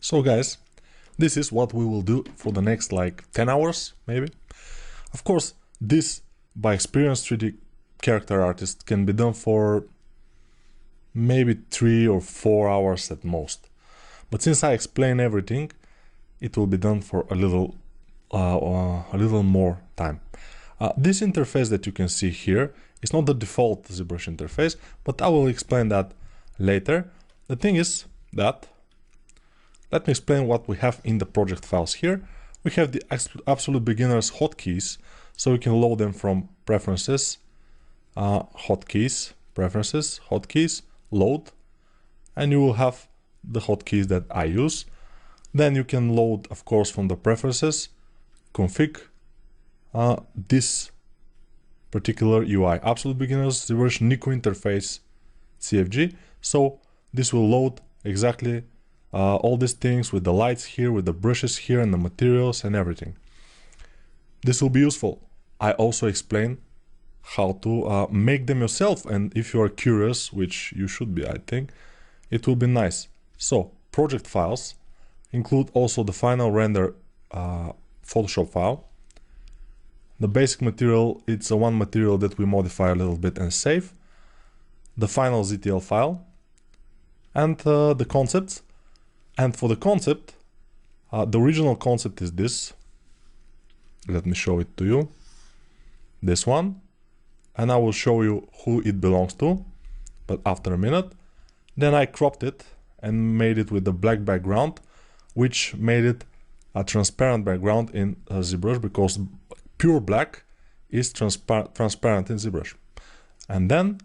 So guys, this is what we will do for the next like 10 hours maybe. Of course, this by experienced 3D character artist can be done for maybe 3 or 4 hours at most. But since I explain everything, it will be done for a little more time. This interface that you can see here is not the default ZBrush interface, but I will explain that later. The thing is that, let me explain what we have in the project files here. We have the absolute beginners hotkeys, so we can load them from preferences, hotkeys, preferences, hotkeys, load, and you will have the hotkeys that I use. Then you can load, of course, from the preferences, config, this particular UI, absolute beginners ZBrush Nico interface CFG. So this will load exactly all these things with the lights here, with the brushes here, and the materials and everything. This will be useful. I also explain how to make them yourself, and if you are curious, which you should be, I think, it will be nice. So project files include also the final render Photoshop file. The basic material, it's a one material that we modify a little bit and save. The final ZTL file and the concepts. And for the concept, the original concept is this. Let me show it to you. This one. And I will show you who it belongs to, but after a minute. Then I cropped it and made it with the black background, which made it a transparent background in ZBrush, because pure black is transparent in ZBrush. And then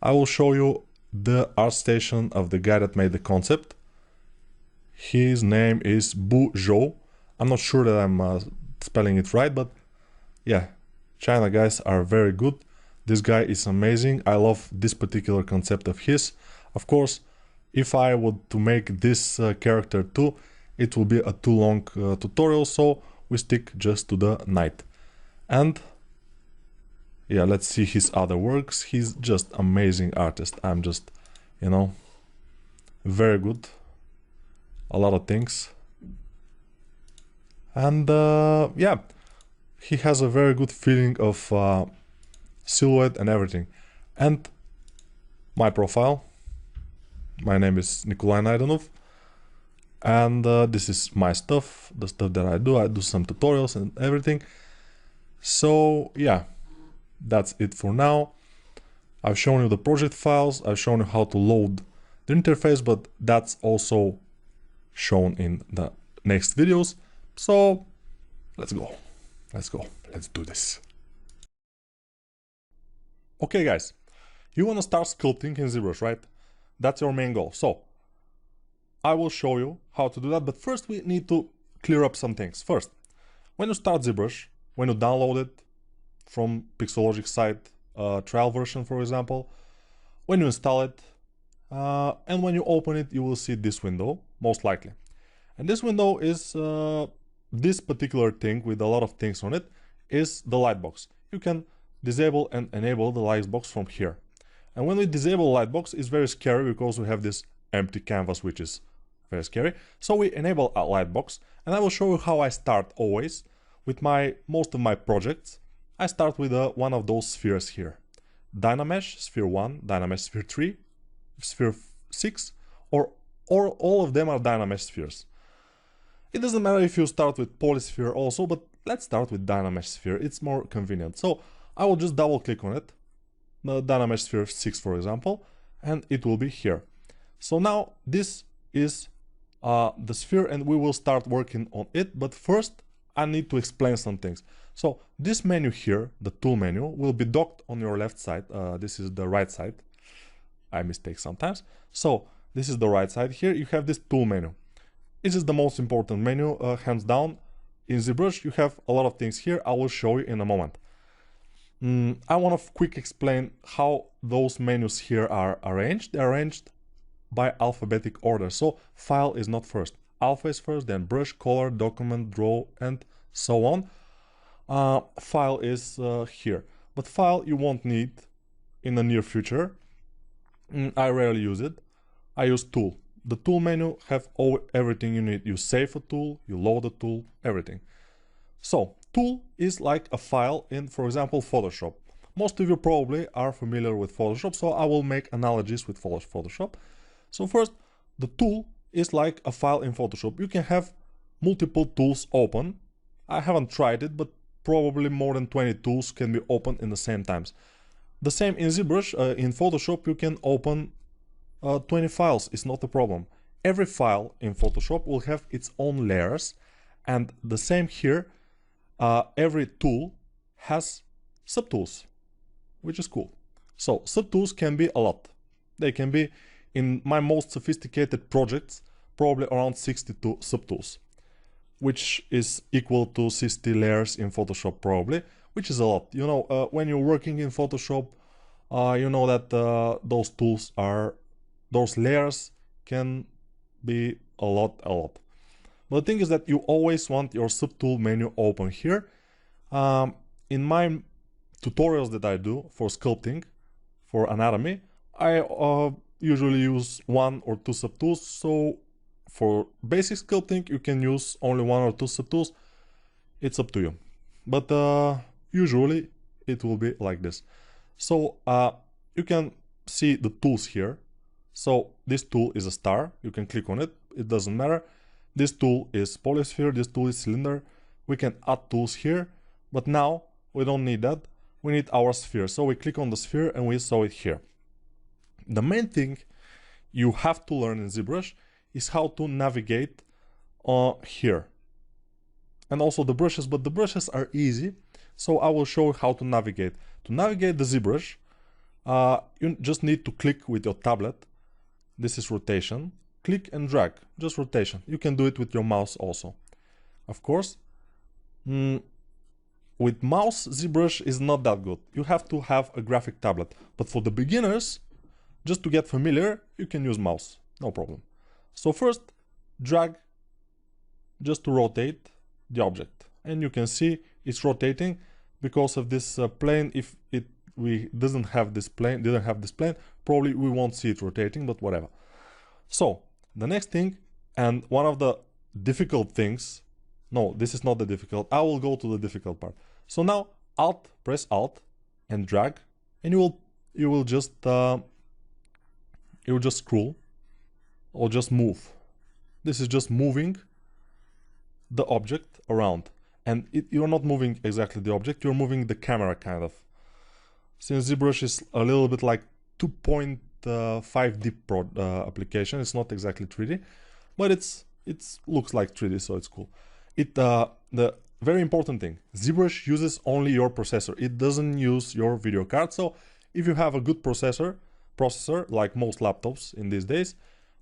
I will show you the art station of the guy that made the concept. His name is Bu Zhou. I'm not sure that I'm spelling it right, but yeah, China guys are very good. This guy is amazing. I love this particular concept of his. Of course, if I would to make this character too, it will be a too long tutorial, so we stick just to the night. And yeah, let's see his other works. He's just amazing artist. I'm just, you know, very good. A lot of things. And yeah, he has a very good feeling of silhouette and everything. And my profile. My name is Nikolai Naidanov. And this is my stuff, the stuff that I do. I do some tutorials and everything. So yeah, that's it for now. I've shown you the project files. I've shown you how to load the interface, but that's also shown in the next videos. So let's go. Let's do this. Okay guys, you want to start sculpting in ZBrush, right? That's your main goal. So I will show you how to do that, but first we need to clear up some things. First, when you start ZBrush, when you download it from Pixologic site, trial version for example, when you install it, and when you open it, you will see this window, most likely. And this window is this particular thing with a lot of things on it is the lightbox. You can disable and enable the lightbox from here. And when we disable lightbox, it's very scary because we have this empty canvas, which is very scary. So we enable a lightbox, and I will show you how I start always with most of my projects. I start with one of those spheres here. Dynamesh Sphere 1, Dynamesh Sphere 3, Sphere 6, or all of them are Dynamesh spheres. It doesn't matter if you start with Polysphere also, but let's start with Dynamesh Sphere. It's more convenient. So I will just double click on it, the Dynamesh Sphere 6 for example, and it will be here. So now this is the sphere and we will start working on it, but first I need to explain some things. So this menu here, the tool menu, will be docked on your left side. This is the right side. I mistake sometimes. So this is the right side. Here you have this tool menu. This is the most important menu, hands down. In ZBrush you have a lot of things here. I will show you in a moment. I want to quick explain how those menus here are arranged. They're arranged by alphabetic order. So file is not first. Alpha is first, then brush, color, document, draw, and so on. File is here. But file you won't need in the near future. I rarely use it. I use tool. The tool menu have everything you need. You save a tool, you load a tool, everything. So, tool is like a file in, for example, Photoshop. Most of you probably are familiar with Photoshop, so I will make analogies with Photoshop. So first, the tool is like a file in Photoshop. You can have multiple tools open. I haven't tried it, but probably more than 20 tools can be opened in the same times. The same in ZBrush. In Photoshop, you can open 20 files. It's not a problem. Every file in Photoshop will have its own layers, and the same here. Every tool has subtools, which is cool. So subtools can be a lot. They can be, in my most sophisticated projects, probably around 62 subtools, which is equal to 60 layers in Photoshop probably, which is a lot. You know, when you're working in Photoshop, you know that those layers can be a lot. But the thing is that you always want your subtool menu open here. In my tutorials that I do for sculpting, for anatomy, I usually use 1 or 2 subtools. So for basic sculpting, you can use only 1 or 2 subtools. It's up to you. But usually it will be like this. So you can see the tools here. So this tool is a star. You can click on it. It doesn't matter. This tool is polysphere, this tool is cylinder. We can add tools here, but now we don't need that. We need our sphere. So we click on the sphere and we saw it here. The main thing you have to learn in ZBrush is how to navigate here. And also the brushes, but the brushes are easy. So I will show you how to navigate. To navigate the ZBrush, you just need to click with your tablet. This is rotation. Click and drag, just rotation. You can do it with your mouse also. Of course, with mouse, ZBrush is not that good. You have to have a graphic tablet. But for the beginners, just to get familiar, you can use mouse, no problem. So first, drag just to rotate the object. And you can see it's rotating because of this plane. If we didn't have this plane, probably we won't see it rotating, but whatever. So the next thing, and one of the difficult things, no, this is not the difficult, I will go to the difficult part. So now press Alt and drag, and you will just scroll or just move. This is just moving the object around, and you're not moving exactly the object, you're moving the camera kind of. Since ZBrush is a little bit like 2.5D application, it's not exactly 3D, but it looks like 3D, so it's cool. The very important thing, ZBrush uses only your processor. It doesn't use your video card. So if you have a good processor like most laptops in these days,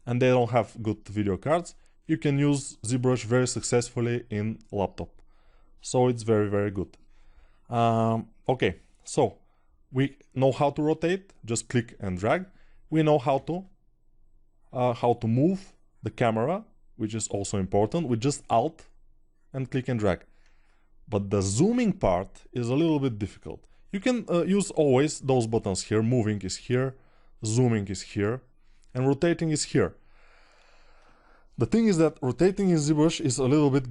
and they don't have good video cards, you can use ZBrush very successfully in laptop. So it's very, very good. Okay, so we know how to rotate, just click and drag. We know how to move the camera, which is also important, with just Alt and click and drag. But the zooming part is a little bit difficult. You can use always those buttons here. Moving is here, zooming is here, and rotating is here. The thing is that rotating in ZBrush is a little bit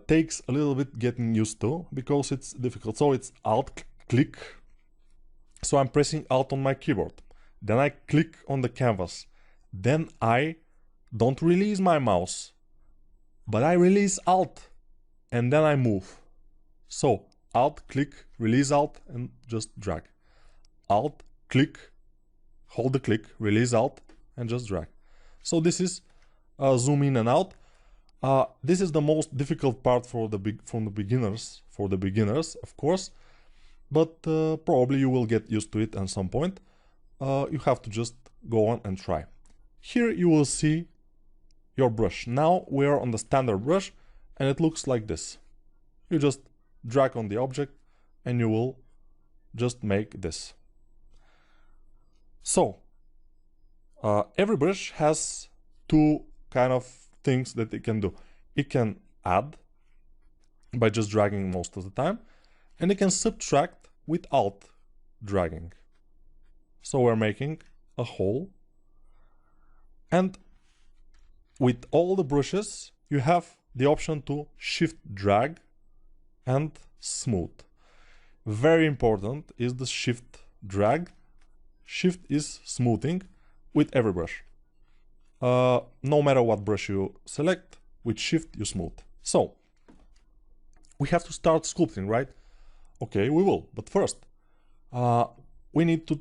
takes a little bit getting used to, because it's difficult. So it's Alt, click. So I'm pressing Alt on my keyboard. Then I click on the canvas. Then I don't release my mouse, but I release Alt, and then I move. So Alt, click, release Alt, and just drag. Alt, click, hold the click, release Alt, and just drag. So this is zoom in and out. This is the most difficult part for the beginners, of course. But probably you will get used to it at some point. You have to just go on and try. Here you will see your brush. Now we are on the standard brush, and it looks like this. You just drag on the object and you will just make this. So every brush has two kind of things that it can do. It can add by just dragging most of the time, and it can subtract with Alt dragging. So we're making a hole, and with all the brushes, you have the option to shift drag and smooth. Very important is the shift drag. Shift is smoothing with every brush. No matter what brush you select, with shift you smooth. So we have to start sculpting, right? Okay, we will, but first we need to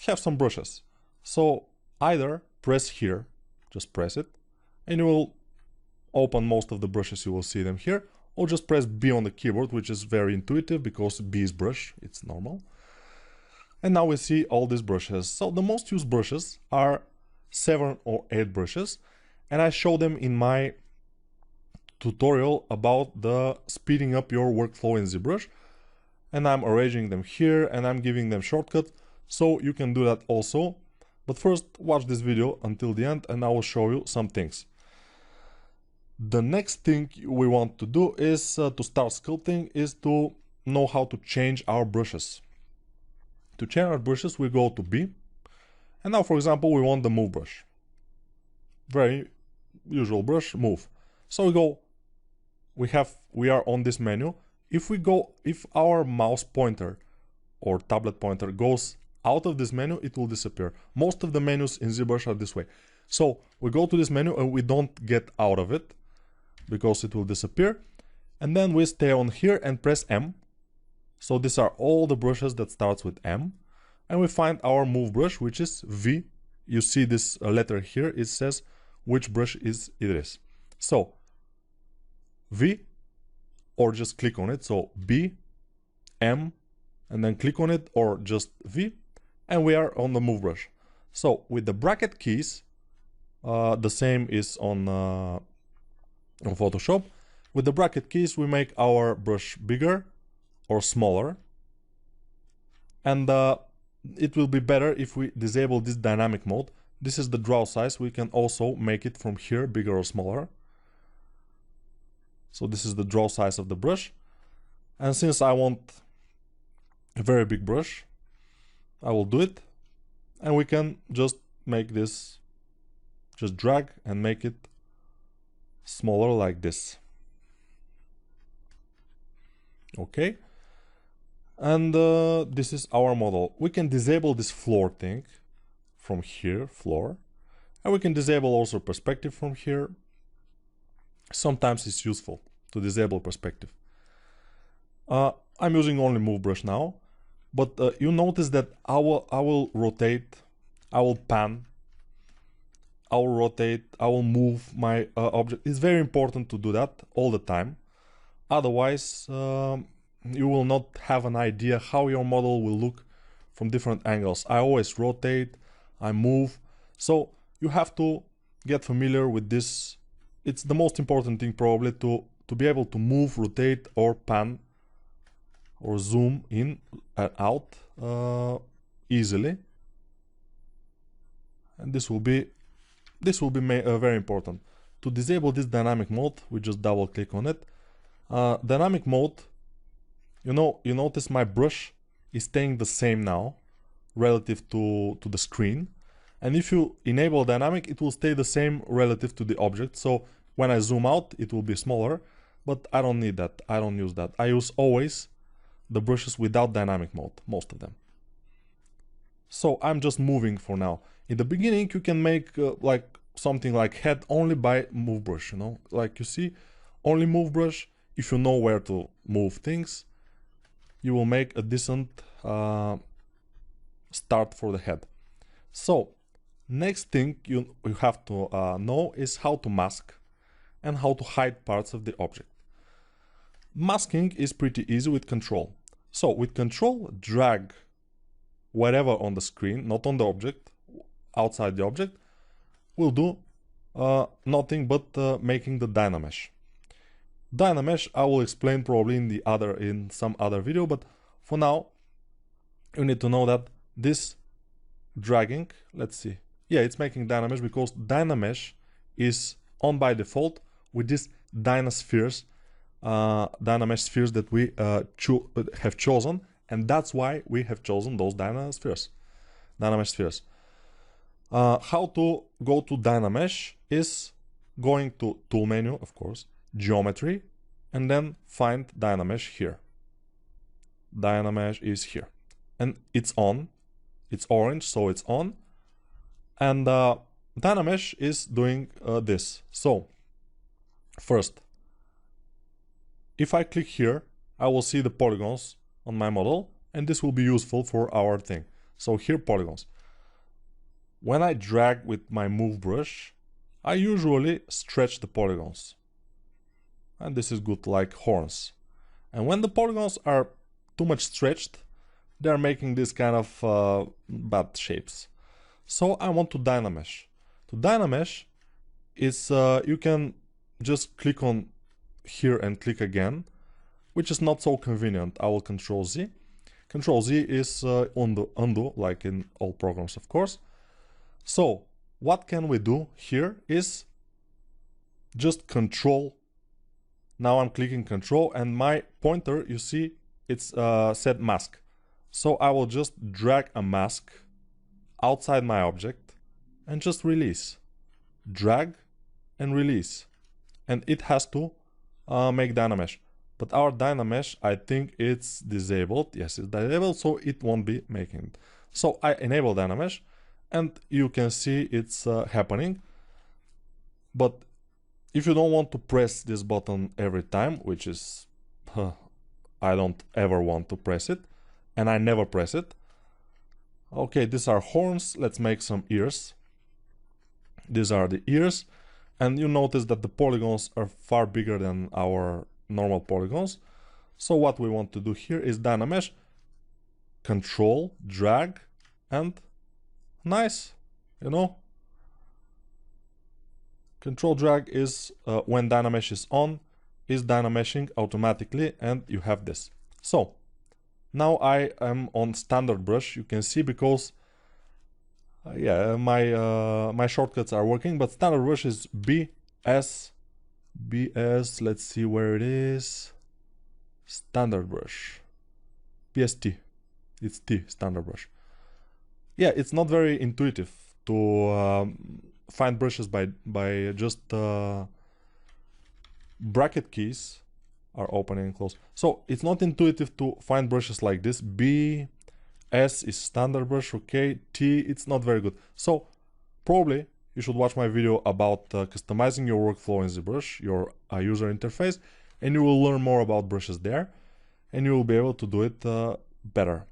have some brushes. So either press here, just press it, and you will open most of the brushes, you will see them here, or just press B on the keyboard, which is very intuitive because B is brush, it's normal. And now we see all these brushes. So the most used brushes are 7 or 8 brushes, and I show them in my tutorial about the speeding up your workflow in ZBrush, and I'm arranging them here and I'm giving them shortcuts, so you can do that also. But first, watch this video until the end and I will show you some things. The next thing we want to do is to start sculpting is to know how to change our brushes. To change our brushes, we go to B, and now for example we want the move brush. Very usual brush, move. So we are on this menu. If our mouse pointer or tablet pointer goes out of this menu, it will disappear. Most of the menus in ZBrush are this way. So we go to this menu and we don't get out of it because it will disappear. And then we stay on here and press M. So these are all the brushes that starts with M. And we find our move brush, which is V. You see this letter here, it says which brush it is. So V, or just click on it. So B, M, and then click on it, or just V, and we are on the move brush. So with the bracket keys, the same is on Photoshop. With the bracket keys, we make our brush bigger or smaller, and it will be better if we disable this dynamic mode. This is the draw size. We can also make it from here bigger or smaller. So this is the draw size of the brush, and since I want a very big brush, I will do it, and we can just make this, just drag and make it smaller like this. Okay, and this is our model. We can disable this floor thing from here, floor, and we can disable also perspective from here. Sometimes it's useful to disable perspective. I'm using only move brush now, but you notice that I will rotate, I will pan, I will rotate, I will move my object. It's very important to do that all the time. Otherwise, you will not have an idea how your model will look from different angles. I always rotate, I move. So you have to get familiar with this. It's the most important thing probably to be able to move, rotate, or pan, or zoom in and out easily. And this will be very important. To disable this dynamic mode, we just double click on it. Dynamic mode, you notice my brush is staying the same now relative to the screen. And if you enable dynamic, it will stay the same relative to the object. So when I zoom out, it will be smaller, but I don't need that. I don't use that. I use always the brushes without dynamic mode, most of them. So I'm just moving for now. In the beginning, you can make like something like head only by move brush, like you see, only move brush. If you know where to move things, you will make a decent start for the head. So next thing you have to know is how to mask and how to hide parts of the object. Masking is pretty easy with control. So with control, drag whatever on the screen, not on the object, outside the object, will do nothing but making the Dynamesh. Dynamesh I will explain probably in some other video, but for now you need to know that this dragging, let's see, yeah, it's making Dynamesh because Dynamesh is on by default with these Dynaspheres, Dynamesh spheres that we have chosen, and that's why we have chosen those Dynamesh spheres. How to go to Dynamesh is going to Tool menu, of course, Geometry, and then find Dynamesh here. Dynamesh is here. And it's on. It's orange, so it's on. And Dynamesh is doing this. So, first, if I click here, I will see the polygons on my model, and this will be useful for our thing. So here, polygons. When I drag with my move brush, I usually stretch the polygons. And this is good, like horns. And when the polygons are too much stretched, they're making this kind of bad shapes. So I want to Dynamesh. To Dynamesh, is you can just click on here and click again, which is not so convenient. I will Control Z. Control Z is undo, like in all programs, of course. So what can we do here is just Control. Now I'm clicking Control, and my pointer, you see, it's set mask. So I will just drag a mask outside my object and just release. Drag and release. And it has to make Dynamesh. But our Dynamesh, I think it's disabled. Yes, it's disabled, so it won't be making it. So I enable Dynamesh, and you can see it's happening. But if you don't want to press this button every time, which is, I don't ever want to press it, and I never press it. Okay, these are horns. Let's make some ears. These are the ears, and you notice that the polygons are far bigger than our normal polygons. So what we want to do here is Dynamesh, Control, drag, and nice, you know. Control drag is when Dynamesh is on, is Dynameshing automatically, and you have this. So now I am on standard brush. You can see because yeah, my shortcuts are working, but standard brush is BS. Let's see where it is. Standard brush. BST. It's T, standard brush. Yeah, it's not very intuitive to find brushes by just bracket keys are opening and close. So it's not intuitive to find brushes like this. B, S is standard brush, okay. T, it's not very good. So probably you should watch my video about customizing your workflow in ZBrush, your user interface, and you will learn more about brushes there, and you will be able to do it better.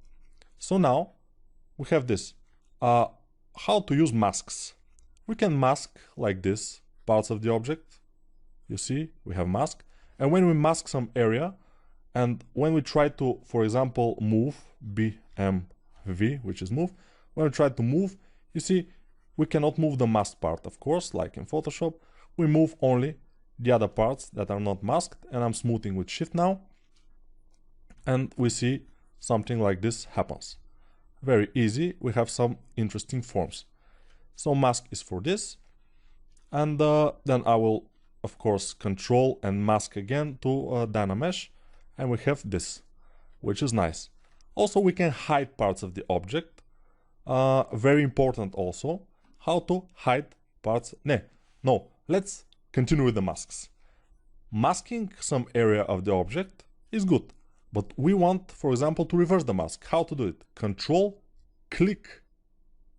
So now we have this. How to use masks. We can mask like this parts of the object. You see, we have mask. And when we mask some area, and when we try to, for example, move, BMV, which is move, when we try to move, you see, we cannot move the masked part, of course, like in Photoshop. We move only the other parts that are not masked, and I'm smoothing with Shift now. And we see something like this happens. Very easy. We have some interesting forms. So mask is for this. And then I will, of course, Control and mask again to Dynamesh. And we have this, which is nice. Also, we can hide parts of the object. Very important also, how to hide parts. No, let's continue with the masks. Masking some area of the object is good, but we want, for example, to reverse the mask. How to do it? Control, click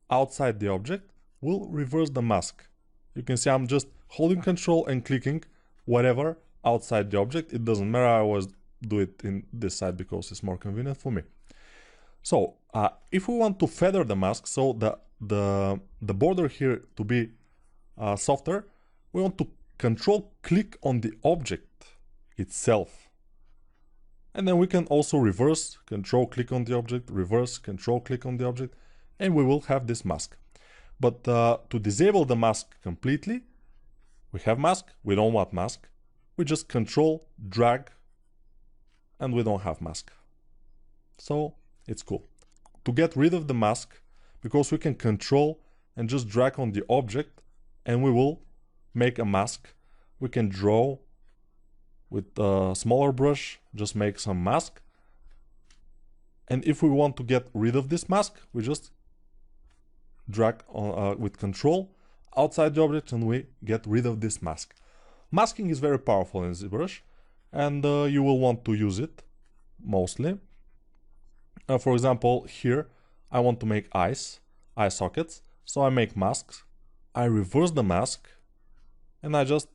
outside the object will reverse the mask. You can see I'm just holding Control and clicking whatever outside the object. It doesn't matter, I always do it in this side because it's more convenient for me. So if we want to feather the mask, so the border here to be softer, we want to Control click on the object itself. And then we can also reverse, Control click on the object, reverse, Control click on the object, and we will have this mask. But to disable the mask completely, we have mask, we don't want mask. We just Control, drag, and we don't have mask. So it's cool. To get rid of the mask, because we can Control and just drag on the object, and we will make a mask. We can draw with a smaller brush, just make some mask. And if we want to get rid of this mask, we just drag on with Control outside the object and we get rid of this mask. Masking is very powerful in ZBrush, and you will want to use it mostly. For example, here I want to make eye sockets, so I make masks, I reverse the mask, and I just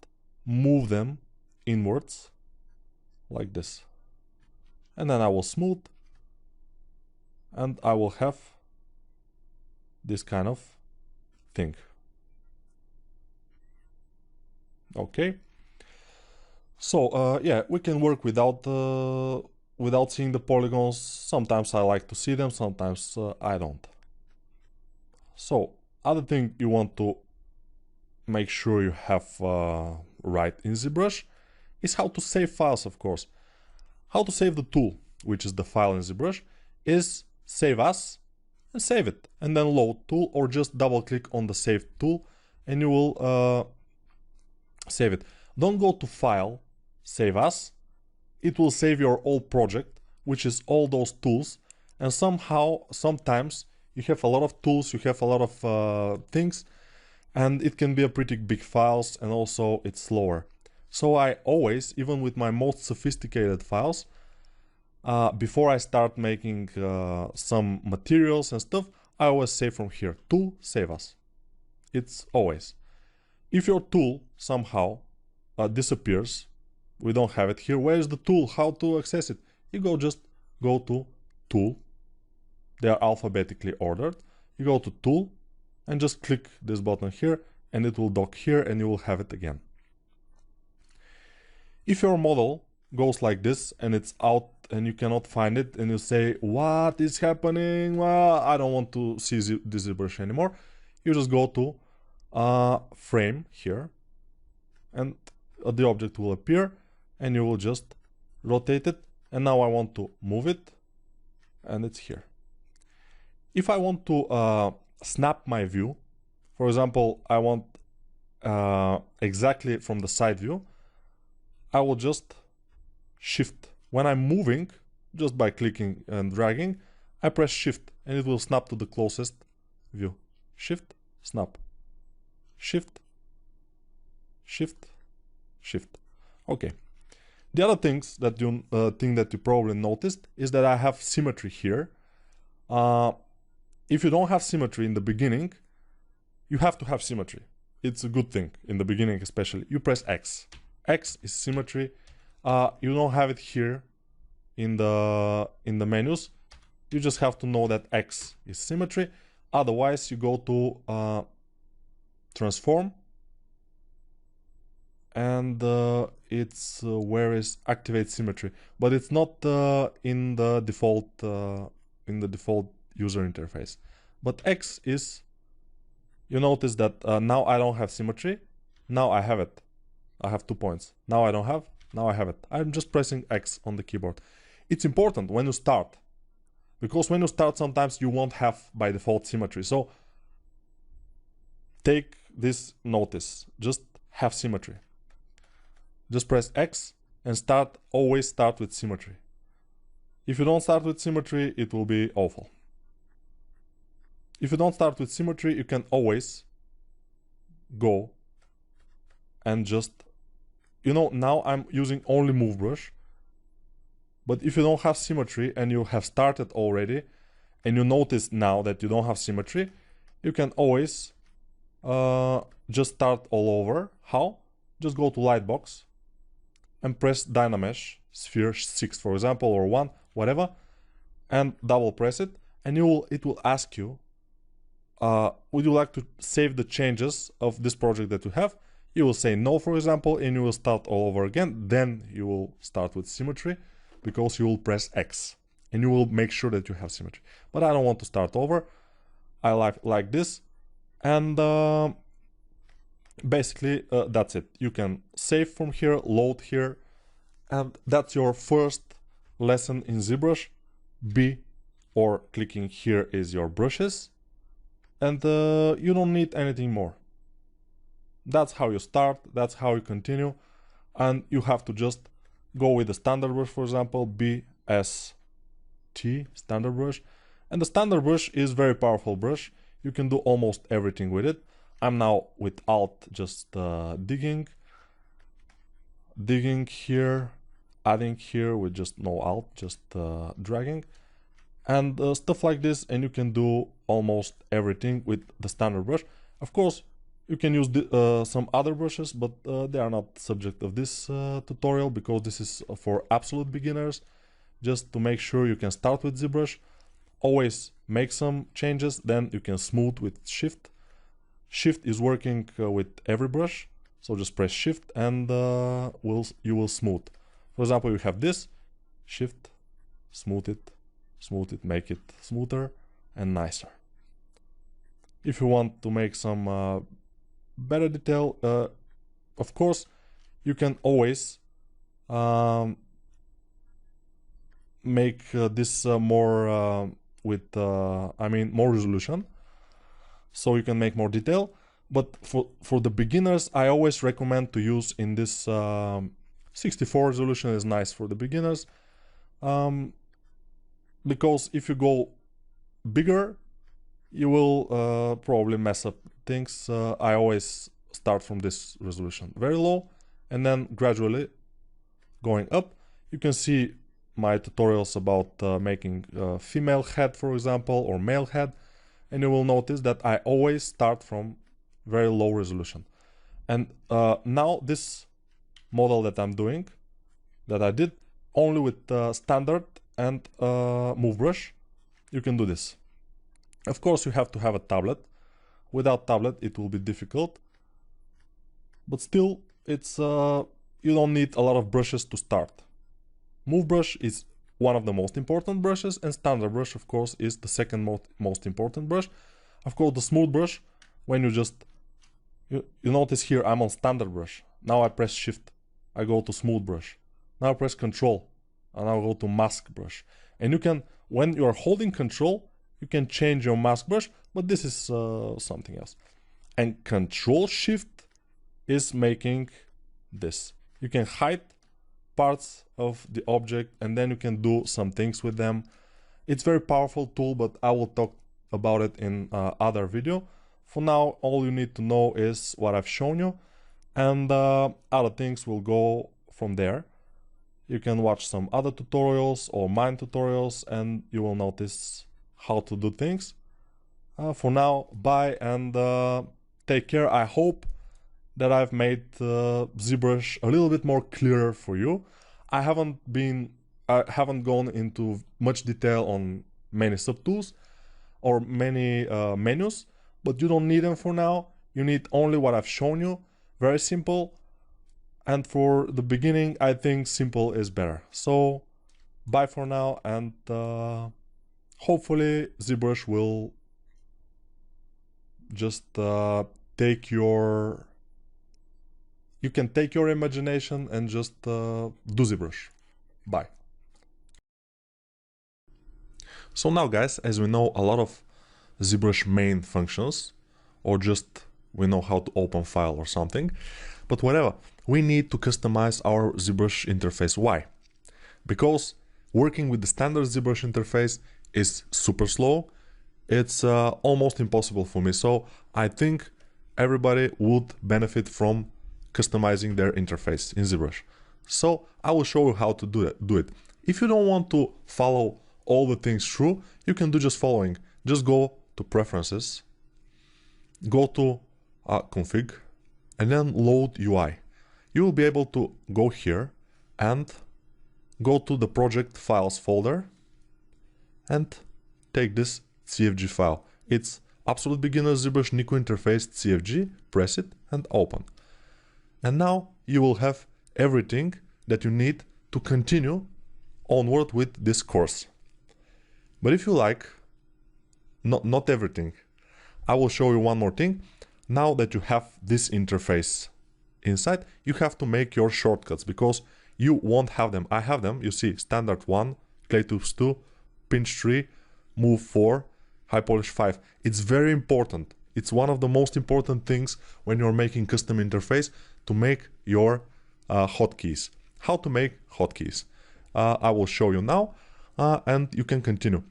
move them inwards like this. And then I will smooth, and I will have this kind of thing. Okay. So yeah, we can work without seeing the polygons. Sometimes I like to see them, sometimes I don't. So other thing you want to make sure you have right in ZBrush is how to save files, of course. How to save the tool, which is the file in ZBrush, is save as and save it, and then load tool, or just double click on the save tool and you will save it. Don't go to file, save as. It will save your old project, which is all those tools, and sometimes you have a lot of tools, you have a lot of things, and it can be a pretty big files, and also it's slower. So I always, even with my most sophisticated files, before I start making some materials and stuff, I always save from here, tool, save as. It's always. If your tool somehow disappears, we don't have it here, where is the tool, how to access it? You just go to tool, they are alphabetically ordered, you go to tool and just click this button here and it will dock here and you will have it again. If your model goes like this and it's out and you cannot find it and you say, what is happening? Well, I don't want to see this ZBrush anymore. You just go to frame here and the object will appear and you will just rotate it, and now I want to move it and it's here. If I want to snap my view, for example, I want exactly from the side view, I will just shift. When I'm moving, just by clicking and dragging, I press shift and it will snap to the closest view. Shift, snap, shift, shift, shift. Okay. The other things that you probably noticed is that I have symmetry here. If you don't have symmetry in the beginning, you have to have symmetry. It's a good thing in the beginning, especially. You press X. X is symmetry. You don't have it here in the menus. You just have to know that X is symmetry. Otherwise, you go to transform, and it's where is activate symmetry, but it's not in the default user interface. But X is, you notice that now I don't have symmetry, now I have it. I have 2 points. Now I don't have, now I have it. I'm just pressing X on the keyboard. It's important when you start, because when you start sometimes you won't have by default symmetry. So take this notice, just have symmetry. Just press X and always start with symmetry. If you don't start with symmetry, it will be awful. If you don't start with symmetry, you can always go and just, now I'm using only move brush. But if you don't have symmetry and you have started already, and you notice now that you don't have symmetry, you can always just start all over. How? Just go to Lightbox and press Dynamesh, sphere 6 for example, or 1, whatever, and double press it, and it will ask you, would you like to save the changes of this project that you have? You will say no, for example, and you will start all over again. Then you will start with symmetry, because you will press X and you will make sure that you have symmetry. But I don't want to start over. I like this, and basically that's it. You can save from here, load here, and that's your first lesson in ZBrush. B or clicking here is your brushes, and you don't need anything more. That's how you start, that's how you continue, and you have to just go with the standard brush, for example, BST, standard brush. And the standard brush is very powerful brush. You can do almost everything with it. I'm now with Alt just digging here, adding here with just no Alt, just dragging, and stuff like this. And you can do almost everything with the standard brush. Of course, you can use some other brushes, but they are not subject of this tutorial, because this is for absolute beginners. Just to make sure you can start with ZBrush, always make some changes, then you can smooth with Shift. Shift is working with every brush, so just press Shift and you will smooth. For example, you have this, Shift, smooth it, make it smoother and nicer. If you want to make some better detail, of course, you can always make this more with more resolution, so you can make more detail. But for the beginners, I always recommend to use in this 64 resolution is nice for the beginners, because if you go bigger, you will probably mess up things. I always start from this resolution very low and then gradually going up. You can see my tutorials about making female head, for example, or male head, and you will notice that I always start from very low resolution. And now this model that I'm doing, that I did only with standard and move brush, you can do this. Of course, you have to have a tablet. Without tablet, it will be difficult, but still, it's you don't need a lot of brushes to start. Move brush is one of the most important brushes, and standard brush, of course, is the second most important brush. Of course, the smooth brush, when you just you notice here I'm on standard brush. Now I press Shift, I go to smooth brush. Now I press Control, and I'll go to mask brush. And you can, when you are holding Control, you can change your mask brush, but this is something else. And Control Shift is making this. You can hide parts of the object and then you can do some things with them. It's very powerful tool, but I will talk about it in other video. For now, all you need to know is what I've shown you, and other things will go from there. You can watch some other tutorials or mine tutorials and you will notice how to do things. For now, bye and take care. I hope that I've made ZBrush a little bit more clearer for you. I haven't gone into much detail on many subtools or many menus, but you don't need them for now. You need only what I've shown you. Very simple. And for the beginning, I think simple is better. So bye for now, and hopefully ZBrush will just take your... You can take your imagination and just do ZBrush. Bye. So now guys, as we know a lot of ZBrush main functions, or just we know how to open file or something, but whatever, we need to customize our ZBrush interface. Why? Because working with the standard ZBrush interface is super slow. It's almost impossible for me. So I think everybody would benefit from customizing their interface in ZBrush. So I will show you how to do it. If you don't want to follow all the things through, you can do just following. Just go to Preferences, go to Config, and then Load UI. You will be able to go here and go to the Project Files folder and take this CFG file. It's Absolute Beginner ZBrush Nico Interface CFG. Press it and open. And now you will have everything that you need to continue onward with this course. But if you like, not everything, I will show you one more thing. Now that you have this interface inside, you have to make your shortcuts, because you won't have them. I have them. You see, Standard 1, Clay Tubes 2, Pinch 3, Move 4, High Polish 5. It's very important. It's one of the most important things when you're making custom interface, to make your hotkeys. How to make hotkeys? I will show you now, and you can continue.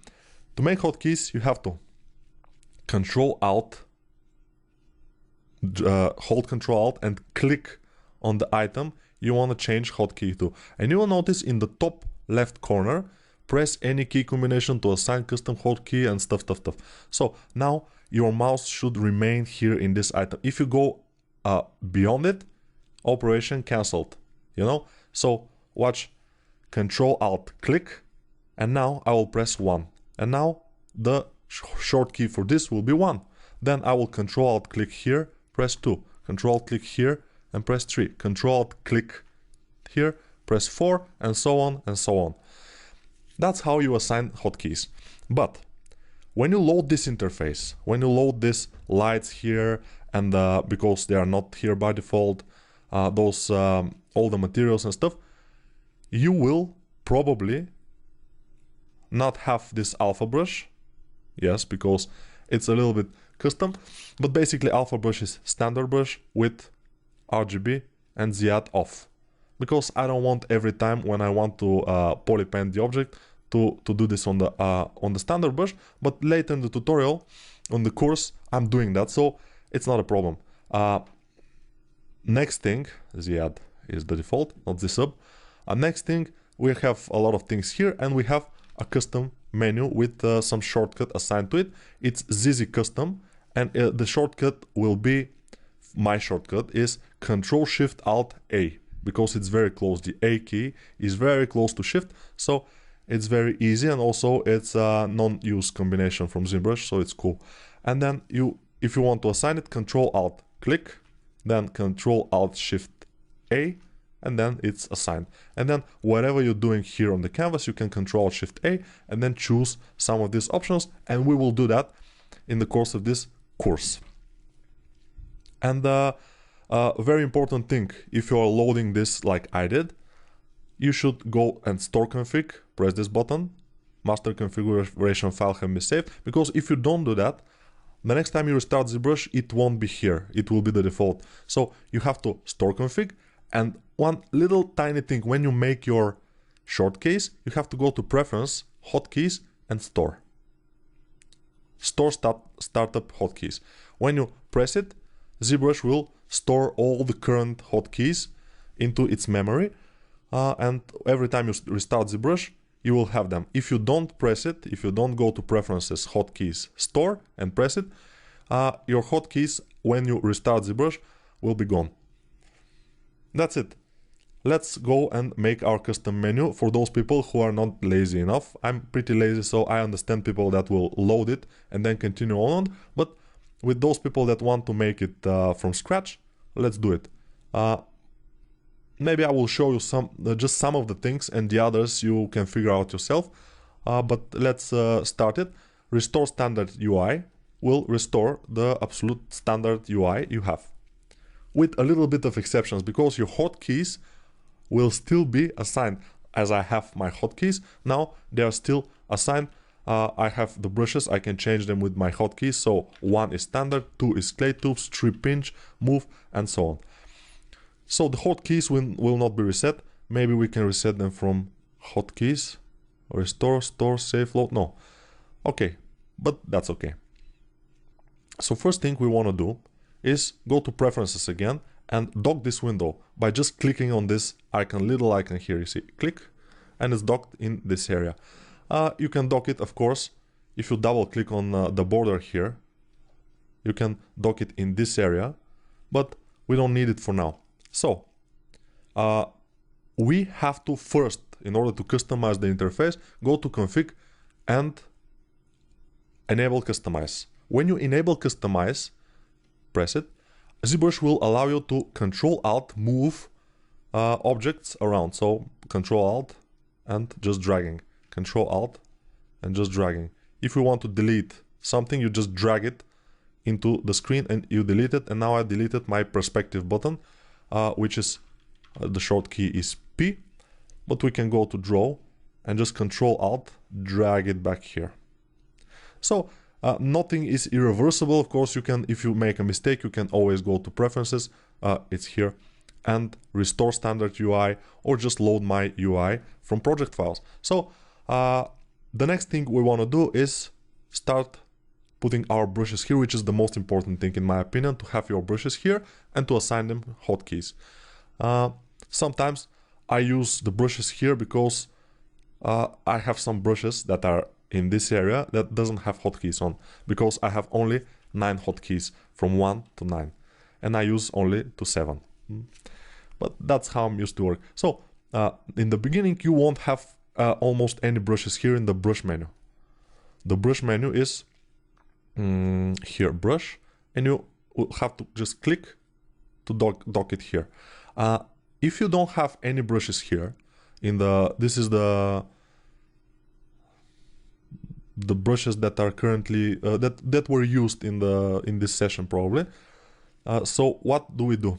To make hotkeys, you have to Control Alt hold Ctrl Alt and click on the item you want to change hotkey to. And you will notice in the top left corner, press any key combination to assign custom hotkey and stuff. So now your mouse should remain here in this item. If you go beyond it, operation cancelled, you know? So watch, Ctrl Alt click, and now I will press 1. And now the short key for this will be 1. Then I will Ctrl Alt click here, press 2. Ctrl Alt click here and press 3. Ctrl Alt click here, press 4, and so on and so on. That's how you assign hotkeys. But when you load this interface, when you load these lights here, and because they are not here by default, those all the materials and stuff, you will probably not have this alpha brush. Yes, because it's a little bit custom, but basically alpha brush is standard brush with RGB and ZAD off, because I don't want every time when I want to polypaint the object to do this on the standard brush. But later in the tutorial, on the course, I'm doing that, so it's not a problem. Next thing, ZAD is the default, not the sub. Next thing, we have a lot of things here, and we have a custom menu with some shortcut assigned to it. It's ZZ Custom, and the shortcut will be, my shortcut is Ctrl-Shift-Alt-A, because it's very close. The A key is very close to Shift, so it's very easy, and also it's a non-use combination from ZBrush, so it's cool. And then if you want to assign it, Ctrl-Alt-Click, then Ctrl-Alt-Shift-A, and then it's assigned. And then whatever you're doing here on the canvas, you can Ctrl-Shift-A and then choose some of these options, and we will do that in the course of this course. And a very important thing, if you are loading this like I did, you should go and store config, press this button, master configuration file can be saved, because if you don't do that, the next time you restart ZBrush, it won't be here, it will be the default. So you have to store config, and one little tiny thing, when you make your short case, you have to go to preference, hotkeys, and store. Store startup hotkeys. When you press it, ZBrush will store all the current hotkeys into its memory, and every time you restart ZBrush, you will have them. If you don't press it, if you don't go to preferences, hotkeys, store, and press it, your hotkeys, when you restart ZBrush, will be gone. That's it. Let's go and make our custom menu for those people who are not lazy enough. I'm pretty lazy, so I understand people that will load it and then continue on, but with those people that want to make it from scratch, let's do it. Maybe I will show you just some of the things, and the others you can figure out yourself. But let's start it. Restore standard UI will restore the absolute standard UI you have, with a little bit of exceptions, because your hotkeys will still be assigned. As I have my hotkeys now, they are still assigned. I have the brushes, I can change them with my hotkeys. So 1 is standard, 2 is clay tubes, 3 pinch, move, and so on. So the hotkeys will not be reset. Maybe we can reset them from hotkeys, restore, store, save, load. No, okay, but that's okay. So first thing we want to do is go to preferences again and dock this window by just clicking on this icon, little icon here. You see, click, and it's docked in this area. You can dock it, of course, if you double click on the border here, you can dock it in this area, but we don't need it for now. So we have to first, in order to customize the interface, go to config and enable customize. When you enable customize, press it, ZBrush will allow you to Ctrl-Alt move objects around. So Ctrl-Alt and just dragging, Ctrl-Alt and just dragging. If you want to delete something, you just drag it into the screen and you delete it. And now I deleted my perspective button, which is the short key is P, but we can go to draw and just Ctrl-Alt, drag it back here. So nothing is irreversible. Of course, you can, if you make a mistake, you can always go to preferences, it's here, and restore standard UI, or just load my UI from project files. So the next thing we want to do is start putting our brushes here, which is the most important thing in my opinion, to have your brushes here and to assign them hotkeys. Sometimes I use the brushes here because I have some brushes that are in this area that doesn't have hotkeys on, because I have only 9 hotkeys from 1 to 9 and I use only to 7. But that's how I'm used to work. So in the beginning you won't have almost any brushes here in the brush menu. The brush menu is here, brush, and you will have to just click to dock it here. If you don't have any brushes here, this is the brushes that are currently that were used in this session probably. So what do?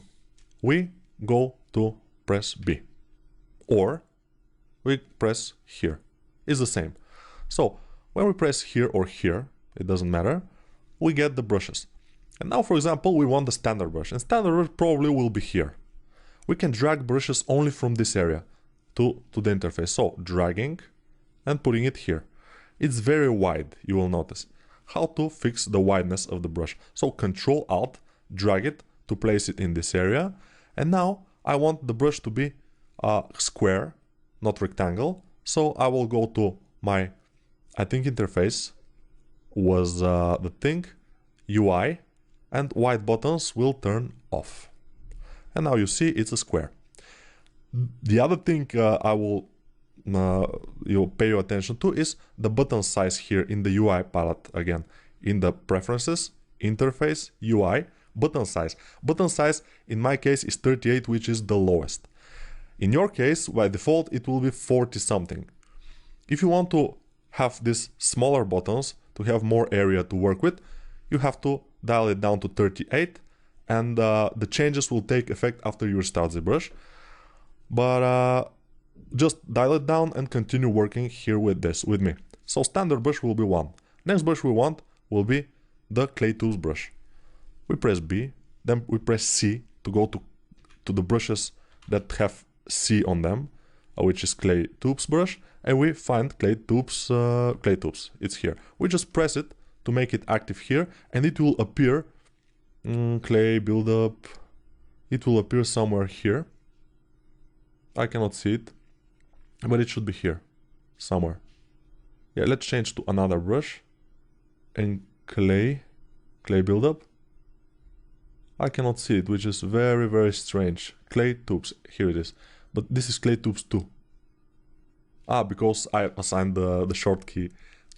We go to press B, or we press here. It's the same. So when we press here or here, it doesn't matter, we get the brushes. And now, for example, we want the standard brush, and standard brush probably will be here. We can drag brushes only from this area to the interface. So dragging and putting it here. It's very wide, you will notice. How to fix the wideness of the brush? So Control Alt, drag it to place it in this area. And now I want the brush to be square, not rectangle. So I will go to my, I think interface was the thing, UI, and white buttons will turn off. And now you see it's a square. The other thing I will you'll pay your attention to is the button size here in the UI palette. Again, in the preferences, interface, UI, button size. Button size in my case is 38, which is the lowest. In your case, by default, it will be 40 something. If you want to have these smaller buttons to have more area to work with, you have to dial it down to 38, and the changes will take effect after you restart the brush. But just dial it down and continue working here with this with me. So standard brush will be 1. Next brush we want will be the clay tubes brush. We press B, then we press C to go to the brushes that have C on them, which is clay tubes brush, and we find clay tubes. It's here. We just press it to make it active here, and it will appear. Clay buildup. It will appear somewhere here. I cannot see it, but it should be here somewhere. Yeah, let's change to another brush, and clay buildup. I cannot see it, which is very, very strange. Clay tubes, here it is. But this is clay tubes 2. Because I assigned the short key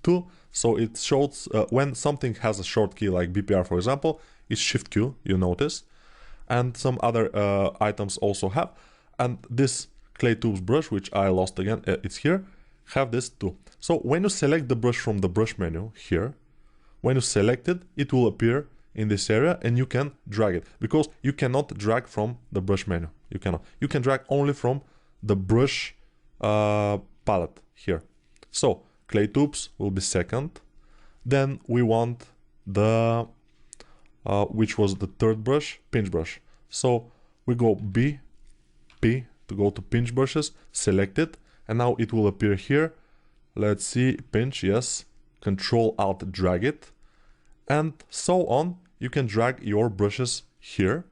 2. So it shows when something has a short key like BPR, for example, it's Shift Q, you notice. And some other items also have. And this clay tubes brush, which I lost again, it's here, have this too. So when you select the brush from the brush menu here, when you select it, it will appear in this area and you can drag it, because you cannot drag from the brush menu. You cannot. You can drag only from the brush palette here. So clay tubes will be second. Then we want the which was the third brush, pinch brush. So we go B, P to go to pinch brushes, select it, and now it will appear here. Let's see, pinch, yes. Control Alt, drag it, and so on. You can drag your brushes here.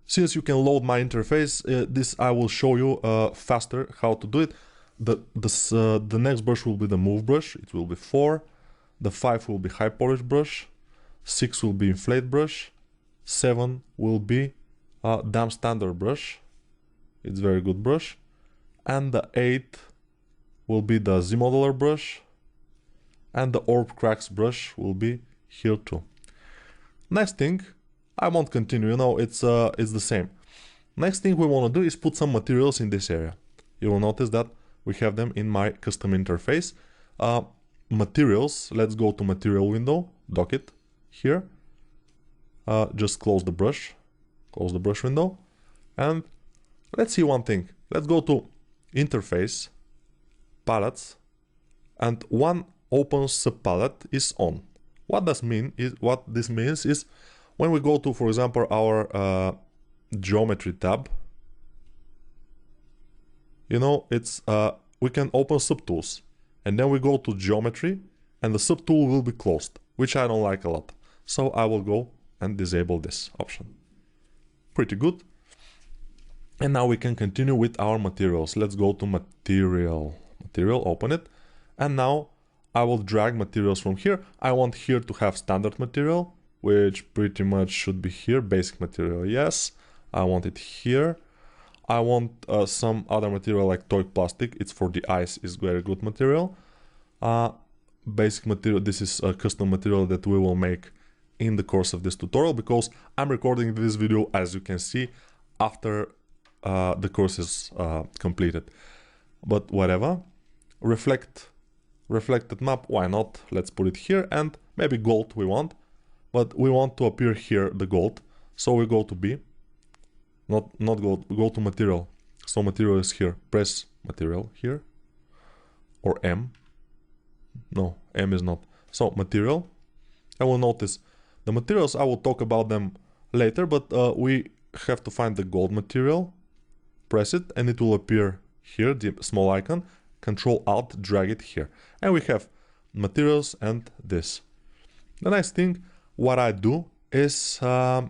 Since you can load my interface, this I will show you faster how to do it. The next brush will be the move brush. It will be 4. The 5 will be high polish brush. 6 will be inflate brush. 7 will be damp standard brush. It's very good brush. And the 8 will be the Z modeler brush. And the orb cracks brush will be here too. Next thing, I won't continue, you know, it's the same. Next thing we want to do is put some materials in this area. You will notice that we have them in my custom interface. Materials, let's go to material window, dock it here. Just close the brush window, and let's see one thing. Let's go to interface, palettes, and one open subpalette is on. What this means is when we go to, for example, our geometry tab, you know, it's we can open subtools, and then we go to geometry, and the subtool will be closed, which I don't like a lot. So I will go and disable this option. Pretty good. And now we can continue with our materials. Let's go to material, open it. And now I will drag materials from here. I want here to have standard material, which pretty much should be here. Basic material, yes. I want it here. I want some other material like toy plastic. It's for the ice, is very good material. Basic material, this is a custom material that we will make in the course of this tutorial, because I'm recording this video, as you can see, after the course is completed. But whatever. Reflected map, why not? Let's put it here, and maybe gold we want, but we want to appear here the gold, so we go to B, not gold, go to material. So material is here, press material here, or M. No, M is not. So material, I will notice the materials, I will talk about them later, but we have to find the gold material, press it, and it will appear here, the small icon. Control Alt, drag it here, and we have materials and this. The nice thing, what I do is I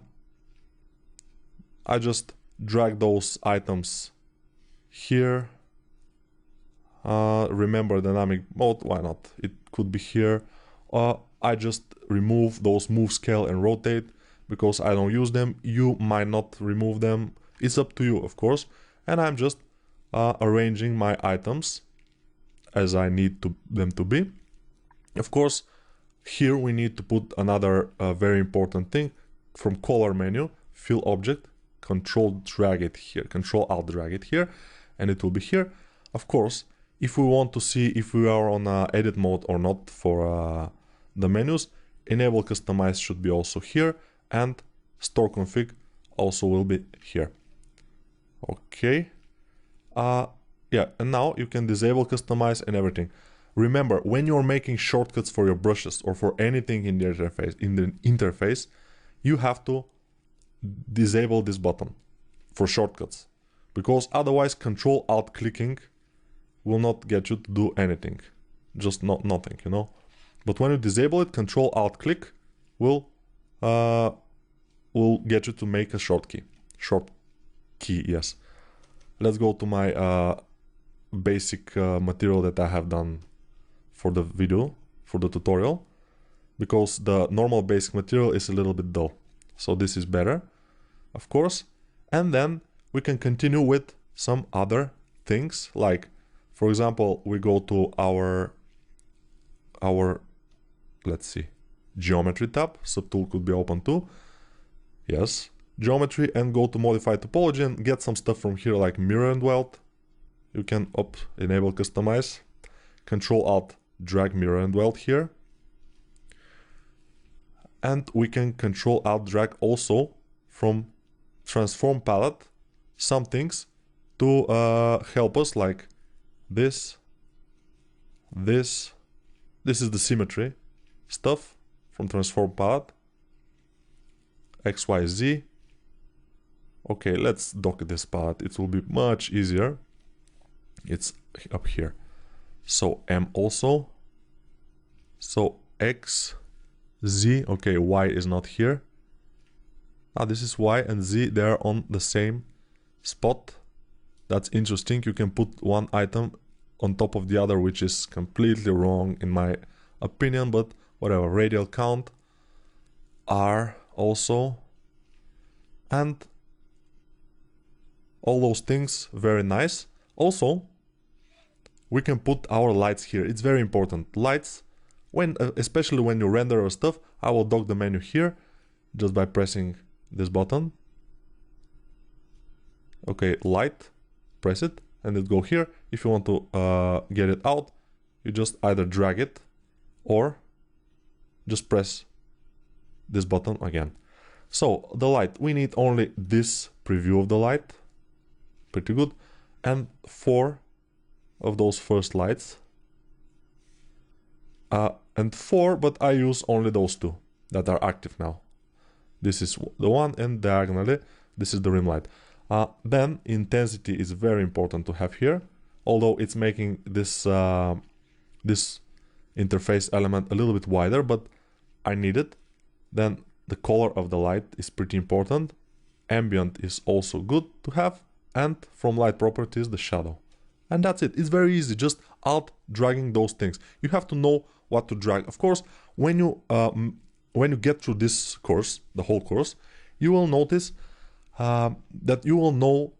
just drag those items here. Remember dynamic mode, why not? It could be here. I just remove those move scale and rotate because I don't use them. You might not remove them, it's up to you, of course. And I'm just arranging my items as I need them to be. Of course, here we need to put another very important thing from color menu, fill object, control drag it here, control alt drag it here, and it will be here. Of course, if we want to see if we are on edit mode or not for the menus, enable customize should be also here, and store config also will be here. Okay. Yeah, and now you can disable customize and everything. Remember, when you're making shortcuts for your brushes or for anything in the interface, you have to disable this button for shortcuts, because otherwise control alt clicking will not get you to do anything, just nothing, you know. But when you disable it, control alt click will get you to make a short key, yes. Let's go to my basic material that I have done for the video, for the tutorial, because the normal basic material is a little bit dull. So this is better, of course. And then we can continue with some other things, like, for example, we go to our let's see, geometry tab. Subtool could be open too. Yes, geometry, and go to modify topology and get some stuff from here like mirror and weld. You can enable customize, control alt drag mirror and weld here, and we can control alt drag also from transform palette some things to help us, like this is the symmetry stuff from transform palette, XYZ. Okay, let's dock this palette, it will be much easier. It's up here. So M also. So X, Z, okay, Y is not here. This is Y and Z, they're on the same spot. That's interesting. You can put one item on top of the other, which is completely wrong in my opinion, but whatever. Radial count, R also, and all those things, very nice. Also, we can put our lights here. It's very important. Lights, especially when you render or stuff, I will dock the menu here just by pressing this button. Okay, light, press it, and it go here. If you want to get it out, you just either drag it or just press this button again. So the light, we need only this preview of the light, pretty good, and 4 of those first lights, and 4, but I use only those 2 that are active now. This is the one, and diagonally this is the rim light. Then intensity is very important to have here, although it's making this this interface element a little bit wider, but I need it. Then the color of the light is pretty important. Ambient is also good to have. And from light properties, the shadow. And that's it. It's very easy, just alt dragging those things. You have to know what to drag. Of course, when you get through this course, the whole course, you will notice that you will know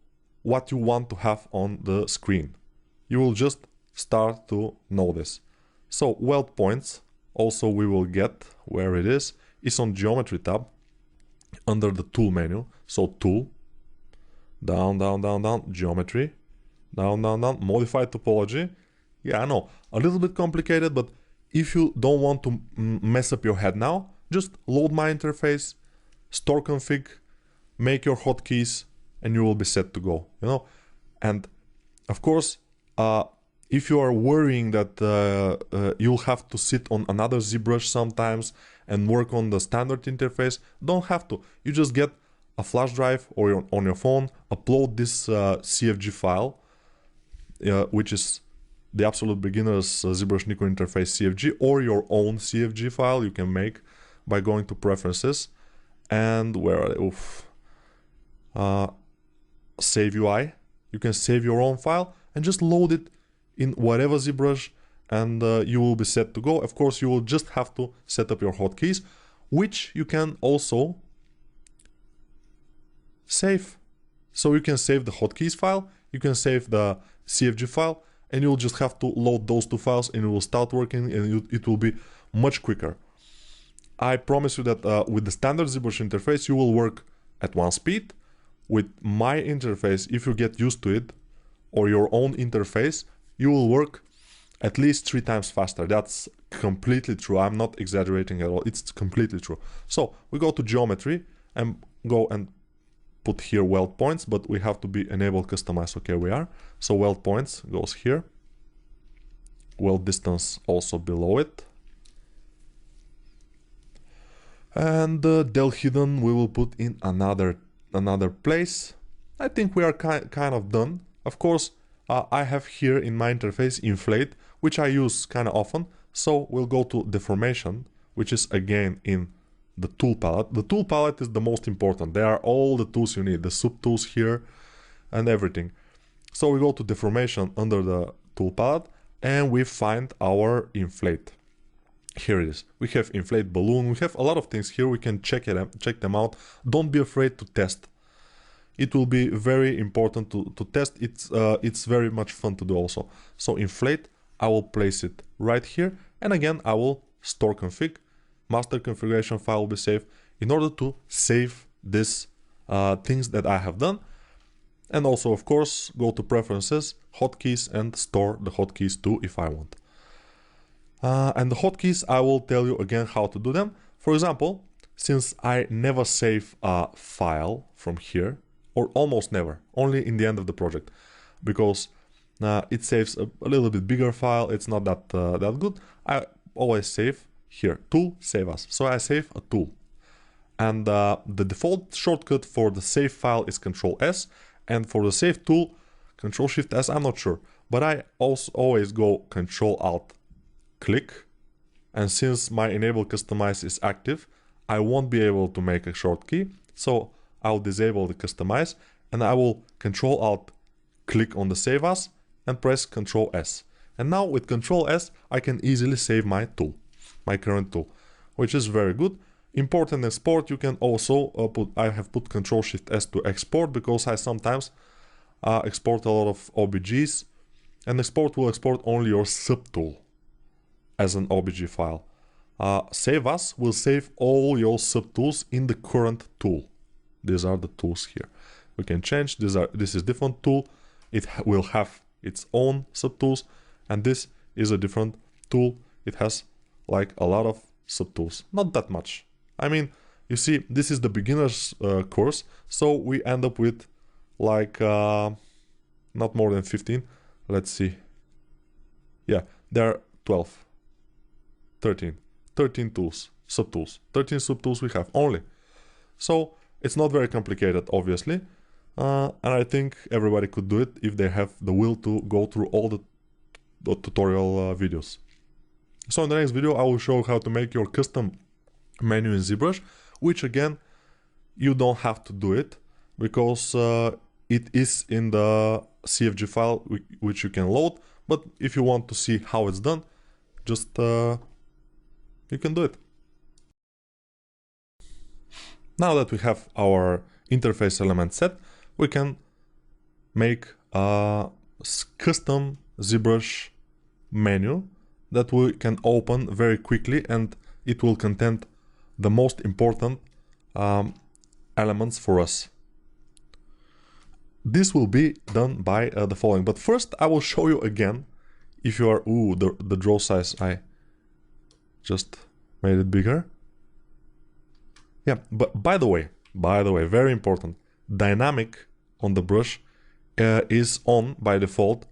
what you want to have on the screen. You will just start to know this. So weld points, also we will get where it is on geometry tab under the tool menu. So tool, down, down, down, down, geometry, down, down, down, modify topology. Yeah, I know, a little bit complicated, but if you don't want to mess up your head now, just load my interface, store config, make your hotkeys, and you will be set to go, you know. And of course, if you are worrying that you'll have to sit on another ZBrush sometimes and work on the standard interface, don't have to. You just get a flash drive or on your phone, upload this CFG file, which is the absolute beginner's ZBrush Nico interface CFG, or your own CFG file you can make by going to preferences and save UI. You can save your own file and just load it in whatever ZBrush, and you will be set to go. Of course, you will just have to set up your hotkeys, which you can also save. So you can save the hotkeys file, you can save the CFG file, and you'll just have to load those two files and it will start working, and it will be much quicker. I promise you that with the standard ZBrush interface, you will work at one speed. With my interface, if you get used to it, or your own interface, you will work at least 3 times faster. That's completely true. I'm not exaggerating at all. It's completely true. So we go to geometry and go and put here weld points, but we have to be enabled customize. Okay, we are. So weld points goes here. Weld distance also below it. And del hidden we will put in another place. I think we are kind of done. Of course, I have here in my interface inflate, which I use kind of often. So we'll go to deformation, which is again in the tool palette. The tool palette is the most important. There are all the tools you need, the subtools here and everything. So we go to deformation under the tool palette and we find our inflate. Here it is. We have inflate balloon. We have a lot of things here. We can check them out. Don't be afraid to test. It will be very important to test. It's very much fun to do also. So inflate, I will place it right here. And again, I will store config. Master configuration file will be saved in order to save this things that I have done. And also, of course, go to preferences, hotkeys, and store the hotkeys too if I want. And the hotkeys, I will tell you again how to do them. For example, since I never save a file from here, or almost never, only in the end of the project, because it saves a little bit bigger file. It's not that good. I always save here, tool, save as. So I save a tool. And the default shortcut for the save file is Control S, and for the save tool, Control Shift S, I'm not sure. But I also always go Control Alt click, and since my enable customize is active, I won't be able to make a shortcut. So I'll disable the customize and I will Control Alt click on the save as and press Control S. And now with Control S, I can easily save my tool, my current tool, which is very good. Import and export, you can also I have put Control Shift S to export because I sometimes export a lot of OBJs, and export will export only your subtool as an OBJ file. Save as will save all your subtools in the current tool. These are the tools here. We can change. This is different tool. It will have its own subtools, and this is a different tool. It has like a lot of subtools. Not that much. I mean, you see, this is the beginner's course, so we end up with like not more than 15. Let's see. Yeah, there are 12. 13 tools, subtools, 13 subtools we have only. So it's not very complicated, obviously, and I think everybody could do it if they have the will to go through all the tutorial videos. So in the next video I will show how to make your custom menu in ZBrush, which again you don't have to do it because it is in the CFG file which you can load, but if you want to see how it's done, just you can do it. Now that we have our interface element set, we can make a custom ZBrush menu that we can open very quickly, and it will contain the most important elements for us. This will be done by the following, but first I will show you again. If you are, the draw size, I just made it bigger. Yeah, but by the way, very important, dynamic on the brush is on by default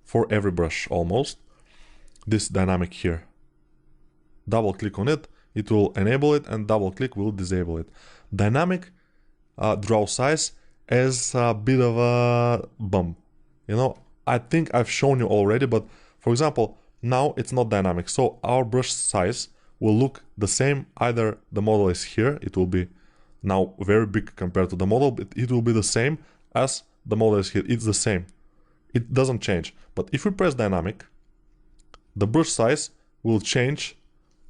for every brush almost. This dynamic here. Double click on it, it will enable it, and double click will disable it. Dynamic draw size is a bit of a bum. You know, I think I've shown you already, but for example, now it's not dynamic. So our brush size will look the same. Either the model is here, it will be now very big compared to the model, but it will be the same as the model is here. It's the same. It doesn't change. But if we press dynamic, the brush size will change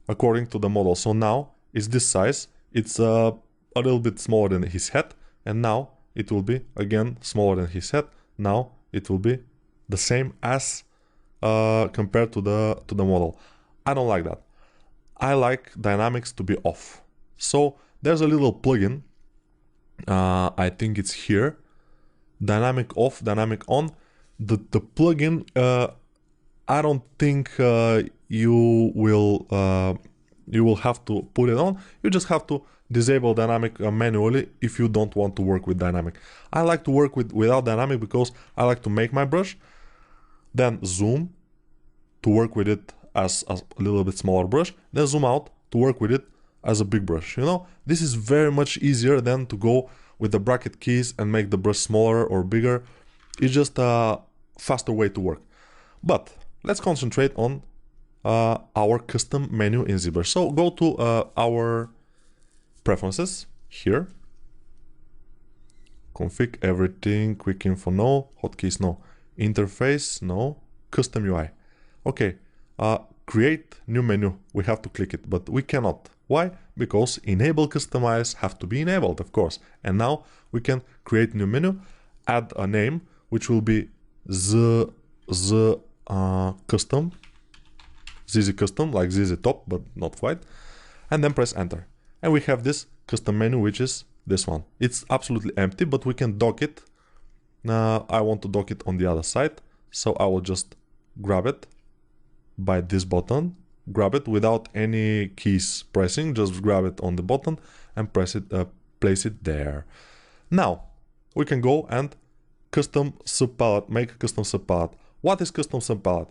according to the model. So now it's this size. It's a little bit smaller than his head, and now it will be again smaller than his head. Now it will be the same as compared to the model. I don't like that. I like dynamics to be off. So there's a little plugin. I think it's here. Dynamic off, dynamic on. The plugin, I don't think you will have to put it on. You just have to disable dynamic manually if you don't want to work with dynamic. I like to work without dynamic because I like to make my brush, then zoom to work with it as a little bit smaller brush, then zoom out to work with it as a big brush. You know, this is very much easier than to go with the bracket keys and make the brush smaller or bigger. It's just a faster way to work. But let's concentrate on our custom menu in ZBrush. So go to our preferences here, config everything, quick info no, hotkeys no, interface no, custom UI. Okay, create new menu, we have to click it, but we cannot. Why? Because enable customize have to be enabled, of course. And now we can create new menu, add a name which will be custom, ZZ custom, like ZZ top, but not quite, and then press enter. And we have this custom menu, which is this one. It's absolutely empty, but we can dock it. I want to dock it on the other side, so I will just grab it by this button, grab it without any keys pressing, just grab it on the button and press it, place it there. Now we can go and custom subpalette, make a custom subpalette. What is custom subpalette?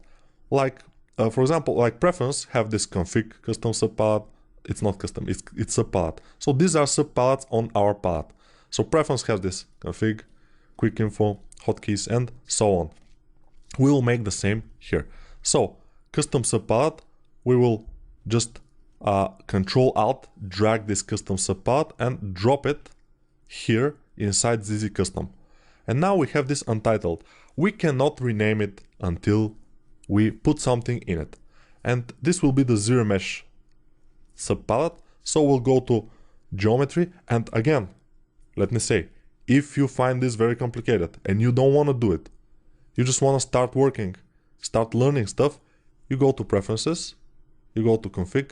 Like for example, like preference have this config custom subpalette. It's not custom, it's subpalette. So these are subpalettes on our palette. So preference has this config, quick info, hotkeys, and so on. We will make the same here. So custom subpalette, we will just Control Alt, drag this custom subpalette and drop it here inside ZZ custom. And now we have this untitled. We cannot rename it until we put something in it. And this will be the zero mesh subpalette. So we'll go to geometry, and again, let me say, if you find this very complicated and you don't want to do it, you just want to start working, start learning stuff, you go to preferences, you go to config,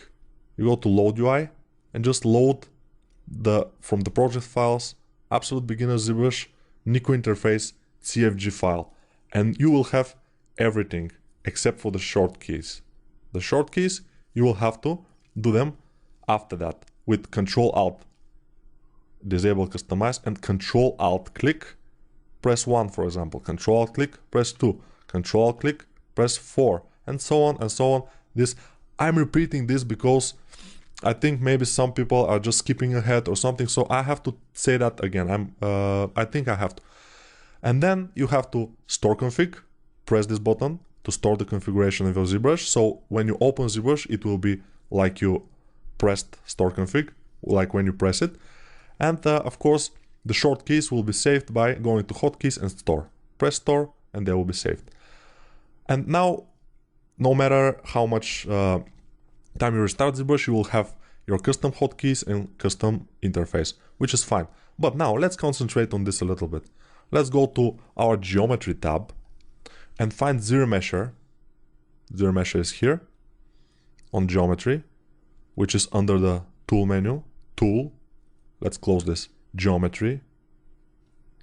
you go to load UI, and just load from the project files, absolute beginner ZBrush, Nico interface, CFG file, and you will have everything except for the short keys. The short keys, you will have to do them after that with Control Alt, disable customize, and Control Alt click, press 1 for example, Control Alt click, press 2, Control Alt click, press 4, and so on and so on. This, I'm repeating this because I think maybe some people are just skipping ahead or something, so I have to say that again. I think I have to. And then you have to store config, press this button, to store the configuration of your ZBrush. So when you open ZBrush, it will be like you pressed store config, like when you press it. And of course, the short keys will be saved by going to hotkeys and store. Press store and they will be saved. And now, no matter how much time you restart ZBrush, you will have your custom hotkeys and custom interface, which is fine. But now let's concentrate on this a little bit. Let's go to our geometry tab and find ZRemesher. ZRemesher is here on geometry, which is under the tool menu, tool. Let's close this, geometry,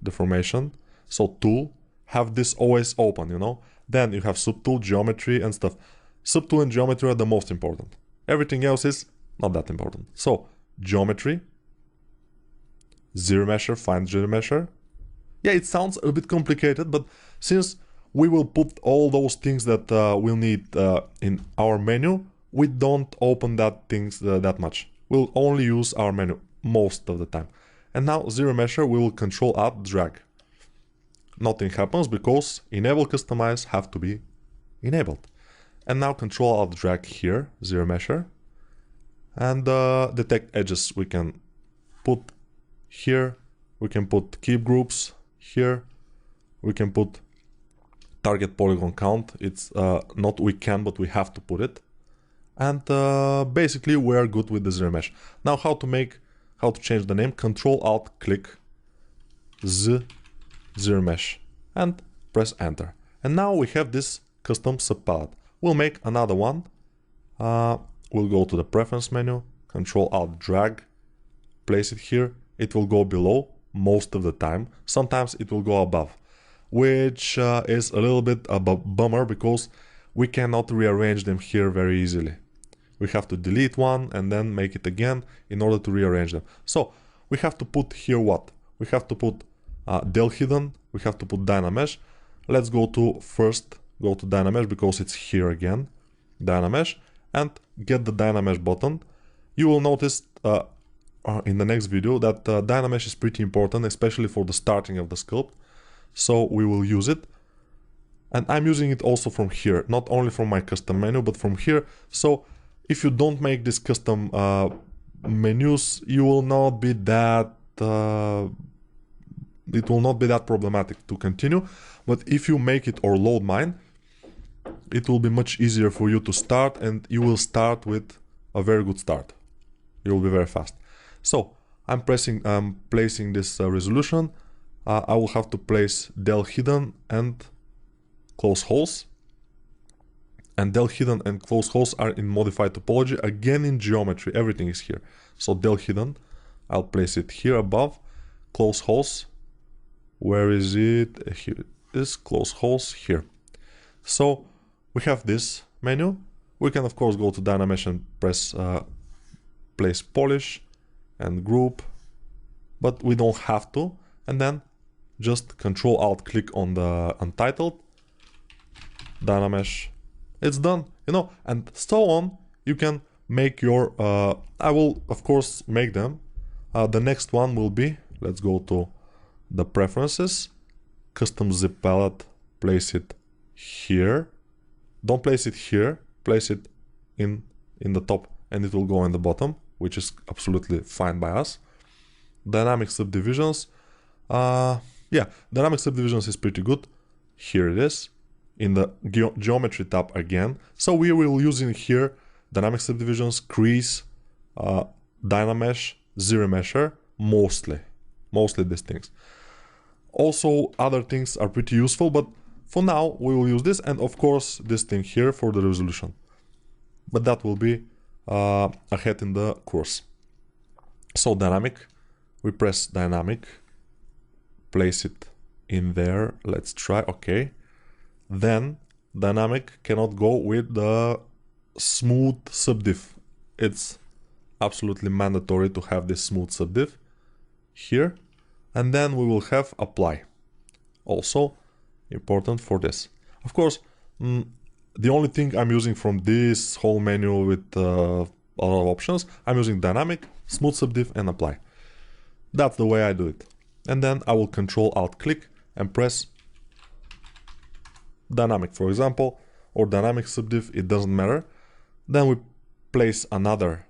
deformation. So tool, have this always open, you know. Then you have subtool, geometry and stuff. Subtool and geometry are the most important. Everything else is not that important. So geometry, ZRemesher, find ZRemesher. Yeah, it sounds a bit complicated, but since we will put all those things that we'll need in our menu, we don't open that things that much. We'll only use our menu most of the time. And now ZRemesher, we will Control Alt drag. Nothing happens because enable customize have to be enabled. And now Control Alt drag here, ZRemesher, and detect edges we can put here. We can put keep groups here. We can put target polygon count. It's not we can, but we have to put it. And basically we are good with the ZRemesh. Now how to change the name? Control Alt click ZRemesh and press enter. And now we have this custom subpalette. We'll make another one. We'll go to the preference menu, Control Alt drag, place it here. It will go below most of the time. Sometimes it will go above, which is a little bit a bummer because we cannot rearrange them here very easily. We have to delete one and then make it again in order to rearrange them. So we have to put here what? We have to put del hidden, we have to put Dynamesh. Let's go to Dynamesh because it's here again, Dynamesh, and get the Dynamesh button. You will notice in the next video that Dynamesh is pretty important, especially for the starting of the sculpt. So we will use it. And I'm using it also from here, not only from my custom menu, but from here. So if you don't make this custom menus, you will not be that it will not be that problematic to continue. But if you make it or load mine, it will be much easier for you to start, and you will start with a very good start. You will be very fast. So I'm placing this resolution. I will have to place del hidden and close holes. And del hidden and close holes are in modified topology, again in geometry. Everything is here. So del hidden, I'll place it here above. Close holes, where is it? Here it is, close holes here. So we have this menu. We can of course go to Dynamesh and press place polish and group, but we don't have to. And then just Control Alt click on the untitled Dynamesh. It's done, you know, and so on. You can make your I will of course make them. The next one will be, let's go to the preferences, custom zip palette, place it here. Don't place it here, place it in the top, and it will go in the bottom, which is absolutely fine by us. Dynamic subdivisions, yeah, dynamic subdivisions is pretty good. Here it is in the geometry tab again. So we will using here dynamic subdivisions, crease, Dynamesh, ZRemesher, mostly these things. Also other things are pretty useful, but for now we will use this, and of course this thing here for the resolution. But that will be ahead in the course. So dynamic, we press dynamic, place it in there. Let's try, okay. Then dynamic cannot go with the smooth subdiv. It's absolutely mandatory to have this smooth subdiv here. And then we will have apply. Also important for this. Of course, the only thing I'm using from this whole menu with a lot of options, I'm using dynamic, smooth subdiv and apply. That's the way I do it. And then I will Control Alt click and press dynamic, for example, or dynamic subdiv, it doesn't matter. Then we place another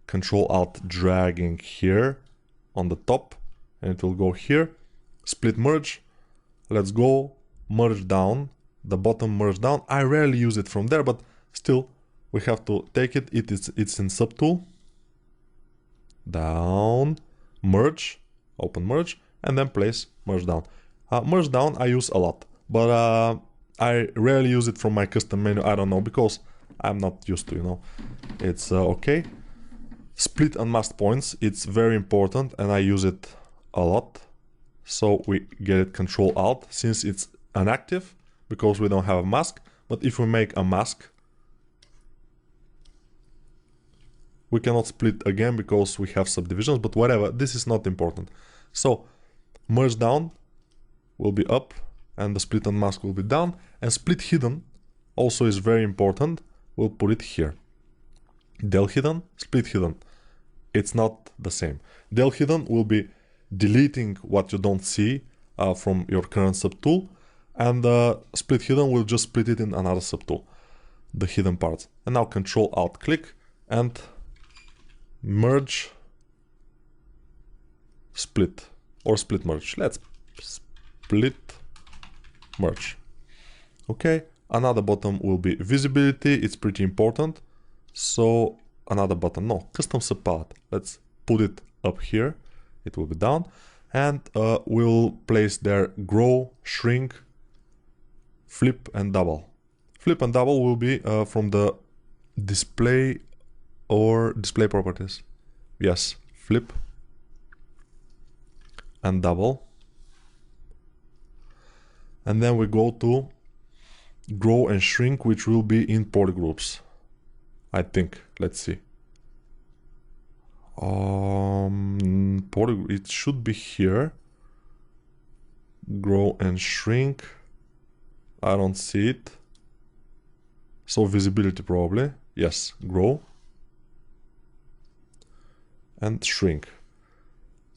Control-Alt dragging here on the top, and it will go here. Split merge. Let's go merge down, the bottom merge down. I rarely use it from there, but still we have to take it. It's in subtool. Down, merge, open merge, and then place merge down. Merge down I use a lot, but I rarely use it from my custom menu. I don't know, because I'm not used to, you know. It's okay. Split unmasked points, it's very important, and I use it a lot. So we get it Control-Alt, since it's inactive, because we don't have a mask. But if we make a mask, we cannot split again because we have subdivisions, but whatever, this is not important. So merge down will be up, and the split unmask will be down, and split hidden also is very important. We'll put it here. Del hidden, split hidden. It's not the same. Del hidden will be deleting what you don't see from your current subtool, and split hidden will just split it in another subtool, the hidden parts. And now Control-Alt click and merge, split, or split merge. Let's split merge. Okay, another button will be visibility. It's pretty important. So another button, no, custom subpalette. Let's put it up here. It will be down, and we'll place there grow, shrink, flip, and double. Flip and double will be from the display or display properties. Yes, flip and double. And then we go to grow and shrink, which will be in polygroups, I think. Let's see. It should be here. Grow and shrink. I don't see it. So visibility probably. Yes, grow and shrink.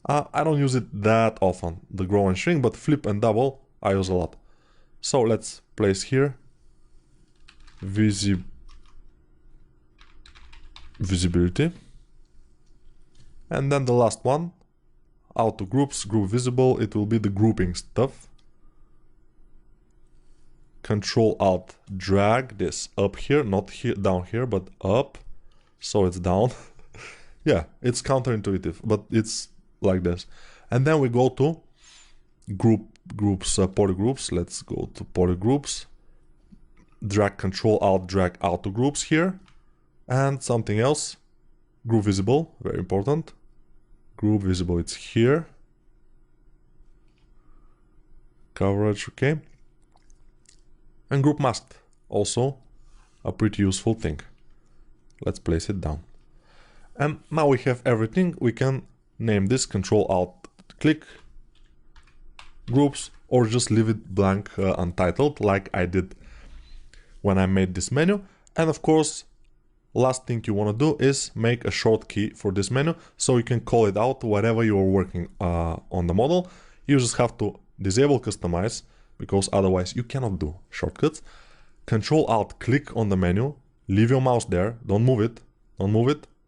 I don't use it that often, the grow and shrink, but flip and double I use a lot. So let's place here visibility. And then the last one, auto groups, group visible, it will be the grouping stuff. Control-Alt drag this up here, not here, down here, but up, so it's down. Yeah, it's counterintuitive, but it's like this. And then we go to groups, polygroups. Let's go to polygroups. Drag Control-Alt drag auto groups here, and something else. Group visible, very important. Group visible, it's here. Coverage, okay. And group masked, also a pretty useful thing. Let's place it down. And now we have everything. We can name this Control-Alt click groups, or just leave it blank, untitled, like I did when I made this menu. And of course, last thing you want to do is make a short key for this menu, so you can call it out wherever you're working on the model. You just have to disable customize, because otherwise you cannot do shortcuts. Control-Alt click on the menu, leave your mouse there, don't move it,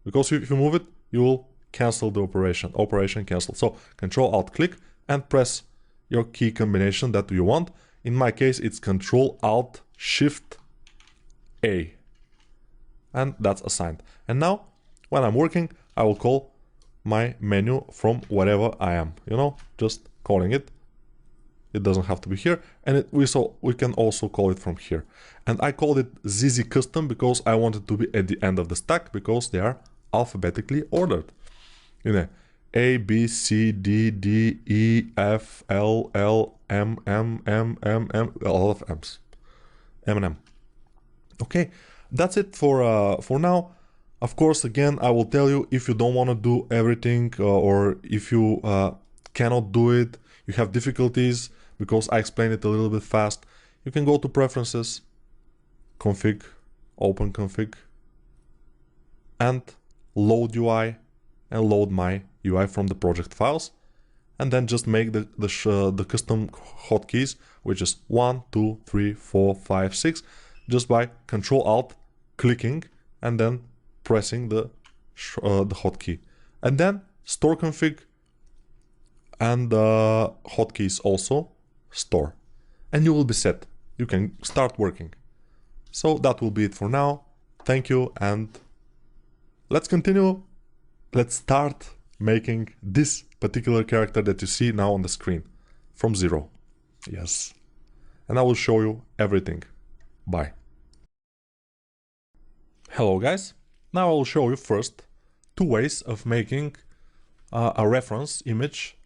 because if you move it, you will cancel the operation cancel. So Control-Alt click and press your key combination that you want. In my case, it's Control-Alt-Shift-A. And that's assigned. And now, when I'm working, I will call my menu from wherever I am, you know, just calling it. It doesn't have to be here, and we can also call it from here. And I called it ZZ Custom because I want it to be at the end of the stack, because they are alphabetically ordered. You know, A, B, C, D, D, E, F, L, L, M, M, M, M, M, all of M's. M and M. Okay, that's it for now. Of course, again, I will tell you, if you don't want to do everything, or if you cannot do it, you have difficulties, because I explained it a little bit fast, you can go to Preferences, Config, Open Config, and Load UI, and load my UI from the project files, and then just make the custom hotkeys, which is 1, 2, 3, 4, 5, 6. just by Control-Alt, clicking, and then pressing the hotkey. And then store config, and the hotkey is also store. And you will be set. You can start working. So that will be it for now. Thank you, and let's continue. Let's start making this particular character that you see now on the screen from zero. Yes. And I will show you everything. Bye. Hello guys. Now I will show you first two ways of making a reference image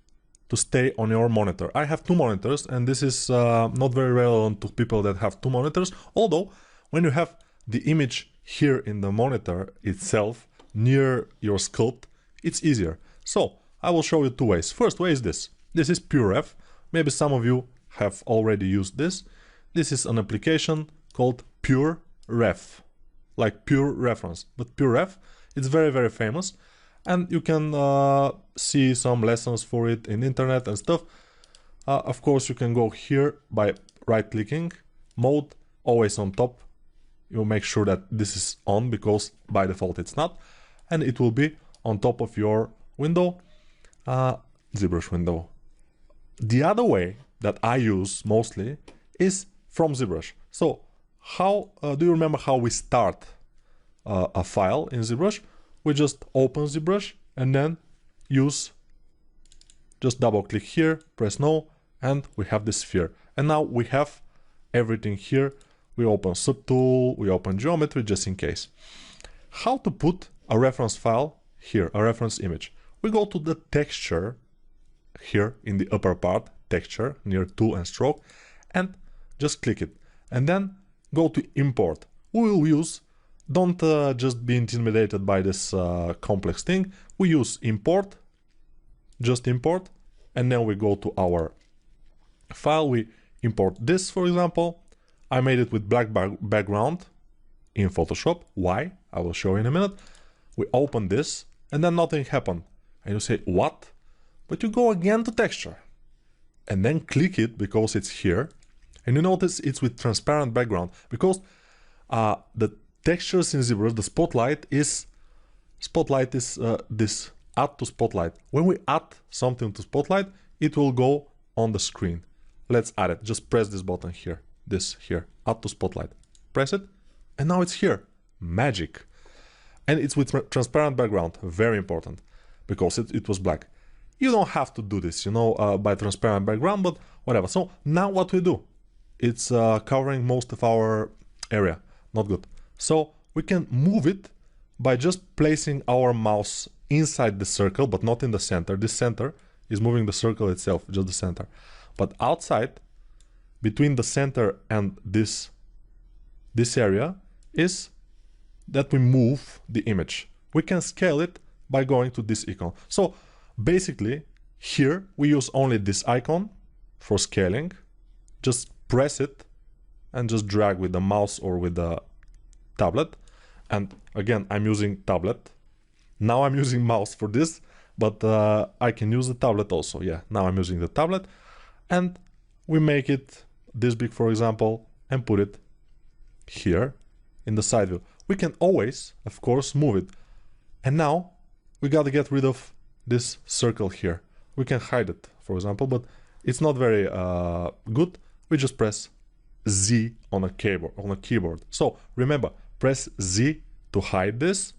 to stay on your monitor. I have two monitors, and this is not very relevant to people that have two monitors, although when you have the image here in the monitor itself near your sculpt, it's easier. So I will show you two ways. First way is this. This is PureRef. Maybe some of you have already used this. This is an application called PureRef, like pure reference. But PureRef, it's very, very famous, and you can see some lessons for it in internet and stuff. Of course, you can go here by right-clicking, mode, always on top. You make sure that this is on, because by default it's not, and it will be on top of your window, ZBrush window. The other way that I use mostly is from ZBrush. So how do you remember how we start a file in ZBrush? We just open ZBrush and then just double click here, press no, and we have this sphere. And now we have everything here. We open subtool, we open geometry, just in case. How to put a reference file here, a reference image? We go to the texture here in the upper part, texture near tool and stroke, and just click it. And then go to import. We will use, don't just be intimidated by this complex thing. We use import, just import, and then we go to our file. We import this, for example. I made it with black background in Photoshop. Why? I will show you in a minute. We open this, and then nothing happened. And you say, what? But you go again to texture, and then click it because it's here. And you notice it's with transparent background, because the textures in ZBrush, the spotlight is this add to spotlight. When we add something to spotlight, it will go on the screen. Let's add it. Just press this button here, this here, add to spotlight. Press it, and now it's here. Magic. And it's with transparent background, very important, because it was black. You don't have to do this, you know, by transparent background, but whatever. So now what we do, it's covering most of our area, not good. So we can move it by just placing our mouse inside the circle, but not in the center. This center is moving the circle itself, just the center. But outside, between the center and this area, is that we move the image. We can scale it by going to this icon. So basically, here we use only this icon for scaling. Just press it and just drag with the mouse or with the tablet. And again, I'm using tablet. Now I'm using mouse for this, but I can use the tablet also. Yeah, now I'm using the tablet. And we make it this big, for example, and put it here in the side view. We can always, of course, move it. And now we gotta get rid of this circle here. We can hide it, for example, but it's not very good. We just press Z on a keyboard. So remember, press Z to hide this,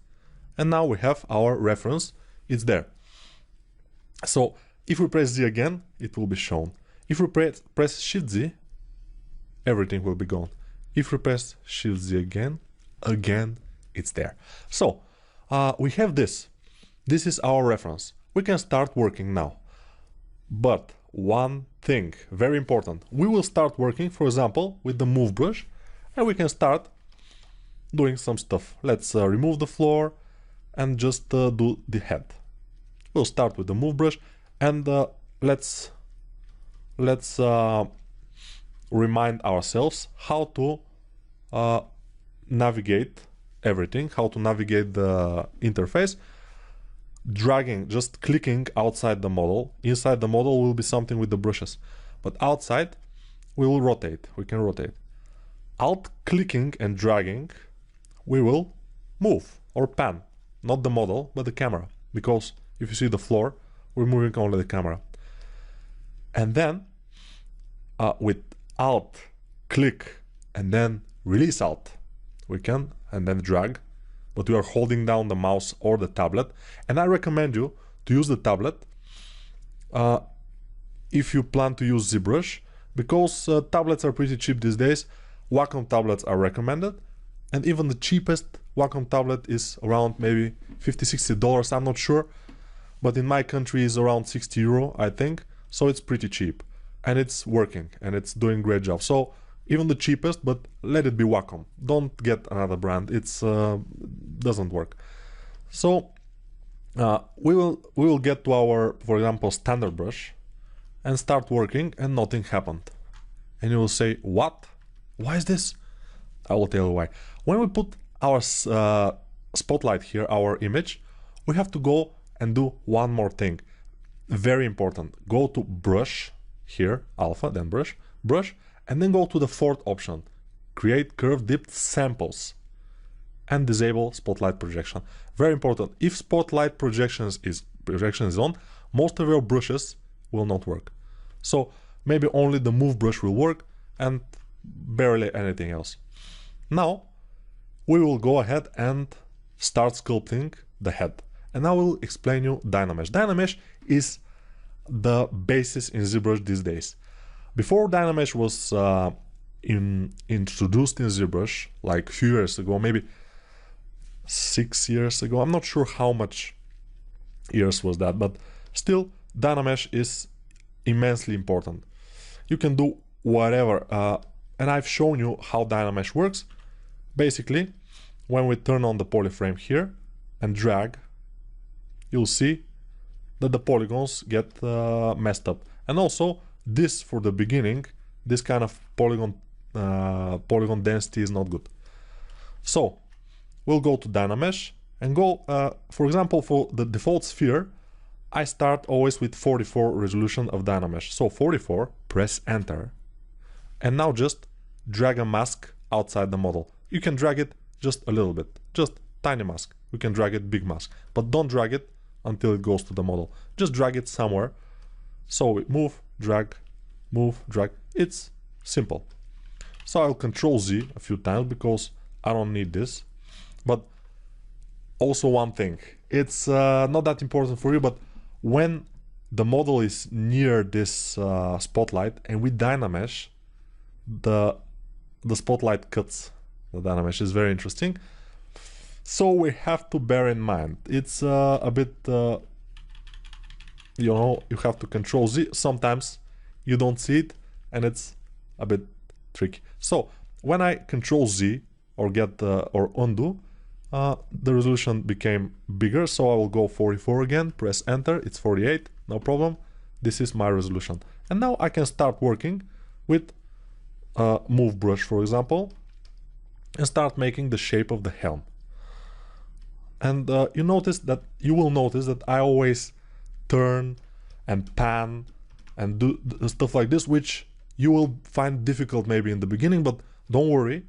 and now we have our reference. It's there. So if we press Z again, it will be shown. If we press Shift Z, everything will be gone. If we press Shift Z again, it's there. So we have this. This is our reference. We can start working now. But one thing, very important, we will start working, for example, with the move brush, and we can start doing some stuff. Let's remove the floor and just do the head. We'll start with the move brush, and let's remind ourselves how to navigate everything, how to navigate the interface. Dragging, just clicking outside the model. Inside the model will be something with the brushes, but outside we will rotate. We can rotate. Alt clicking and dragging, we will move or pan, not the model, but the camera. Because if you see the floor, we're moving only the camera. And then with Alt, click, and then release Alt, we can, and then drag, but we are holding down the mouse or the tablet. And I recommend you to use the tablet if you plan to use ZBrush, because tablets are pretty cheap these days. Wacom tablets are recommended, and even the cheapest Wacom tablet is around maybe $50–60, I'm not sure, but in my country is around €60, I think, so it's pretty cheap, and it's working, and it's doing great job. So even the cheapest, but let it be Wacom. Don't get another brand, it's doesn't work. So we will get to our, for example, standard brush and start working, and nothing happened. And you will say, what? Why is this? I will tell you why. When we put our spotlight here, our image, we have to go and do one more thing. Very important. Go to brush here, alpha, then brush, and then go to the fourth option, create curve dipped samples, and disable spotlight projection. Very important. If spotlight projection is on, most of your brushes will not work. So maybe only the move brush will work, and barely anything else. Now we will go ahead and start sculpting the head, and I will explain you Dynamesh. Dynamesh is the basis in ZBrush these days. Before Dynamesh was introduced in ZBrush, like a few years ago, maybe 6 years ago, I'm not sure how much years was that, but still Dynamesh is immensely important. You can do whatever, and I've shown you how Dynamesh works. Basically, when we turn on the polyframe here and drag, you'll see that the polygons get messed up. And also this, for the beginning, this kind of polygon density is not good. So we'll go to Dynamesh and go, for example, for the default sphere, I start always with 44 resolution of Dynamesh. So 44, press enter, and now just drag a mask outside the model. You can drag it just a little bit, just tiny mask. We can drag it big mask, but don't drag it until it goes to the model. Just drag it somewhere. So we move, drag, it's simple. So I'll Control Z a few times because I don't need this. But also one thing, it's not that important for you, but when the model is near this spotlight and with Dynamesh, the spotlight cuts the Dynamesh. Is very interesting. So we have to bear in mind, it's a bit, you know, you have to Control Z. Sometimes you don't see it and it's a bit tricky. So when I Control Z or get or undo, the resolution became bigger. So I will go 44 again, press enter, it's 48, no problem. This is my resolution. And now I can start working with move brush, for example, and start making the shape of the helm. And you will notice that I always turn and pan and do stuff like this, which you will find difficult maybe in the beginning, but don't worry.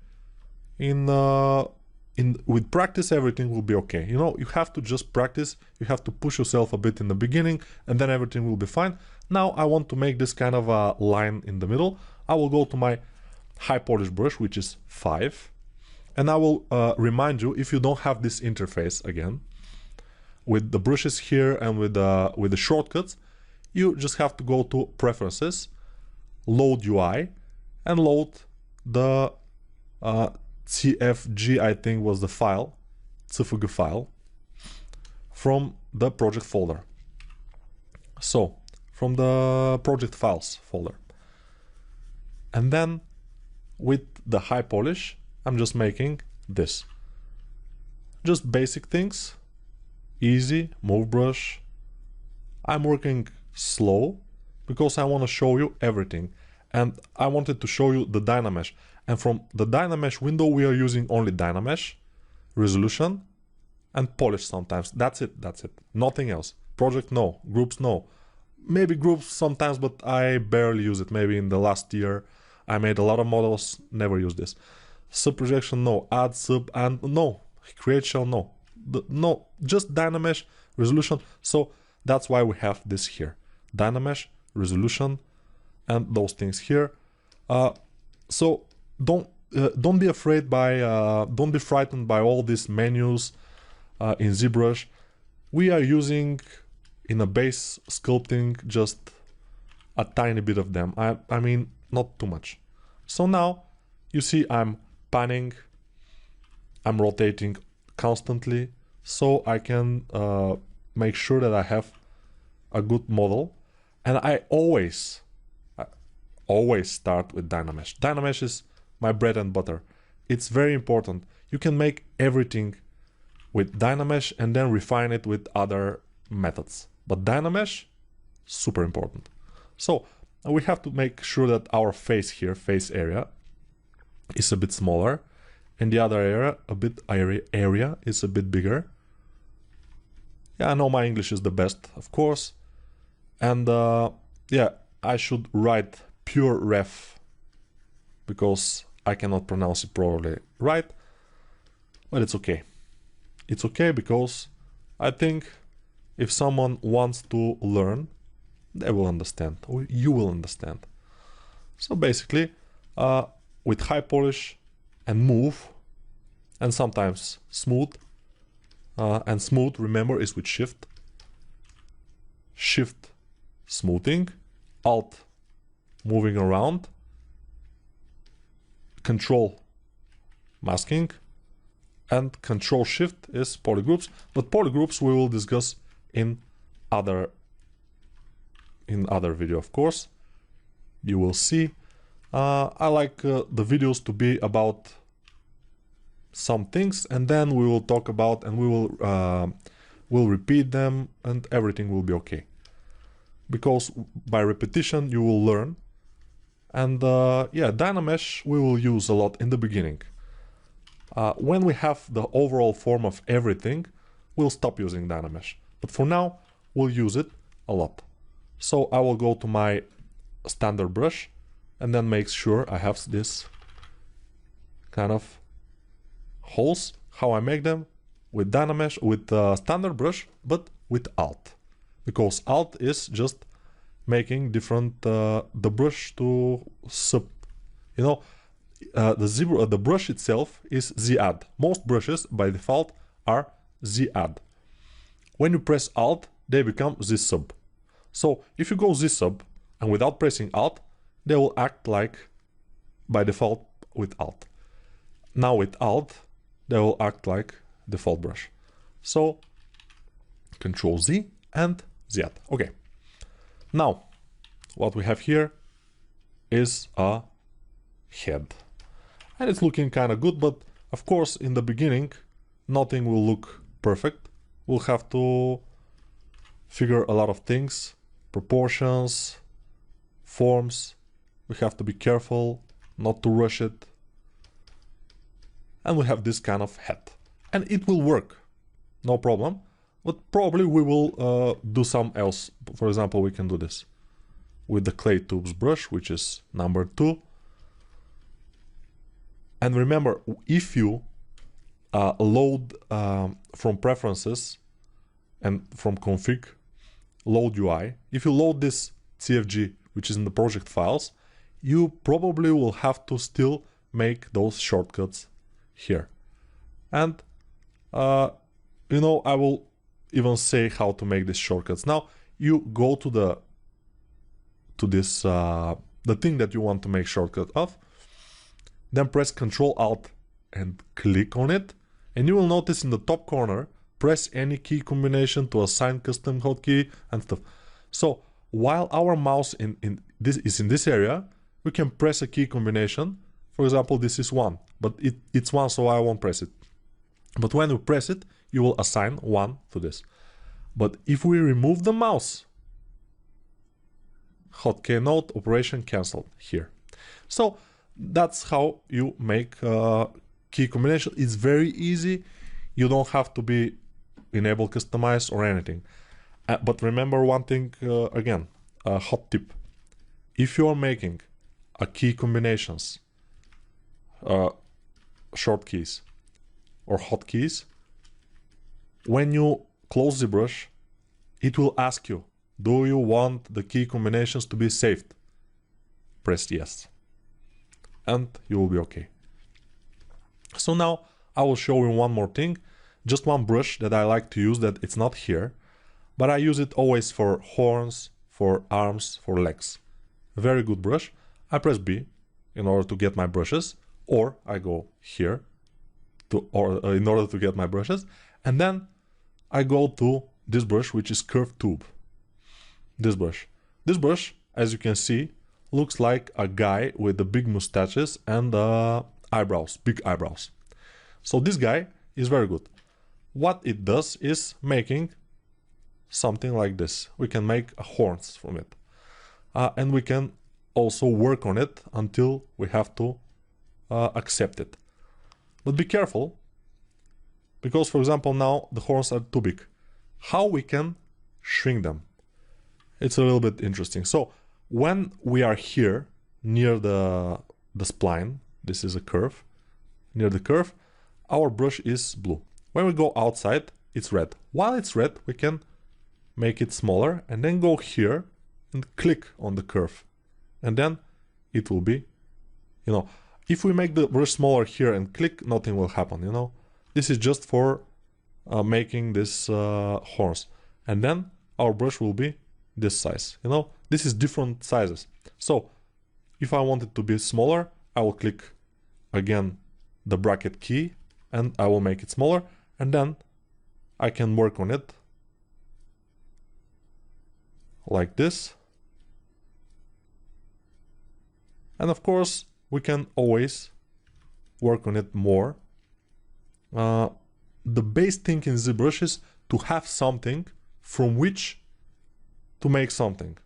With practice, everything will be okay. You know, you have to just practice. You have to push yourself a bit in the beginning, and then everything will be fine. Now I want to make this kind of a line in the middle. I will go to my high polish brush, which is 5. And I will remind you, if you don't have this interface again, with the brushes here and with the shortcuts, you just have to go to Preferences, Load UI, and load the CFG, I think was the file, CFG file, from the project folder. So, from the project files folder. And then, with the high polish, I'm just making this. Just basic things, easy, move brush. I'm working slow because I want to show you everything. And I wanted to show you the Dynamesh. And from the Dynamesh window, we are using only Dynamesh, resolution, and polish sometimes. That's it, nothing else. Project, no. Groups, no. Maybe groups sometimes, but I barely use it. Maybe in the last year, I made a lot of models, never use this. sub projection, no, add sub, and no, create shell, no. No, just Dynamesh resolution. So that's why we have this here, Dynamesh resolution and those things here. So don't be afraid by don't be frightened by all these menus in ZBrush. We are using in a base sculpting just a tiny bit of them. I mean, not too much. So now you see I'm panning, I'm rotating constantly, so I can make sure that I have a good model. And I always start with Dynamesh. Dynamesh is my bread and butter. It's very important. You can make everything with Dynamesh and then refine it with other methods. But Dynamesh, super important. So we have to make sure that our face here, face area, is a bit smaller, and the other area is a bit bigger. Yeah, I know my English is the best, of course. And yeah, I should write pure ref because I cannot pronounce it properly right, but it's okay. It's okay because I think if someone wants to learn, they will understand, or you will understand. So basically, with high polish and move, and sometimes smooth, and smooth, remember, is with shift. Shift, smoothing, alt, moving around, control, masking, and control shift is polygroups. But polygroups we will discuss in other video, of course. You will see. I like the videos to be about some things, and then we will talk about, and we will repeat them, and everything will be okay. Because by repetition you will learn. And yeah, Dynamesh we will use a lot in the beginning. When we have the overall form of everything, we'll stop using Dynamesh. But for now, we'll use it a lot. So I will go to my standard brush and then make sure I have this kind of holes. How I make them? With Dynamesh, with standard brush, but with Alt. Because Alt is just making different the brush to sub. You know, the brush itself is Z-add. Most brushes by default are Z-add. When you press Alt, they become Z-sub. So if you go Z-sub and without pressing Alt, they will act like by default with Alt. Now with Alt, they will act like default brush. So Control Z and Z-add. Okay. Now what we have here is a head. And it's looking kind of good, but of course in the beginning nothing will look perfect. We'll have to figure a lot of things, proportions, forms. We have to be careful not to rush it. And we have this kind of head. And it will work, no problem. But probably we will do some else. For example, we can do this with the clay tubes brush, which is number 2. And remember, if you load from preferences and from config, load UI, if you load this CFG, which is in the project files, you probably will have to still make those shortcuts here. And you know, I will even say how to make these shortcuts. Now you go to the thing that you want to make shortcut of, then press Ctrl Alt and click on it, and you will notice in the top corner, press any key combination to assign custom hotkey and stuff. So while our mouse in this area, we can press a key combination. For example, this is 1, but it's 1, so I won't press it. But when you press it, you will assign 1 to this. But if we remove the mouse, hotkey note, operation cancelled here. So that's how you make key combination. It's very easy. You don't have to be enable customize or anything. But remember one thing again, a hot tip. If you are making a key combinations short keys or hotkeys, when you close the brush, it will ask you, do you want the key combinations to be saved? Press yes, and you will be okay. So now I will show you one more thing, just one brush that I like to use that it's not here, but I use it always for horns, for arms, for legs. Very good brush. I press B in order to get my brushes, or I go here in order to get my brushes, and then I go to this brush, which is curved tube. This brush, as you can see, looks like a guy with the big mustaches and eyebrows, big eyebrows. So this guy is very good. What it does is making something like this. We can make horns from it, and we can also work on it until we have to accept it. But be careful, because for example now the horns are too big. How we can shrink them? It's a little bit interesting. So when we are here near the spline, this is a curve, near the curve, our brush is blue. When we go outside, it's red. While it's red, we can make it smaller and then go here and click on the curve. And then it will be, if we make the brush smaller here and click, nothing will happen, This is just for making this horns. And then our brush will be this size, This is different sizes. So if I want it to be smaller, I will click again the bracket key and I will make it smaller, and then I can work on it like this. And of course we can always work on it more. The base thing in ZBrush is to have something from which to make something.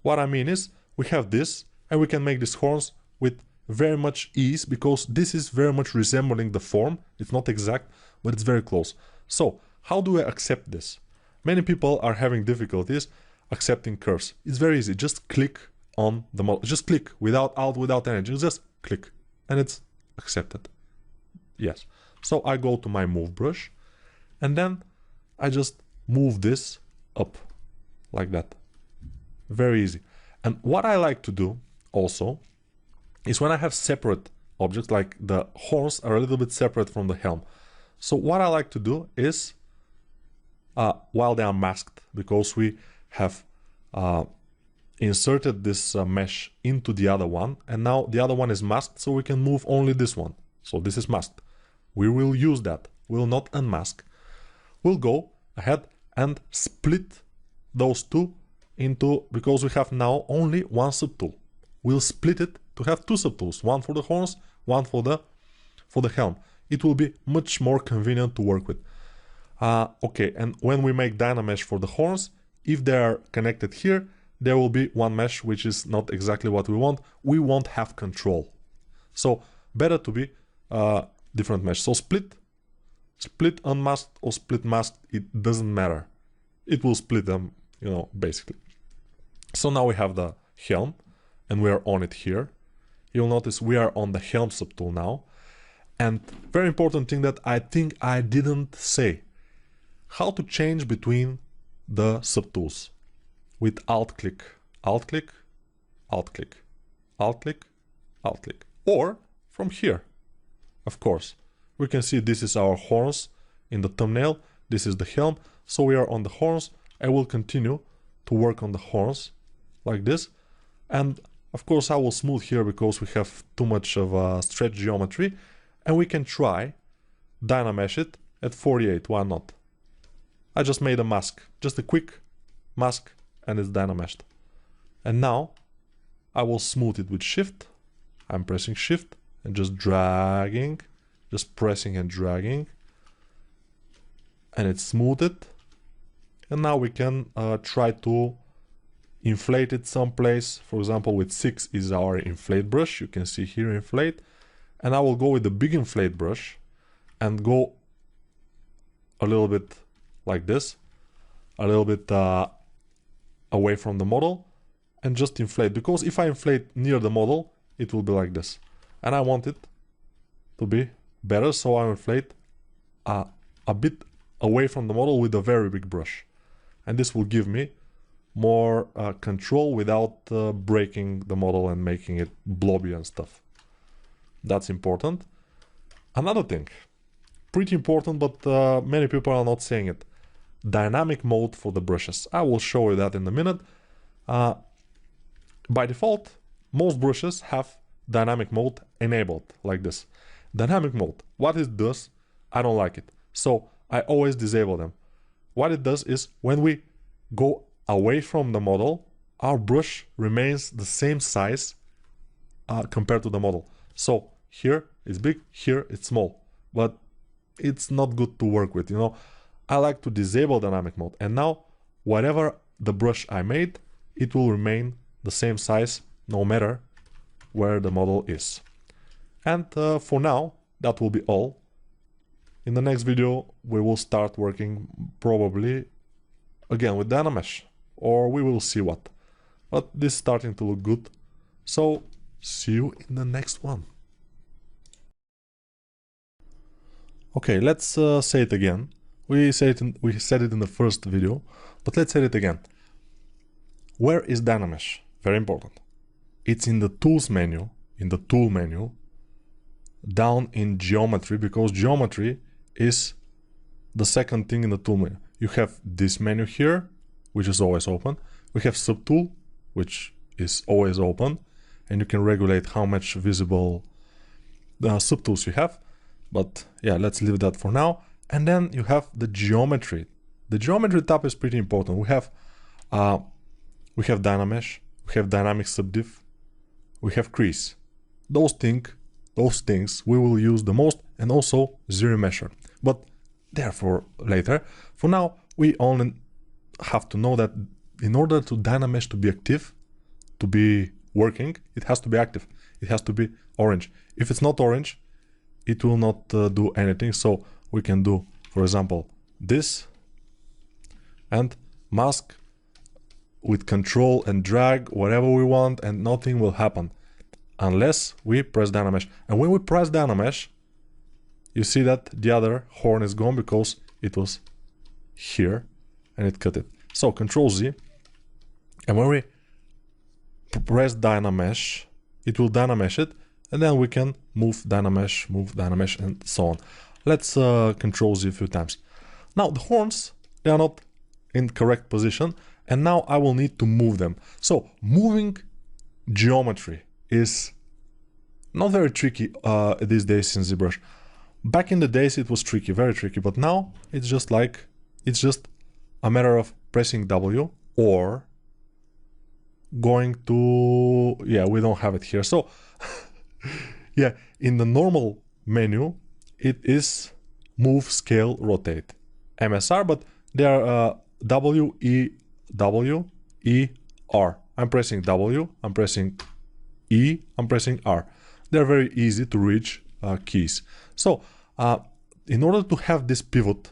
What I mean is we have this and we can make these horns with very much ease, because this is very much resembling the form. It's not exact, but it's very close. So how do I accept this? Many people are having difficulties accepting curves. It's very easy. Just click on the model. Just click without alt, without anything. Just click and it's accepted. Yes. So I go to my move brush and then I just move this up like that. Very easy. And what I like to do also is when I have separate objects, like the horns are a little bit separate from the helm. So what I like to do is, while they are masked, because we have inserted this mesh into the other one, and now the other one is masked, so we can move only this one. So this is masked. We will use that. We will not unmask. We'll go ahead and split those two into, because we have now only one subtool. We'll split it to have two subtools, one for the horns, one for the helm. It will be much more convenient to work with. Okay, and when we make Dynamesh for the horns, if they are connected here, there will be one mesh which is not exactly what we want. We won't have control. So better to be different mesh. So split unmasked or split masked, it doesn't matter. It will split them, basically. So now we have the helm and we are on it here. You'll notice we are on the helm subtool now. And very important thing that I think I didn't say, how to change between the subtools with alt click, alt click, alt click, alt click, alt click, or from here. Of course, we can see this is our horns in the thumbnail. This is the helm. So we are on the horns. I will continue to work on the horns like this. And of course, I will smooth here because we have too much of a stretch geometry. And we can try Dynamesh it at 48. Why not? I just made a mask, just a quick mask, and it's Dynameshed. And now I will smooth it with Shift. I'm pressing Shift and just dragging, just pressing and dragging, and it's smoothed. And now we can try to inflate it someplace. For example, with 6 is our inflate brush. You can see here inflate. And I will go with the big inflate brush and go a little bit like this, a little bit away from the model, and just inflate. Because if I inflate near the model, it will be like this. And I want it to be better, so I inflate a bit away from the model with a very big brush. And this will give me more control without breaking the model and making it blobby and stuff. That's important. Another thing, pretty important, but many people are not saying it. Dynamic mode for the brushes. I will show you that in a minute. By default, most brushes have dynamic mode enabled like this. Dynamic mode, what it does, I don't like it. So I always disable them. What it does is when we go away from the model, our brush remains the same size compared to the model. So here it's big, here it's small, but it's not good to work with, you know. I like to disable dynamic mode, and now whatever the brush I made, it will remain the same size no matter where the model is. And for now, that will be all. In the next video, we will start working probably again with Dynamesh, or we will see what. But this is starting to look good. So see you in the next one. Okay, let's say it again. We said it in the first video, but let's say it again. Where is Dynamesh? Very important. It's in the tools menu, in the tool menu, down in geometry, because geometry is the second thing in the tool menu. You have this menu here, which is always open. We have subtool, which is always open, and you can regulate how much visible subtools you have. But yeah, let's leave that for now. And then you have the geometry. The geometry tab is pretty important. We have Dynamesh, we have dynamic subdiv, we have crease. Those things we will use the most, and also zero measure. But therefore later. For now, we only have to know that in order to Dynamesh to be active, to be working, it has to be active. It has to be orange. If it's not orange, it will not do anything. So we can do, for example, this and mask with control and drag whatever we want, and nothing will happen unless we press Dynamesh. And when we press Dynamesh, you see that the other horn is gone because it was here and it cut it. So Control Z, and when we press Dynamesh, it will Dynamesh it, and then we can move Dynamesh, and so on. Let's Control Z a few times. Now the horns, they are not in correct position, and now I will need to move them. So moving geometry is not very tricky these days in ZBrush. Back in the days it was tricky, very tricky, but now it's just a matter of pressing W or going to, yeah, we don't have it here. So yeah, in the normal menu, it is move, scale, rotate, MSR, but they are W, E, W, E, R. I'm pressing W, I'm pressing E, I'm pressing R. They're very easy to reach keys. So in order to have this pivot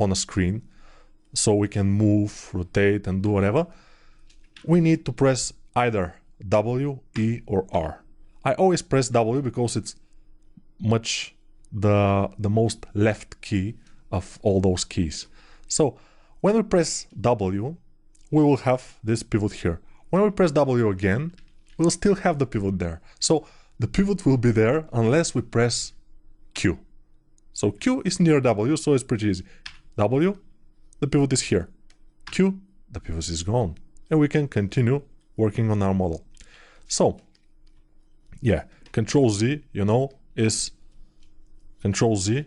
on a screen, so we can move, rotate, and do whatever, we need to press either W, E, or R. I always press W because it's the most left key of all those keys. So when we press W, we will have this pivot here. When we press W again, we'll still have the pivot there. So the pivot will be there unless we press Q. So Q is near W, so it's pretty easy. W, the pivot is here. Q, the pivot is gone. And we can continue working on our model. So yeah, Control Z, you know, is Control Z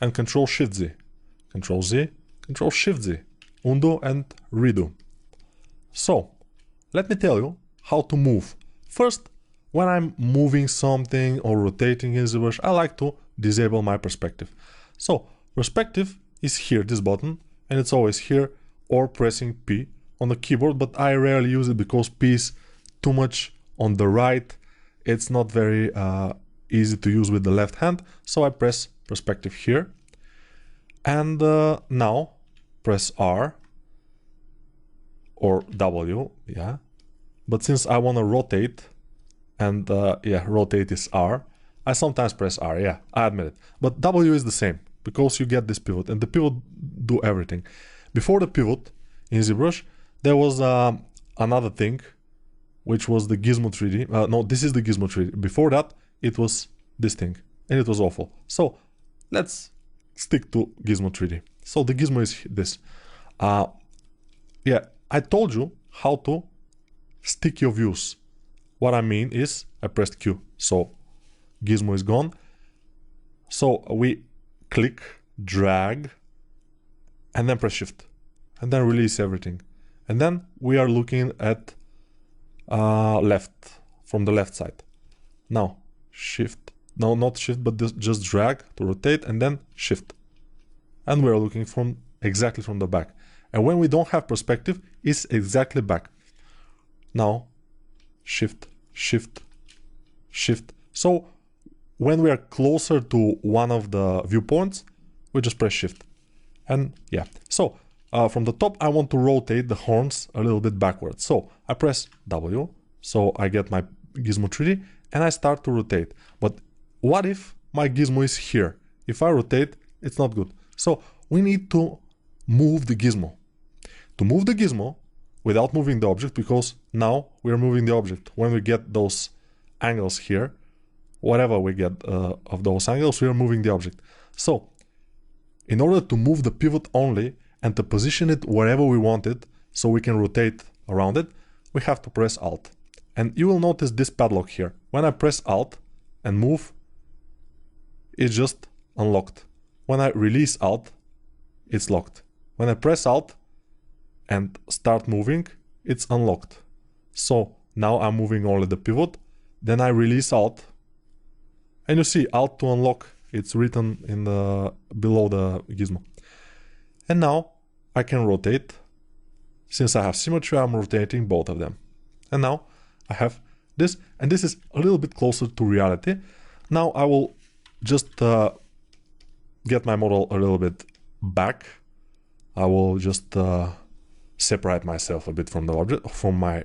and Control Shift Z. Control Z, Control Shift Z. Undo and redo. So let me tell you how to move. First, when I'm moving something or rotating in ZBrush, I like to disable my perspective. So perspective is here, this button, and it's always here, or pressing P on the keyboard, but I rarely use it because P is too much on the right. It's not very easy to use with the left hand, so I press perspective here. And now press R or W, yeah. But since I want to rotate, and yeah, rotate is R, I sometimes press R, yeah, I admit it. But W is the same, because you get this pivot, and the pivot do everything. Before the pivot in ZBrush, there was another thing, which was the Gizmo 3D. No, this is the Gizmo 3D. Before that, it was this thing, and it was awful. So let's stick to Gizmo 3D. So the Gizmo is this. Yeah, I told you how to stick your views. What I mean is, I pressed Q, so Gizmo is gone. So we click, drag, and then press Shift, and then release everything. And then we are looking at left, from the left side. Now, Shift, no, not Shift, but just drag to rotate, and then Shift. And we are looking from exactly from the back. And when we don't have perspective, it's exactly back. Now, Shift, Shift, Shift. So when we are closer to one of the viewpoints, we just press Shift. And yeah, so from the top, I want to rotate the horns a little bit backwards. So I press W, so I get my Gizmo 3D, and I start to rotate. But what if my Gizmo is here? If I rotate, it's not good. So we need to move the Gizmo. To move the Gizmo without moving the object, because now we're moving the object. When we get those angles here, whatever we get of those angles, we are moving the object. So in order to move the pivot only and to position it wherever we want it, so we can rotate around it, we have to press Alt. And you will notice this padlock here. When I press Alt and move, it's just unlocked. When I release Alt, it's locked. When I press Alt and start moving, it's unlocked. So now I'm moving only the pivot, then I release Alt, and you see Alt to unlock, it's written in the below the Gizmo. And now I can rotate. Since I have symmetry, I'm rotating both of them. And now I have this, and this is a little bit closer to reality. Now I will just get my model a little bit back. I will just separate myself a bit from the object, from my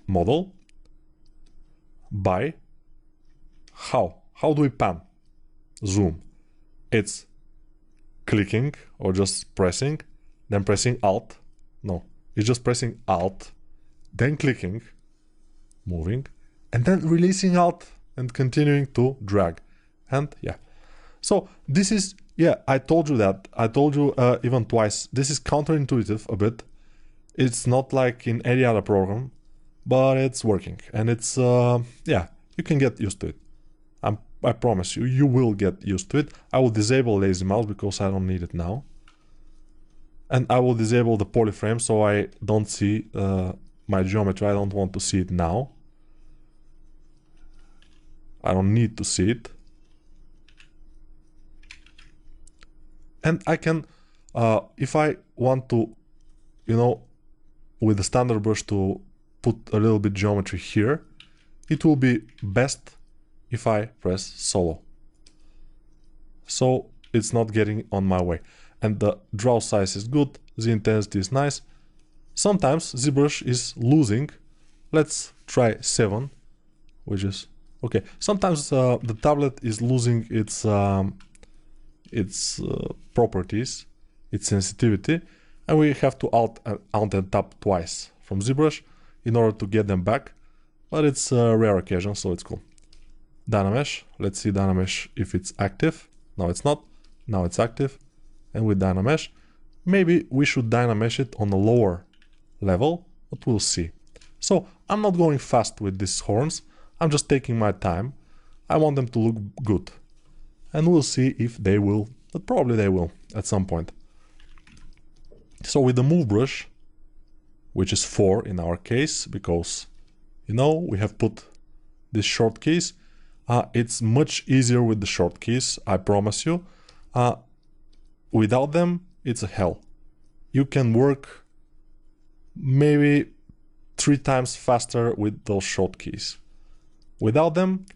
model. By how do we pan? Zoom. It's clicking or just pressing, then pressing Alt. No, it's just pressing Alt, then clicking, moving, and then releasing Alt and continuing to drag. And yeah, so this is, yeah, I told you that. I told you even twice. This is counterintuitive a bit. It's not like in any other program, but it's working. And it's, yeah, you can get used to it. I promise you, you will get used to it. I will disable lazy mouse because I don't need it now. And I will disable the polyframe so I don't see my geometry. I don't want to see it now. I don't need to see it. And I can, if I want to, you know, with the standard brush to put a little bit geometry here, it will be best if I press solo. So it's not getting on my way. And the draw size is good, the intensity is nice. Sometimes ZBrush is losing. Let's try 7, which is okay. Sometimes the tablet is losing its properties, its sensitivity, and we have to alt and tab twice from ZBrush in order to get them back. But it's a rare occasion, so it's cool. Dynamesh, let's see Dynamesh if it's active. No, it's not. Now it's active. And with Dynamesh, maybe we should Dynamesh it on a lower level, but we'll see. So I'm not going fast with these horns. I'm just taking my time. I want them to look good. And we'll see if they will, but probably they will at some point. So with the move brush, which is 4 in our case, because, you know, we have put these short keys, it's much easier with the short keys, I promise you. Without them, it's a hell. You can work maybe 3 times faster with those short keys. Without them,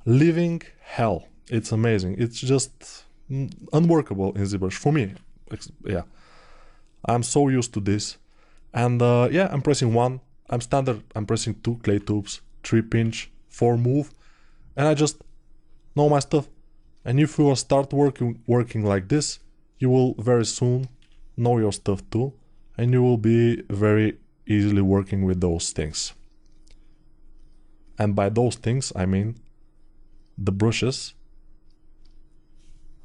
living hell. It's amazing. It's just unworkable in ZBrush for me. Yeah, I'm so used to this. And yeah, I'm pressing 1. I'm standard. I'm pressing 2 clay tubes, 3 pinch, 4 move, and I just know my stuff. And if you will start working like this, you will very soon know your stuff too, and you will be very easily working with those things. And by those things, I mean the brushes.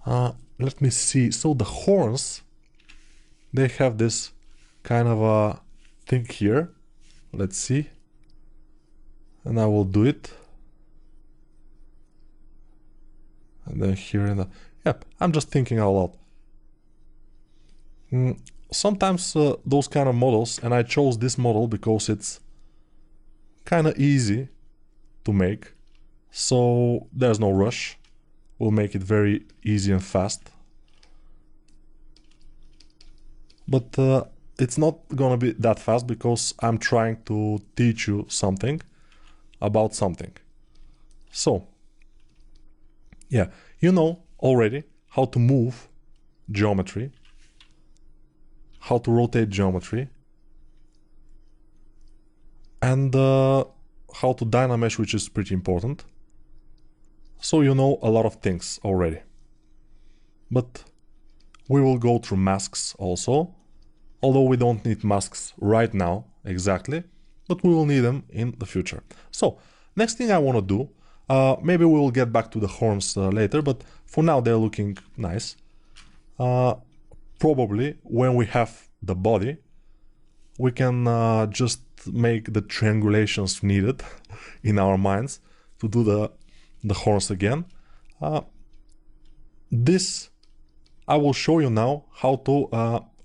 Let me see. So the horns, they have this kind of a thing here. Let's see. And I will do it. And then here and yep, I'm just thinking out loud. Sometimes those kind of models, and I chose this model because it's kind of easy to make, so there's no rush. We'll make it very easy and fast. But it's not gonna be that fast because I'm trying to teach you something about something. So yeah, you know already how to move geometry, how to rotate geometry, and how to dynamesh, which is pretty important. So you know a lot of things already. But we will go through masks also, although we don't need masks right now exactly, but we will need them in the future. So next thing I want to do, maybe we will get back to the horns later, but for now they're looking nice. Probably when we have the body, we can just make the triangulations needed in our minds to do the horns again. This I will show you now how to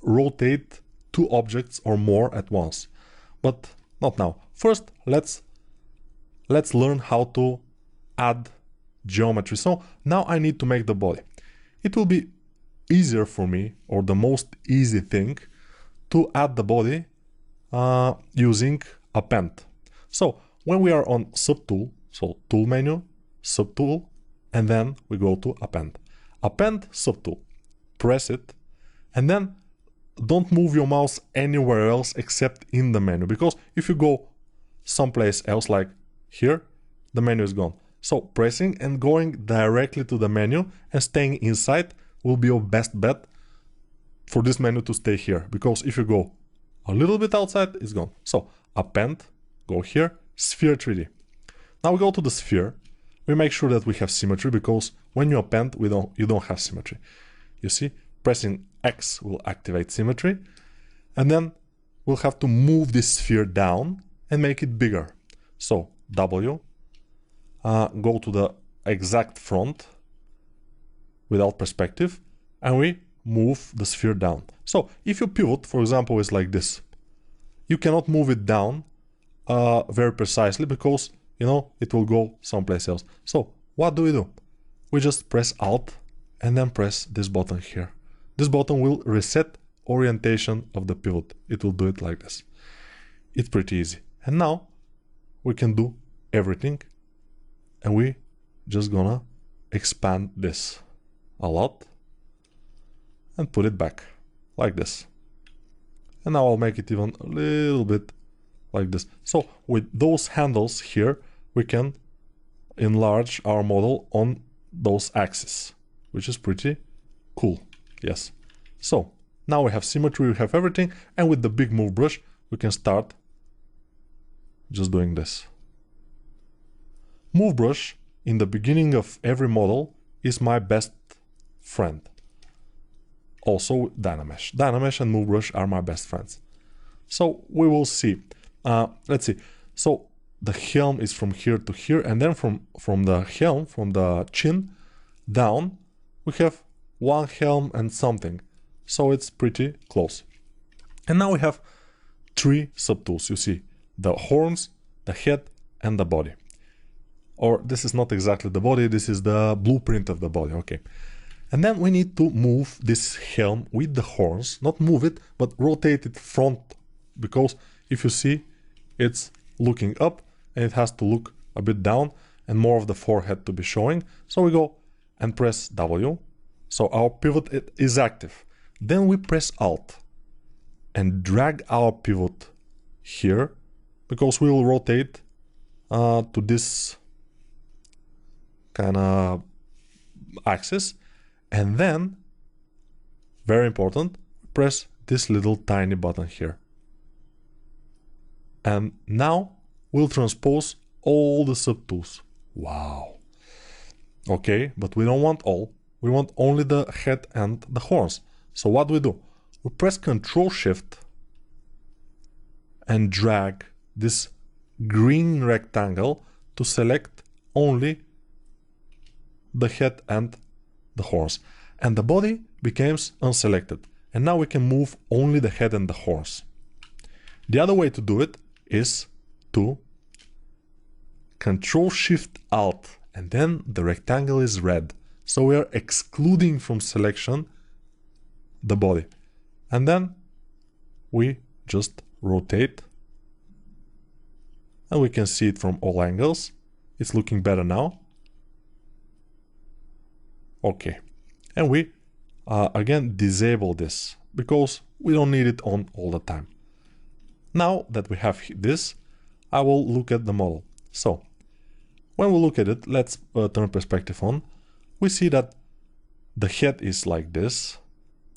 rotate two objects or more at once, but not now. First, let's learn how to add geometry. So now I need to make the body. It will be easier for me, or the most easy thing, to add the body using append. So when we are on subtool, so tool menu, subtool, and then we go to append. Append subtool, press it, and then don't move your mouse anywhere else except in the menu, because if you go someplace else like here, the menu is gone. So pressing and going directly to the menu and staying inside will be your best bet for this menu to stay here, because if you go a little bit outside, it's gone. So append, go here, sphere 3D. Now we go to the sphere. We make sure that we have symmetry, because when you append, you don't have symmetry. You see, pressing X will activate symmetry, and then we'll have to move this sphere down and make it bigger. So W, go to the exact front without perspective, and we move the sphere down. So if you pivot, for example, it's like this. You cannot move it down very precisely, because you know it will go someplace else. So what do? We just press Alt and then press this button here. This button will reset orientation of the pivot. It will do it like this. It's pretty easy. And now we can do everything, and we just gonna expand this a lot and put it back like this. And now I'll make it even a little bit like this. So with those handles here, we can enlarge our model on those axes, which is pretty cool. Yes. So now we have symmetry, we have everything, and with the big move brush, we can start just doing this. Move brush in the beginning of every model is my best friend. Also dynamesh. Dynamesh and move brush are my best friends. So we will see. Let's see. So the helm is from here to here, and then from the helm, from the chin down, we have one helm and something. So it's pretty close. And now we have three subtools. You see the horns, the head, and the body. Or this is not exactly the body, this is the blueprint of the body. Okay. And then we need to move this helm with the horns, not move it, but rotate it front, because if you see, it's looking up and it has to look a bit down and more of the forehead to be showing. So we go and press W. So our pivot is active. Then we press Alt and drag our pivot here, because we will rotate to this kind of axis, and then, very important, press this little tiny button here. And now we'll transpose all the subtools. Wow. Okay, but we don't want all. We want only the head and the horns. So what do? We press Ctrl Shift and drag this green rectangle to select only the head and the horns. And the body becomes unselected. And now we can move only the head and the horns. The other way to do it is to Ctrl Shift Alt, and then the rectangle is red. So we are excluding from selection the body. And then we just rotate, and we can see it from all angles. It's looking better now. Okay, and we again disable this because we don't need it on all the time. Now that we have this, I will look at the model. So when we look at it, let's turn perspective on. We see that the head is like this,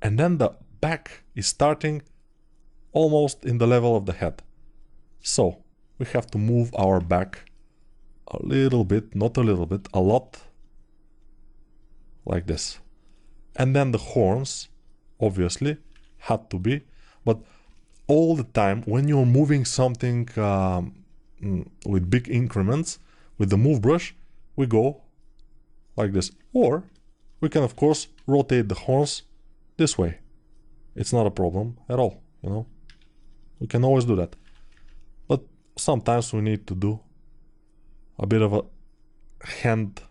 and then the back is starting almost in the level of the head. So we have to move our back a little bit, not a little bit, a lot, like this. And then the horns obviously had to be, but all the time when you're moving something with big increments, with the move brush, we go like this. Or we can of course rotate the horns this way. It's not a problem at all, you know. We can always do that. But sometimes we need to do a bit of a hand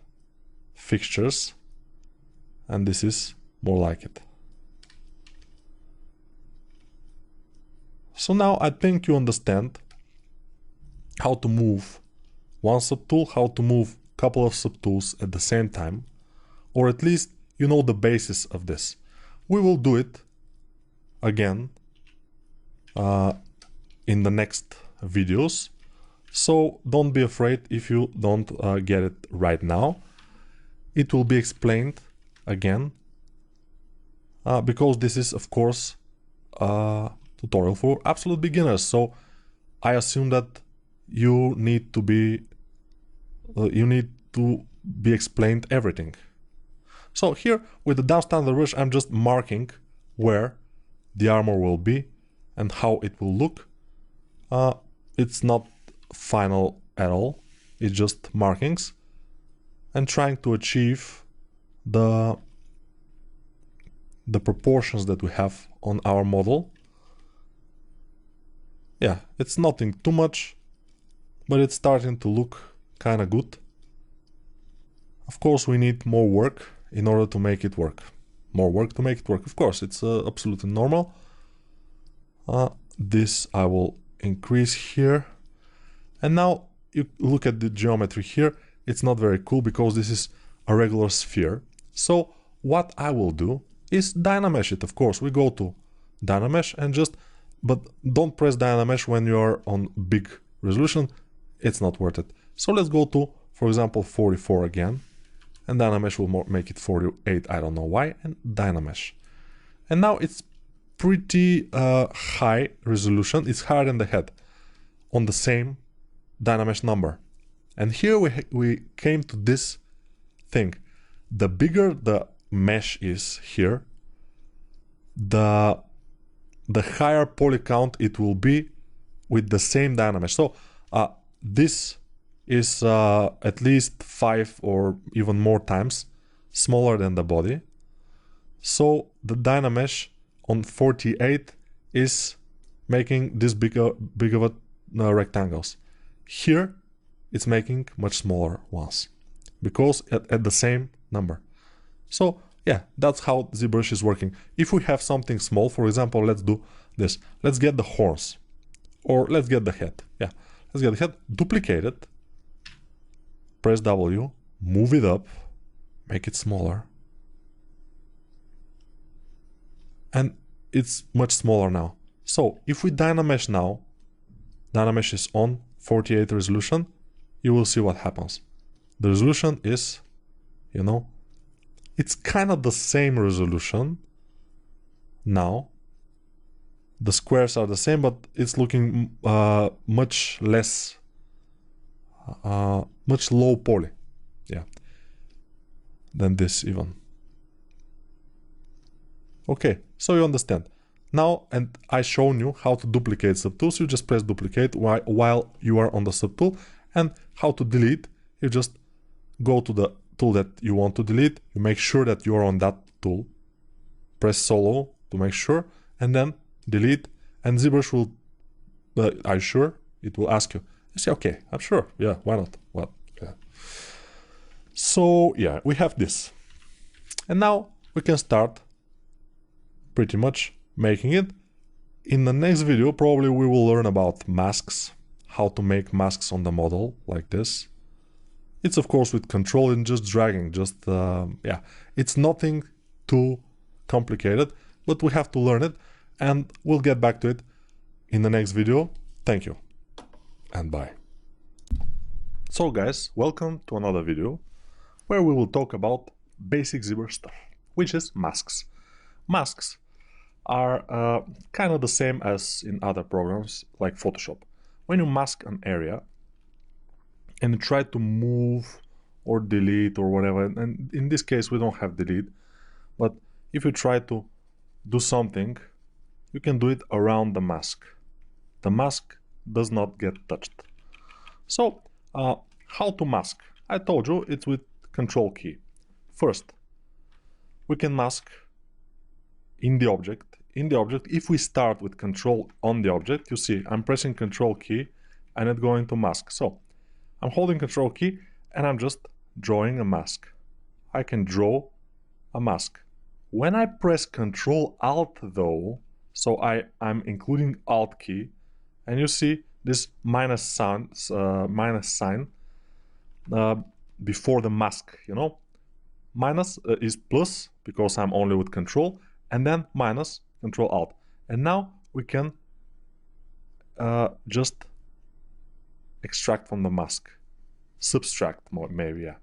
fixtures, and this is more like it. So now I think you understand how to move one subtool, how to move a couple of subtools at the same time, or at least you know the basis of this. We will do it again in the next videos, so don't be afraid if you don't get it right now. It will be explained again because this is of course a tutorial for absolute beginners, so I assume that you need to be explained everything. So here with the down standard brush, I'm just marking where the armor will be and how it will look. It's not final at all, it's just markings and trying to achieve the proportions that we have on our model. Yeah, it's nothing too much, but it's starting to look kind of good. Of course, we need more work in order to make it work. More work to make it work. Of course, it's absolutely normal. This I will increase here. And now you look at the geometry here. It's not very cool because this is a regular sphere. So what I will do is Dynamesh it. Of course, we go to Dynamesh and but don't press Dynamesh when you're on big resolution. It's not worth it. So let's go to, for example, 44 again. And Dynamesh will make it 48, I don't know why, and Dynamesh. And now it's pretty high resolution, it's higher than the head, on the same Dynamesh number. And here we came to this thing. The bigger the mesh is here, the higher poly count it will be with the same Dynamesh. So this is at least 5 or even more times smaller than the body. So the Dynamesh on 48 is making this big of rectangles. Here it's making much smaller ones because at the same number. So yeah, that's how ZBrush is working. If we have something small, for example, let's do this. Let's get the horns, or let's get the head. Yeah, let's get the head, duplicate it, press W, move it up, make it smaller, and it's much smaller now. So if we Dynamesh now, Dynamesh is on 48 resolution, you will see what happens. The resolution is, you know, It's kind of the same resolution now. The squares are the same, but it's looking much less, much low poly, yeah, than this even. Okay, so you understand. Now, and I shown you how to duplicate subtools. You just press duplicate while you are on the subtool, and how to delete. You just go to the tool that you want to delete. You make sure that you are on that tool. Press solo to make sure, and then delete. And ZBrush will, are you sure? It will ask you. You say, okay, I'm sure. Yeah, why not? Well, yeah. So yeah, we have this. And now we can start pretty much making it. In the next video, probably we will learn about masks, how to make masks on the model like this. It's of course with control and just dragging, yeah, it's nothing too complicated, but we have to learn it, and we'll get back to it in the next video. Thank you and bye. So guys, welcome to another video where we will talk about basic ZBrush stuff, which is masks. Masks are kind of the same as in other programs like Photoshop. When you mask an area and you try to move or delete or whatever, and in this case we don't have delete, but if you try to do something, you can do it around the mask. The mask does not get touched. So how to mask? I told you it's with Control key. First, we can mask in the object. In the object, if we start with Control on the object, you see I'm pressing Control key and it's going to mask. So I'm holding Control key and I'm just drawing a mask. I can draw a mask. When I press Control Alt though, so I'm including Alt key, and you see this minus sign before the mask, you know. Minus is plus because I'm only with Control, and then minus Control Alt. And now we can just extract from the mask, subtract maybe, yeah.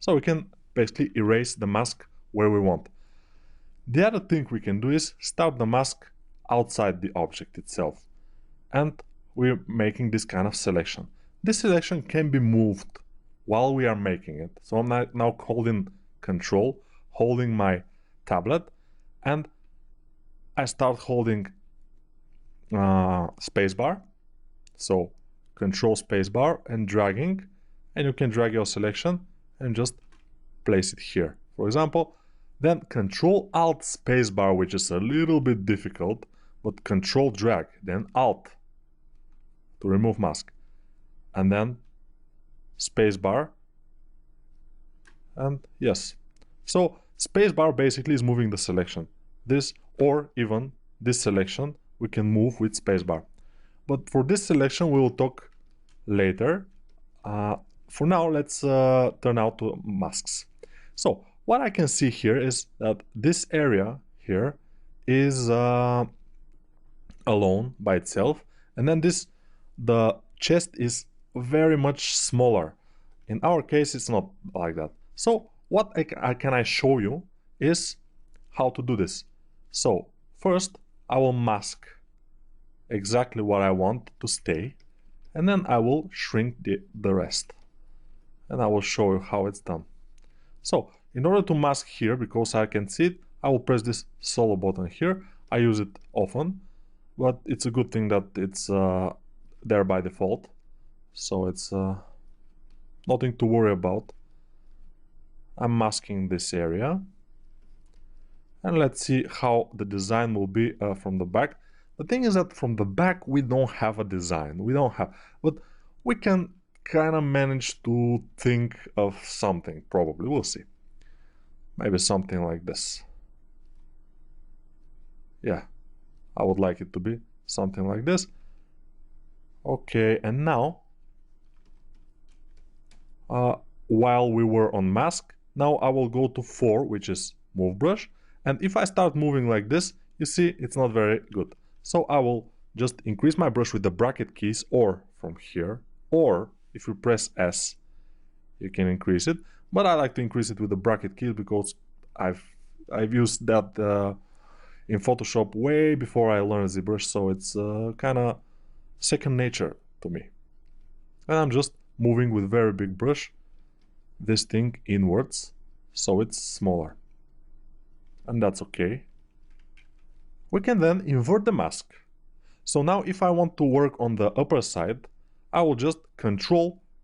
So we can basically erase the mask where we want. The other thing we can do is start the mask outside the object itself, and we're making this kind of selection. This selection can be moved while we are making it. So I'm now holding Control, holding my tablet, and I start holding spacebar. So Control spacebar and dragging, and you can drag your selection and just place it here, for example. Then Control Alt spacebar, which is a little bit difficult, but Control drag, then Alt to remove mask, and then spacebar, and yes. So spacebar basically is moving the selection. This, or even this selection, we can move with spacebar. But for this selection we will talk later. For now, let's turn out to masks. So what I can see here is that this area here is alone by itself, and then the chest is very much smaller. In our case, it's not like that. So what can I show you is how to do this. So first I will mask exactly what I want to stay, and then I will shrink the rest, and I will show you how it's done. So in order to mask here, because I can see it, I will press this solo button here. I use it often, but it's a good thing that it's there by default, so it's nothing to worry about. I'm masking this area, and let's see how the design will be from the back. The thing is that from the back we don't have a design, but we can kind of manage to think of something, probably, we'll see. Maybe something like this. Yeah, I would like it to be something like this. Okay, and now while we were on mask, now I will go to 4, which is move brush, and if I start moving like this, you see it's not very good. So I will just increase my brush with the bracket keys, or from here, or if you press S you can increase it, but I like to increase it with the bracket keys because I've used that in Photoshop way before I learned ZBrush, so it's kind of second nature to me. And I'm just moving with very big brush this thing inwards so it's smaller, and that's okay. We can then invert the mask. So now if I want to work on the upper side, I will just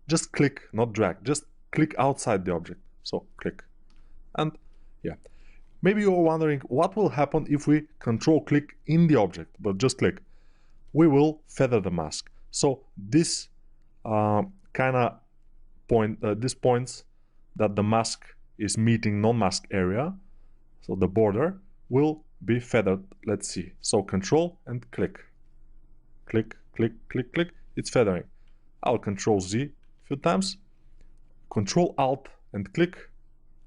just click, not drag, just click outside the object. So click, and yeah. Maybe you're wondering what will happen if we control click in the object, but just click. We will feather the mask. So this kind of this points that the mask is meeting non-mask area. So the border will be feathered. Let's see. So control and click. Click, click, click, click. It's feathering. I'll control Z a few times. Control Alt and click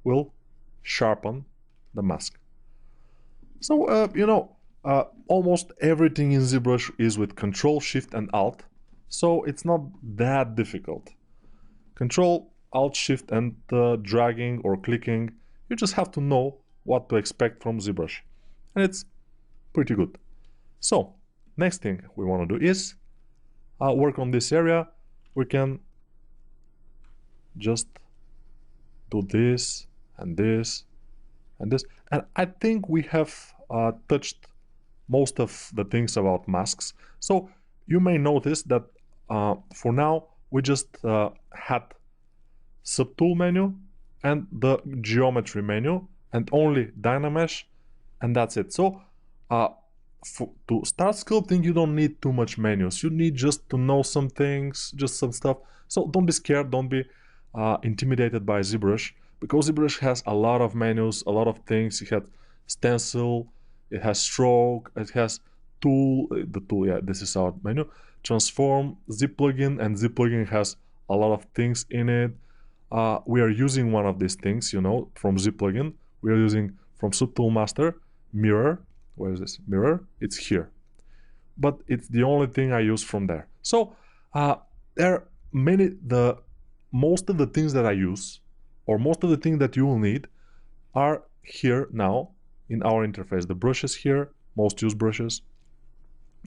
will sharpen the mask. So, almost everything in ZBrush is with Control, Shift, and Alt. So it's not that difficult. Control, Alt, Shift, and dragging or clicking. You just have to know what to expect from ZBrush. And it's pretty good. So, next thing we want to do is work on this area. We can just do this and this and this. And I think we have touched most of the things about masks. So you may notice that for now we just had subtool menu and the geometry menu and only Dynamesh, and that's it. So to start sculpting, you don't need too much menus. You need just to know some things, just some stuff. So don't be scared, don't be intimidated by ZBrush, because ZBrush has a lot of menus, a lot of things. It has stencil, it has stroke, it has tool, yeah, this is our menu, transform, Z plugin, and Z plugin has a lot of things in it. We are using one of these things, from Z plugin. We are using from Subtool Master, mirror. Where is this? Mirror. It's here. But it's the only thing I use from there. So there are most of the things that I use, or most of the things that you will need, are here now in our interface. The brushes here, most used brushes,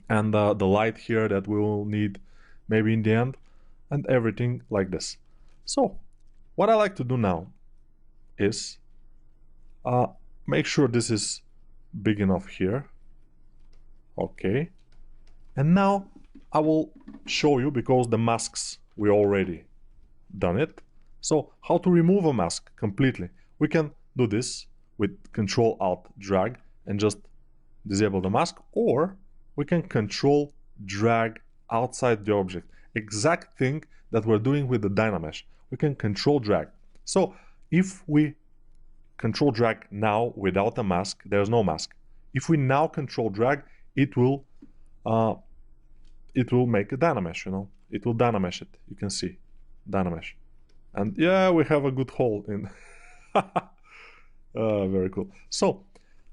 and the light here that we will need maybe in the end, and everything like this. So what I like to do now is make sure this is big enough here. Okay. And now I will show you, because the masks we already done it. So how to remove a mask completely? We can do this with Control Alt drag and just disable the mask, or we can Control drag outside the object. Exact thing that we're doing with the Dynamesh. We can Control drag. So if we Control drag now without a mask, there's no mask. If we now Control drag, it will make a Dynamesh, it will Dynamesh it. You can see Dynamesh. And yeah, we have a good hole in. Very cool. So,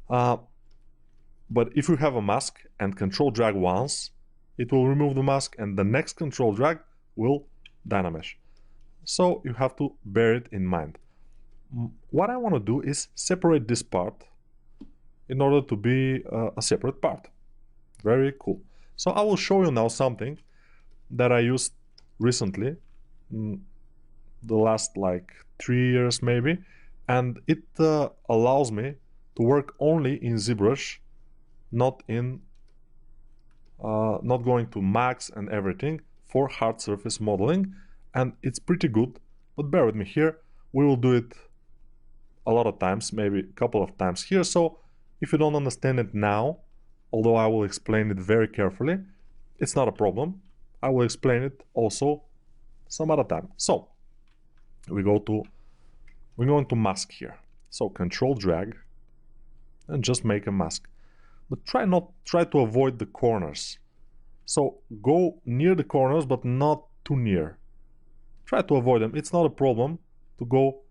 but if you have a mask and Control drag once, it will remove the mask, and the next Control drag will Dynamesh. So you have to bear it in mind. What I want to do is separate this part in order to be a separate part. Very cool. So I will show you now something that I used recently, the last like 3 years maybe, and it allows me to work only in ZBrush, not going to Max and everything, for hard surface modeling, and it's pretty good. But bear with me here. We will do it a lot of times, maybe a couple of times here. So if you don't understand it now, although I will explain it very carefully, it's not a problem. I will explain it also some other time. So we're going to mask here. So Control drag and just make a mask. But try to avoid the corners. So go near the corners, but not too near. Try to avoid them. It's not a problem to go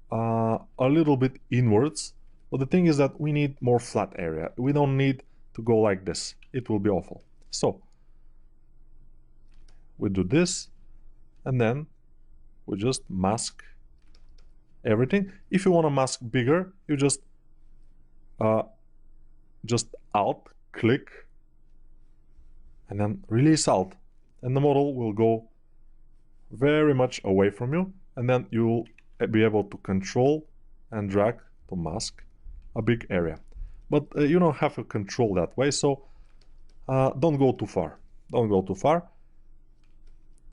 a little bit inwards, but the thing is that we need more flat area. We don't need to go like this. It will be awful. So we do this, and then we just mask everything. If you want to mask bigger, you just Alt, click, and then release Alt. And the model will go very much away from you, and then you'll be able to control and drag to mask a big area. But you don't have to control that way, so don't go too far. Don't go too far.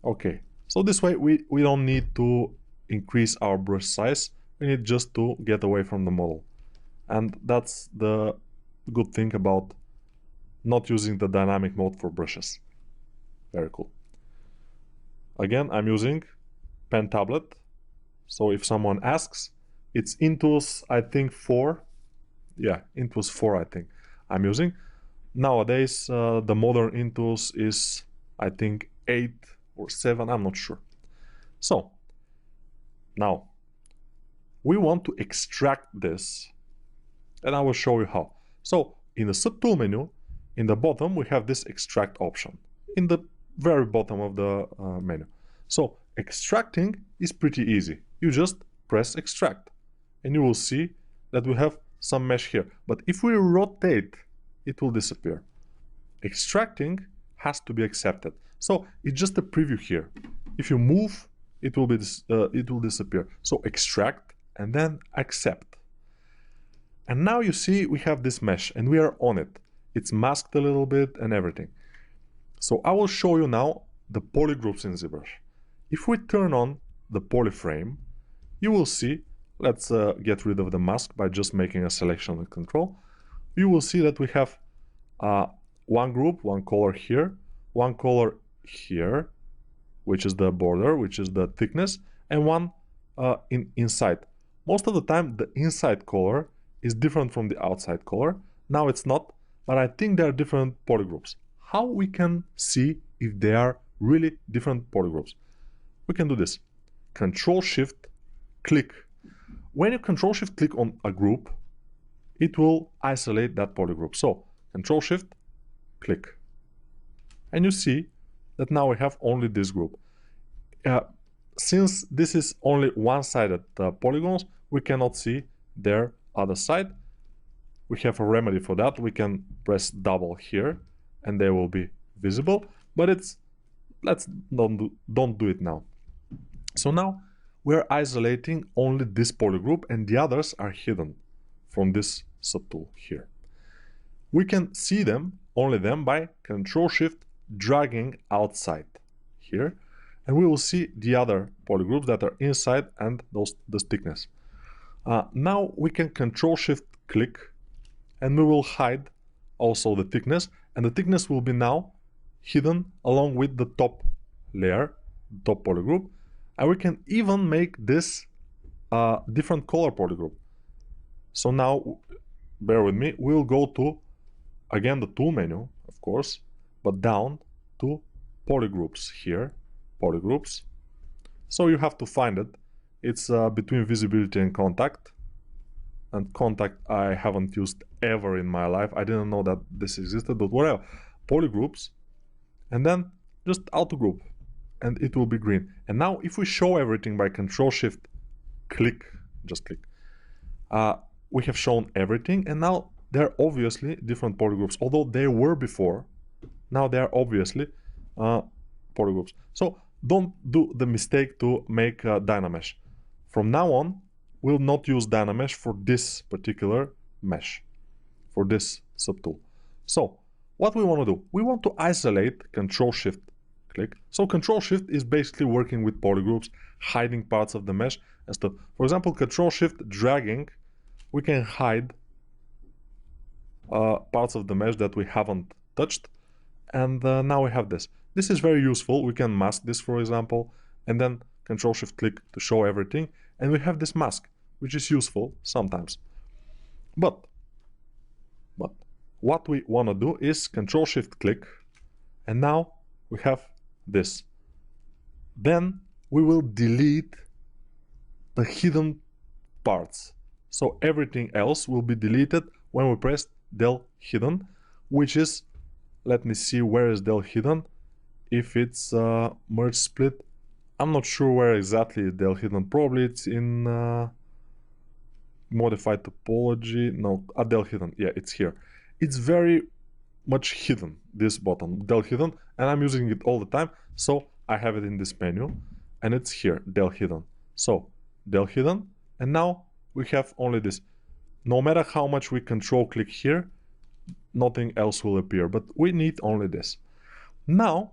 Okay, so this way we don't need to increase our brush size. We need just to get away from the model. And that's the good thing about not using the dynamic mode for brushes. Very cool. Again, I'm using pen tablet. So if someone asks, it's Intuos, I think 4. Yeah, Intuos 4, I think I'm using. Nowadays, the modern Intuos is, I think, 8 or 7, I'm not sure. So, now, we want to extract this, and I will show you how. So, in the subtool menu, in the bottom, we have this extract option, in the very bottom of the menu. So, extracting is pretty easy. You just press extract, and you will see that we have some mesh here. But if we rotate, it will disappear. Extracting has to be accepted. So it's just a preview here. If you move, it will disappear. So extract and then accept. And now you see we have this mesh and we are on it. It's masked a little bit and everything. So I will show you now the polygroups in ZBrush. If we turn on the polyframe, you will see, let's get rid of the mask by just making a selection with control. You will see that we have one group, one color here, one color here, which is the border, which is the thickness, and one inside. Most of the time, the inside color is different from the outside color. Now it's not, but I think there are different polygroups. How we can see if they are really different polygroups? We can do this. Control-Shift, click. When you Control-Shift click on a group, it will isolate that polygroup. So, Control-Shift, click. And you see that now we have only this group. Since this is only one-sided polygons, we cannot see their other side. We have a remedy for that. We can press double here, and they will be visible. But let's don't do it now. So now we're isolating only this polygroup, and the others are hidden from this subtool here. We can see them, only them, by Control-Shift dragging outside here, and we will see the other polygroups that are inside and the thickness. Now we can Control-Shift click, and we will hide also the thickness, and the thickness will be now hidden along with the top layer, top polygroup, and we can even make this different color polygroup. So now, bear with me, we'll go to, again, the tool menu, of course, but down to polygroups here, polygroups. So you have to find it. It's between visibility and contact. And contact I haven't used ever in my life. I didn't know that this existed, but whatever. Polygroups, and then just auto group, and it will be green. And now if we show everything by Control-Shift click, just click, we have shown everything, and now they're obviously different polygroups. Although they were before, now they are obviously polygroups. So don't do the mistake to make Dynamesh. From now on, we'll not use Dynamesh for this particular mesh, for this subtool. So what we want to do, we want to isolate, Control-Shift click. So Control-Shift is basically working with polygroups, hiding parts of the mesh and stuff. For example, Control-Shift dragging, we can hide parts of the mesh that we haven't touched, and now we have this. This is very useful. We can mask this, for example, and then Control-Shift click to show everything, and we have this mask, which is useful sometimes. But what we want to do is Control-Shift click, and now we have this. Then we will delete the hidden parts. So everything else will be deleted when we press del hidden, which is, let me see, where is del hidden? If it's merge split, I'm not sure where exactly is del hidden. Probably it's in modify topology. No, del hidden. Yeah, it's here. It's very much hidden, this button, del hidden, and I'm using it all the time. So I have it in this menu, and it's here, del hidden. So del hidden, and now we have only this. No matter how much we control click here, nothing else will appear, but we need only this. Now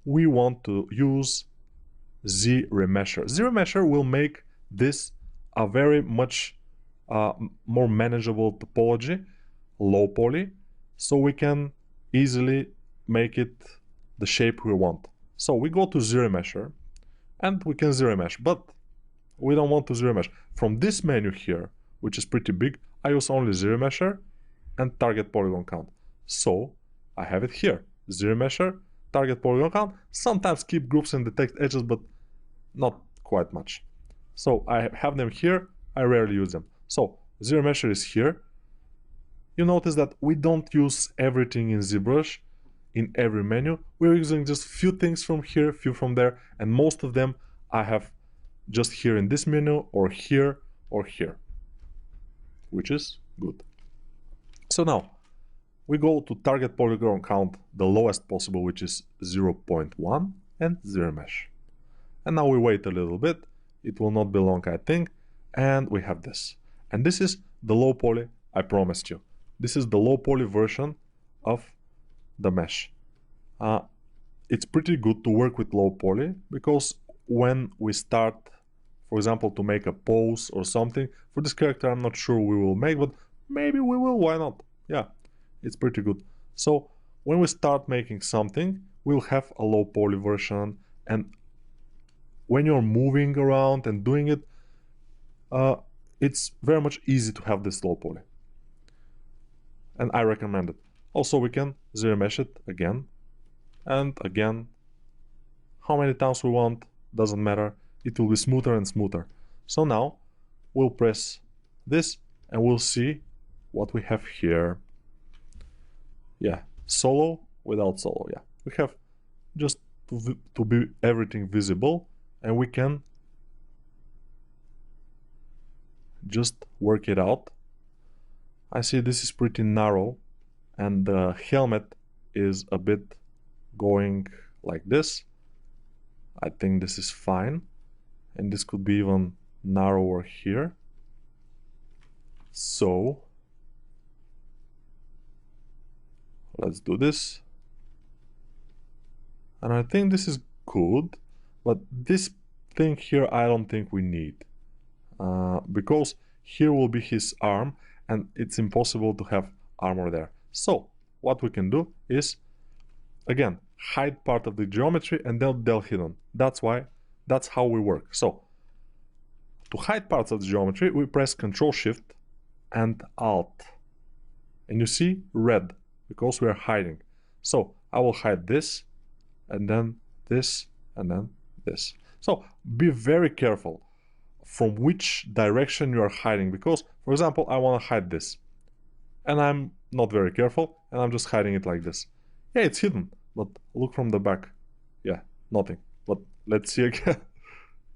we want to use Z remesher. Z remesher will make this a very much more manageable topology, low poly, so we can easily make it the shape we want. So we go to Z remesher and we can Z remesh, but we don't want to Z remesh. From this menu here, which is pretty big, I use only Z remesher and target polygon count. So I have it here, Z remesher, target polygon count, sometimes keep groups and detect edges, but not quite much. So I have them here, I rarely use them. So Z remesher is here. You notice that we don't use everything in ZBrush in every menu. We're using just few things from here, few from there, and most of them I have just here in this menu or here, which is good. So now we go to target polygon count, the lowest possible, which is 0.1, and Z remesh. And now we wait a little bit. It will not be long, I think. And we have this. And this is the low poly I promised you. This is the low poly version of the mesh. It's pretty good to work with low poly because when we start, for example, to make a pose or something, for this character I'm not sure we will make, but maybe we will, why not? Yeah, it's pretty good. So when we start making something, we'll have a low poly version, and when you're moving around and doing it, it's very much easy to have this low poly. And I recommend it. Also, we can Z remesh it again and again. How many times we want, doesn't matter. It will be smoother and smoother. So now we'll press this and we'll see what we have here. Yeah, solo without solo. Yeah, we have just to be everything visible, and we can just work it out. I see this is pretty narrow and the helmet is a bit going like this. I think this is fine, and this could be even narrower here. So let's do this, and I think this is good, but this thing here I don't think we need, because here will be his arm and it's impossible to have armor there. So what we can do is, again, hide part of the geometry and then del hidden. That's how we work. So to hide parts of the geometry, we press Ctrl Shift and Alt, and you see red because we are hiding. So I will hide this and then this and then this. So be very careful from which direction you are hiding, because for example I want to hide this and I'm not very careful and I'm just hiding it like this. Yeah, it's hidden, but look from the back. Yeah, nothing. But let's see again.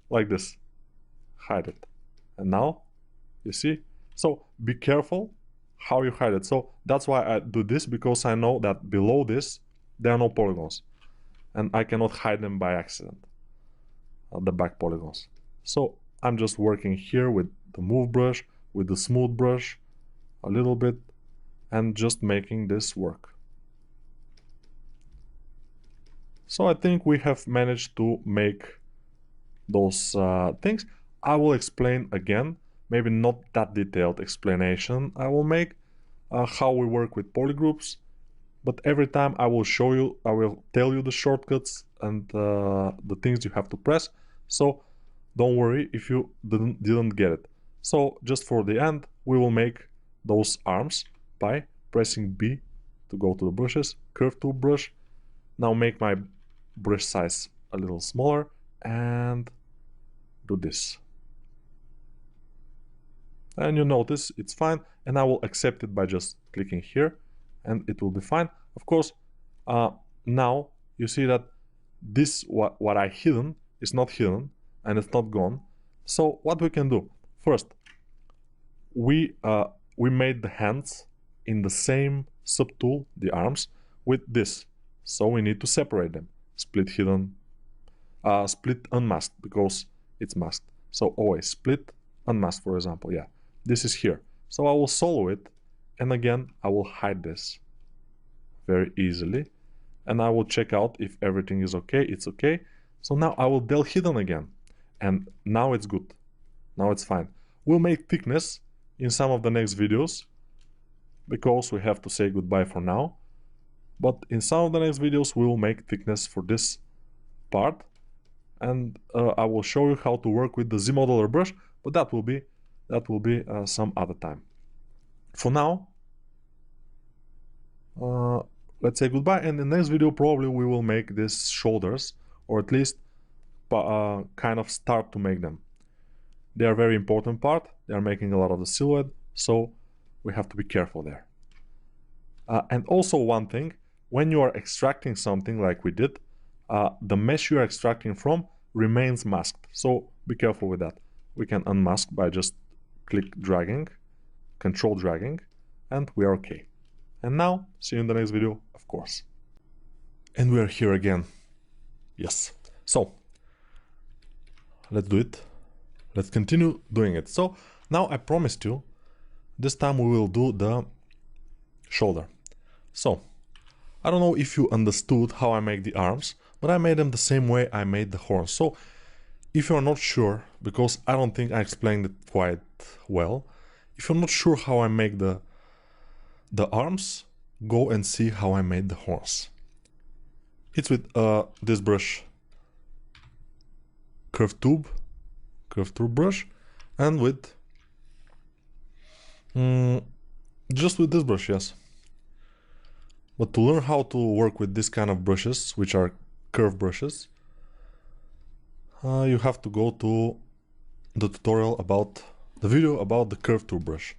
Like this. Hide it. And now you see. So be careful how you hide it. So that's why I do this, because I know that below this there are no polygons and I cannot hide them by accident, the back polygons. So I'm just working here with the move brush, with the smooth brush a little bit, and just making this work. So I think we have managed to make those things. I will explain again, maybe not that detailed explanation I will make, how we work with polygroups, but every time I will show you, I will tell you the shortcuts and the things you have to press. So don't worry if you didn't get it. So just for the end, we will make those arms by pressing B to go to the brushes, curve tool brush. Now make my brush size a little smaller and do this. And you notice it's fine, and I will accept it by just clicking here and it will be fine. Of course, now you see that this, what I hidden is not hidden and it's not gone. So what we can do, first, we made the hands in the same subtool, the arms, with this. So we need to separate them. Split hidden, split unmasked, because it's masked. So always split unmasked, for example. Yeah, this is here. So I will solo it, and again I will hide this very easily, and I will check out if everything is okay. It's okay. So now I will del hidden again, and now it's good. Now it's fine. We'll make thickness in some of the next videos, because we have to say goodbye for now. But in some of the next videos we will make thickness for this part, and I will show you how to work with the Z modeler brush, but that will be some other time. For now, let's say goodbye, and in the next video probably we will make these shoulders, or at least kind of start to make them. They are a very important part. They are making a lot of the silhouette, so we have to be careful there. And also one thing, when you are extracting something like we did, the mesh you are extracting from remains masked, so be careful with that. We can unmask by just dragging, control dragging, and we are okay. And now, see you in the next video, of course. And we are here again. Yes. So, let's do it. Let's continue doing it. So, now I promised you, this time we will do the shoulder. So, I don't know if you understood how I make the arms, but I made them the same way I made the horns. So, if you're not sure, because I don't think I explained it quite well, if you're not sure how I make the arms, go and see how I made the horns. It's with this brush, curved tube brush, and with just with this brush, yes. But to learn how to work with this kind of brushes, which are curved brushes, you have to go to the tutorial about the video about the curved tube brush,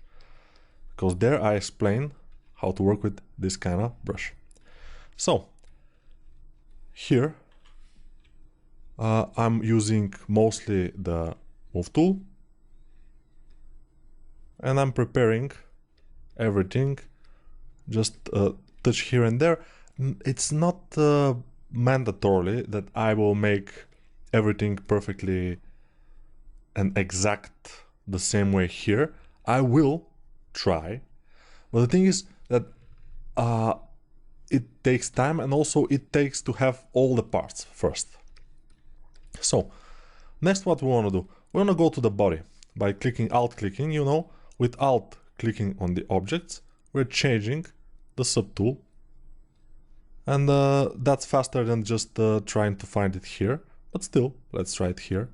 because there I explain how to work with this kind of brush. So here I'm using mostly the move tool, and I'm preparing everything, just touch here and there. It's not mandatorily that I will make everything perfectly and exact the same way here. I will try, but the thing is that it takes time, and also it takes to have all the parts first. So next, what we want to do, we want to go to the body by alt clicking, you know, with alt clicking on the objects, we're changing the subtool, and that's faster than just trying to find it here, but still, let's try it here.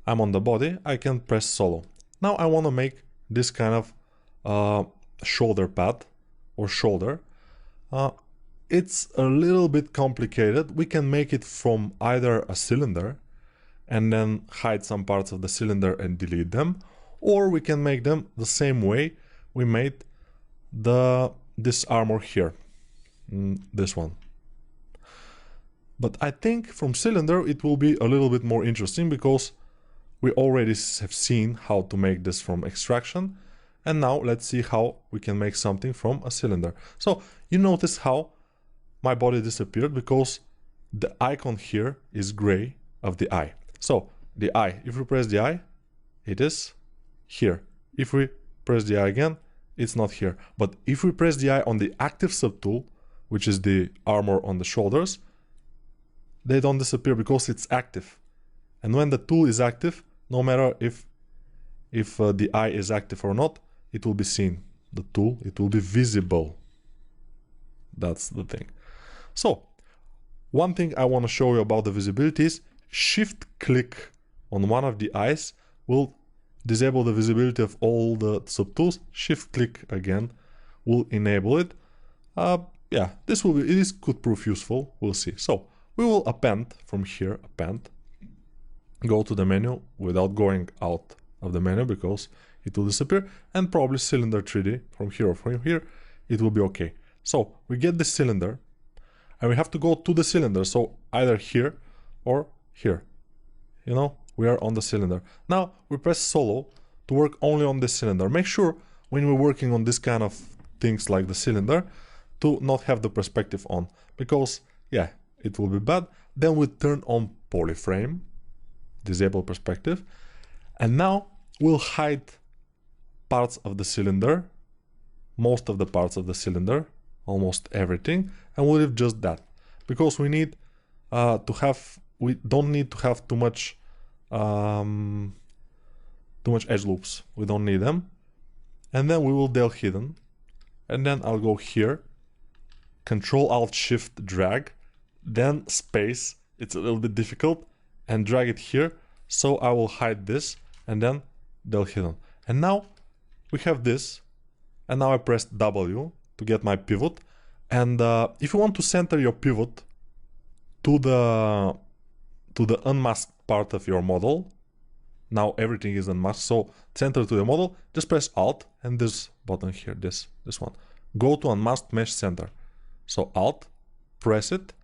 I'm on the body, I can press solo. Now I want to make this kind of shoulder pad or shoulder. It's a little bit complicated. We can make it from either a cylinder and then hide some parts of the cylinder and delete them, or we can make them the same way we made this armor here, this one. But I think from cylinder it will be a little bit more interesting, because we already have seen how to make this from extraction, and now let's see how we can make something from a cylinder. So you notice how my body disappeared, because the icon here is gray of the eye. So the eye, if we press the eye, it is here. If we press the eye again, it's not here. But if we press the eye on the active subtool, which is the armor on the shoulders, they don't disappear because it's active. And when the tool is active, no matter if the eye is active or not, it will be seen. The tool, it will be visible. That's the thing. So one thing I want to show you about the visibility is shift click on one of the eyes will disable the visibility of all the subtools. Shift click again will enable it. Yeah, this could prove useful. We'll see. So we will append from here, append. Go to the menu without going out of the menu, because it will disappear, and probably cylinder 3D from here or from here, it will be okay. So we get the cylinder, and we have to go to the cylinder, so either here or here. You know, we are on the cylinder. Now we press solo to work only on this cylinder. Make sure when we're working on this kind of things like the cylinder to not have the perspective on, because yeah, it will be bad. Then we turn on polyframe, disable perspective, and now we'll hide parts of the cylinder, most of the parts of the cylinder, almost everything, and we'll leave just that, because we need we don't need to have too much edge loops. We don't need them. And then we will del hidden, and then I'll go here, Control Alt Shift drag, then space, it's a little bit difficult, and drag it here. So I will hide this and then del hidden. And now we have this, and now I pressed W to get my pivot. And if you want to center your pivot to the unmasked part of your model, now everything is unmasked, so center to the model, just press Alt and this button here, this one. Go to Unmasked Mesh Center. So Alt, press it,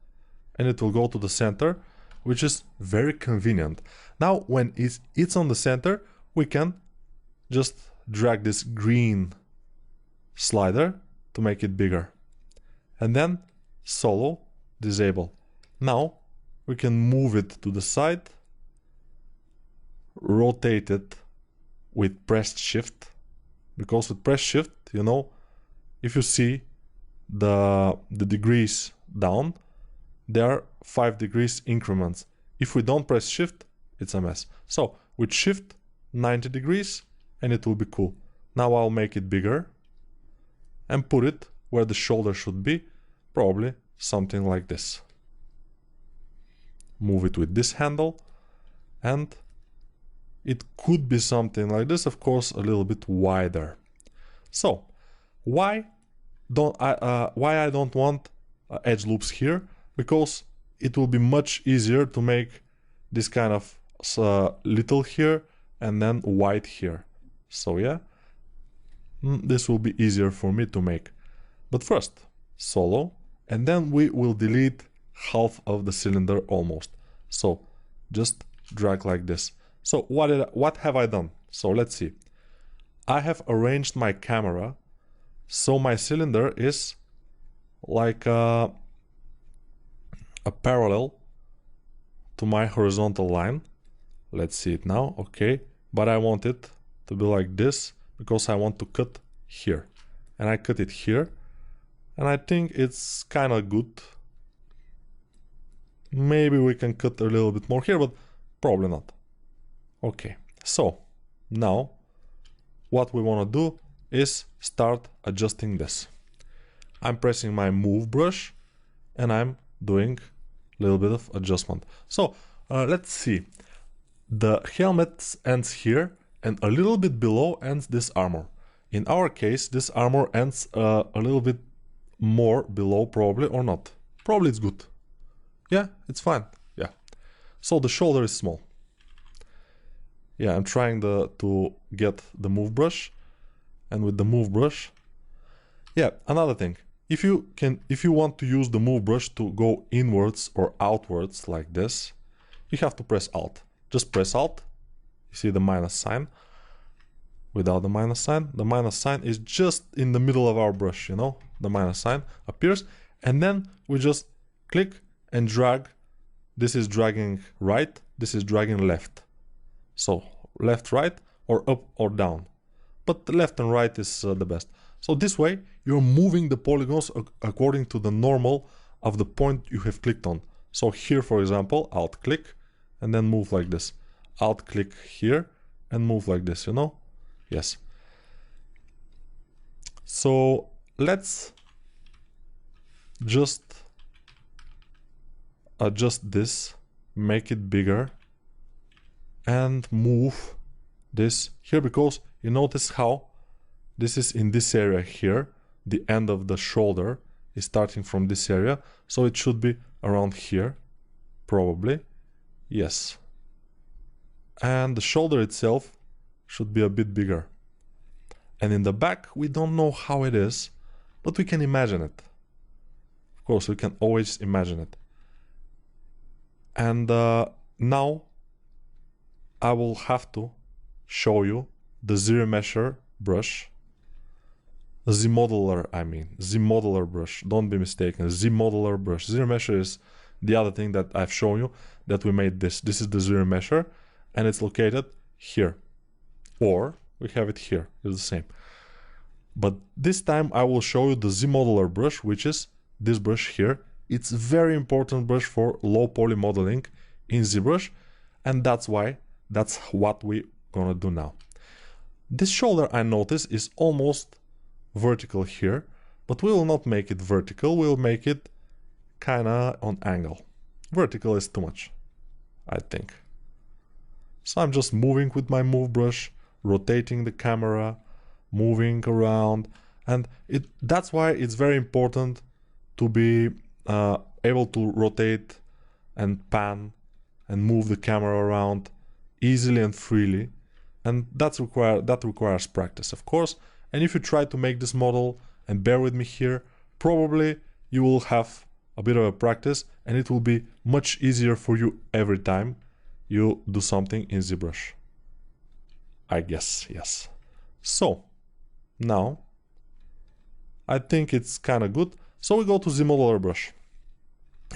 and it will go to the center, which is very convenient. Now when it's on the center, we can just drag this green slider to make it bigger. And then Solo, disable. Now we can move it to the side, rotate it with pressed shift, because with press shift, you know, if you see the degrees down, there are 5 degrees increments. If we don't press shift, it's a mess. So with shift, 90 degrees, and it will be cool. Now I'll make it bigger and put it where the shoulder should be, probably something like this. Move it with this handle, and it could be something like this, of course, a little bit wider. So why I don't want edge loops here? Because it will be much easier to make this kind of little here and then white here. So yeah, this will be easier for me to make. But first, Solo, and then we will delete half of the cylinder almost. So just drag like this. So what have I done? So let's see. I have arranged my camera so my cylinder is like a parallel to my horizontal line. Let's see it now. Okay, but I want it to be like this because I want to cut here, and I cut it here, and I think it's kind of good. Maybe we can cut a little bit more here, but probably not. Okay, so now what we want to do is start adjusting this. I'm pressing my move brush and I'm doing a little bit of adjustment. So let's see. The helmet ends here, and a little bit below ends this armor. In our case, this armor ends a little bit more below, probably, or not. Probably it's good. Yeah, it's fine. Yeah. So the shoulder is small. Yeah, I'm trying to get the move brush, and with the move brush, yeah, another thing. If you want to use the move brush to go inwards or outwards like this, you have to press Alt. Just press Alt. You see the minus sign. Without the minus sign is just in the middle of our brush, you know, the minus sign appears, and then we just click and drag. This is dragging right, this is dragging left. So left, right, or up or down. But the left and right is the best. So this way you're moving the polygons according to the normal of the point you have clicked on. So here, for example, Alt click and then move like this. Alt click here and move like this, you know? Yes. So let's just adjust this, make it bigger, and move this here, because you notice how this is in this area here. The end of the shoulder is starting from this area, so it should be around here, probably. Yes. And the shoulder itself should be a bit bigger. And in the back, we don't know how it is, but we can imagine it. Of course, we can always imagine it. And now I will have to show you the Z-Remesher brush, Z-Modeler, I mean, Z-Modeler brush, don't be mistaken, Z-Modeler brush. Z-Remesher is the other thing that I've shown you, that we made this. This is the Z-Remesher, and it's located here. Or we have it here, it's the same. But this time I will show you the Z-Modeler brush, which is this brush here. It's a very important brush for low poly modeling in ZBrush, and that's what we're gonna do now. This shoulder, I notice, is almost vertical here, but we will not make it vertical, we'll make it kinda on angle. Vertical is too much, I think. So I'm just moving with my move brush, rotating the camera, moving around, and that's why it's very important to be able to rotate and pan and move the camera around easily and freely, and that requires practice, of course. And if you try to make this model, and bear with me here, probably you will have a bit of a practice and it will be much easier for you every time you do something in ZBrush, I guess. Yes. So now I think it's kind of good. So we go to Z-Modeler brush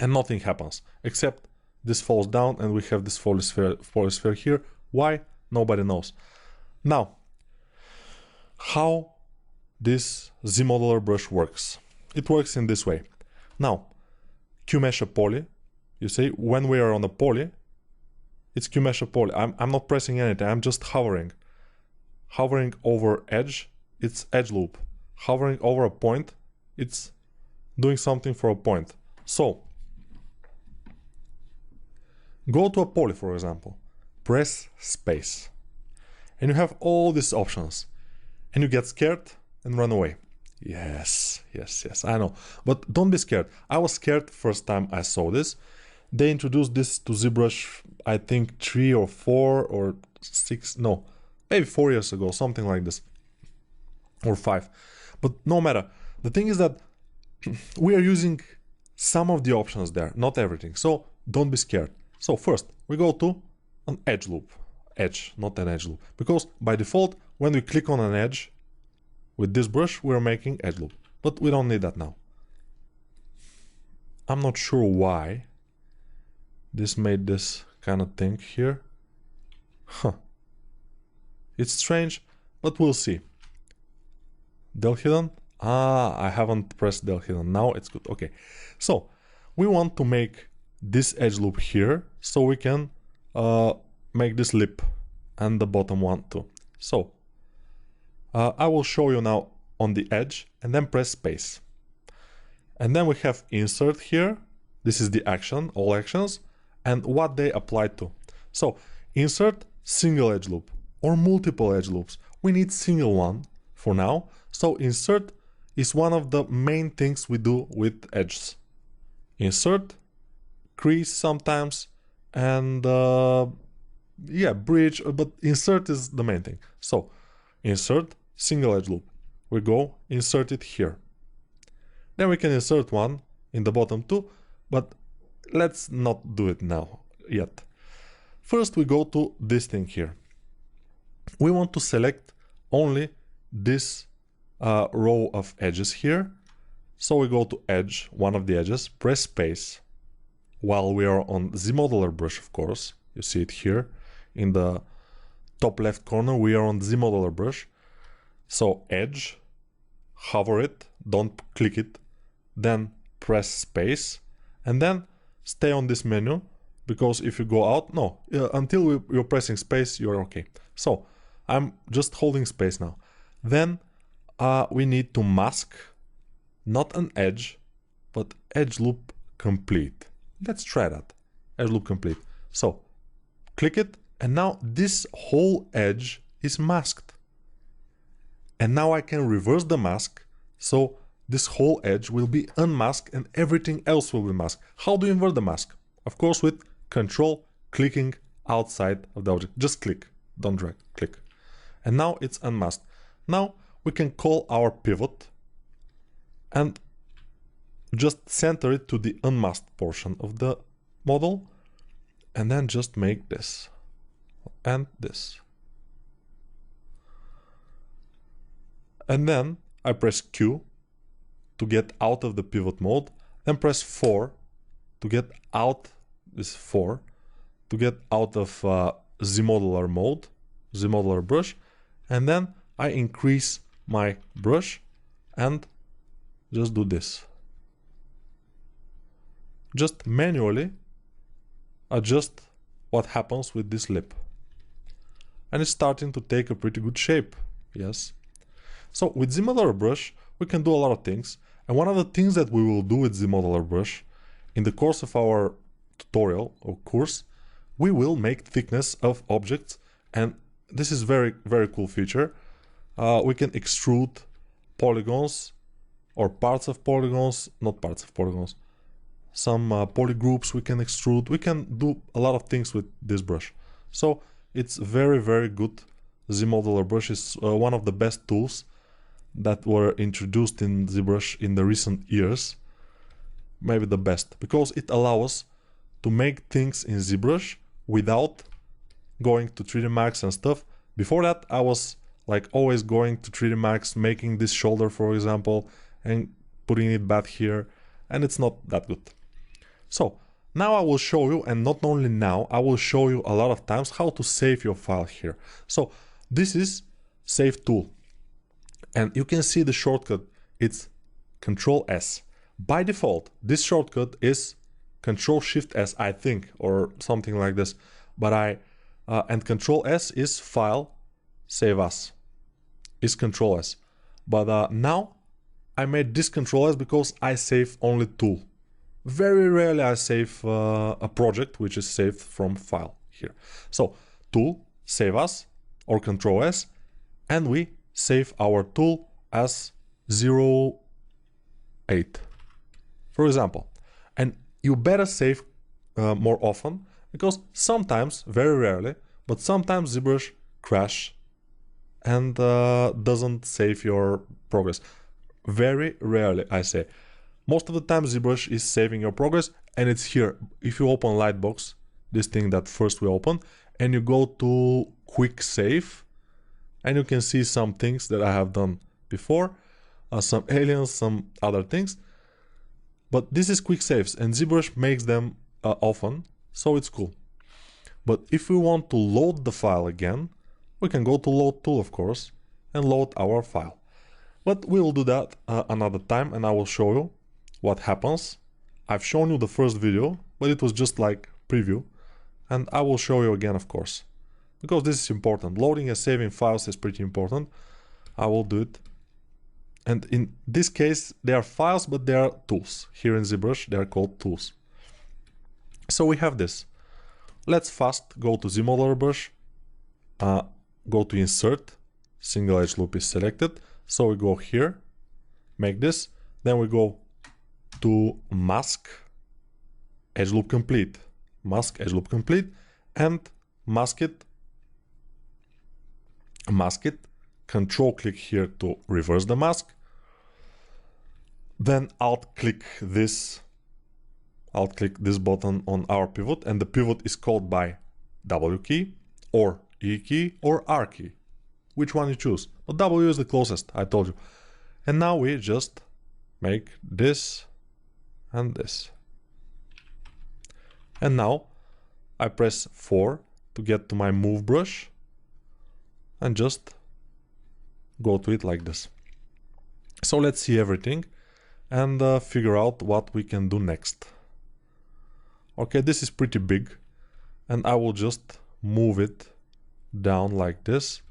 and nothing happens except this falls down and we have this polysphere here. Why? Nobody knows. Now, how this Z-Modeler brush works? It works in this way. Now, Q-mesh a poly. You see, when we are on a poly, it's Q-mesh a poly. I'm not pressing anything, I'm just hovering. Hovering over edge, it's edge loop. Hovering over a point, it's doing something for a point. So, go to a poly, for example, press space, and you have all these options, and you get scared and run away. Yes, I know, but don't be scared. I was scared first time I saw this. They introduced this to ZBrush, I think 3 or 4 or 6, no, maybe 4 years ago, something like this, or 5. But no matter. The thing is that we are using some of the options there, not everything. So don't be scared. So first, we go to an edge loop. Edge, not an edge loop. Because by default, when we click on an edge with this brush, we're making edge loop. But we don't need that now. I'm not sure why this made this kind of thing here. It's strange, but we'll see. Del hidden. I haven't pressed del hidden. Now it's good. Okay. So we want to make this edge loop here so we can make this lip and the bottom one too. So I will show you now on the edge and then press space. And then we have insert here. This is the action, all actions, and what they apply to. So insert single edge loop or multiple edge loops. We need single one for now. So insert is one of the main things we do with edges. Insert, crease sometimes, and yeah, bridge, but insert is the main thing. So insert single edge loop. We go insert it here. Then we can insert one in the bottom too, but let's not do it now yet. First we go to this thing here. We want to select only this row of edges here. So we go to edge, one of the edges, press space while we are on Z-Modeler brush, of course. You see it here in the top left corner, we are on Z-Modeler brush. So edge, hover it, don't click it, then press space, and then stay on this menu, because if you go out, no, until you're pressing space, you're okay. So I'm just holding space now. Then we need to mask, not an edge, but edge loop complete. Let's try that. Edge loop complete. So click it, and now this whole edge is masked. And now I can reverse the mask, so this whole edge will be unmasked and everything else will be masked. How do you invert the mask? Of course with Control, clicking outside of the object. Just click, don't drag, click. And now it's unmasked. Now we can call our pivot and just center it to the unmasked portion of the model, and then just make this and this. And then I press Q to get out of the pivot mode, then press 4 to get out, this 4, to get out of Z-modeler mode, Z-modeler brush, and then I increase my brush and just do this. Just manually adjust what happens with this lip. And it's starting to take a pretty good shape, yes. So with Z-modeler brush, we can do a lot of things. And one of the things that we will do with Z-modeler brush in the course of our tutorial or course, we will make thickness of objects. And this is very, very cool feature. We can extrude polygons or parts of polygons, not parts of polygons, some polygroups we can extrude. We can do a lot of things with this brush. So it's very, very good. Z-modeler brush is one of the best tools that were introduced in ZBrush in the recent years. Maybe the best, because it allows us to make things in ZBrush without going to 3D Max and stuff. Before that, I was like always going to 3D Max, making this shoulder, for example, and putting it back here, and it's not that good. So now I will show you, and not only now, I will show you a lot of times how to save your file here. So this is Save Tool, and you can see the shortcut. It's Control S. By default, this shortcut is Control Shift S, I think, or something like this. But and Control S is File, Save As, is Control S. But now I made this Control S because I save only Tool. Very rarely I save a project which is saved from File here. So Tool, Save As, or Control S, and we save our tool as 08, for example. And you better save more often, because sometimes, very rarely, but sometimes ZBrush crash and doesn't save your progress. Very rarely, I say. Most of the time ZBrush is saving your progress, and it's here. If you open Lightbox, this thing that first we open, and you go to Quick Save, and you can see some things that I have done before, some aliens, some other things. But this is quick saves, and ZBrush makes them often, so it's cool. But if we want to load the file again, we can go to Load Tool, of course, and load our file. But we will do that another time, and I will show you what happens. I've shown you the first video, but it was just like preview, and I will show you again, of course, because this is important. Loading and saving files is pretty important. I will do it. And in this case, they are files, but they are tools. Here in ZBrush, they are called tools. So we have this. Let's fast go to Z-modeler brush, go to Insert, Single Edge Loop is selected. So we go here, make this, then we go to Mask, Edge Loop Complete, Mask, Edge Loop Complete, and mask it, Control click here to reverse the mask, then Alt click this button on our pivot, and the pivot is called by W key or E key or R key, which one you choose. But W is the closest, I told you. And now we just make this and this. And now I press 4 to get to my move brush and just go to it like this. So let's see everything and figure out what we can do next. Okay, this is pretty big, and I will just move it down like this,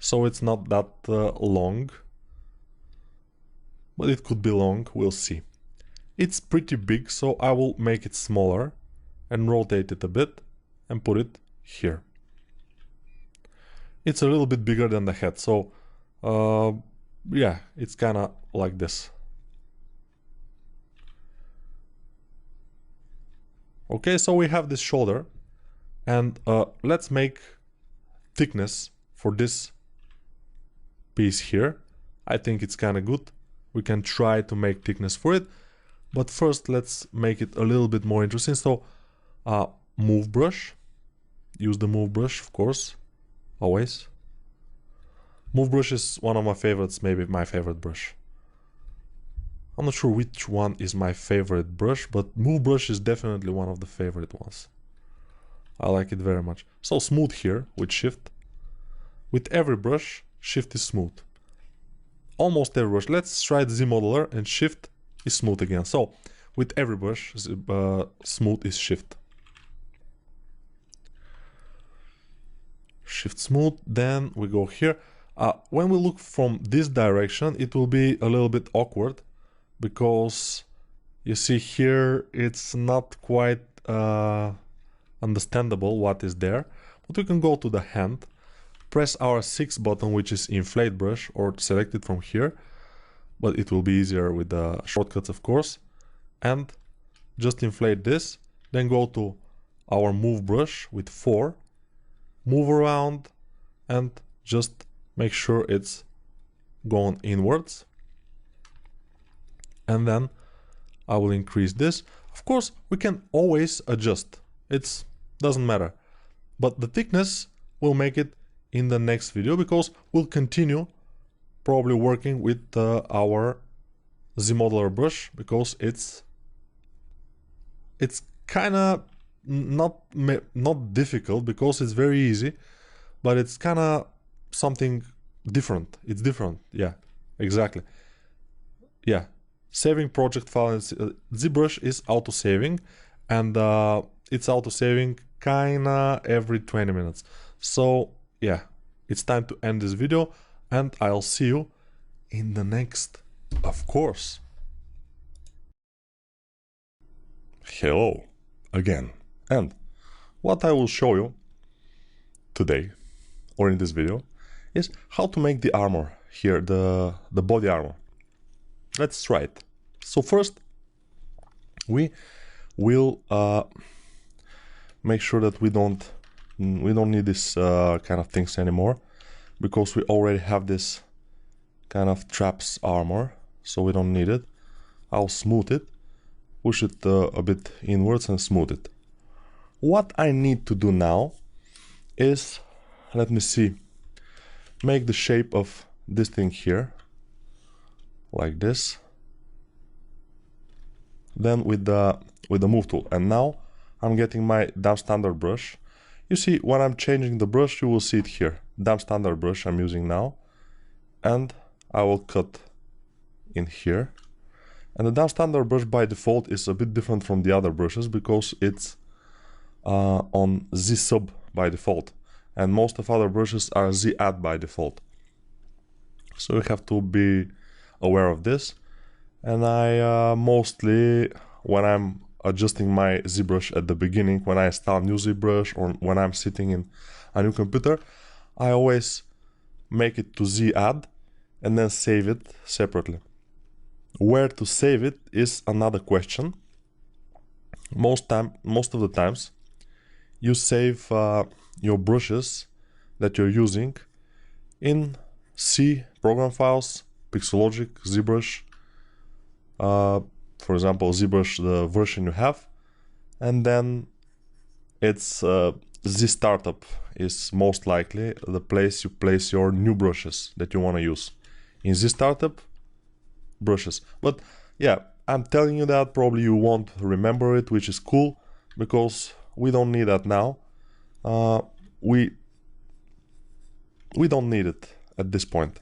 so it's not that long, but it could be long, we'll see. It's pretty big, so I will make it smaller and rotate it a bit and put it here. It's a little bit bigger than the head, so yeah, it's kind of like this. Okay, so we have this shoulder, and let's make thickness for this piece here. I think it's kind of good. We can try to make thickness for it, but first let's make it a little bit more interesting. So move brush, use the move brush, of course, always. Move brush is one of my favorites, maybe my favorite brush. I'm not sure which one is my favorite brush, but move brush is definitely one of the favorite ones. I like it very much. So smooth here with shift. With every brush, shift is smooth. Almost every brush. Let's try the Z modeler and shift is smooth again. So with every brush, smooth is shift. Shift smooth, then we go here. When we look from this direction, it will be a little bit awkward because you see here it's not quite understandable what is there. But we can go to the hand, press our 6 button, which is inflate brush, or select it from here, but it will be easier with the shortcuts, of course, and just inflate this, then go to our move brush with 4, move around and just make sure it's going inwards, and then I will increase this. Of course, we can always adjust, it doesn't matter, but the thickness will make it in the next video, because we'll continue probably working with our Z modeler brush, because it's kind of not difficult, because it's very easy, but it's kind of something different. It's different. Yeah, exactly. Yeah, saving project file. ZBrush is auto saving, and it's auto saving kinda every 20 minutes. So yeah, it's time to end this video, and I'll see you in the next, of course. Hello again, and what I will show you today, or in this video, is how to make the armor here, the body armor. Let's try it. So first, we will make sure that we don't need this kind of things anymore, because we already have this kind of traps armor, so we don't need it. I'll smooth it, push it a bit inwards and smooth it. What I need to do now is, let me see, make the shape of this thing here like this, then with the move tool, and now I'm getting my damp standard brush. You see, when I'm changing the brush, you will see it here, damp standard brush I'm using now, and I will cut in here. And the damp standard brush by default is a bit different from the other brushes, because it's on Z sub by default, and most of other brushes are Z add by default. So you have to be aware of this. And I mostly, when I'm adjusting my ZBrush at the beginning, when I install new ZBrush or when I'm sitting in a new computer, I always make it to Z add and then save it separately. Where to save it is another question. Most of the times you save your brushes that you're using in C program files, Pixologic, ZBrush, for example, ZBrush, the version you have, and then it's Z startup is most likely the place you place your new brushes that you want to use. In Z startup, brushes. But yeah, I'm telling you that probably you won't remember it, which is cool, because we don't need that now. We don't need it at this point,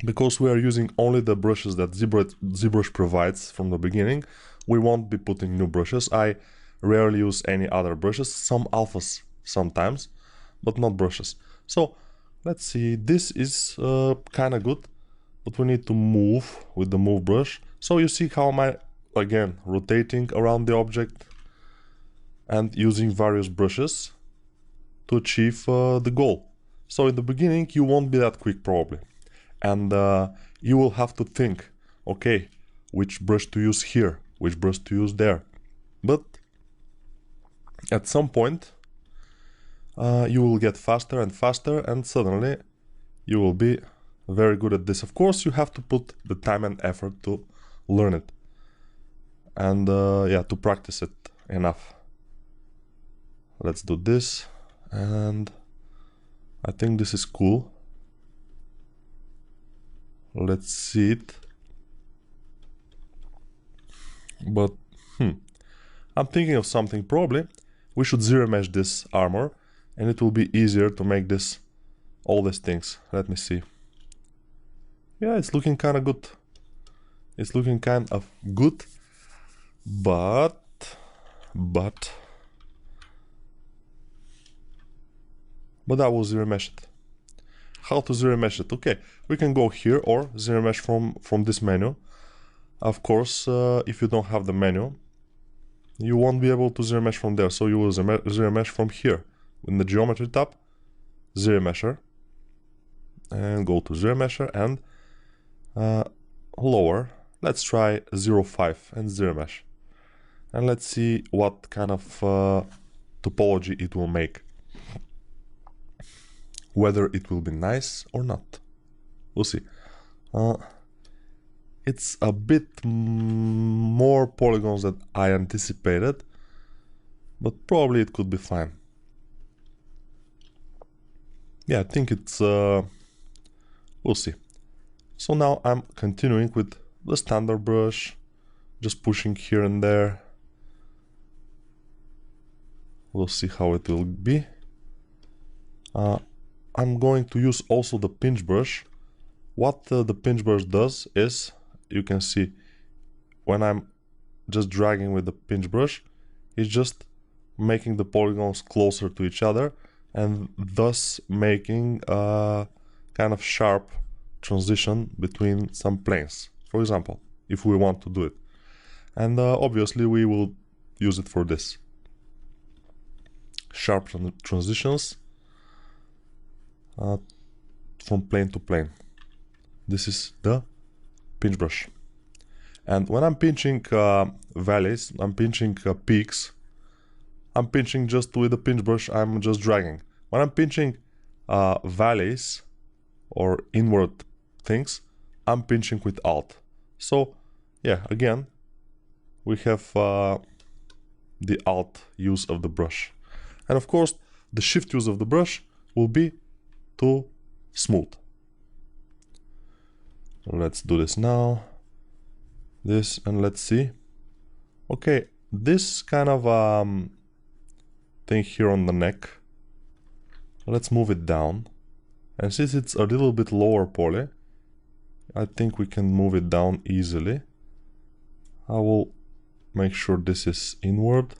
because we are using only the brushes that ZBrush provides from the beginning. We won't be putting new brushes. I rarely use any other brushes, some alphas sometimes, but not brushes. So let's see, this is kind of good, but we need to move with the move brush. So you see how am I, again, rotating around the object and using various brushes to achieve the goal. So in the beginning you won't be that quick probably, and you will have to think, okay, which brush to use here, which brush to use there. But at some point you will get faster and faster, and suddenly you will be very good at this. Of course, you have to put the time and effort to learn it, and yeah, to practice it enough. Let's do this, and I think this is cool. Let's see it. But I'm thinking of something. Probably we should zero mesh this armor, and it will be easier to make this all these things. Let me see. Yeah, it's looking kind of good. It's looking kind of good, but I will zero mesh it. How to zero mesh it? Okay, we can go here or zero mesh from this menu. Of course, if you don't have the menu, you won't be able to zero mesh from there. So you will zero mesh from here in the geometry tab, zero mesher, and go to zero mesher and lower. Let's try 0.5 and zero mesh, and let's see what kind of topology it will make. Whether it will be nice or not, we'll see. It's a bit more polygons than I anticipated, but probably it could be fine. Yeah, I think it's we'll see. So now I'm continuing with the standard brush, just pushing here and there. We'll see how it will be. I'm going to use also the pinch brush. What the pinch brush does is, you can see when I'm just dragging with the pinch brush, it's just making the polygons closer to each other and thus making a kind of sharp transition between some planes, for example, if we want to do it. And obviously we will use it for this. Sharp transitions from plane to plane. This is the pinch brush. And when I'm pinching valleys, I'm pinching peaks, I'm pinching just with the pinch brush, I'm just dragging. When I'm pinching valleys or inward things, I'm pinching with Alt. So yeah, again, we have the Alt use of the brush. And of course, the Shift use of the brush will be to smooth. Let's do this now. This, and let's see. Okay, this kind of thing here on the neck, let's move it down. And since it's a little bit lower poly, I think we can move it down easily. I will make sure this is inward.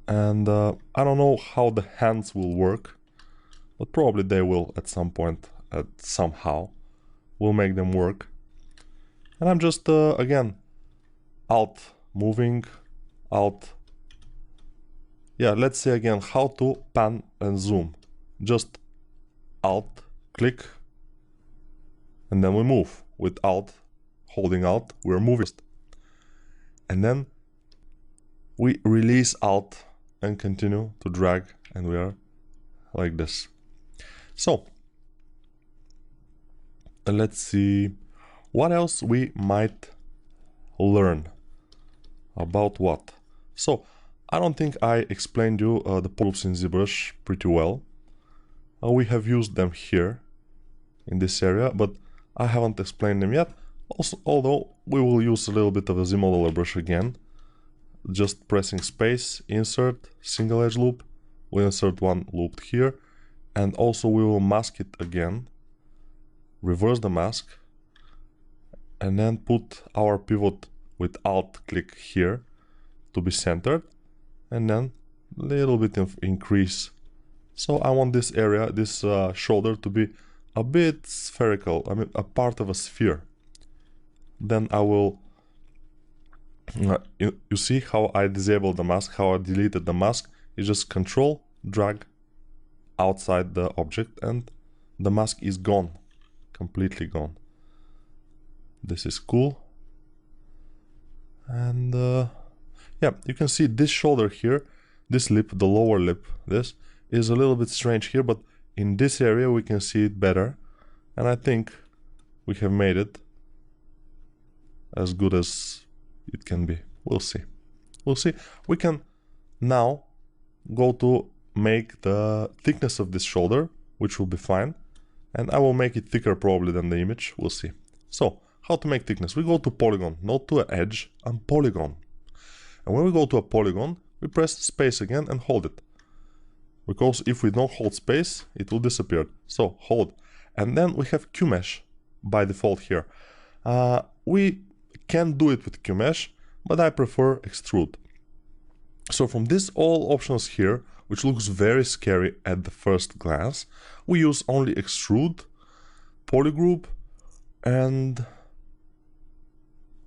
And I don't know how the hands will work, but probably they will at some point, somehow. We'll make them work. And I'm just, again, Alt, moving, Alt. Yeah, let's say again how to pan and zoom. Just Alt, click, and then we move. With Alt, holding Alt, we're moving. And then we release Alt and continue to drag, and we are like this. So, let's see what else we might learn. About what? So, I don't think I explained you the polygons in ZBrush pretty well. We have used them here in this area, but I haven't explained them yet. Also, although we will use a little bit of a Z modeler brush again. Just pressing space, insert, single edge loop. We insert one loop here, and also we will mask it again. Reverse the mask, and then put our pivot with Alt click here to be centered, and then a little bit of increase. So I want this area, this shoulder, to be a bit spherical, I mean a part of a sphere. Then I will, you see how I disabled the mask, how I deleted the mask. You just control, drag outside the object, and the mask is gone, completely gone. This is cool. And yeah, you can see this shoulder here, this lip, the lower lip, this is a little bit strange here, but in this area we can see it better, and I think we have made it as good as it can be. We'll see. We'll see. We can now go to make the thickness of this shoulder, which will be fine, And I will make it thicker probably than the image, we'll see. So, how to make thickness? We go to polygon, not to an edge, and polygon. And when we go to a polygon, we press space again and hold it. Because if we don't hold space, it will disappear. So, hold. And then we have QMesh by default here. We can do it with QMesh, but I prefer extrude. So from these all options here, which looks very scary at the first glance, we use only extrude, polygroup, and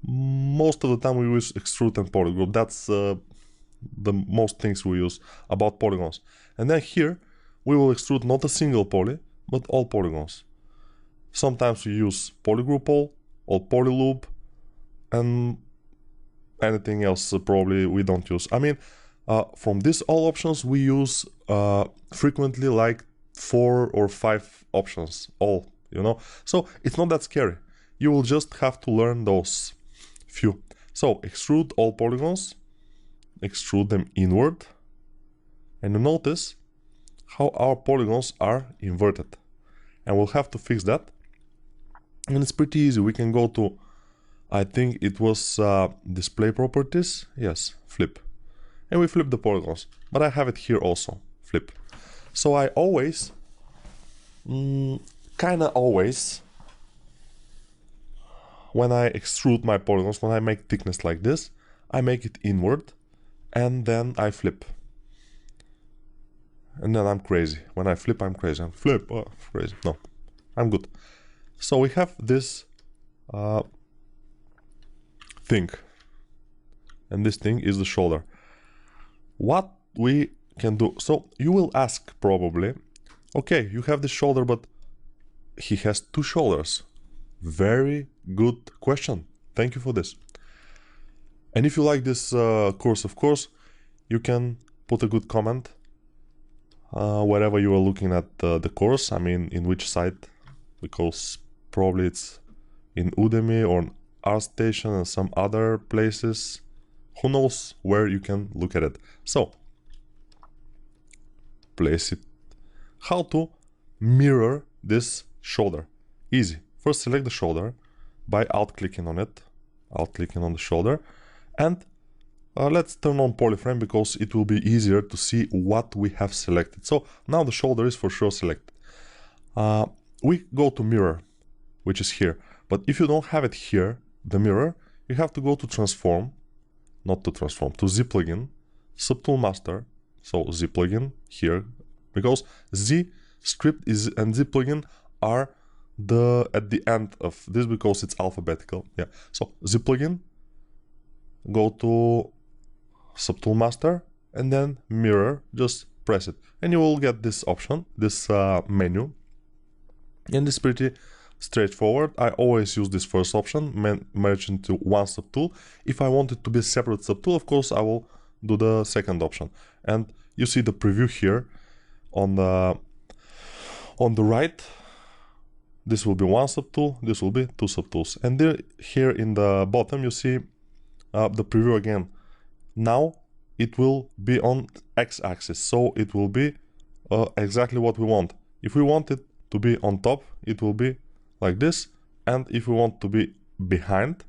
most of the time we use extrude and polygroup. That's the most things we use about polygons. And then here we will extrude not a single poly, but all polygons. Sometimes we use polygroup all, or polyloop, and anything else probably we don't use. I mean, from these all options we use frequently like 4 or 5 options, all, you know. So it's not that scary. You will just have to learn those few. So extrude all polygons, extrude them inward, and you notice how our polygons are inverted. And we'll have to fix that. And it's pretty easy. We can go to, I think it was display properties. Yes, flip. And we flip the polygons. But I have it here also, flip. So I always, kinda always, when I extrude my polygons, when I make thickness like this, I make it inward and then I flip. And then I'm crazy. When I flip, I'm crazy. I'm flip, oh, crazy. No, I'm good. So we have this thing. And this thing is the shoulder. What we can do. So you will ask probably, okay, you have the shoulder, but he has 2 shoulders. Very good question. Thank you for this. And if you like this course, of course, you can put a good comment wherever you are looking at the course. I mean, in which site, because probably it's in Udemy or on ArtStation and some other places. Who knows where you can look at it. So, place it. How to mirror this shoulder. Easy. First select the shoulder by alt-clicking on it. Alt-clicking on the shoulder. And let's turn on polyframe because it will be easier to see what we have selected. So now the shoulder is for sure selected. We go to mirror, which is here. But if you don't have it here, the mirror, you have to go to transform, not to transform, to Z plugin, subtool master. So Z plugin here, because Z script is and Z plugin are at the end of this because it's alphabetical. Yeah. So Z plugin, go to subtool master and then mirror, just press it and you will get this option, this menu, and it's pretty straightforward. I always use this first option, merge into one subtool. If I want it to be a separate subtool, of course I will do the second option. And you see the preview here on the right. This will be one subtool, this will be 2 subtools. And there, here in the bottom you see the preview again. Now it will be on x-axis, so it will be exactly what we want. If we want it to be on top, it will be like this, and if we want to be behind,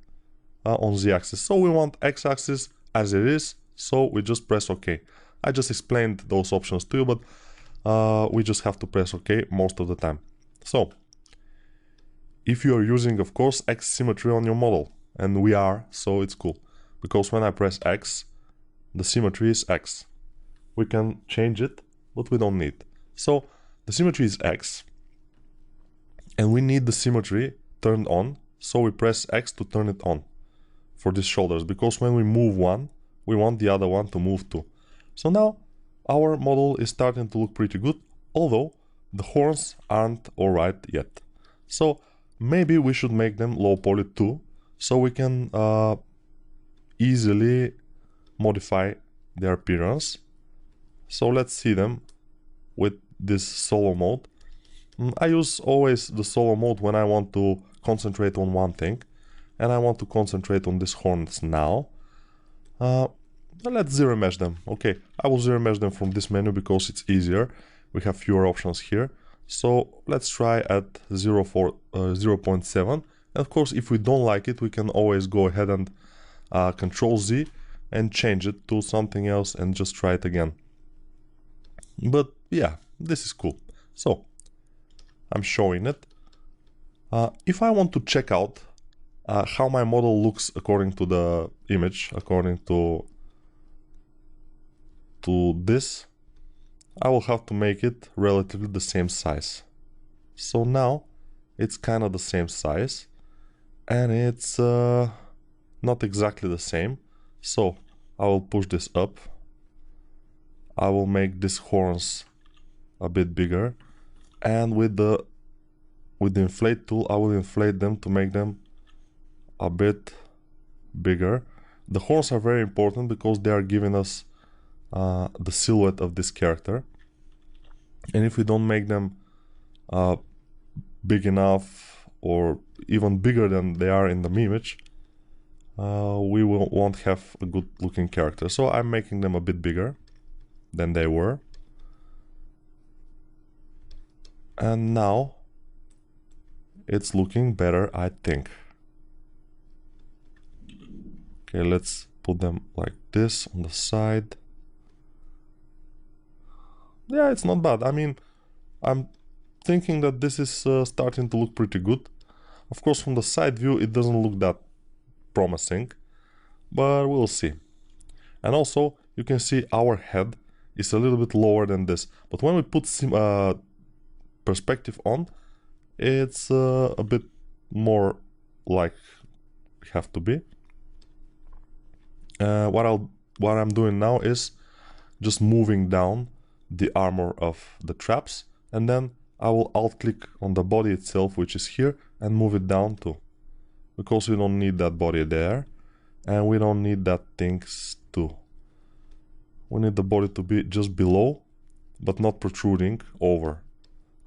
on z-axis. So we want x-axis as it is, so we just press OK. I just explained those options to you, but we just have to press OK most of the time. So if you are using, of course, X symmetry on your model, and we are, so it's cool, because when I press X, the symmetry is X. We can change it, but we don't need. So the symmetry is X, and we need the symmetry turned on, so we press X to turn it on for these shoulders, because when we move one, we want the other one to move too. So now our model is starting to look pretty good, although the horns aren't alright yet. So maybe we should make them low poly too, so we can easily modify their appearance. So let's see them with this solo mode. I use always the solo mode when I want to concentrate on one thing, and I want to concentrate on these horns now. Let's zero mesh them. Okay, I will zero mesh them from this menu because it's easier. We have fewer options here. So let's try at 0.7. And of course, if we don't like it, we can always go ahead and Control Z and change it to something else and just try it again. But yeah, this is cool. So I'm showing it. If I want to check out how my model looks according to the image, according to this, I will have to make it relatively the same size. So now it's kind of the same size, and it's not exactly the same. So I will push this up. I will make these horns a bit bigger, and with the inflate tool I will inflate them to make them a bit bigger. The horns are very important because they are giving us the silhouette of this character, and if we don't make them big enough or even bigger than they are in the image, we won't have a good looking character. So I'm making them a bit bigger than they were, and now it's looking better, I think. Okay, let's put them like this on the side. Yeah, it's not bad. I mean, I'm thinking that this is starting to look pretty good. Of course, from the side view, it doesn't look that promising, but we'll see. And also, you can see our head is a little bit lower than this. But when we put perspective on, it's a bit more like we have to be. What I'm doing now is just moving down the armor of the traps, and then I will alt click on the body itself, which is here, and move it down too, because we don't need that body there, and we don't need that things too. We need the body to be just below, but not protruding over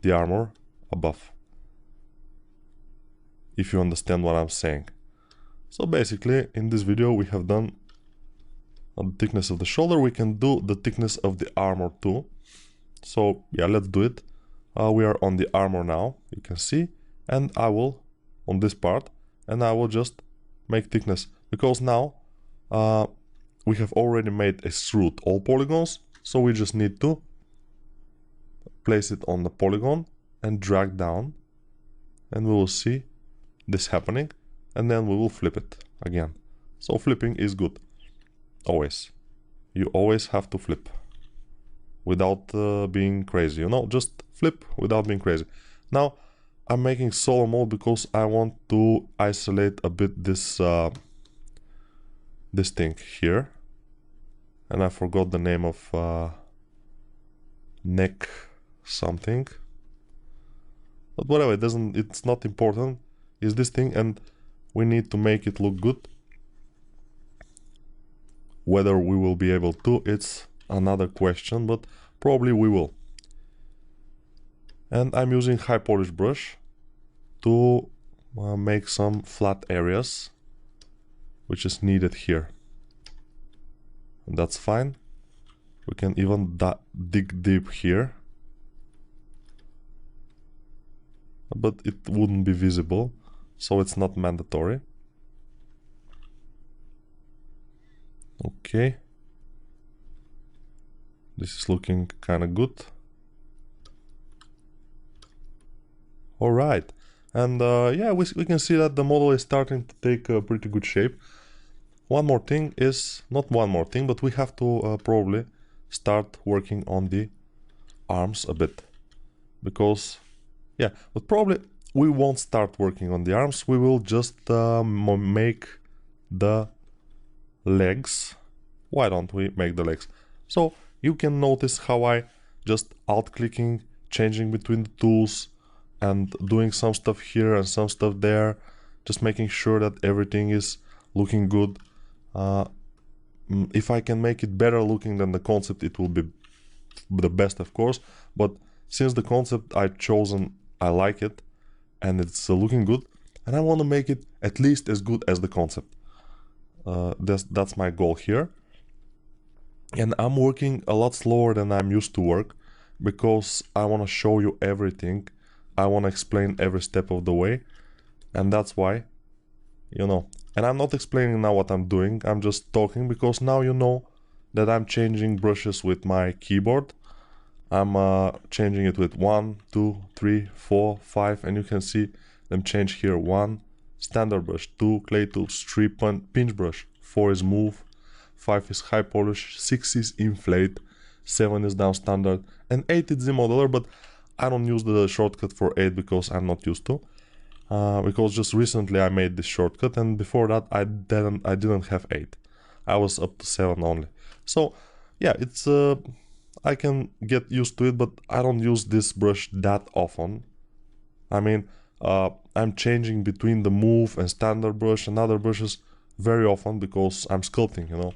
the armor above, if you understand what I'm saying. So basically, in this video we have done the thickness of the shoulder. We can do the thickness of the armor too. So yeah, let's do it. We are on the armor now, you can see, and I will on this part, and I will just make thickness, because now we have already made extrude all polygons, so we just need to place it on the polygon and drag down, and we will see this happening, and then we will flip it again. So flipping is good. Always. You always have to flip without being crazy, you know, just flip without being crazy. Now I'm making solo mode because I want to isolate a bit this this thing here, and I forgot the name of neck something, but whatever, it's not important. Is this thing, and we need to make it look good. Whether we will be able to, it's another question, but probably we will. And I'm using high polish brush to make some flat areas, which is needed here. And that's fine. We can even dig deep here, but it wouldn't be visible, so it's not mandatory. Okay, this is looking kind of good. All right, and yeah, we can see that the model is starting to take a pretty good shape. One more thing is, not one more thing, but we have to probably start working on the arms a bit, because yeah, but probably we won't start working on the arms. We will just make the legs. Why don't we make the legs? So you can notice how I just alt clicking, changing between the tools, and doing some stuff here and some stuff there, just making sure that everything is looking good. If I can make it better looking than the concept, it will be the best, of course, but since the concept I've chosen, I like it and it's looking good, and I want to make it at least as good as the concept. That's my goal here, and I'm working a lot slower than I'm used to work, because I want to show you everything. I want to explain every step of the way, and that's why, you know. And I'm not explaining now what I'm doing, I'm just talking because now you know that I'm changing brushes with my keyboard. I'm changing it with 1, 2, 3, 4, 5, and you can see them change here. 1, standard brush, 2, clay tubes, 3, pinch brush, 4 is move, 5 is high polish, 6 is inflate, 7 is down standard, and 8 is Z-modeler, but I don't use the shortcut for 8 because I'm not used to. Because just recently I made this shortcut, and before that I didn't have 8. I was up to 7 only. So yeah, it's I can get used to it, but I don't use this brush that often. I mean, I'm changing between the move and standard brush and other brushes very often because I'm sculpting, you know.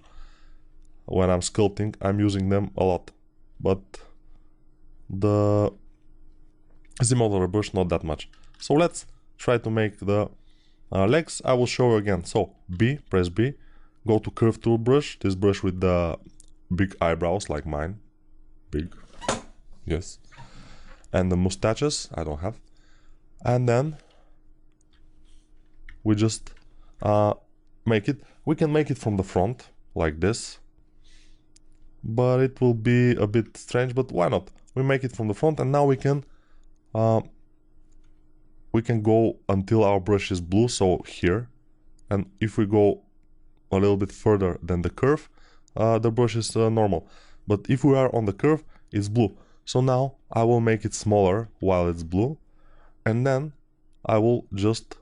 When I'm sculpting, I'm using them a lot, but the Z-modeler brush not that much. So let's try to make the legs. I will show you again. So B, press B, go to curve tool brush, this brush with the big eyebrows like mine. Big, yes, and the mustaches I don't have. And then we just make it. We can make it from the front like this, but it will be a bit strange, but why not? We make it from the front, and now we can go until our brush is blue, so here. And if we go a little bit further than the curve, the brush is normal. But if we are on the curve, it's blue. So now I will make it smaller while it's blue, and then I will just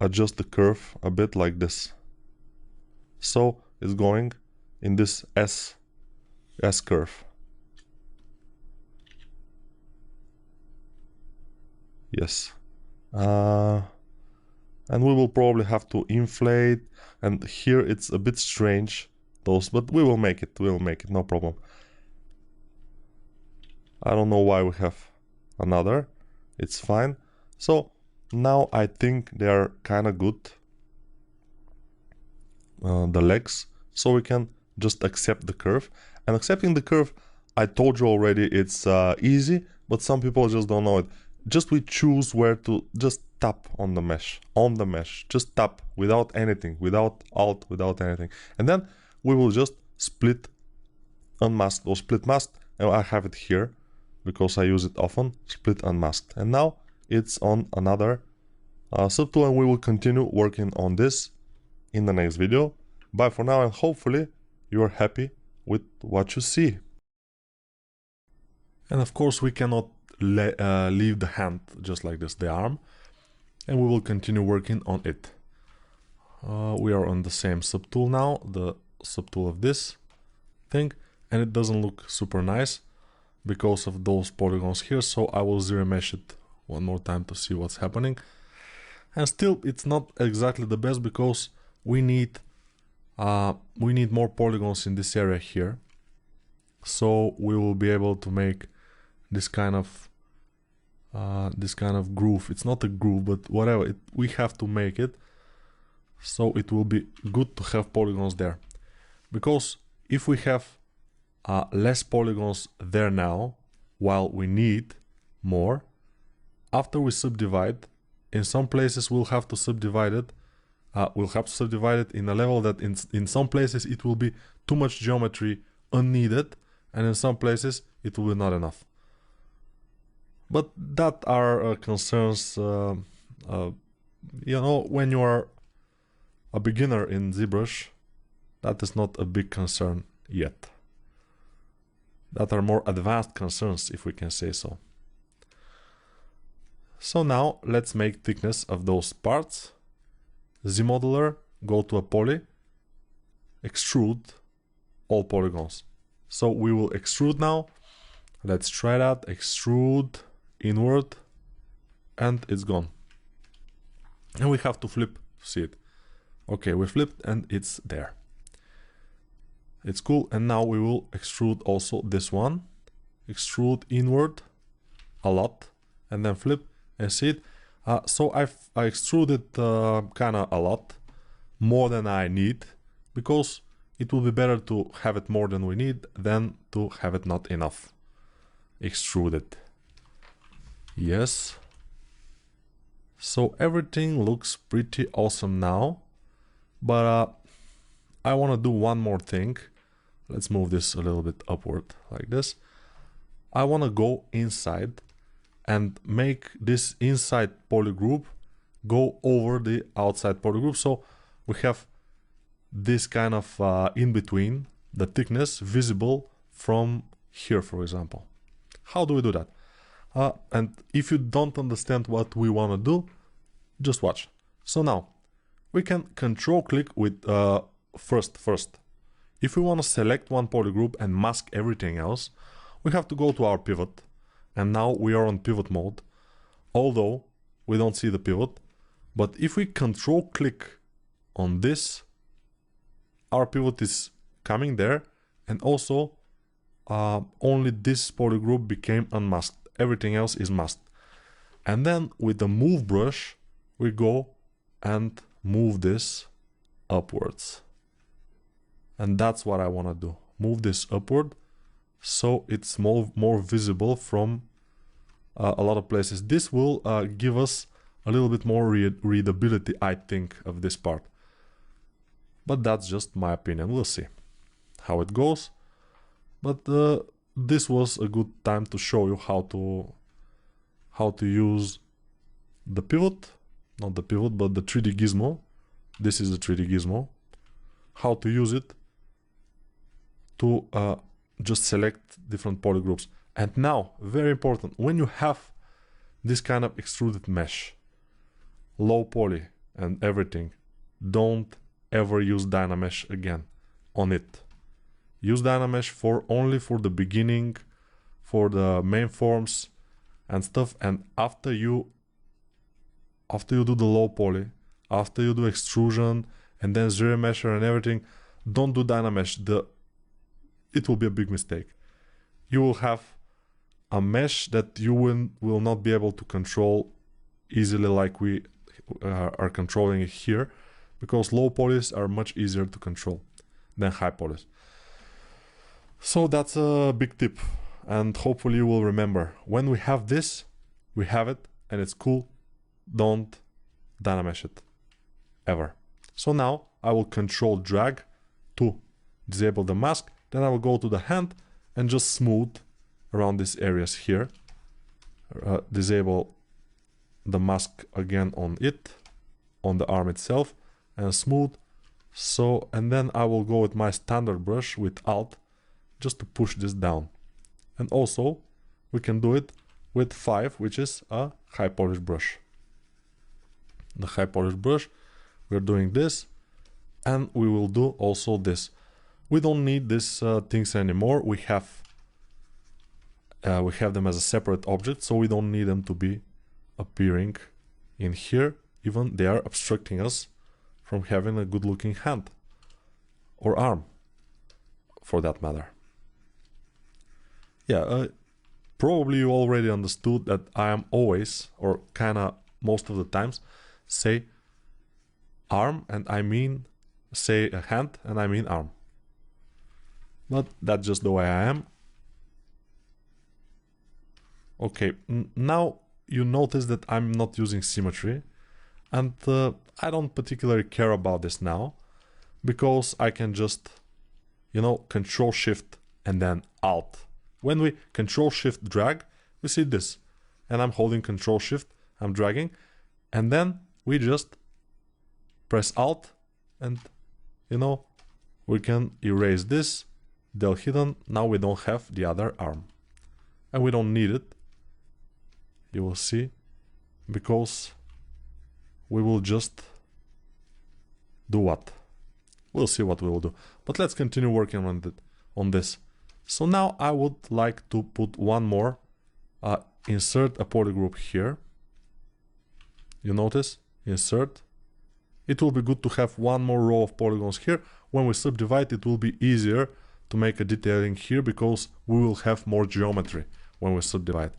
adjust the curve a bit like this. So it's going in this S curve. Yes. And we will probably have to inflate, and here it's a bit strange, but we will make it, no problem. I don't know why we have another, it's fine. So now I think they are kind of good, the legs, so we can just accept the curve. And accepting the curve, I told you already, it's easy, but some people just don't know it. Just we choose where to just tap on the mesh, just tap without anything, without alt, without anything. And then we will just split, unmask or split mask, and I have it here because I use it often, split unmasked. And now it's on another subtool, and we will continue working on this in the next video. Bye for now, and hopefully you are happy with what you see. And of course we cannot leave the hand just like this, the arm, and we will continue working on it. We are on the same subtool now, the subtool of this thing, and it doesn't look super nice because of those polygons here, so I will zero mesh it one more time to see what's happening. And still it's not exactly the best because we need more polygons in this area here, so we will be able to make this kind of groove. It's not a groove, but whatever, we have to make it, so it will be good to have polygons there. Because if we have less polygons there now, while we need more, after we subdivide, in some places we'll have to subdivide it. In a level that in some places it will be too much geometry unneeded, and in some places it will be not enough. But that are concerns, you know, when you are a beginner in ZBrush, that is not a big concern yet. That are more advanced concerns, if we can say so. So now let's make thickness of those parts. Z-modeler, go to a poly, extrude all polygons. So we will extrude now. Let's try that. Extrude inward, and it's gone. And we have to flip to see it. Okay, we flipped and it's there. It's cool. And now we will extrude also this one. Extrude inward a lot, and then flip and see it. So I extruded kind of a lot, more than I need, because it will be better to have it more than we need than to have it not enough. extrude it. Yes. So everything looks pretty awesome now, but I want to do one more thing. Let's move this a little bit upward like this. I want to go inside and make this inside polygroup go over the outside polygroup. So we have this kind of in between, the thickness visible from here, for example. How do we do that? And if you don't understand what we want to do, just watch. So now we can control click with first. If we want to select one polygroup and mask everything else, we have to go to our pivot, and now we are on pivot mode, although we don't see the pivot. But if we control click on this, our pivot is coming there, and also only this polygroup became unmasked. Everything else is masked. And then with the move brush, we go and move this upwards. And that's what I want to do. Move this upward so it's more visible from a lot of places. This will give us a little bit more readability, I think, of this part. But that's just my opinion. We'll see how it goes. But this was a good time to show you how to use the pivot, not the pivot, but the 3D gizmo. This is the 3D gizmo. How to use it to just select different polygroups. And now, very important, when you have this kind of extruded mesh, low poly and everything, don't ever use Dynamesh again on it. Use Dynamesh only for the beginning, for the main forms and stuff. And after you do the low poly, after you do extrusion and then zero mesher and everything, don't do Dynamesh. It will be a big mistake. You will have a mesh that you will not be able to control easily like we are controlling it here, because low polys are much easier to control than high polys. So that's a big tip, and hopefully you will remember. When we have this, we have it and it's cool. Don't Dynamesh it ever. So now I will control drag to disable the mask. Then I will go to the hand and just smooth around these areas here. Disable the mask again on it, on the arm itself, and smooth. So, and then I will go with my standard brush with Alt just to push this down. And also we can do it with 5, which is a high polish brush. The high polish brush, we're doing this, and we will do also this. We don't need these things anymore. We have them as a separate object, so we don't need them to be appearing in here. Even they are obstructing us from having a good looking hand or arm, for that matter. Yeah, probably you already understood that I am always, or kinda most of the times, say arm and I mean say a hand and I mean arm. But that's just the way I am. Okay, now you notice that I'm not using symmetry, and I don't particularly care about this now, because I can just, you know, Control Shift and then Alt. When we Control Shift drag, we see this, and I'm holding Control Shift, I'm dragging, and then we just press Alt, and you know, we can erase this, del hidden. Now we don't have the other arm, and we don't need it, you will see, because we will just do what? We'll see what we will do. But let's continue working on this. So now I would like to put one more, insert a polygroup here. You notice? Insert. It will be good to have one more row of polygons here. When we subdivide, it will be easier to make a detailing here, because we will have more geometry when we subdivide.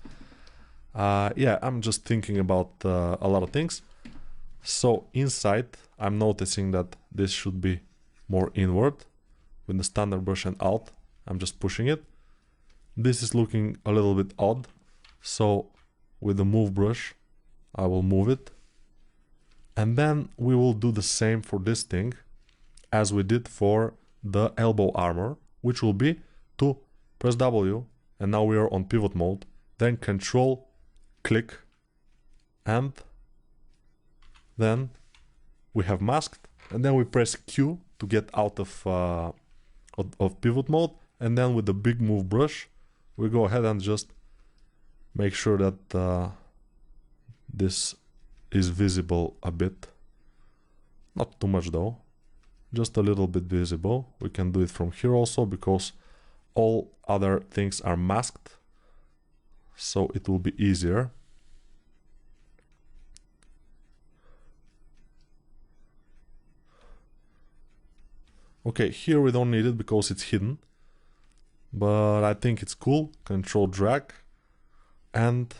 Yeah, I'm just thinking about a lot of things. So inside, I'm noticing that this should be more inward. With the standard brush and Alt, I'm just pushing it. this is looking a little bit odd. So with the move brush, I will move it. And then we will do the same for this thing as we did for the elbow armor, which will be to press W, and now we are on pivot mode, then Control, click, and then we have masked, and then we press Q to get out of pivot mode, and then with the big move brush, we go ahead and just make sure that this is visible a bit. Not too much though, just a little bit visible. We can do it from here also because all other things are masked, so it will be easier. Okay, here we don't need it because it's hidden, but I think it's cool. Control drag, and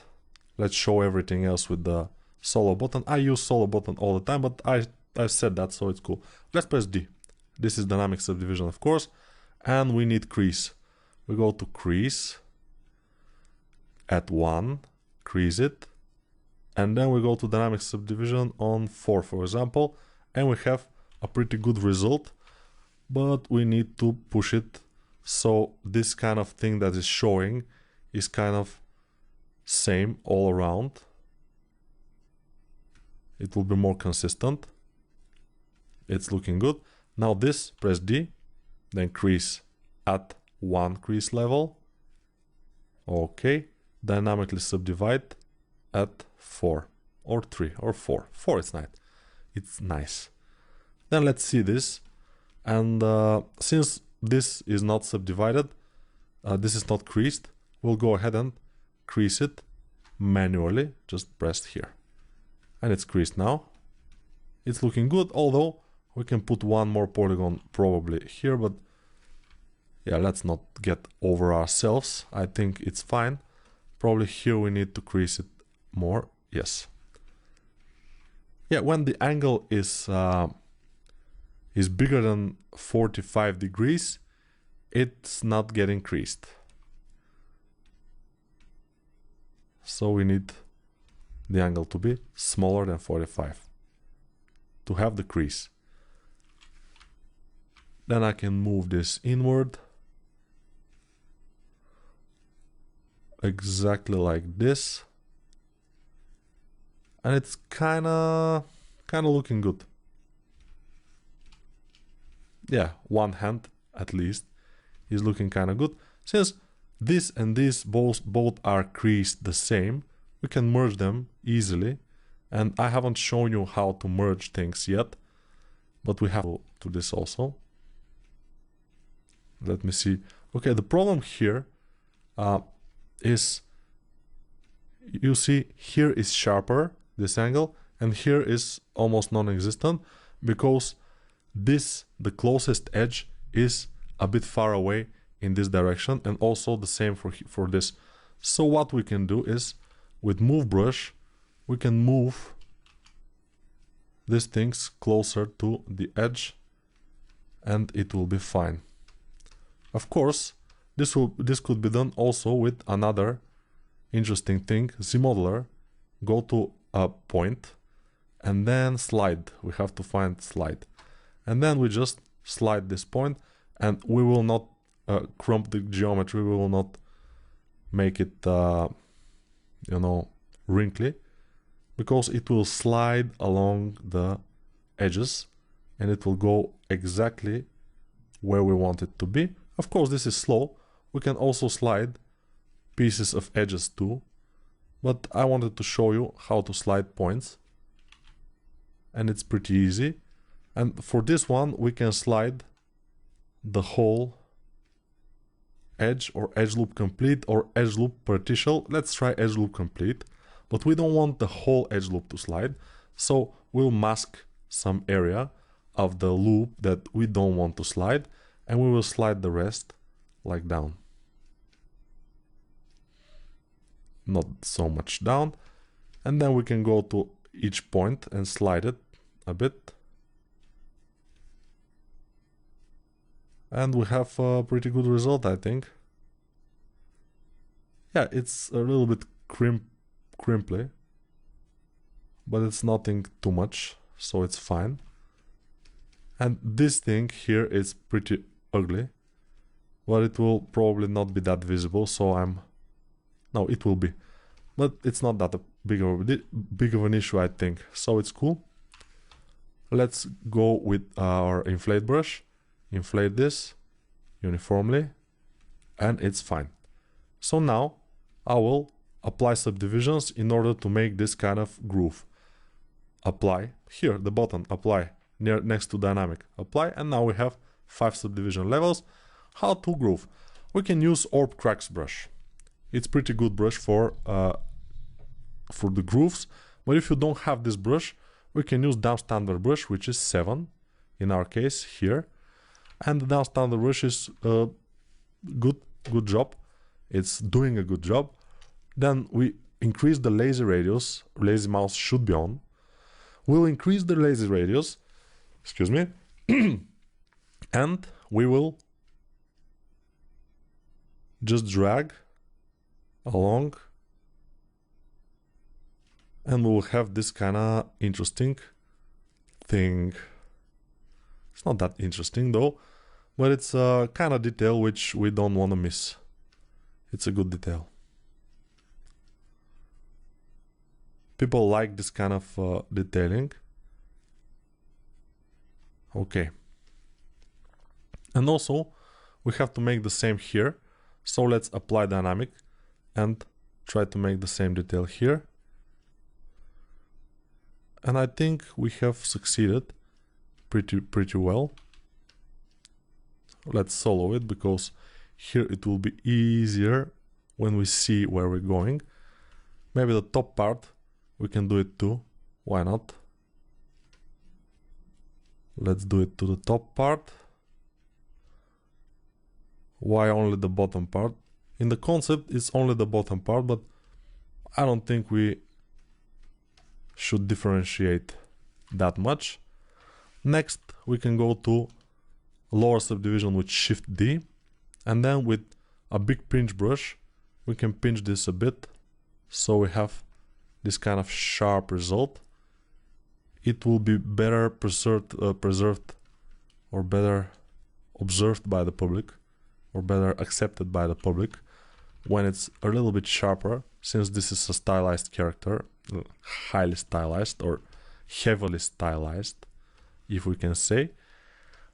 let's show everything else with the solo button. I use solo button all the time, but I said that, so it's cool. Let's press D. This is dynamic subdivision, of course, and we need crease. We go to crease at 1, crease it, and then we go to dynamic subdivision on 4, for example, and we have a pretty good result, but we need to push it so this kind of thing that is showing is kind of same all around. It will be more consistent. It's looking good. Now this, press D, then crease at 1 crease level. Okay, dynamically subdivide at 4 or 3 or 4. 4 is nice. It's nice. Then let's see this. And since this is not subdivided, this is not creased, we'll go ahead and crease it manually. Just press here. And it's creased now. It's looking good, although we can put one more polygon probably here, but yeah, let's not get over ourselves. I think it's fine. Probably here we need to crease it more. Yes. Yeah, when the angle is bigger than 45 degrees, it's not getting creased. So we need the angle to be smaller than 45 to have the crease. Then I can move this inward exactly like this, and it's kind of looking good. Yeah, one hand at least is looking kind of good. Since this and this both are creased the same, we can merge them easily, and I haven't shown you how to merge things yet, but we have to do this also. Let me see. Okay, the problem here is, you see here is sharper, this angle, and here is almost non-existent because this, the closest edge, is a bit far away in this direction, and also the same for this. So what we can do is, with move brush, we can move these things closer to the edge, and it will be fine. Of course, this could be done also with another interesting thing, Z-modeler. Go to a point and then slide. We have to find slide, and then we just slide this point, and we will not crump the geometry. We will not make it you know, wrinkly, because it will slide along the edges and it will go exactly where we want it to be. Of course, this is slow. We can also slide pieces of edges too, but I wanted to show you how to slide points, and it's pretty easy. And for this one, we can slide the whole edge, or edge loop complete, or edge loop partial. Let's try edge loop complete, but we don't want the whole edge loop to slide, so we'll mask some area of the loop that we don't want to slide, and we will slide the rest like down. Not so much down. And then we can go to each point and slide it a bit. And we have a pretty good result, I think. Yeah, it's a little bit crimply, but it's nothing too much, so it's fine. And this thing here is pretty ugly, but it will probably not be that visible, so no, it will be, but it's not that big of an issue, I think, so it's cool. Let's go with our inflate brush, inflate this uniformly, and it's fine. So now I will apply subdivisions in order to make this kind of groove. Apply here, the button, apply next to dynamic, apply, and now we have 5 subdivision levels. How to groove? We can use Orb Cracks brush. It's pretty good brush for the grooves, but if you don't have this brush, we can use down standard brush, which is 7 in our case here, and the down standard brush is good job. It's doing a good job. Then we increase the lazy radius. Lazy mouse should be on. We'll increase the lazy radius, excuse me, and we will just drag along, and we will have this kind of interesting thing. It's not that interesting though, but it's a kind of detail which we don't want to miss. It's a good detail. People like this kind of detailing. Okay. And also, we have to make the same here. So let's apply dynamic and try to make the same detail here. And I think we have succeeded pretty well. Let's solo it, because here it will be easier when we see where we're going. Maybe the top part we can do it too. Why not? Let's do it to the top part. Why only the bottom part? In the concept it's only the bottom part, but I don't think we should differentiate that much. Next we can go to lower subdivision with Shift D, and then with a big pinch brush we can pinch this a bit, so we have this kind of sharp result. It will be better preserved or better observed by the public, or better accepted by the public when it's a little bit sharper, since this is a stylized character, highly stylized or heavily stylized, if we can say.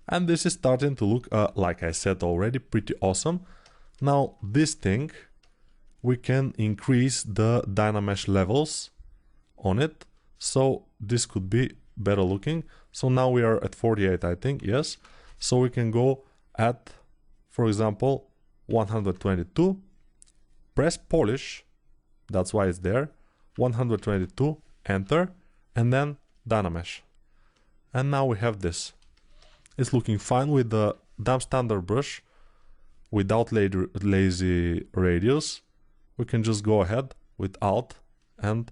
And this is starting to look, like I said already, pretty awesome. Now this thing, we can increase the Dynamesh levels on it, so this could be better looking. So now we are at 48, I think, yes. So we can go at, for example, 122, press polish, that's why it's there, 122, enter, and then Dynamesh. And now we have this. It's looking fine with the damp standard brush without lazy radius. We can just go ahead with Alt and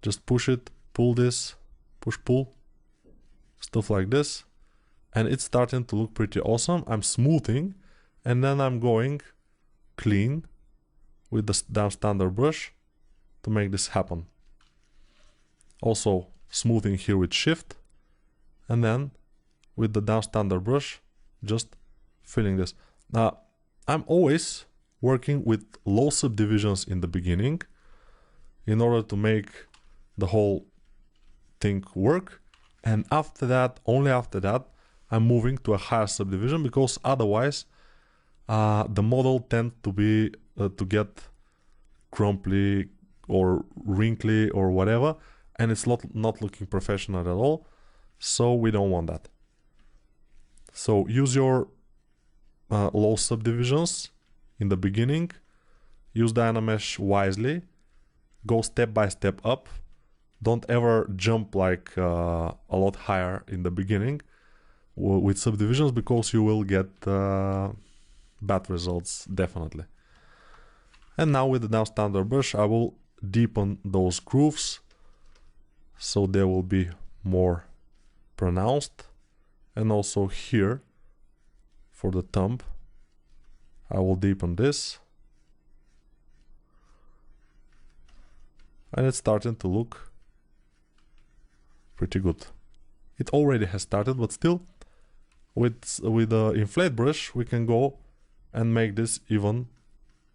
just push it, pull this, push pull, stuff like this, and it's starting to look pretty awesome. I'm smoothing, and then I'm going clean with the down standard brush to make this happen. Also smoothing here with Shift, and then with the down standard brush just filling this. Now I'm always working with low subdivisions in the beginning in order to make the whole thing work, and after that, only after that, I'm moving to a higher subdivision, because otherwise the model tends to be to get crumply or wrinkly or whatever, and it's not looking professional at all, so we don't want that. So use your low subdivisions in the beginning, use Dynamesh wisely, go step by step up, don't ever jump like a lot higher in the beginning with subdivisions, because you will get bad results, definitely. And now with the down standard brush I will deepen those grooves so they will be more pronounced, and also here for the thumb I will deepen this, and it's starting to look pretty good. It already has started, but still, with the inflate brush, we can go and make this even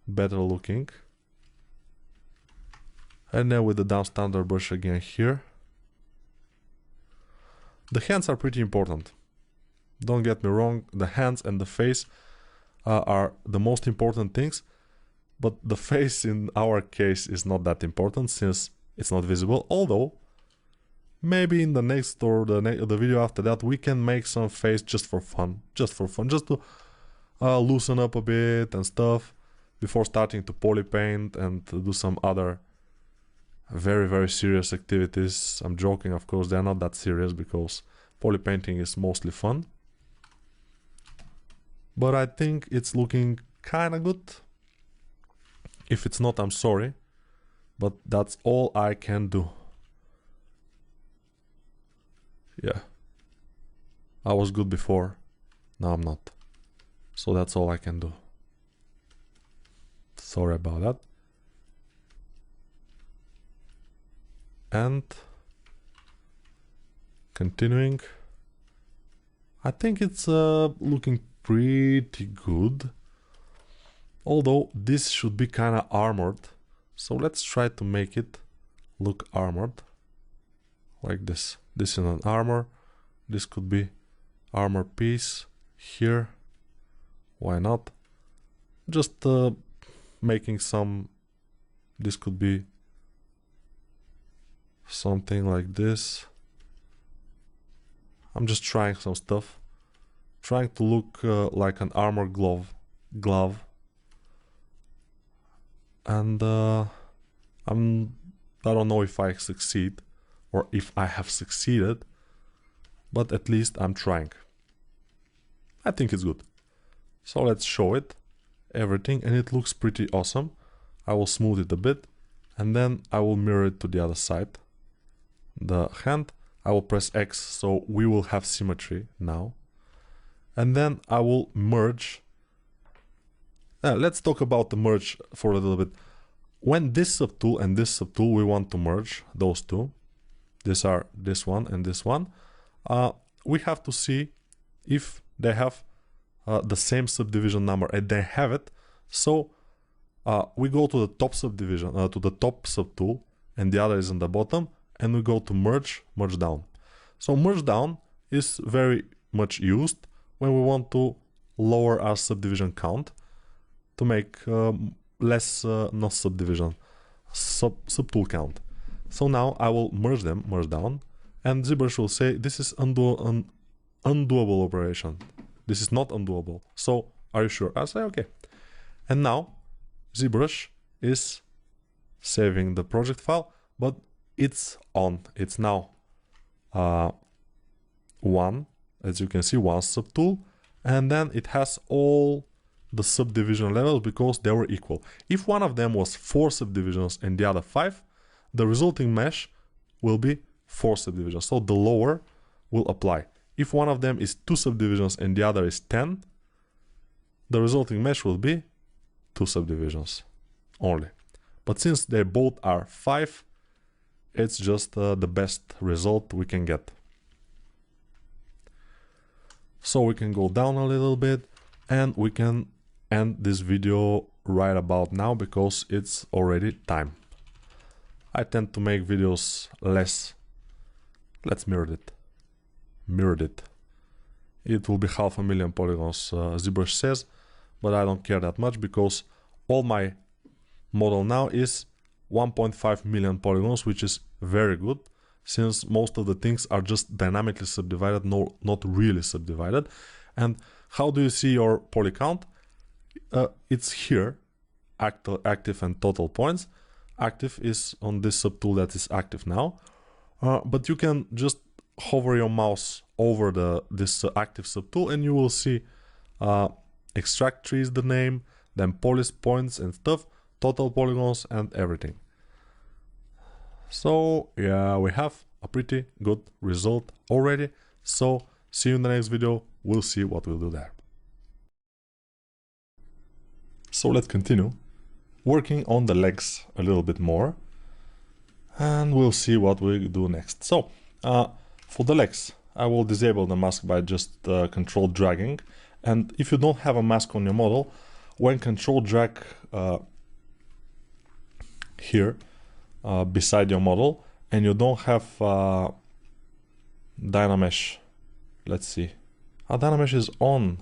better looking. And then with the down standard brush again here. The hands are pretty important. Don't get me wrong, the hands and the face are the most important things, but the face in our case is not that important since it's not visible, although maybe in the next or the video after that we can make some face just for fun, just to loosen up a bit and stuff before starting to poly paint and to do some other very serious activities. I'm joking, of course, they're not that serious because poly painting is mostly fun. But I think it's looking kinda good. If it's not, I'm sorry, but that's all I can do. Yeah, I was good before, now I'm not. So that's all I can do. Sorry about that. And continuing, I think it's looking pretty good, although this should be kind of armored, so let's try to make it look armored like this. This is an armor, this could be armor piece here, why not? Just making some, this could be something like this. I'm just trying some stuff, trying to look like an armor glove, and I don't know if I succeed or if I have succeeded, but at least I'm trying. I think it's good. So let's show it, everything, and it looks pretty awesome. I will smooth it a bit and then I will mirror it to the other side. The hand, I will press X so we will have symmetry now. And then I will merge. Let's talk about the merge for a little bit. When this subtool and this subtool, we want to merge those two. These are this one and this one. We have to see if they have the same subdivision number, and they have it. So we go to the top subdivision, to the top subtool, and the other is in the bottom, and we go to merge down. So merge down is very much used when we want to lower our subdivision count to make less not subdivision, subtool count. So now I will merge them, merge down, and ZBrush will say this is undoable operation. This is not undoable. So are you sure? I say okay. And now ZBrush is saving the project file, but it's on. It's now one, as you can see, one subtool, and then it has all the subdivision levels because they were equal. If one of them was 4 subdivisions and the other 5, the resulting mesh will be 4 subdivisions. So the lower will apply. If one of them is 2 subdivisions and the other is 10, the resulting mesh will be 2 subdivisions only. But since they both are 5, it's just the best result we can get. So we can go down a little bit and we can end this video right about now because it's already time. I tend to make videos less. Let's mirror it. Mirrored it. It will be 500,000 polygons, ZBrush says, but I don't care that much because all my model now is 1.5 million polygons, which is very good since most of the things are just dynamically subdivided, not really subdivided. And how do you see your poly count? It's here, active and total points. Active is on this subtool that is active now, but you can just hover your mouse over this active subtool and you will see extract tree is the name, then polish points and stuff, total polygons and everything. So yeah, we have a pretty good result already. So see you in the next video. We'll see what we'll do there. So let's continue working on the legs a little bit more. And we'll see what we do next. So for the legs, I will disable the mask by just control dragging. And if you don't have a mask on your model, when control drag here beside your model and you don't have Dynamesh, let's see, Dynamesh is on.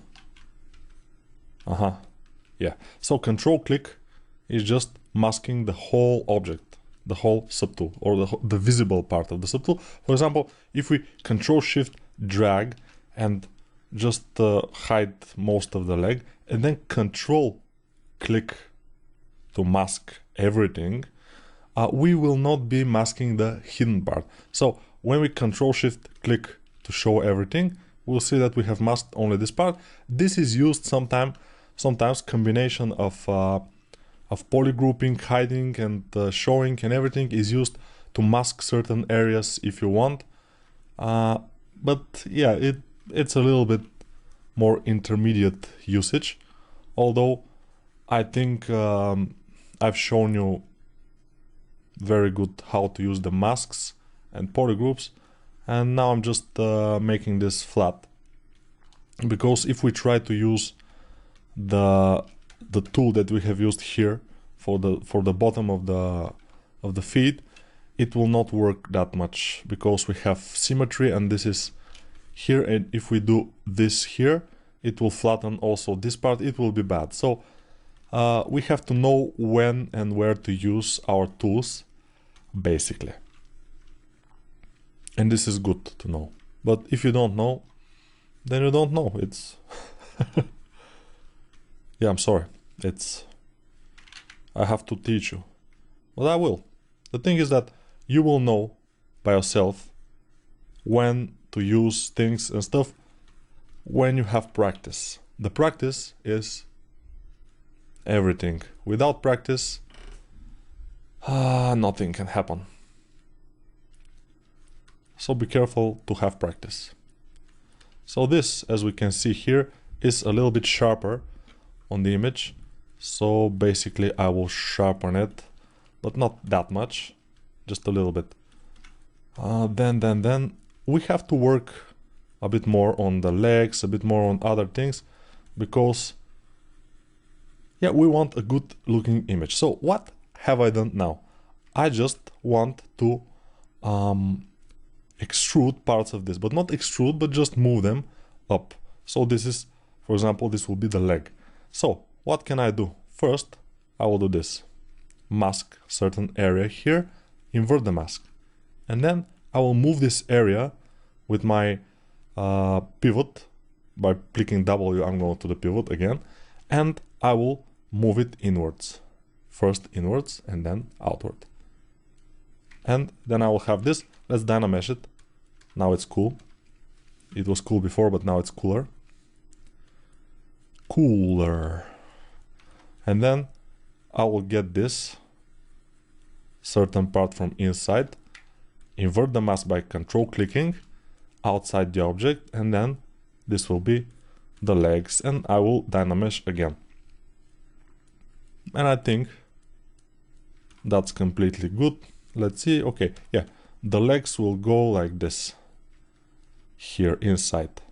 Yeah, so control click is just masking the whole object, the whole subtool, or the visible part of the subtool. For example, if we control shift drag and just hide most of the leg and then control click to mask everything, we will not be masking the hidden part. So when we control shift click to show everything, we'll see that we have masked only this part. This is used sometimes combination of polygrouping, hiding and showing and everything is used to mask certain areas if you want. But yeah, it's a little bit more intermediate usage, although I think I've shown you very good how to use the masks and polygroups, and now I'm just making this flat, because if we try to use the tool that we have used here for the bottom of the feed, it will not work that much because we have symmetry and this is here, and if we do this here, it will flatten also this part. It will be bad. So we have to know when and where to use our tools, basically, and this is good to know. But if you don't know, then you don't know. It's yeah, I'm sorry, I have to teach you, but I will. The thing is that you will know by yourself when to use things and stuff when you have practice. The practice is everything. Without practice, nothing can happen. So be careful to have practice. So this, as we can see here, is a little bit sharper on the image. So basically I will sharpen it, but not that much, just a little bit. Then we have to work a bit more on the legs, a bit more on other things, because yeah, we want a good looking image. So what have I done now? I just want to extrude parts of this, but not extrude, but just move them up. So this is, for example, this will be the leg. So what can I do? First, I will do this. Mask certain area here, invert the mask. And then I will move this area with my pivot. By clicking W, I'm going to the pivot again. And I will move it inwards. First inwards and then outward. And then I will have this. Let's Dynamesh it. Now it's cool. It was cool before, but now it's cooler. And then I will get this certain part from inside, invert the mask by control clicking outside the object, and then this will be the legs, and I will Dynamesh again. And I think that's completely good. Let's see. Okay, yeah, the legs will go like this here inside.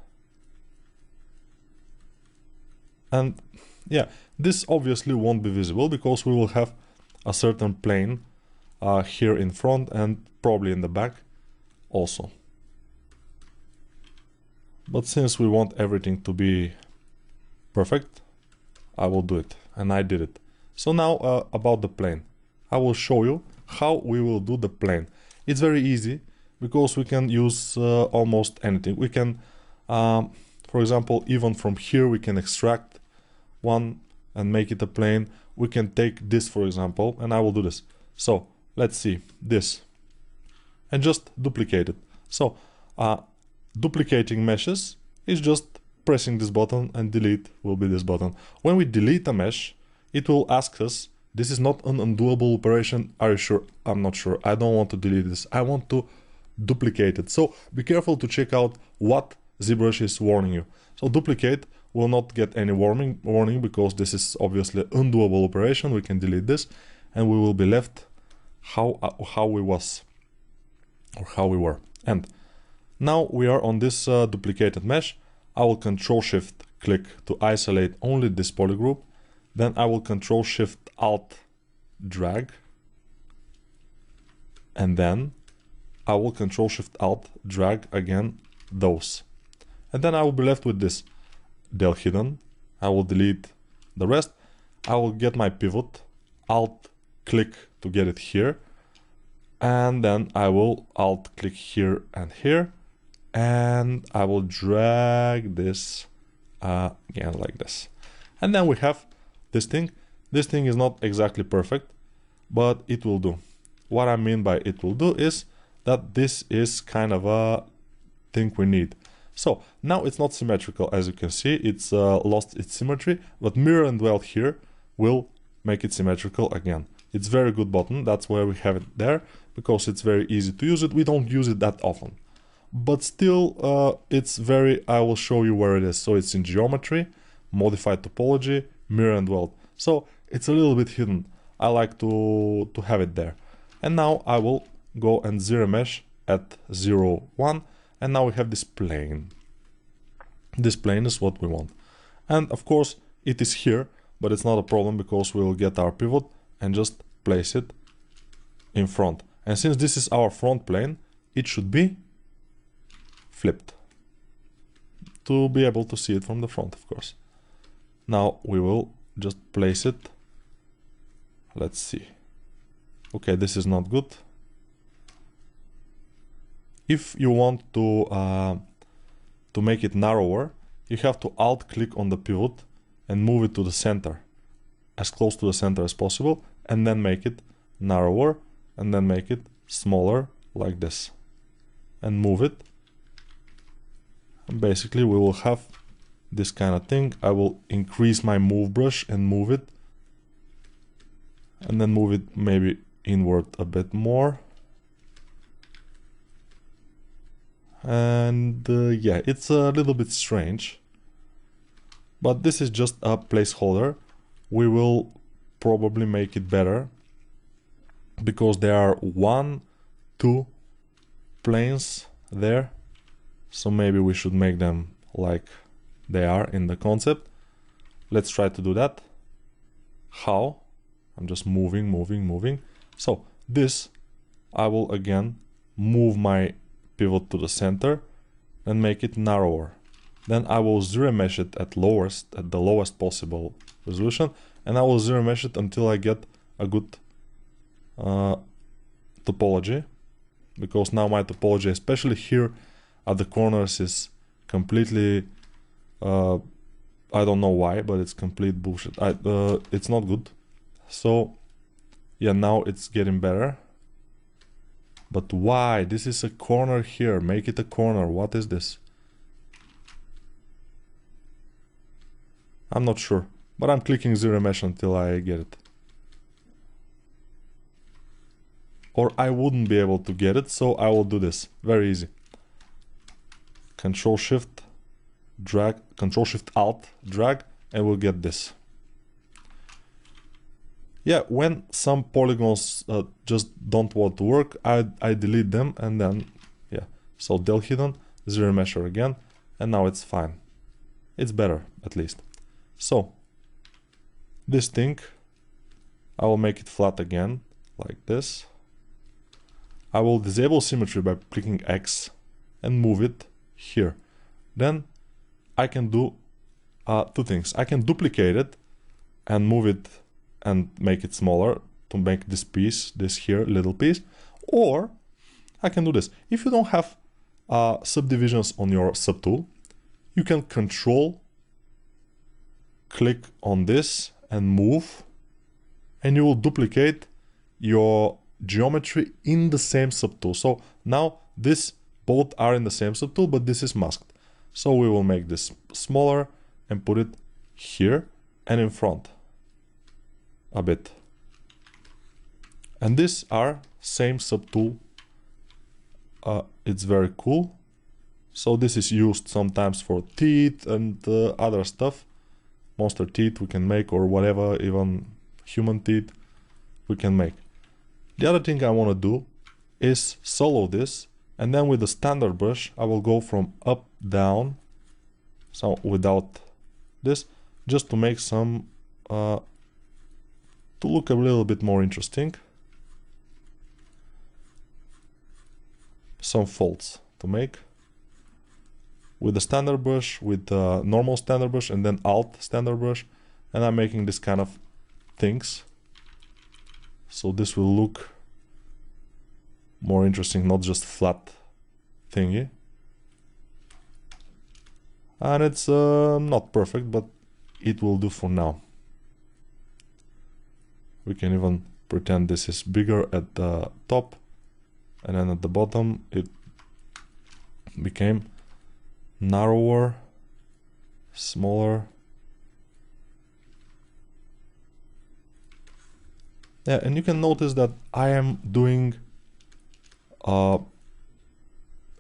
And yeah, this obviously won't be visible because we will have a certain plane here in front and probably in the back also. But since we want everything to be perfect, I will do it, and I did it. So now about the plane. I will show you how we will do the plane. It's very easy because we can use almost anything. We can, for example, even from here we can extract one and make it a plane. We can take this, for example, and I will do this. So let's see this and just duplicate it. So duplicating meshes is just pressing this button, and delete will be this button. When we delete a mesh, it will ask us, this is not an undoable operation. Are you sure? I'm not sure. I don't want to delete this. I want to duplicate it. So be careful to check out what ZBrush is warning you. So duplicate will not get any warning because this is obviously an undoable operation. We can delete this and we will be left how we were. And now we are on this duplicated mesh. I will Control Shift click to isolate only this polygroup. Then I will Control Shift Alt drag. And then I will Control Shift Alt drag again those. And then I will be left with this del hidden. I will delete the rest. I will get my pivot, Alt click to get it here. And then I will Alt click here and here. And I will drag this again like this. And then we have this thing. This thing is not exactly perfect, but it will do. What I mean by it will do is that this is kind of a thing we need. So now it's not symmetrical, as you can see, it's lost its symmetry, but mirror and weld here will make it symmetrical again. It's very good button, that's why we have it there, because it's very easy to use it. We don't use it that often, but still it's very, I will show you where it is. So it's in geometry, modified topology, mirror and weld. So it's a little bit hidden. I like to have it there. And now I will go and zero mesh at 0, 1. And now we have this plane. This plane is what we want. And of course it is here, but it's not a problem because we will get our pivot and just place it in front. And since this is our front plane, it should be flipped to be able to see it from the front, of course. Now we will just place it. Let's see. Okay, this is not good. If you want to make it narrower, you have to Alt click on the pivot and move it to the center, as close to the center as possible, and then make it narrower, and then make it smaller like this, and move it. And basically we will have this kind of thing. I will increase my move brush and move it, and then move it maybe inward a bit more. And yeah, it's a little bit strange, but this is just a placeholder. We will probably make it better because there are 1, 2 planes there, so maybe we should make them like they are in the concept. Let's try to do that. How? I'm just moving. So this, I will again move my pivot to the center and make it narrower. Then I will zero mesh it at the lowest possible resolution, and I will zero mesh it until I get a good topology, because now my topology, especially here at the corners, is completely I don't know why, but it's complete bullshit. It's not good. So yeah, now it's getting better. But why? This is a corner here. Make it a corner. What is this? I'm not sure, but I'm clicking zero mesh until I get it. Or I wouldn't be able to get it, so I will do this. Very easy. Control Shift drag, Control Shift Alt drag, and we'll get this. Yeah, when some polygons just don't want to work, I delete them, and then yeah. So del hidden, zero mesher again, and now it's fine. It's better, at least. So this thing, I will make it flat again, like this. I will disable symmetry by clicking X and move it here. Then I can do two things. I can duplicate it and move it and make it smaller to make this piece, this here little piece, or I can do this. If you don't have subdivisions on your subtool, you can control click on this and move, and you will duplicate your geometry in the same subtool. So now this both are in the same subtool, but this is masked. So we will make this smaller and put it here and in front a bit. And these are same subtool. It's very cool. So this is used sometimes for teeth and other stuff. Monster teeth we can make, or whatever, even human teeth we can make. The other thing I want to do is solo this, and then with the standard brush I will go from up down, so without this, just to make some to look a little bit more interesting, some folds to make with the standard brush, with the normal standard brush, and then alt standard brush, and I'm making this kind of things, so this will look more interesting, not just flat thingy. And it's not perfect, but it will do for now. We can even pretend this is bigger at the top, and then at the bottom it became narrower, smaller. Yeah, and you can notice that I am doing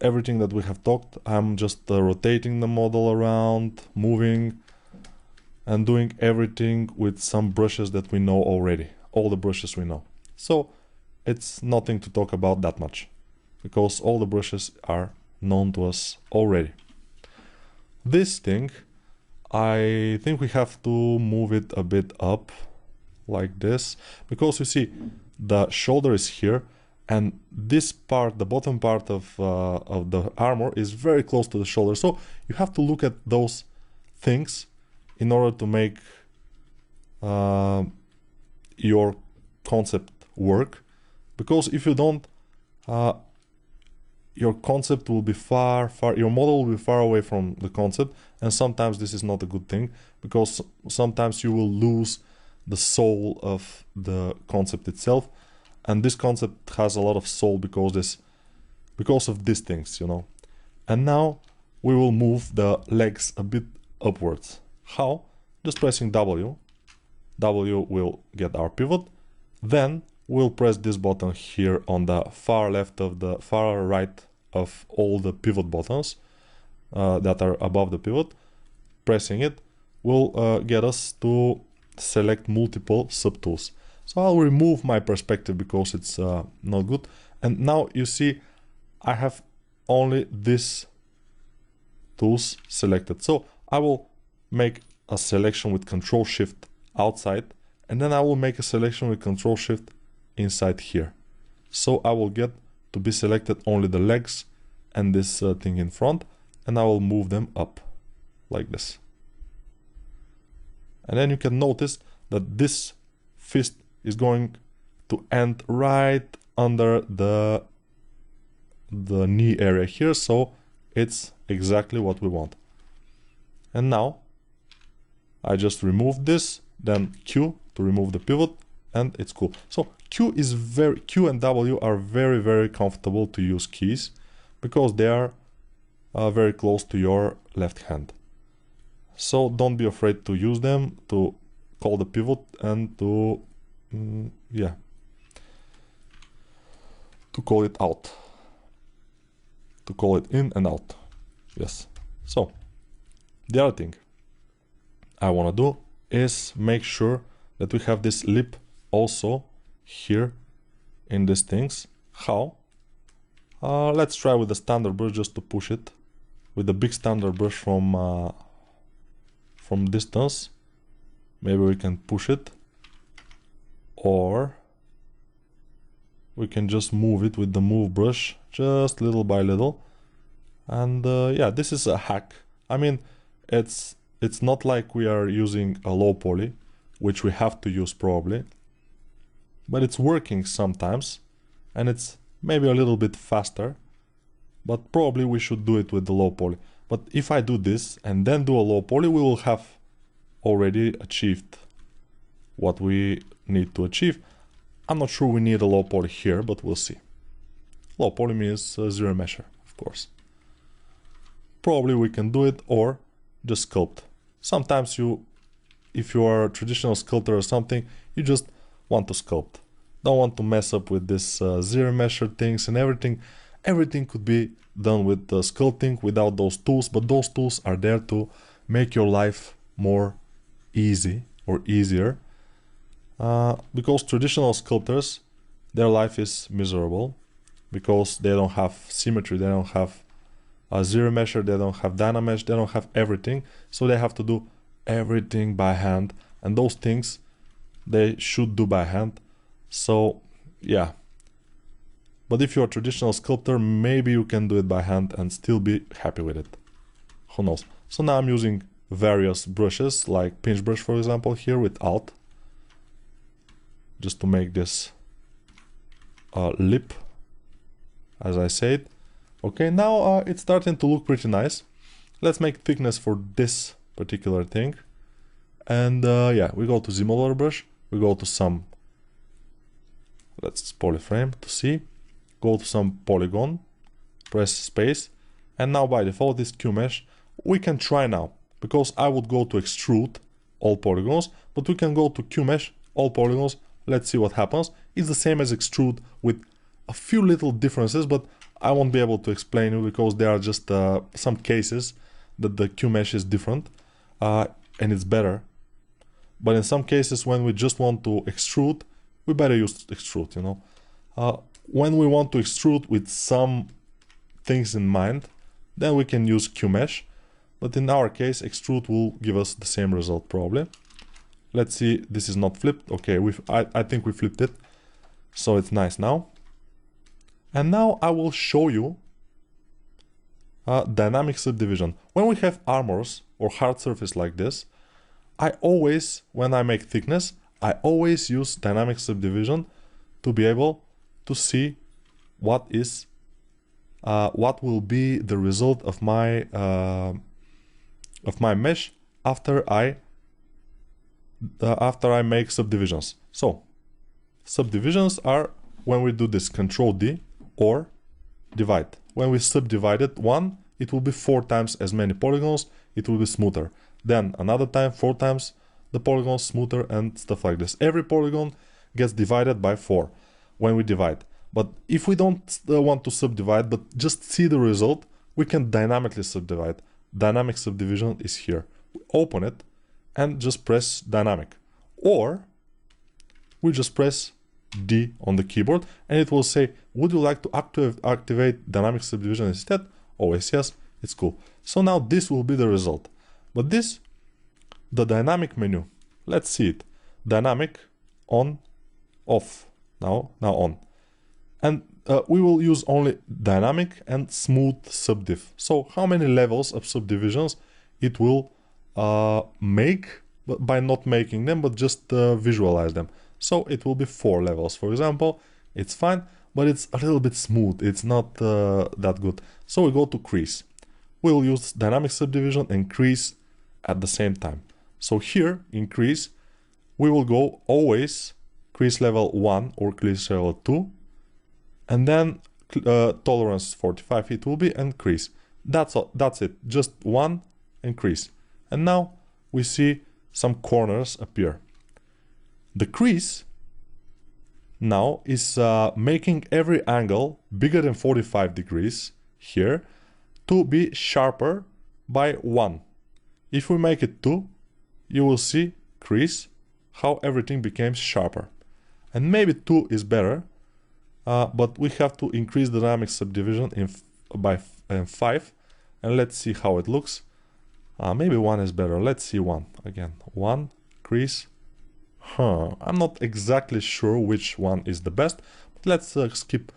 everything that we have talked. I'm just rotating the model around, moving, and doing everything with some brushes that we know already, all the brushes we know. So it's nothing to talk about that much, because all the brushes are known to us already. This thing, I think we have to move it a bit up, like this, because you see the shoulder is here, and this part, the bottom part of the armor is very close to the shoulder, so you have to look at those things in order to make your concept work, because if you don't, your concept will be far, your model will be far away from the concept, and sometimes this is not a good thing, because sometimes you will lose the soul of the concept itself, and this concept has a lot of soul because of these things, you know. And now we will move the legs a bit upwards. How? Just pressing W. W will get our pivot. Then we'll press this button here on the far left of the far right of all the pivot buttons that are above the pivot. Pressing it will get us to select multiple subtools. So I'll remove my perspective because it's not good. And now you see I have only these tools selected. So I will make a selection with Control Shift outside, and then I will make a selection with Control Shift inside here. So I will get to be selected only the legs and this thing in front, and I will move them up like this. And then you can notice that this fist is going to end right under the knee area here, so it's exactly what we want. And now I just remove this, then Q to remove the pivot, and it's cool. So Q and W are very, very comfortable to use keys because they are very close to your left hand. So don't be afraid to use them to call the pivot and to to call it out, to call it in and out. Yes. So the other thing I want to do is make sure that we have this lip also here in these things. How? Let's try with the standard brush just to push it with the big standard brush from distance. Maybe we can push it, or we can just move it with the move brush just little by little. And yeah, this is a hack. I mean, it's not like we are using a low poly, which we have to use probably, but it's working sometimes, and it's maybe a little bit faster, but probably we should do it with the low poly. But if I do this and then do a low poly, we will have already achieved what we need to achieve. I'm not sure we need a low poly here, but we'll see. Low poly means zero measure, of course. Probably we can do it, or just sculpt. Sometimes if you are a traditional sculptor or something, you just want to sculpt. Don't want to mess up with this zero measure things and everything. Everything could be done with sculpting without those tools, but those tools are there to make your life more easy or easier. Because traditional sculptors, their life is miserable because they don't have symmetry, they don't have a zero measure, they don't have dynamesh, they don't have everything, so they have to do everything by hand, and those things they should do by hand. So yeah, but if you're a traditional sculptor, maybe you can do it by hand and still be happy with it, who knows. So now I'm using various brushes, like pinch brush for example here with Alt, just to make this lip, as I said. Okay, now it's starting to look pretty nice. Let's make thickness for this particular thing. And yeah, we go to Z modeler brush, we go to some, let's polyframe to see, go to some polygon, press space, and now by default is Q mesh. We can try now, because I would go to extrude all polygons, but we can go to Q mesh, all polygons. Let's see what happens. It's the same as extrude with a few little differences, but I won't be able to explain you because there are just some cases that the Q mesh is different and it's better. But in some cases, when we just want to extrude, we better use extrude, you know. When we want to extrude with some things in mind, then we can use Q mesh. But in our case, extrude will give us the same result probably. Let's see, this is not flipped. Okay, I think we flipped it. So it's nice now. And now I will show you dynamic subdivision. When we have armors or hard surface like this, I always, when I make thickness, I always use dynamic subdivision to be able to see what will be the result of my mesh after I make subdivisions. So subdivisions are when we do this Control D or divide. When we subdivided one, it will be 4 times as many polygons, it will be smoother. Then another time, 4 times the polygons smoother and stuff like this. Every polygon gets divided by 4 when we divide. But if we don't want to subdivide, but just see the result, we can dynamically subdivide. Dynamic subdivision is here. We open it and just press dynamic. Or we just press D on the keyboard and it will say, would you like to activate dynamic subdivision instead? Always yes, it's cool. So now this will be the result. But this, the dynamic menu, let's see it. Dynamic, on, off, now on. And we will use only dynamic and smooth subdiv. So how many levels of subdivisions it will make, but by not making them, but just visualize them. So it will be 4 levels, for example. It's fine, but it's a little bit smooth. It's not that good. So we go to crease. We'll use dynamic subdivision and crease at the same time. So here in crease, we will go always crease level 1 or crease level 2. And then tolerance 45 it will be, and crease. That's all, that's it. Just 1 and crease. And now we see some corners appear. The crease now is making every angle bigger than 45 degrees here to be sharper by 1. If we make it 2, you will see crease, how everything becomes sharper. And maybe 2 is better, but we have to increase the dynamic subdivision by 5. And let's see how it looks. Maybe 1 is better. Let's see 1 again. 1, crease. I'm not exactly sure which one is the best, but let's keep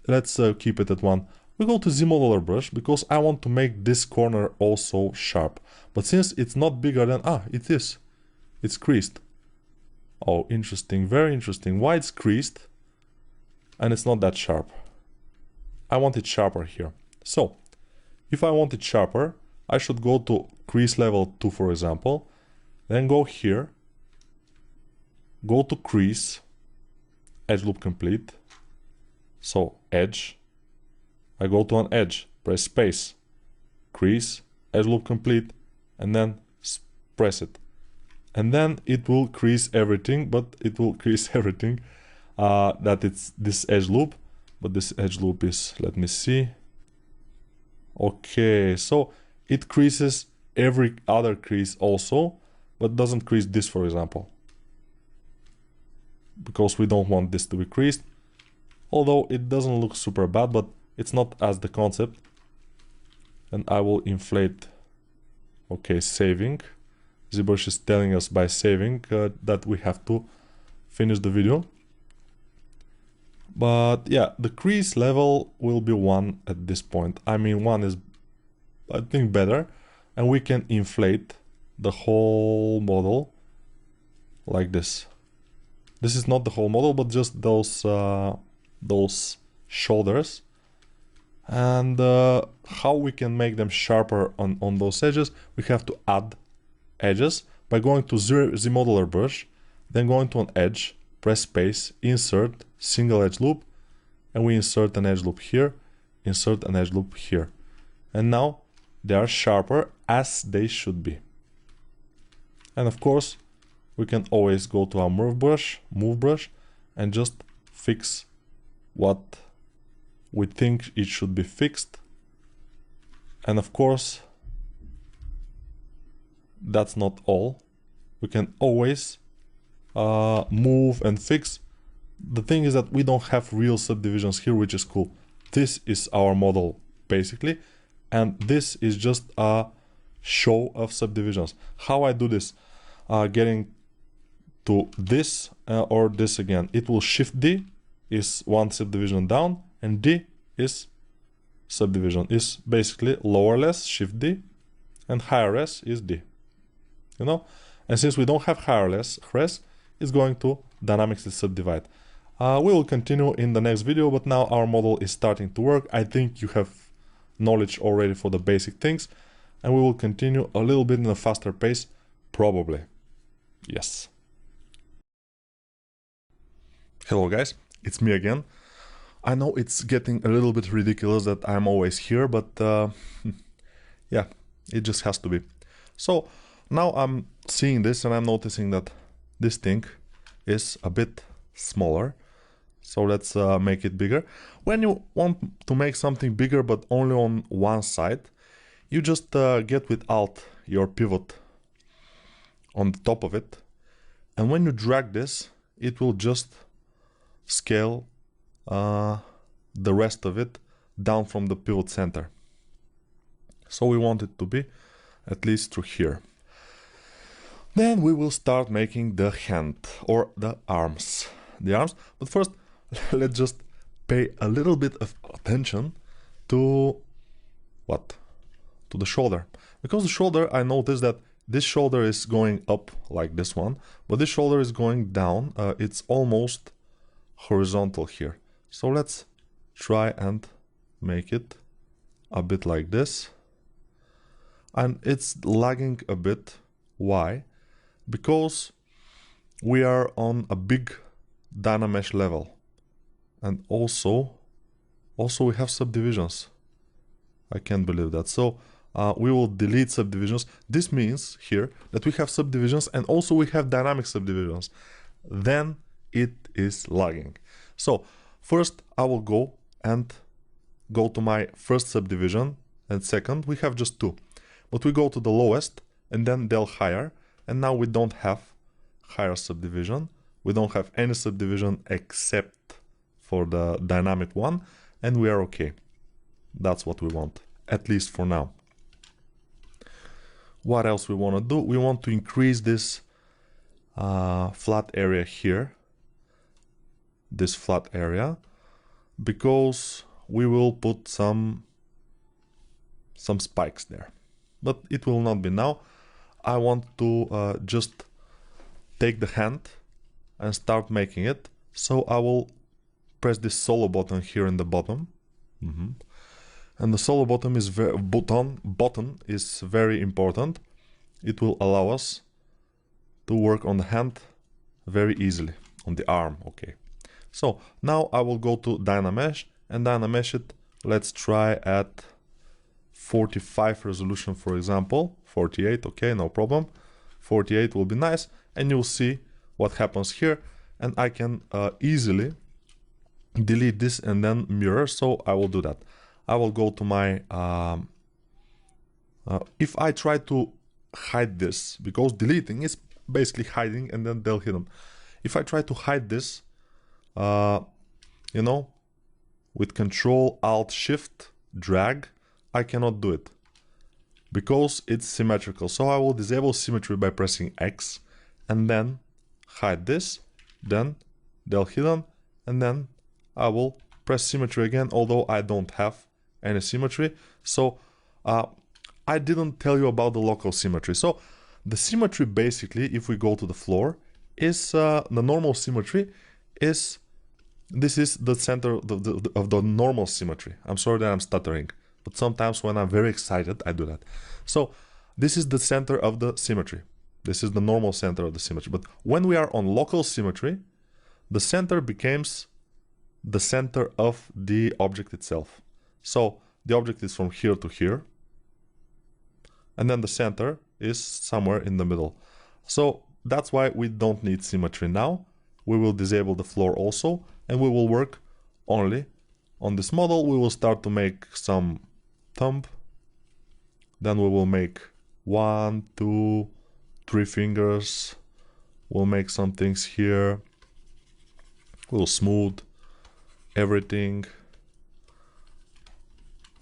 it at 1. We go to Z modeler brush because I want to make this corner also sharp. But since it's not bigger than, it is. It's creased. Oh, interesting, very interesting. Why it's creased and it's not that sharp? I want it sharper here. So, if I want it sharper, I should go to crease level 2, for example, then go here, go to crease, edge loop complete, so edge, I go to an edge, press space, crease, edge loop complete, and then press it. And then it will crease everything, but it will crease everything that it's this edge loop, but this edge loop is, let me see, okay, so it creases every other crease also, but doesn't crease this, for example, because we don't want this to be creased. although it doesn't look super bad, but it's not as the concept. And I will inflate. Okay, saving. ZBrush is telling us by saving that we have to finish the video. But yeah, the crease level will be 1 at this point. I mean, 1 is, I think, better. And we can inflate the whole model like this. This is not the whole model, but just those shoulders. And how we can make them sharper on those edges, we have to add edges by going to the modeler brush, then going to an edge, press space, insert, single edge loop, and we insert an edge loop here, insert an edge loop here. And now they are sharper as they should be. And of course, we can always go to our move brush, and just fix what we think it should be fixed. And of course, that's not all. We can always move and fix. The thing is that we don't have real subdivisions here, which is cool. This is our model basically, and this is just a show of subdivisions. How I do this? Getting to this or this again. It will shift D is one subdivision down, and D is subdivision, is basically lower less, shift D, and higher S is D. You know? And since we don't have higher less, res is going to dynamically subdivide. We will continue in the next video, but now our model is starting to work. I think you have knowledge already for the basic things, and we will continue a little bit in a faster pace, probably. Yes. Hello guys, it's me again. I know it's getting a little bit ridiculous that I'm always here, but yeah, it just has to be. So now I'm seeing this and I'm noticing that this thing is a bit smaller. So let's make it bigger. When you want to make something bigger but only on one side, you just get with Alt your pivot on the top of it, and when you drag this, it will just scale the rest of it down from the pivot center. So we want it to be at least through here. Then we will start making the hand or the arms. But first, let's just pay a little bit of attention to what? To the shoulder. Because the shoulder, I noticed that this shoulder is going up like this one, but this shoulder is going down. It's almost horizontal here. So let's try and make it a bit like this. And it's lagging a bit. Why? Because we are on a big Dynamesh level. And also we have subdivisions. I can't believe that. So we will delete subdivisions. This means here that we have subdivisions and also we have dynamic subdivisions. Then it is lagging. So first I will go to my first subdivision, and second we have just two. But we go to the lowest and then del higher, and now we don't have higher subdivision. We don't have any subdivision except for the dynamic one, and we are okay. That's what we want, at least for now. What else we want to do? We want to increase this flat area here, this flat area, because we will put some spikes there. But it will not be now. I want to just take the hand and start making it. So I will press this solo button here in the bottom. And the solo button is button is very important. It will allow us to work on the hand very easily, on the arm. Okay. So now I will go to Dynamesh and Dynamesh it. Let's try at 45 resolution, for example. 48, okay, no problem. 48 will be nice, and you'll see what happens here. And I can easily delete this and then mirror. So I will do that. I will go to my if I try to hide this, because deleting is basically hiding and then they'll hidden. If I try to hide this, you know, with Control Alt Shift drag, I cannot do it because it's symmetrical. So I will disable symmetry by pressing X and then hide this, then del hidden, and then I will press symmetry again, although I don't have any symmetry. So I didn't tell you about the local symmetry. So the symmetry basically, if we go to the floor, is the normal symmetry is, this is the center of the normal symmetry. I'm sorry that I'm stuttering, but sometimes when I'm very excited, I do that. So this is the center of the symmetry. This is the normal center of the symmetry. But when we are on local symmetry, the center becomes the center of the object itself. So the object is from here to here, and then the center is somewhere in the middle. So that's why we don't need symmetry now. We will disable the floor also, and we will work only on this model. We will start to make some thumb. Then we will make 1, 2, 3 fingers. We'll make some things here. We'll smooth everything.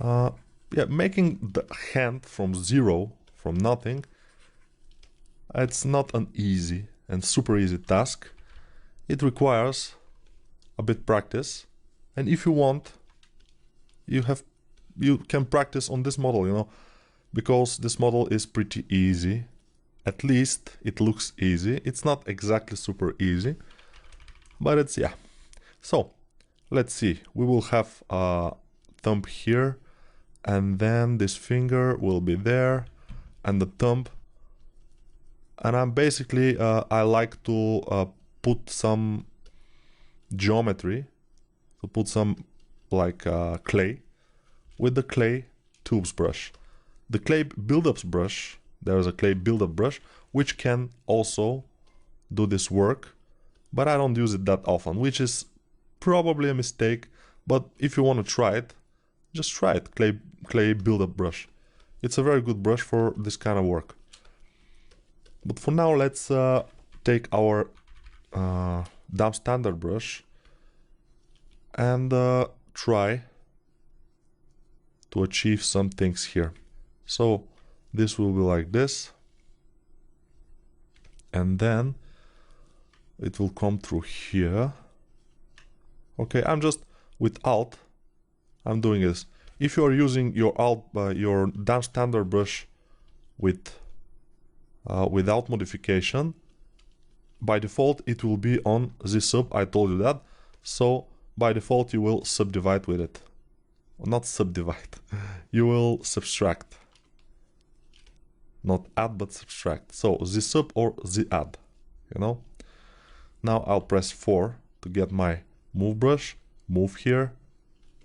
Yeah, making the hand from zero, from nothing, it's not an easy and super easy task. It requires a bit practice, and if you want, you can practice on this model, you know, because this model is pretty easy. At least it looks easy. It's not exactly super easy, but it's, yeah. So let's see, we will have a thumb here, and then this finger will be there, and the thumb. And I'm basically, I like to put some geometry, to put some like clay, with the clay tubes brush. The clay buildups brush, there is a clay buildup brush, which can also do this work, but I don't use it that often, which is probably a mistake. But if you want to try it, just try it, clay buildup brush. It's a very good brush for this kind of work. But for now, let's take our dumb standard brush and try to achieve some things here. So this will be like this, and then it will come through here. Okay, I'm just with Alt, I'm doing this. If you are using your your dumb standard brush with without modification, by default it will be on Z sub. I told you that. So by default you will subdivide with it. Not subdivide. You will subtract. Not add, but subtract. So Z sub or Z add. You know. Now I'll press 4 to get my move brush. Move here.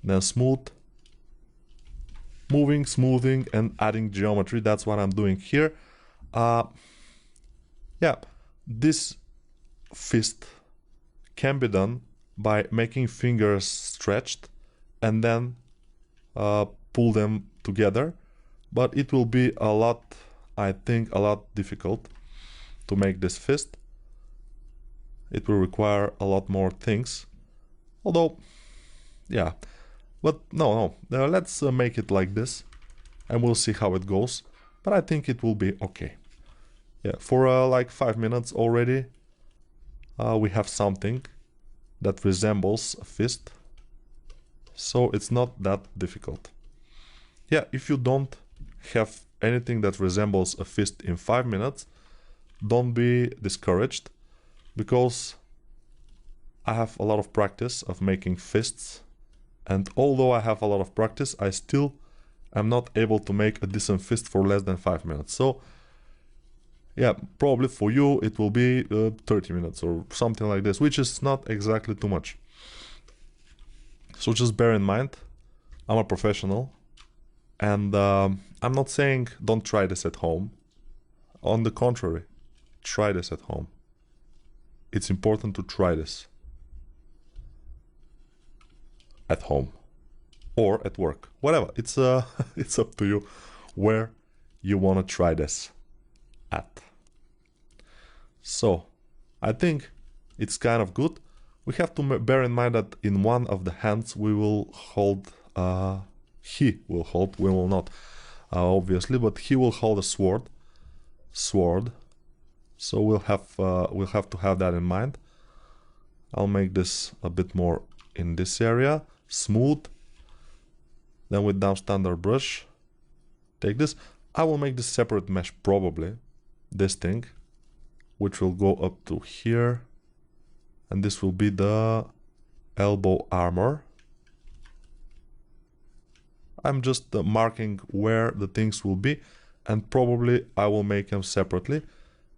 Then smooth. Moving, smoothing, and adding geometry. That's what I'm doing here. Yeah, this fist can be done by making fingers stretched and then pull them together, but it will be a lot, I think, a lot difficult to make this fist. It will require a lot more things, although, yeah, but no, let's make it like this and we'll see how it goes, but I think it will be okay. Yeah, for like 5 minutes already, we have something that resembles a fist, so it's not that difficult. Yeah, if you don't have anything that resembles a fist in 5 minutes, don't be discouraged, because I have a lot of practice of making fists, and although I have a lot of practice, I still am not able to make a decent fist for less than 5 minutes. So yeah, probably for you it will be 30 minutes or something like this, which is not exactly too much. So just bear in mind, I'm a professional, and I'm not saying don't try this at home. On the contrary, try this at home. It's important to try this at home or at work, whatever. It's it's up to you where you want to try this at. So I think it's kind of good. We have to bear in mind that in one of the hands we will hold, he will hold, we will not, obviously, but he will hold a sword. So we'll have to have that in mind. I'll make this a bit more in this area, smooth. Then with down standard brush, take this. I will make this separate mesh probably, this thing, which will go up to here, and this will be the elbow armor. I'm just marking where the things will be, and probably I will make them separately,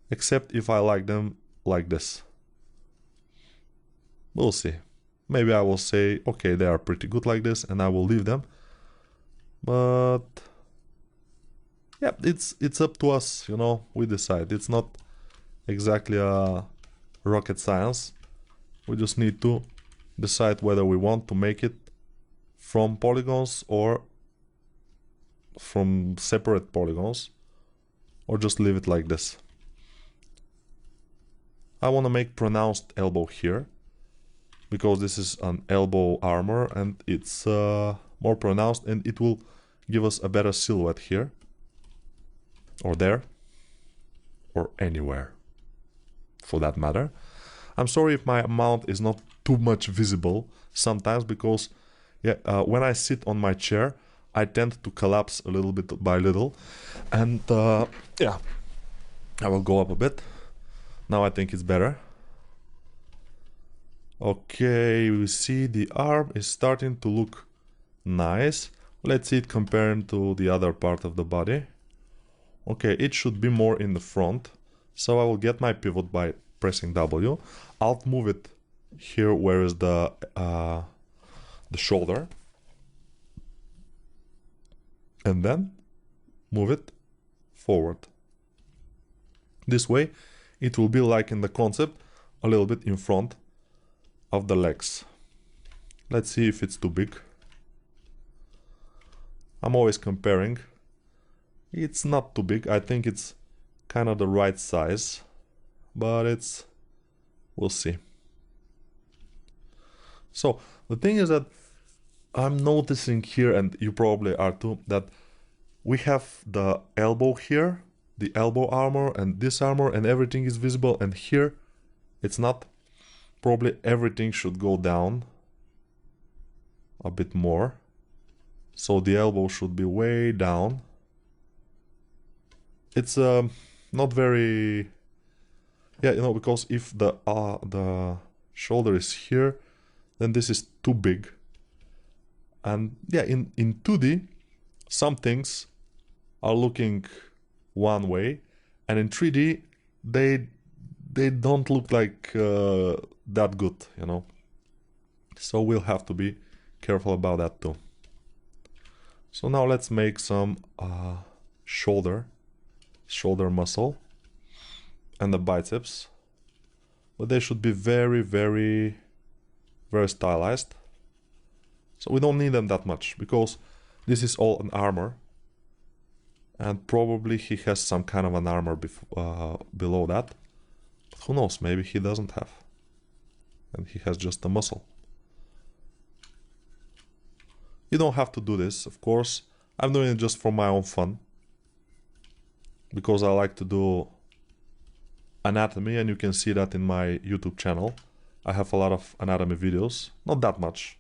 except if I like them like this. We'll see. Maybe I will say, okay, they are pretty good like this, and I will leave them. But yeah, it's up to us, you know, we decide. It's not exactly a rocket science. We just need to decide whether we want to make it from polygons or from separate polygons, or just leave it like this. I want to make pronounced elbow here, because this is an elbow armor and it's more pronounced, and it will give us a better silhouette here, or there, or anywhere for that matter. I'm sorry if my mount is not too much visible sometimes, because yeah, when I sit on my chair I tend to collapse a little bit by little, and yeah, I will go up a bit. Now I think it's better. Okay, we see the arm is starting to look nice. Let's see it compared to the other part of the body. Okay, it should be more in the front. So I will get my pivot by pressing W. I'll move it here where is the shoulder. And then move it forward. This way it will be like in the concept, a little bit in front of the legs. Let's see if it's too big. I'm always comparing. It's not too big. I think it's kind of the right size, but we'll see. So the thing is that I'm noticing here, and you probably are too, that we have the elbow here, the elbow armor and this armor, and everything is visible, and here it's not. Probably everything should go down a bit more. So the elbow should be way down. It's not very, yeah, you know, because if the shoulder is here, then this is too big. And yeah, in 2D, some things are looking one way, and in 3D, they don't look like that good, you know. So we'll have to be careful about that too. So now let's make some shoulder muscle and the biceps, but they should be very, very, very stylized. So we don't need them that much, because this is all an armor, and probably he has some kind of an armor below that. But who knows, maybe he doesn't have, and he has just a muscle. You don't have to do this, of course. I'm doing it just for my own fun, because I like to do anatomy, and you can see that in my YouTube channel. I have a lot of anatomy videos, not that much,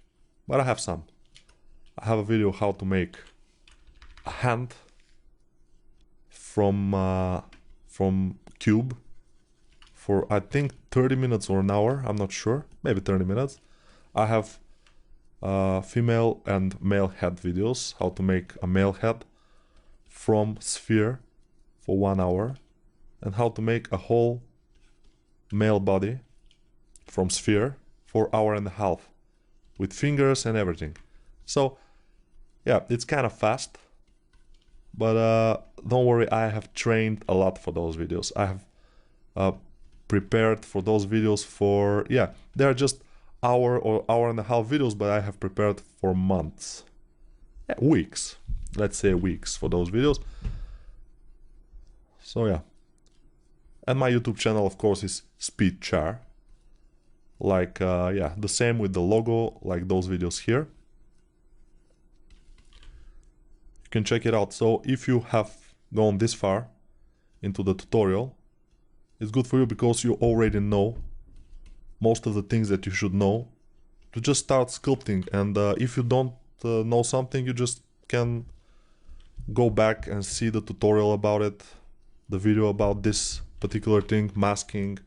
but I have some. I have a video how to make a hand from cube for I think 30 minutes or an hour, I'm not sure, maybe 30 minutes. I have female and male head videos, how to make a male head from sphere for 1 hour, and how to make a whole male body from sphere for 1.5 hours with fingers and everything. So yeah, it's kind of fast, but don't worry, I have trained a lot for those videos. I have prepared for those videos for, yeah, they're just hour or 1.5 hour videos, but I have prepared for months, yeah, weeks, let's say weeks for those videos. So yeah, and my YouTube channel of course is Speed Char. like yeah, the same with the logo, like those videos here. You can check it out. So if you have gone this far into the tutorial, it's good for you because you already know most of the things that you should know to just start sculpting. And if you don't know something, you just can go back and see the tutorial about it, the video about this particular thing, masking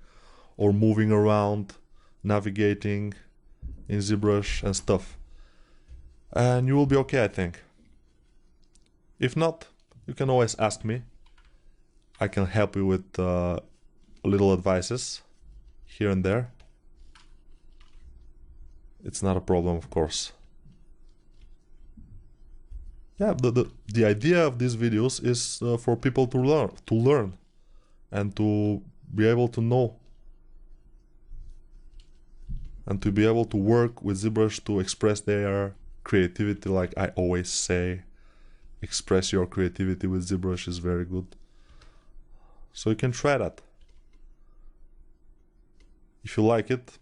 or moving around, navigating in ZBrush and stuff, and you will be okay, I think. If not, you can always ask me. I can help you with little advices here and there. It's not a problem, of course. Yeah, the idea of these videos is for people to learn and to be able to know and to be able to work with ZBrush to express their creativity. Like I always say, express your creativity with ZBrush is very good. So you can try that. If you like it,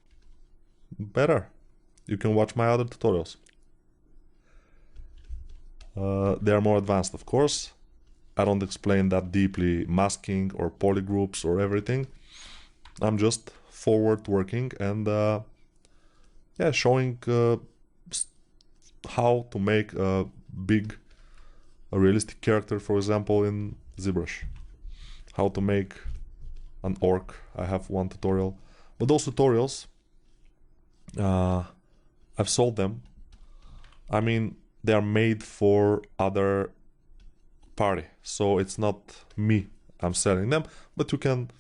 better. You can watch my other tutorials. They are more advanced, of course. I don't explain that deeply masking or polygroups or everything. I'm just forward working and yeah, showing how to make a realistic character, for example, in ZBrush. How to make an orc. I have one tutorial. But those tutorials, I've sold them. I mean, they are made for other party, so it's not me I'm selling them, but you can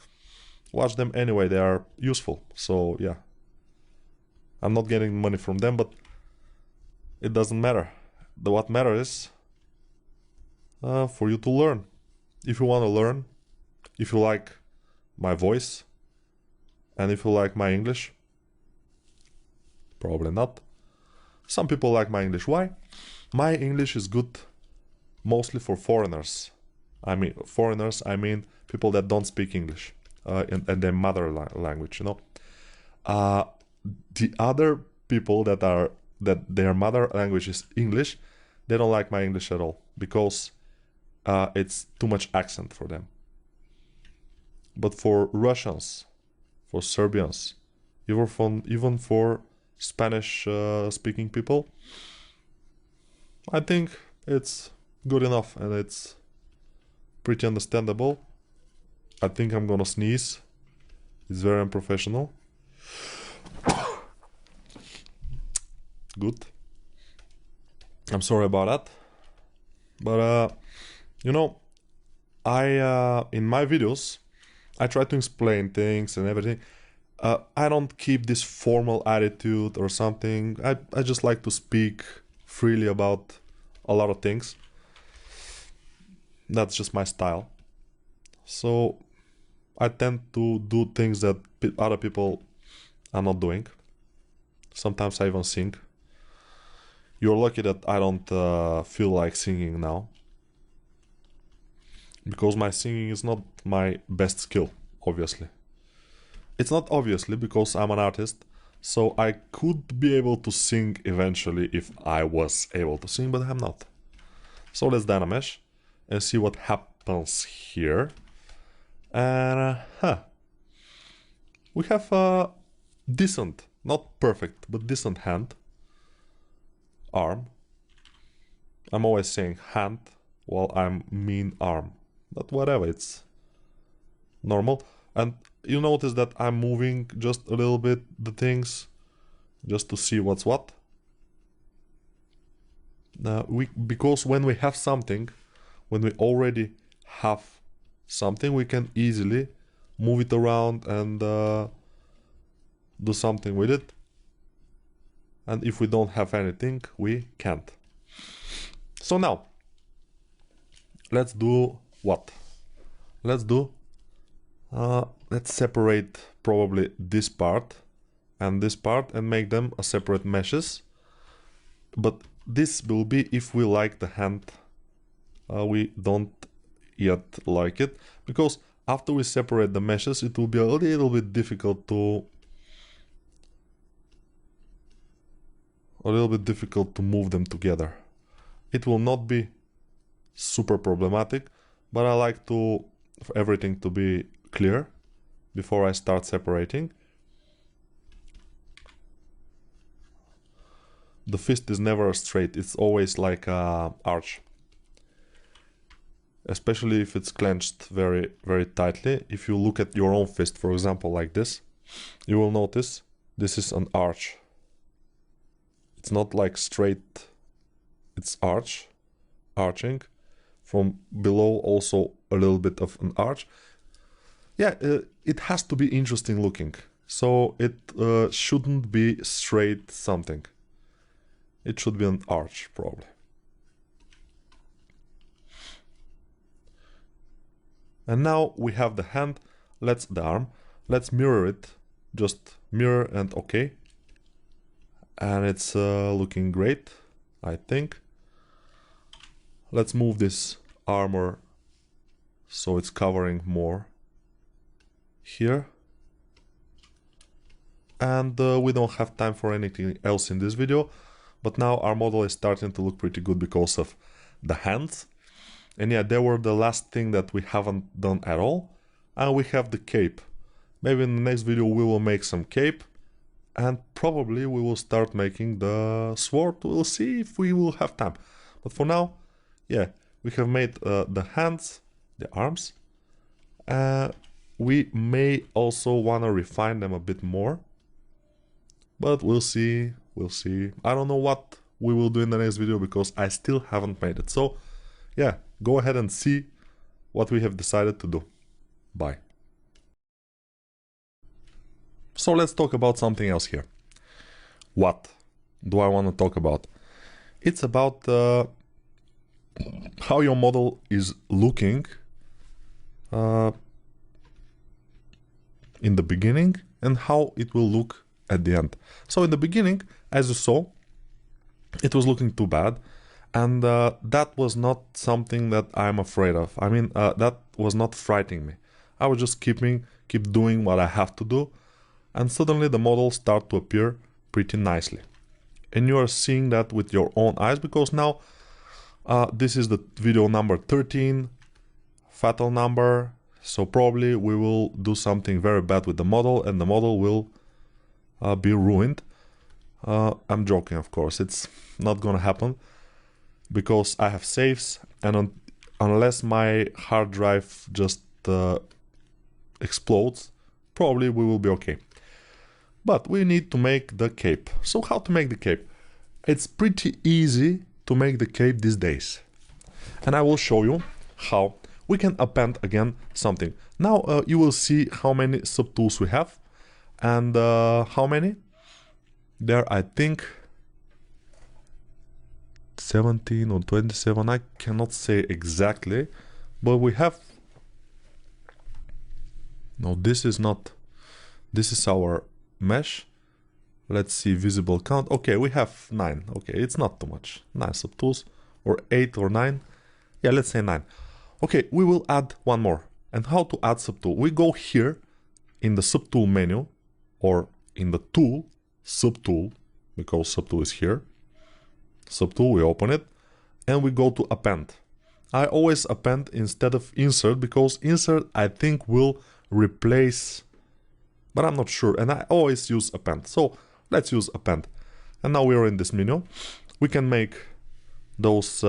watch them anyway. They are useful, so yeah, I'm not getting money from them, but it doesn't matter. What matters is for you to learn. If you want to learn, if you like my voice and if you like my English, probably not. Some people like my English. Why? My English is good mostly for foreigners. I mean people that don't speak English in their mother language, you know. The other people that their mother language is English, they don't like my English at all because it's too much accent for them. But for Russians, for Serbians, even for Spanish speaking people, I think it's good enough and it's pretty understandable. I think I'm gonna sneeze. It's very unprofessional. Good. I'm sorry about that. But you know, I in my videos I try to explain things and everything. I don't keep this formal attitude or something. I just like to speak freely about a lot of things. That's just my style. So I tend to do things that other people are not doing. Sometimes I even sing. You're lucky that I don't feel like singing now, because my singing is not my best skill, obviously. It's not obviously because I'm an artist, so I could be able to sing eventually if I was able to sing, but I'm not. So let's Dynamesh and see what happens here. And we have a decent, not perfect, but decent hand, arm. I'm always saying hand while I mean arm, but whatever, it's normal. And you notice that I'm moving just a little bit the things just to see what's what. Because when we have something, when we already have something, we can easily move it around and do something with it. And if we don't have anything, we can't. So now, let's do what? Let's separate probably this part and make them a separate meshes. But this will be if we like the hand. We don't yet like it, because after we separate the meshes, it will be a little bit difficult to a little bit difficult to move them together. It will not be super problematic, but I like for everything to be clear before I start separating. The fist is never straight, it's always like an arch. Especially if it's clenched very, very tightly. If you look at your own fist, for example, like this, you will notice this is an arch. It's not like straight, it's arching. From below also a little bit of an arch. Yeah, it has to be interesting looking. So it shouldn't be straight something. It should be an arch, probably. And now we have the hand, the arm. Let's mirror it. Just mirror and okay. And it's looking great, I think. Let's move this armor so it's covering more here. And we don't have time for anything else in this video. But now our model is starting to look pretty good because of the hands. And yeah, they were the last thing that we haven't done at all. And we have the cape. Maybe in the next video we will make some cape. And probably we will start making the sword. We'll see if we will have time. But for now, yeah, we have made the hands, the arms. We may also want to refine them a bit more. But we'll see. We'll see. I don't know what we will do in the next video because I still haven't made it. So yeah, go ahead and see what we have decided to do. Bye. So let's talk about something else here. What do I want to talk about? It's about how your model is looking in the beginning and how it will look at the end. So in the beginning, as you saw, it was looking too bad, and that was not something that I'm afraid of. I mean, that was not frightening me. I was just keep doing what I have to do, and suddenly the models start to appear pretty nicely. And you are seeing that with your own eyes, because now this is the video number 13, fatal number, so probably we will do something very bad with the model, and the model will be ruined. I'm joking, of course, it's not gonna happen because I have saves, and unless my hard drive just explodes, probably we will be okay. But we need to make the cape. So how to make the cape? It's pretty easy to make the cape these days, and I will show you how we can append again something. Now you will see how many subtools we have. And how many? There, I think 17 or 27, I cannot say exactly, but we have, no, this is not, this is our mesh. Let's see, visible count. Okay, we have 9. Okay, it's not too much. 9 subtools, or 8 or 9. Yeah, let's say 9. Okay, we will add one more. And how to add subtool? We go here in the subtool menu, or in the tool, subtool, because subtool is here. Subtool, we open it, and we go to append. I always append instead of insert, because insert I think will replace, but I'm not sure, and I always use append. So let's use append. And now we are in this menu. We can make those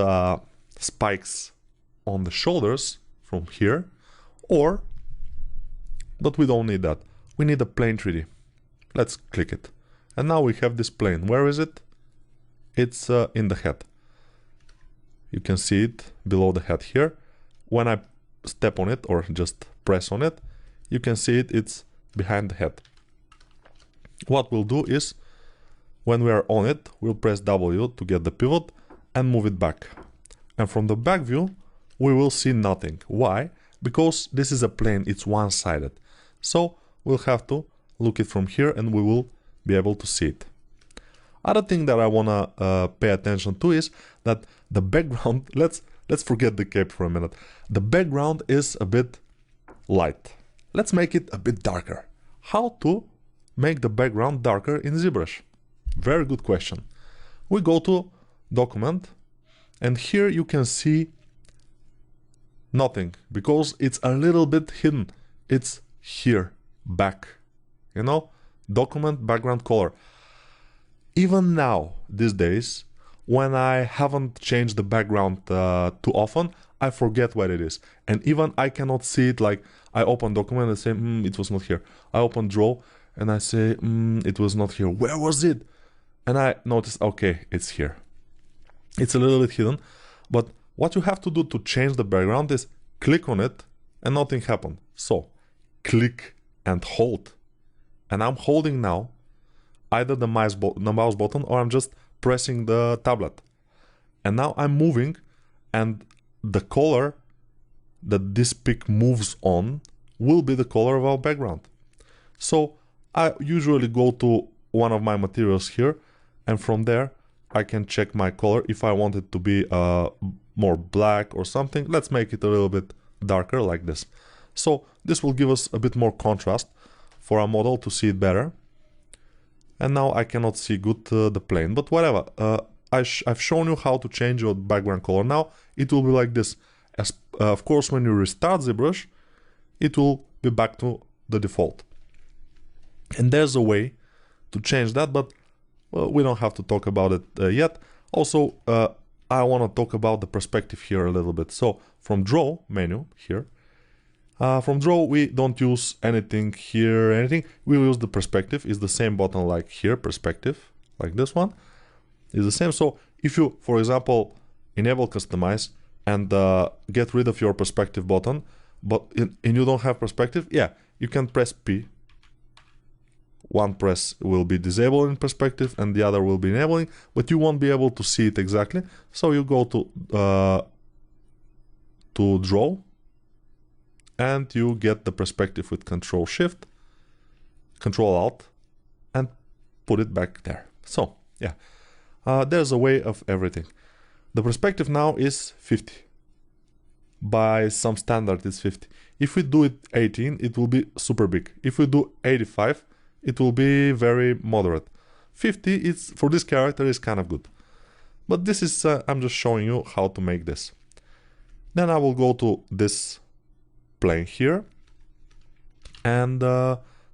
spikes on the shoulders from here, but we don't need that. We need a plane 3D. Let's click it. And now we have this plane. Where is it? It's in the head. You can see it below the head here. When I step on it or just press on it, you can see it, it's behind the head. What we'll do is, when we are on it, we'll press W to get the pivot and move it back. And from the back view, we will see nothing. Why? Because this is a plane, it's one-sided. So we'll have to look it from here and we will be able to see it. Other thing that I wanna pay attention to is that the background, let's forget the cape for a minute. The background is a bit light. Let's make it a bit darker. How to make the background darker in ZBrush? Very good question. We go to document, and here you can see nothing because it's a little bit hidden. It's here, back, you know, document background color. Even now, these days, when I haven't changed the background too often, I forget what it is. And even I cannot see it, like I open document and say, it was not here. I open draw and I say, it was not here. Where was it? And I notice, okay, it's here. It's a little bit hidden, but what you have to do to change the background is click on it and nothing happened. So click and hold. And I'm holding now either the mouse button or I'm just pressing the tablet. And now I'm moving, and the color that this pic moves on will be the color of our background. So I usually go to one of my materials here, and from there I can check my color if I want it to be more black or something. Let's make it a little bit darker like this. So this will give us a bit more contrast for our model to see it better. And now I cannot see good the plane, but whatever. I've shown you how to change your background color. Now it will be like this. As, of course, when you restart ZBrush, it will be back to the default. And there's a way to change that, but we don't have to talk about it yet. Also, I want to talk about the perspective here a little bit. So from Draw menu here, from Draw we don't use anything here, anything. We use the perspective. It's the same button like here, perspective, like this one. It's the same. So if you, for example, enable customize and get rid of your perspective button, and you don't have perspective, yeah, you can press P. One press will be disabling perspective and the other will be enabling, but you won't be able to see it exactly. So you go to Draw, and you get the perspective with Control Shift, Control Alt, and put it back there. So yeah, there's a way of everything. The perspective now is 50. By some standard it's 50. If we do it 18, it will be super big. If we do 85, it will be very moderate. 50 is, for this character, is kind of good. But this is, I'm just showing you how to make this. Then I will go to this plane here and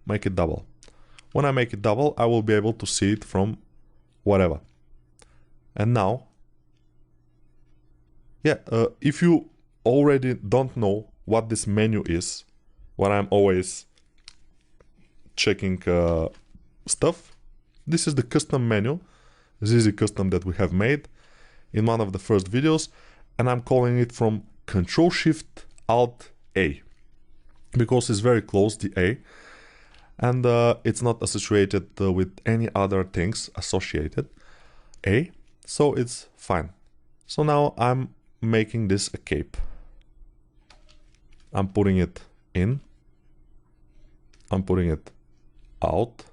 make it double. When I make it double, I will be able to see it from whatever. And now, yeah, if you already don't know what this menu is, what I'm always checking stuff, this is the custom menu, ZZ Custom, that we have made in one of the first videos, and I'm calling it from Control Shift Alt A because it's very close, the A, and it's not associated with any other things associated A, so it's fine. So now I'm making this a cape. I'm putting it in, I'm putting it out,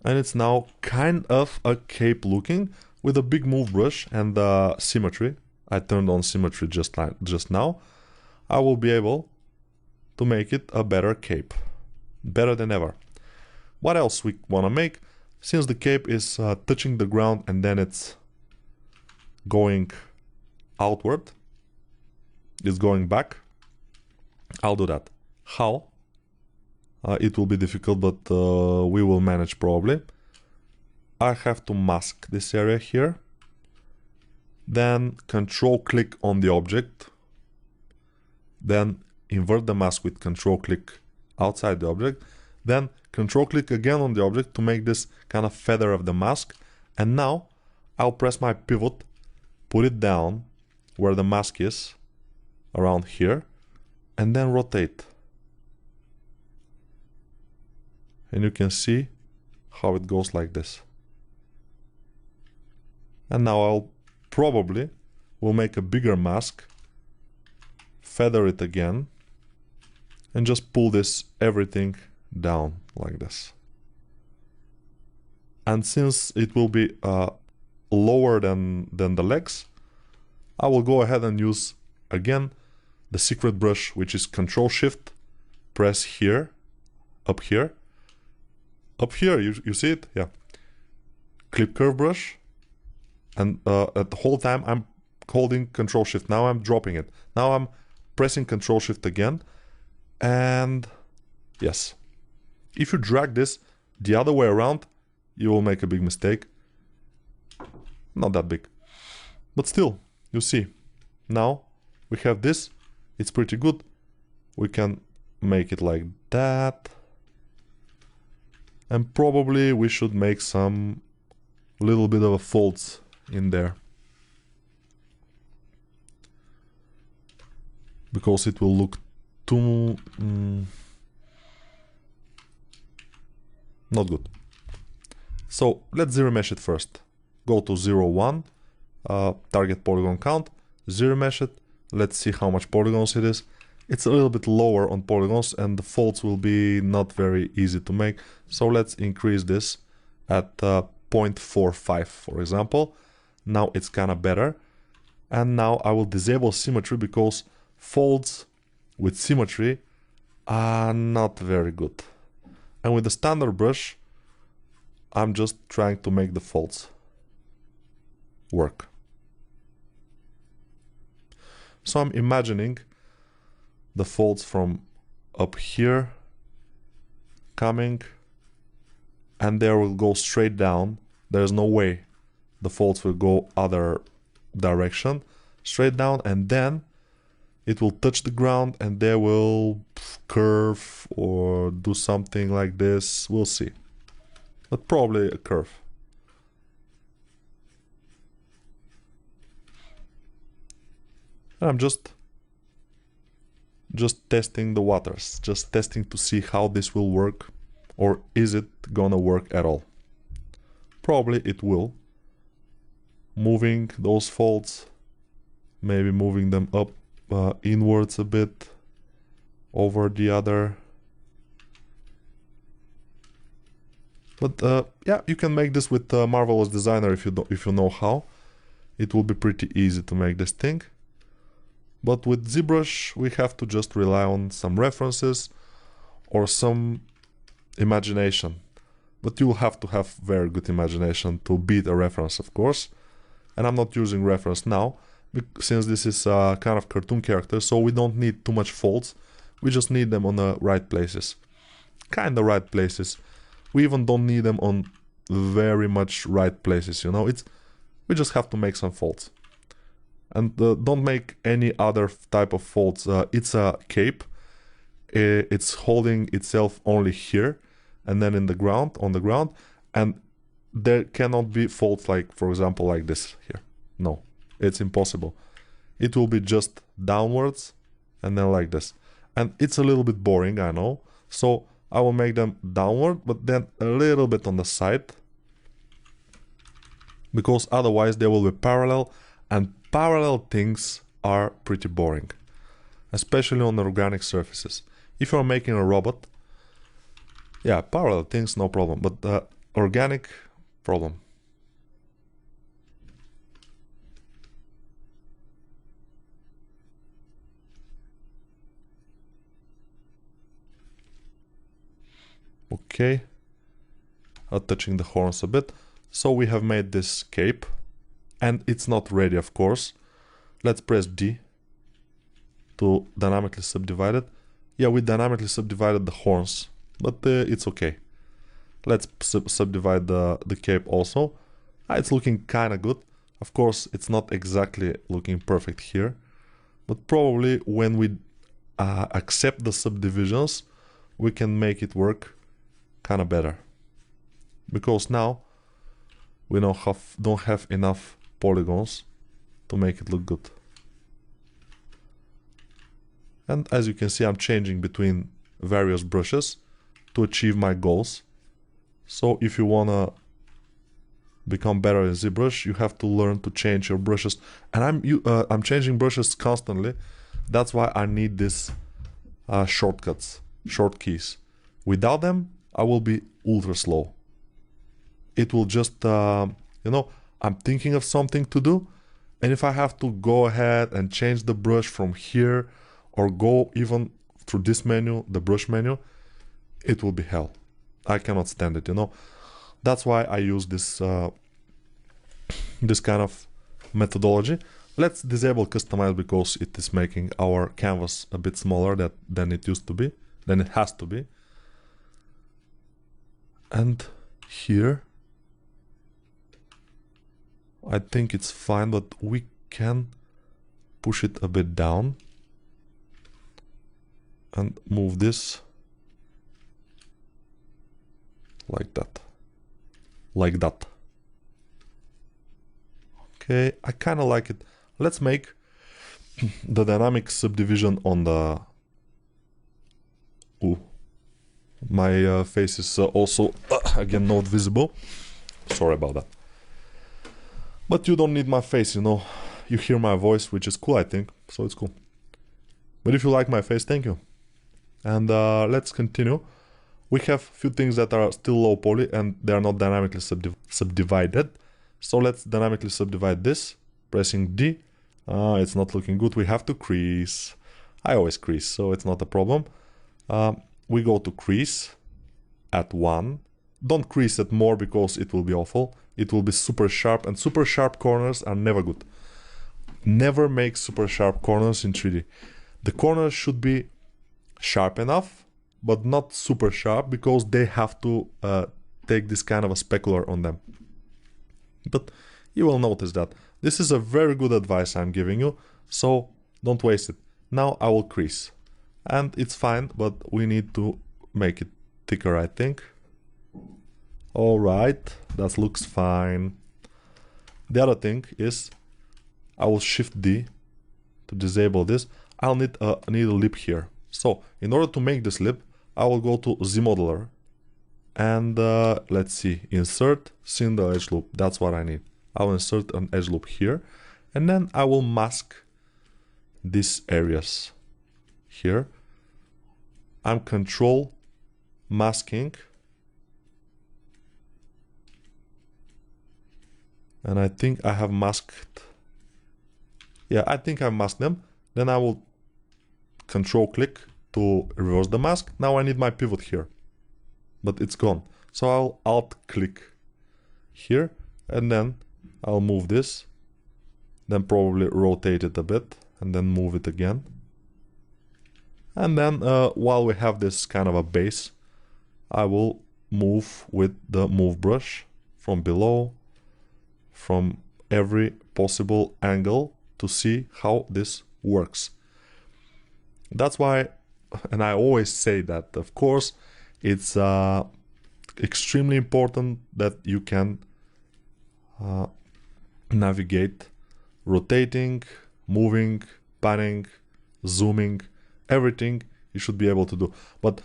and it's now kind of a cape looking with a big move brush and symmetry. I turned on symmetry just now. I will be able to make it a better cape, better than ever. What else we want to make? Since the cape is touching the ground and then it's going outward, it's going back, I'll do that. How? It will be difficult, but we will manage probably. I have to mask this area here, then control click on the object, then invert the mask with control click outside the object, then control click again on the object to make this kind of feather of the mask, and now I'll press my pivot, put it down where the mask is, around here, and then rotate. And you can see how it goes like this. And now I'll probably will make a bigger mask, feather it again, and just pull this everything down like this. And since it will be lower than the legs, I will go ahead and use again the secret brush, which is Control Shift, press here, up here. Up here, you see it? Yeah. clip curve brush, and at the whole time I'm holding Control Shift. Now I'm dropping it. Now I'm pressing Control Shift again, and yes. If you drag this the other way around, you will make a big mistake. Not that big, but still, you see. Now we have this. It's pretty good. We can make it like that. And probably we should make some little bit of a folds in there, because it will look too not good. So let's zero mesh it first. Go to 0, 1, target polygon count, zero mesh it. Let's see how much polygons it is. It's a little bit lower on polygons, and the folds will be not very easy to make. So let's increase this at 0.45, for example. Now it's kind of better. And now I will disable symmetry, because folds with symmetry are not very good. And with the standard brush, I'm just trying to make the folds work. So I'm imagining the folds from up here coming, and they will go straight down. There's no way the folds will go other direction, straight down, and then it will touch the ground and they will curve or do something like this. We'll see, but probably a curve. And I'm just testing the waters, just testing to see how this will work, or is it gonna work at all. Probably it will. Moving those folds, maybe moving them up inwards a bit over the other. But yeah, you can make this with Marvelous Designer if you know how. It will be pretty easy to make this thing. But with ZBrush, we have to just rely on some references or some imagination. But you will have to have very good imagination to beat a reference, of course. And I'm not using reference now, since this is a kind of cartoon character, so we don't need too much folds. We just need them on the right places. Kind of right places. We even don't need them on very much right places, you know. We just have to make some folds. And don't make any other type of folds. It's a cape. It's holding itself only here, and then in the ground, on the ground, and there cannot be folds like, for example, like this here. No, it's impossible. It will be just downwards and then like this. And it's a little bit boring, I know. So I will make them downward, but then a little bit on the side, because otherwise they will be parallel, and parallel things are pretty boring, especially on organic surfaces. If you're making a robot, yeah, parallel things, no problem, but organic, problem. Okay, touching the horns a bit. So we have made this cape, and it's not ready, of course. Let's press D to dynamically subdivide it. Yeah, we dynamically subdivided the horns, but it's okay. Let's subdivide the cape also. It's looking kind of good. Of course, it's not exactly looking perfect here, but probably when we accept the subdivisions, we can make it work kind of better. Because now we don't have enough polygons to make it look good. And as you can see, I'm changing between various brushes to achieve my goals. So if you wanna become better in ZBrush, you have to learn to change your brushes. And I'm changing brushes constantly. That's why I need these shortcuts, short keys. Without them, I will be ultra slow. It will just, you know, I'm thinking of something to do, and if I have to go ahead and change the brush from here, or go even through this menu, the brush menu, it will be hell. I cannot stand it, you know. That's why I use this this kind of methodology. Let's disable customize because it is making our canvas a bit smaller than it used to be, than it has to be. And here, I think it's fine, but we can push it a bit down and move this like that. Like that. Okay, I kind of like it. Let's make the dynamic subdivision on the... Ooh. My face is also, again, not visible. Sorry about that. But you don't need my face, you know. You hear my voice, which is cool, I think. So it's cool. But if you like my face, thank you. And let's continue. We have a few things that are still low poly and they are not dynamically subdivided. So let's dynamically subdivide this. Pressing D. It's not looking good. We have to crease. I always crease, so it's not a problem. We go to crease at 1. Don't crease it more because it will be awful. It will be super sharp, and super sharp corners are never good. Never make super sharp corners in 3D. The corners should be sharp enough, but not super sharp because they have to take this kind of a specular on them. But you will notice that. This is a very good advice I'm giving you, so don't waste it. Now I will crease. And it's fine, but we need to make it thicker, I think. Alright, that looks fine. The other thing is, I will Shift D to disable this. I'll need a lip here. So, in order to make this lip, I will go to Z Modeler. And let's see, insert single edge loop. That's what I need. I will insert an edge loop here. And then I will mask these areas here. I'm control masking. And I think I have masked. Yeah, I think I masked them. Then I will control click to reverse the mask. Now I need my pivot here, but it's gone. So I'll alt click here and then I'll move this, then probably rotate it a bit and then move it again. And then while we have this kind of a base, I will move with the move brush from below, from every possible angle to see how this works. That's why, and I always say that, of course, it's extremely important that you can navigate, rotating, moving, panning, zooming, everything you should be able to do. But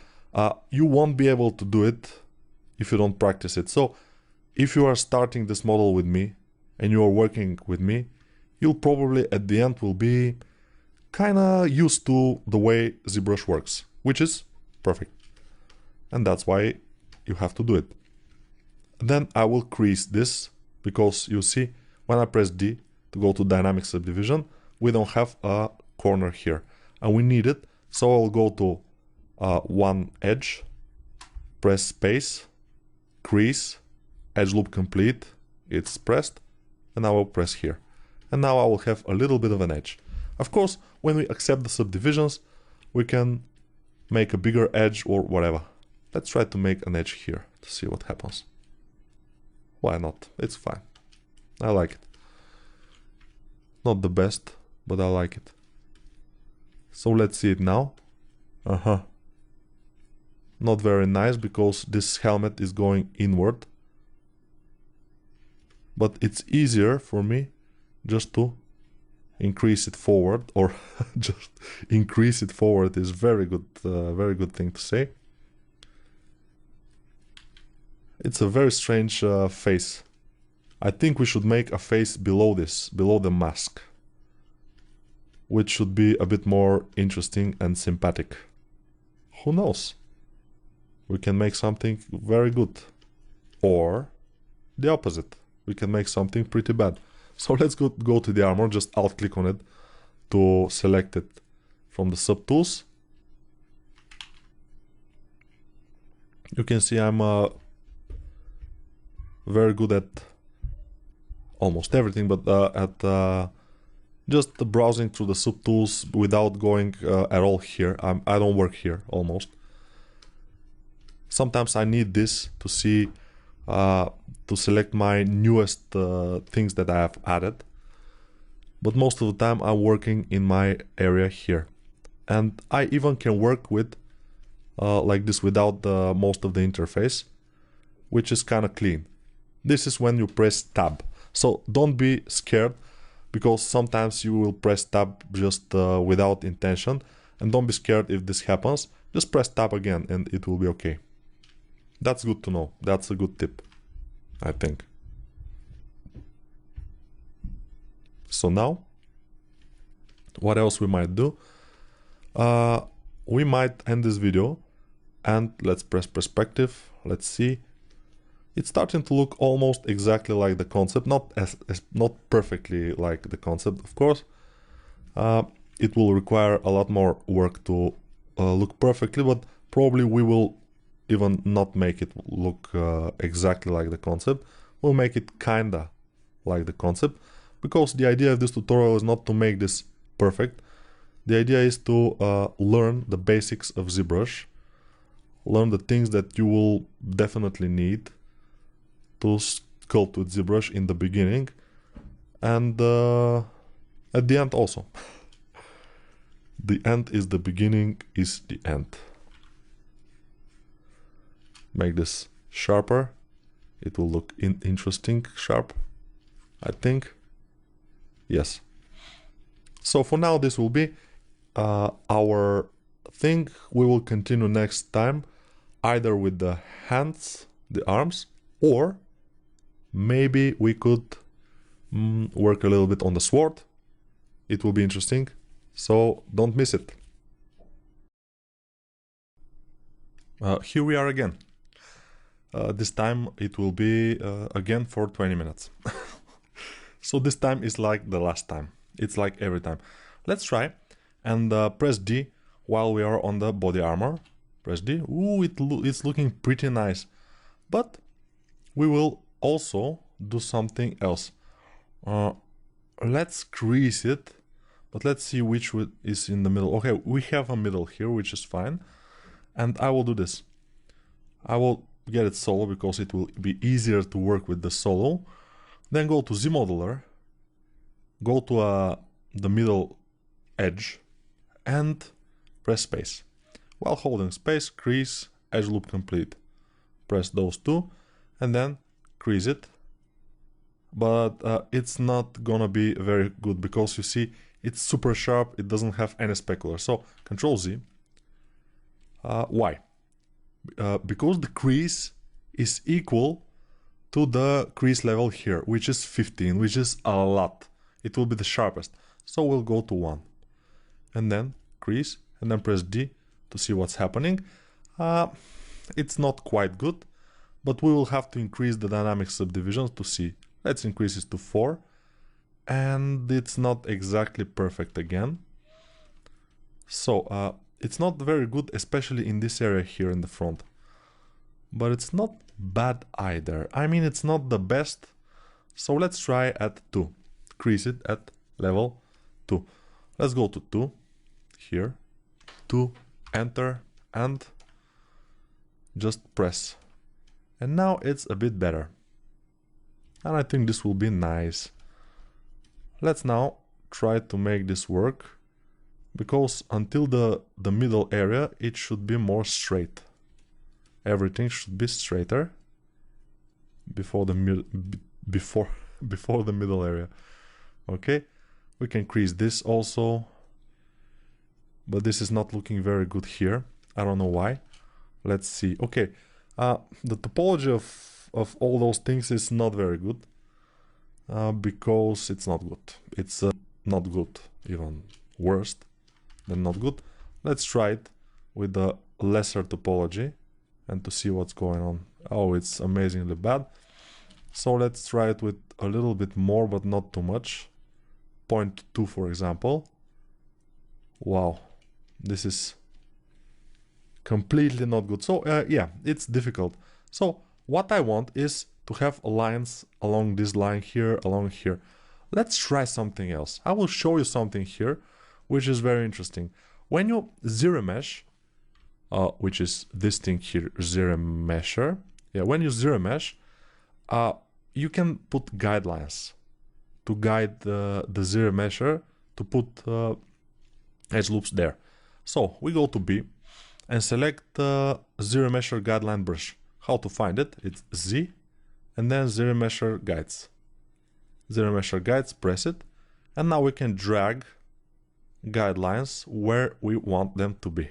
you won't be able to do it if you don't practice it. So if you are starting this model with me and you are working with me, you'll probably at the end will be kind of used to the way ZBrush works, which is perfect. And that's why you have to do it. Then I will crease this because you see when I press D to go to dynamic subdivision, we don't have a corner here and we need it. So I'll go to one edge, press space, crease, edge loop complete, it's pressed, and I will press here. And now I will have a little bit of an edge. Of course, when we accept the subdivisions, we can make a bigger edge or whatever. Let's try to make an edge here to see what happens. Why not? It's fine. I like it. Not the best, but I like it. So let's see it now. Not very nice because this helmet is going inward. But it's easier for me just to increase it forward, or just increase it forward is very good thing to say. It's a very strange face. I think we should make a face below this, below the mask, which should be a bit more interesting and sympathetic. Who knows? We can make something very good. Or the opposite. We can make something pretty bad. So let's go to the armor, just alt click on it to select it from the subtools. You can see I'm very good at almost everything, but at just browsing through the subtools without going at all here. I don't work here almost. Sometimes I need this to see, to select my newest things that I have added. But most of the time I'm working in my area here. And I even can work with like this without most of the interface, which is kind of clean. This is when you press tab. So don't be scared, because sometimes you will press tab just without intention. And don't be scared if this happens. Just press tab again and it will be okay. That's good to know. That's a good tip, I think. So now, what else we might do? We might end this video and let's press perspective. Let's see. It's starting to look almost exactly like the concept, not perfectly like the concept, of course. It will require a lot more work to look perfectly, but probably we will even not make it look exactly like the concept. We'll make it kinda like the concept, because the idea of this tutorial is not to make this perfect. The idea is to learn the basics of ZBrush, learn the things that you will definitely need to sculpt with ZBrush in the beginning, and at the end also. The end is the beginning is the end. Make this sharper. It will look interesting sharp, I think. Yes. So for now this will be our thing. We will continue next time either with the hands, the arms, or maybe we could work a little bit on the sword. It will be interesting, so don't miss it. Here we are again. This time it will be again for 20 minutes. So this time is like the last time. It's like every time. Let's try and press D while we are on the body armor. Press D. Ooh, it's looking pretty nice. But we will also do something else. Let's crease it, but let's see which is in the middle. Okay, we have a middle here, which is fine. And I will do this. I will get it solo because it will be easier to work with the solo. Then go to Z Modeler, go to the middle edge and press space. While holding space, crease, edge loop complete. Press those two and then crease it. But it's not gonna be very good because you see it's super sharp, it doesn't have any specular. So Control Z. Why? Because the crease is equal to the crease level here, which is 15, which is a lot. It will be the sharpest. So we'll go to 1. And then crease, and then press D to see what's happening. It's not quite good, but we will have to increase the dynamic subdivisions to see. Let's increase it to 4. And it's not exactly perfect again. So it's not very good, especially in this area here in the front. But it's not bad either. I mean, it's not the best. So let's try at 2. Crease it at level 2. Let's go to 2. Here. 2. Enter. And just press. And now it's a bit better. And I think this will be nice. Let's now try to make this work. Because until the middle area, it should be more straight. Everything should be straighter before the middle area. Okay, we can crease this also, but this is not looking very good here. I don't know why. Let's see. Okay, the topology of all those things is not very good because it's not good. It's not good, even worse than not good. Let's try it with the lesser topology and to see what's going on. Oh, it's amazingly bad. So let's try it with a little bit more, but not too much. 0.2, for example. Wow, this is completely not good. So yeah, it's difficult. So what I want is to have lines along this line here, along here. Let's try something else. I will show you something here, which is very interesting. When you zero mesh, which is this thing here, zero mesher. Yeah, when you zero mesh, you can put guidelines to guide the zero mesher to put edge loops there. So we go to B and select the zero mesher guideline brush. How to find it? It's Z and then zero mesher guides. Zero mesher guides, press it, and now we can drag guidelines where we want them to be.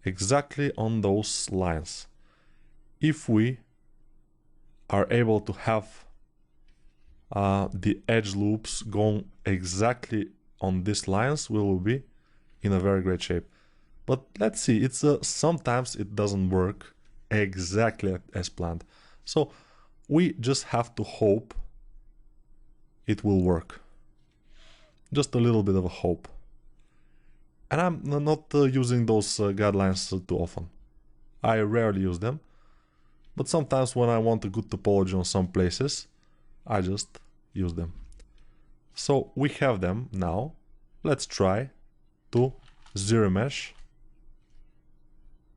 Exactly on those lines. If we are able to have the edge loops going exactly on these lines, we will be in a very great shape. But let's see, it's sometimes it doesn't work exactly as planned. So we just have to hope it will work. Just a little bit of a hope. And I'm not using those guidelines too often. I rarely use them. But sometimes when I want a good topology on some places, I just use them. So we have them now. Let's try to zero mesh.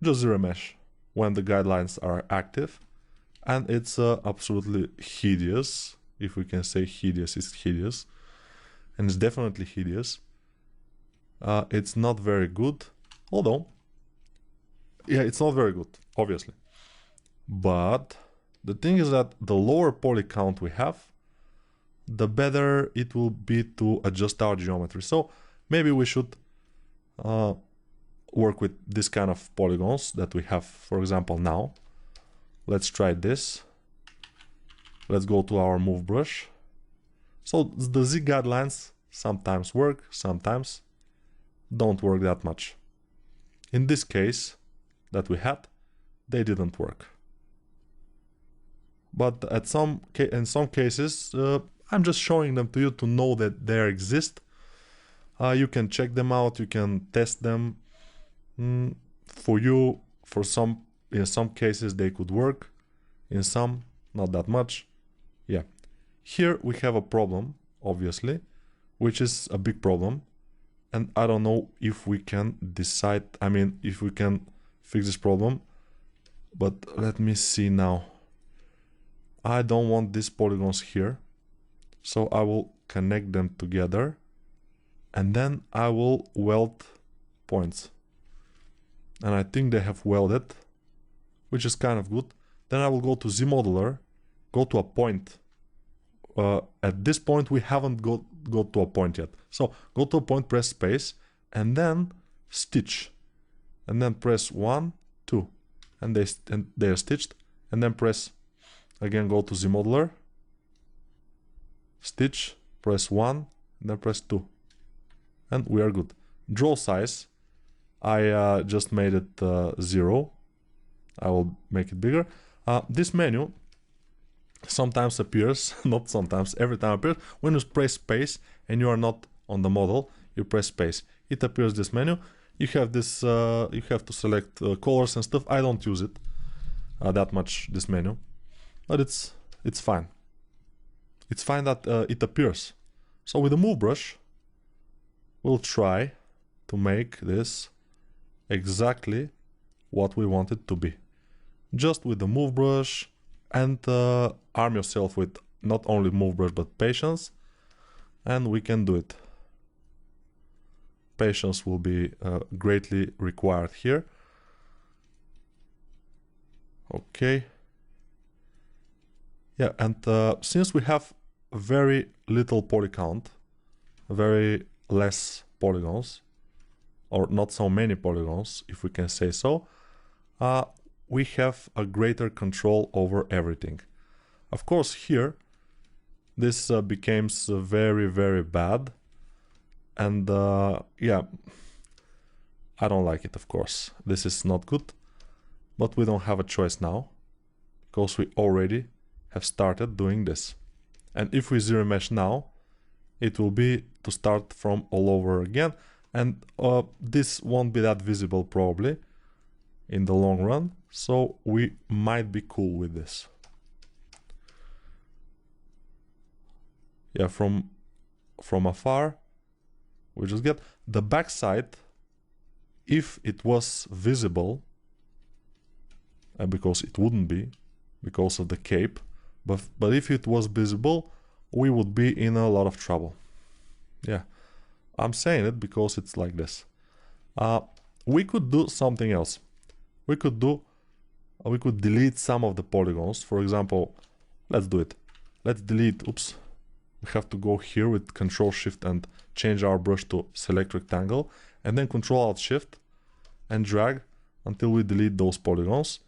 Just zero mesh when the guidelines are active. And it's absolutely hideous. If we can say hideous, it's hideous. And it's definitely hideous. It's not very good. Although, yeah, it's not very good, obviously. But the thing is that the lower poly count we have, the better it will be to adjust our geometry. So maybe we should work with this kind of polygons that we have, for example, now. Let's try this. Let's go to our move brush. So the Z guidelines sometimes work, sometimes don't work that much. In this case that we had, they didn't work. But in some cases, I'm just showing them to you to know that they exist. You can check them out, you can test them. For you, in some cases they could work, in some not that much. Yeah. Here we have a problem, obviously, which is a big problem. And I don't know if we can decide, if we can fix this problem. But let me see now. I don't want these polygons here. So I will connect them together. And then I will weld points. And I think they have welded, which is kind of good. Then I will go to Z modeler, go to a point. At this point we haven't got to a point yet. So go to a point, press space, and then stitch. And then press 1, 2. And they are stitched. And then press, again go to Z modeler, stitch, press 1, and then press 2. And we are good. Draw size, I just made it 0. I will make it bigger. This menu sometimes appears, not sometimes, every time appears, when you press space and you are not on the model, you press space. It appears this menu. You have this, you have to select colors and stuff. I don't use it that much, this menu, but it's fine. It's fine that it appears. So with the move brush, we'll try to make this exactly what we want it to be. Just with the move brush, and arm yourself with not only move brush but patience, and we can do it. Patience will be greatly required here. Okay. Yeah, and since we have very little poly count, very less polygons, or not so many polygons, if we can say so, we have a greater control over everything. Of course, here, this becomes very, very bad. And yeah, I don't like it, of course. This is not good. But we don't have a choice now, because we already have started doing this. And if we zero mesh now, it will be to start from all over again. And this won't be that visible probably in the long run. So we might be cool with this. yeah, from afar, we just get the backside. If it was visible, because it wouldn't be because of the cape, but if it was visible, we would be in a lot of trouble. Yeah, I'm saying it because it's like this. We could do something else. We could delete some of the polygons. For example, let's do it. Let's delete, oops, we have to go here with Control Shift and change our brush to select rectangle, and then Control Alt Shift and drag until we delete those polygons.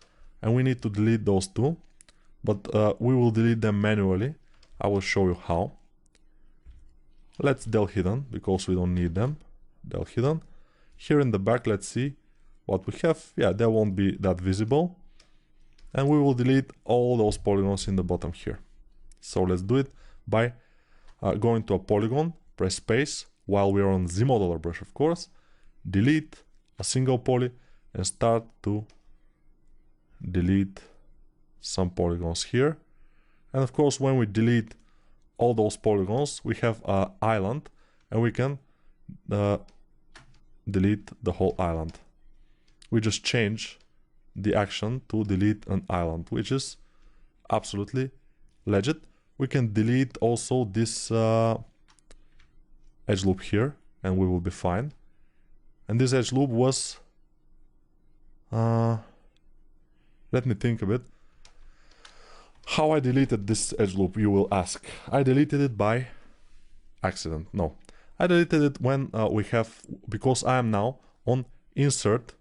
And we need to delete those too, but we will delete them manually. I will show you how. Let's del hidden because we don't need them. Del hidden. Here in the back, let's see what we have. Yeah, they won't be that visible. And we will delete all those polygons in the bottom here. So let's do it by going to a polygon, press space while we are on Z modeler brush, of course, delete a single poly and start to delete some polygons here. And of course, when we delete all those polygons, we have an island and we can delete the whole island. We just change the action to delete an island, which is absolutely legit. We can delete also this edge loop here and we will be fine. And this edge loop was let me think a bit. How I deleted this edge loop, you will ask. I deleted it by accident. No, I deleted it when we have, because I am now on insert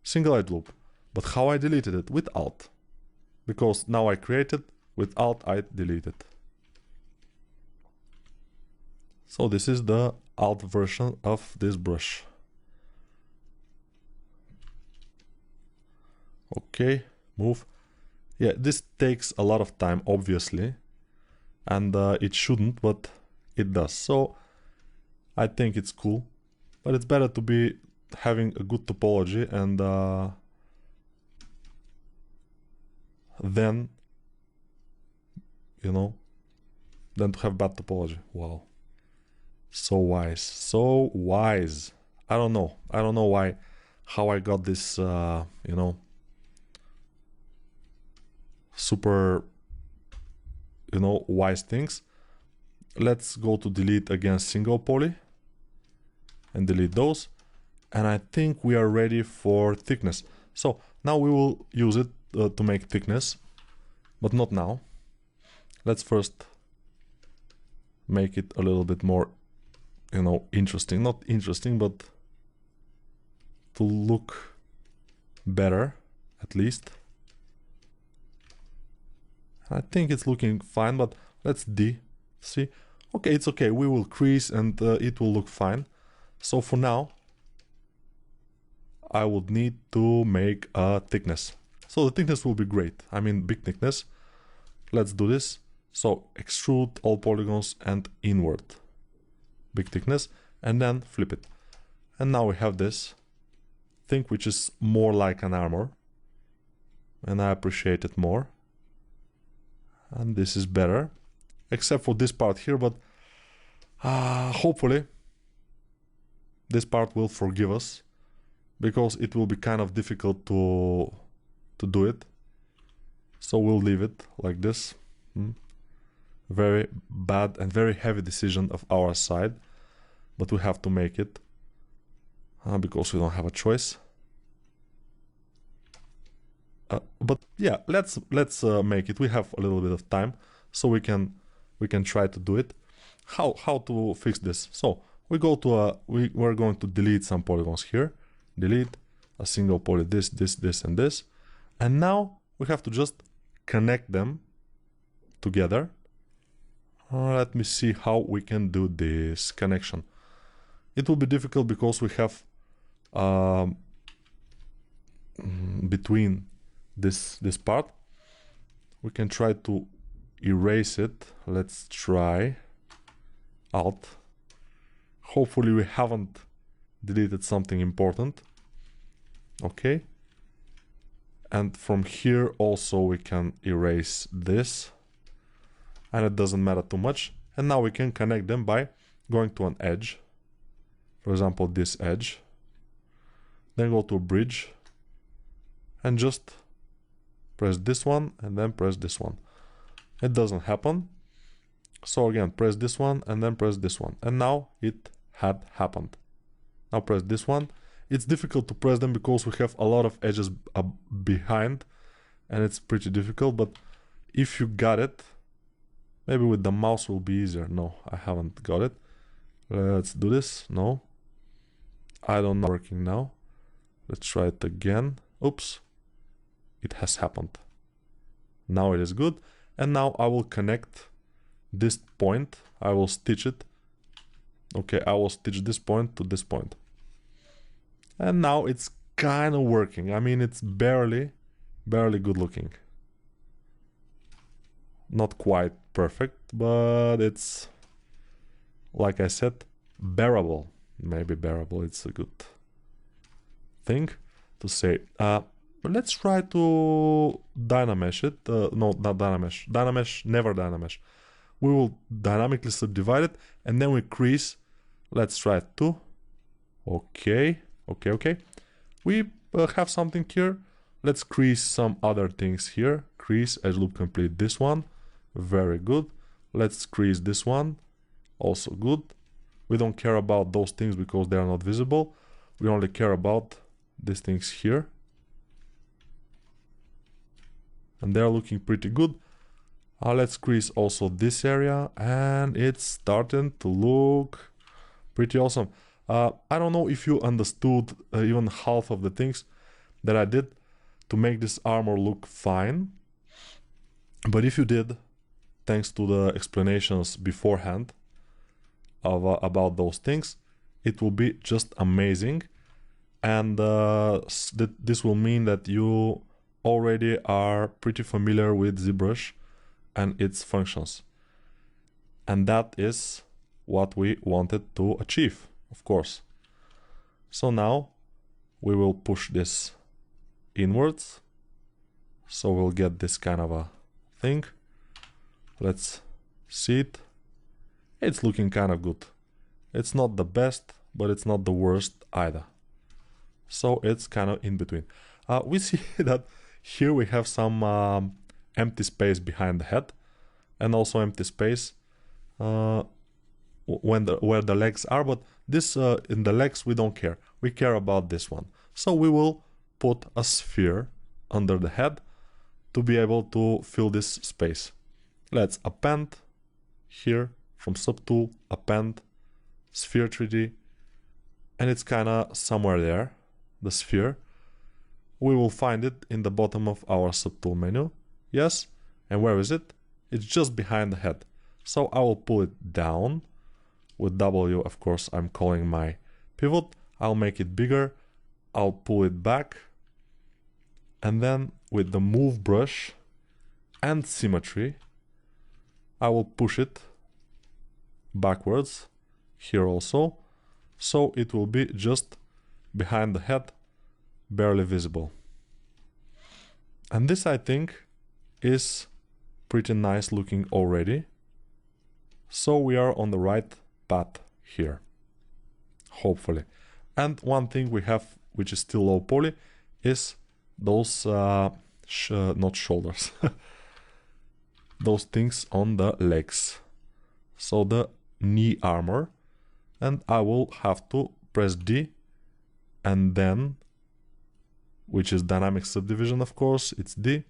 single edge loop. But how I deleted it? With Alt. Because now I created, with Alt I deleted. So this is the Alt version of this brush. Okay, move. Yeah, this takes a lot of time, obviously, and it shouldn't, but it does. So I think it's cool, but it's better to be having a good topology and then, you know, than to have bad topology. Wow, so wise, so wise. I don't know why, how I got this, you know, super, you know, wise things. Let's go to delete again single poly and delete those. And I think we are ready for thickness. So now we will use it to make thickness, but not now. Let's first make it a little bit more, you know, interesting. Not interesting, but to look better, at least. I think it's looking fine, but let's see. Okay, it's okay. We will crease and it will look fine. So for now, I would need to make a thickness. So the thickness will be great. I mean, big thickness. Let's do this. So extrude all polygons and inward. Big thickness. And then flip it. And now we have this thing which is more like an armor. And I appreciate it more. And this is better, except for this part here, but hopefully this part will forgive us, because it will be kind of difficult to do it. So we'll leave it like this. Very bad and very heavy decision of our side, but we have to make it because we don't have a choice. But yeah, let's make it. We have a little bit of time, so we can try to do it. How to fix this? So we go to we're going to delete some polygons here. Delete a single poly, this, and this, and now we have to just connect them together. Let me see how we can do this connection. It will be difficult because we have between this part. We can try to erase it. Let's try Alt. Hopefully we haven't deleted something important. Okay. And from here also we can erase this. And it doesn't matter too much. And now we can connect them by going to an edge. For example, this edge. Then go to a bridge. And just press this one and then press this one. It doesn't happen. So again, press this one and then press this one. And now it had happened. Now press this one. It's difficult to press them because we have a lot of edges behind. And it's pretty difficult. But if you got it, maybe with the mouse will be easier. No, I haven't got it. Let's do this. No. I don't know working now. Let's try it again. Oops. It has happened. Now it is good. And now I will connect this point. I will stitch it. Okay, I will stitch this point to this point. And now it's kind of working. I mean, it's barely good looking. Not quite perfect, but it's, like I said, bearable. Maybe bearable, it's a good thing to say. Let's try to Dynamesh it. No, not Dynamesh. Dynamesh, never Dynamesh. We will dynamically subdivide it and then we crease. Let's try it too. Okay. We have something here. Let's crease some other things here. Crease, edge loop complete this one. Very good. Let's crease this one. Also good. We don't care about those things because they are not visible. We only care about these things here. And they're looking pretty good. Let's crease also this area. And it's starting to look pretty awesome. I don't know if you understood even half of the things that I did to make this armor look fine. But if you did, thanks to the explanations beforehand about those things, it will be just amazing. And this will mean that you already are pretty familiar with ZBrush and its functions. And that is what we wanted to achieve, of course. So now we will push this inwards. So we'll get this kind of a thing. Let's see it. It's looking kind of good. It's not the best, but it's not the worst either. So it's kind of in between. We see that here we have some empty space behind the head and also empty space where the legs are, but this in the legs we don't care. We care about this one. So we will put a sphere under the head to be able to fill this space. Let's append here from subtool, append, sphere 3D, and it's kind of somewhere there, the sphere. We will find it in the bottom of our subtool menu. Yes, and where is it? It's just behind the head. So I will pull it down. With W, of course, I'm calling my pivot. I'll make it bigger. I'll pull it back. And then with the move brush and symmetry, I will push it backwards here also. So it will be just behind the head, barely visible. And this, I think, is pretty nice looking already. So we are on the right path here, hopefully. And one thing we have, which is still low poly, is those not shoulders, those things on the legs. So the knee armor, and I will have to press D and then, which is dynamic subdivision, of course, it's D,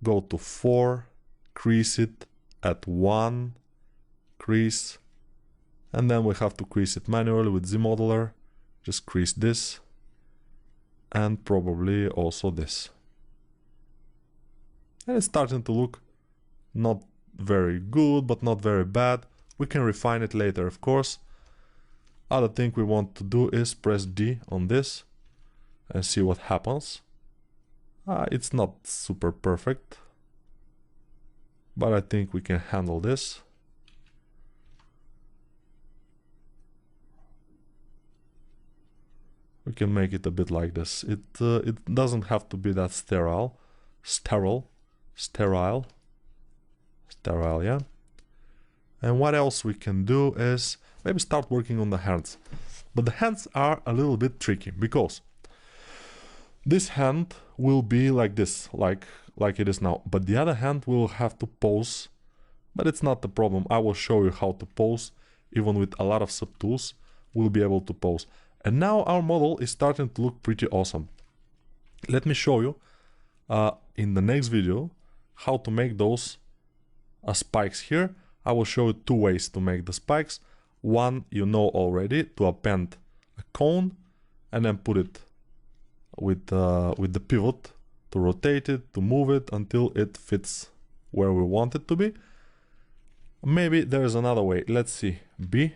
go to 4, crease it at 1, crease, and then we have to crease it manually with Z modeler. Just crease this and probably also this. And it's starting to look not very good, but not very bad. We can refine it later, of course. Other thing we want to do is press D on this and see what happens. It's not super perfect, but I think we can handle this. We can make it a bit like this. It doesn't have to be that sterile, yeah. And what else we can do is maybe start working on the hands. But the hands are a little bit tricky because this hand will be like this, like it is now. But the other hand will have to pose, but it's not the problem. I will show you how to pose. Even with a lot of subtools, we'll be able to pose. And now our model is starting to look pretty awesome. Let me show you in the next video how to make those spikes here. I will show you two ways to make the spikes. One you know already, to append a cone and then put it with the pivot to rotate it, to move it until it fits where we want it to be. Maybe there is another way. Let's see, B,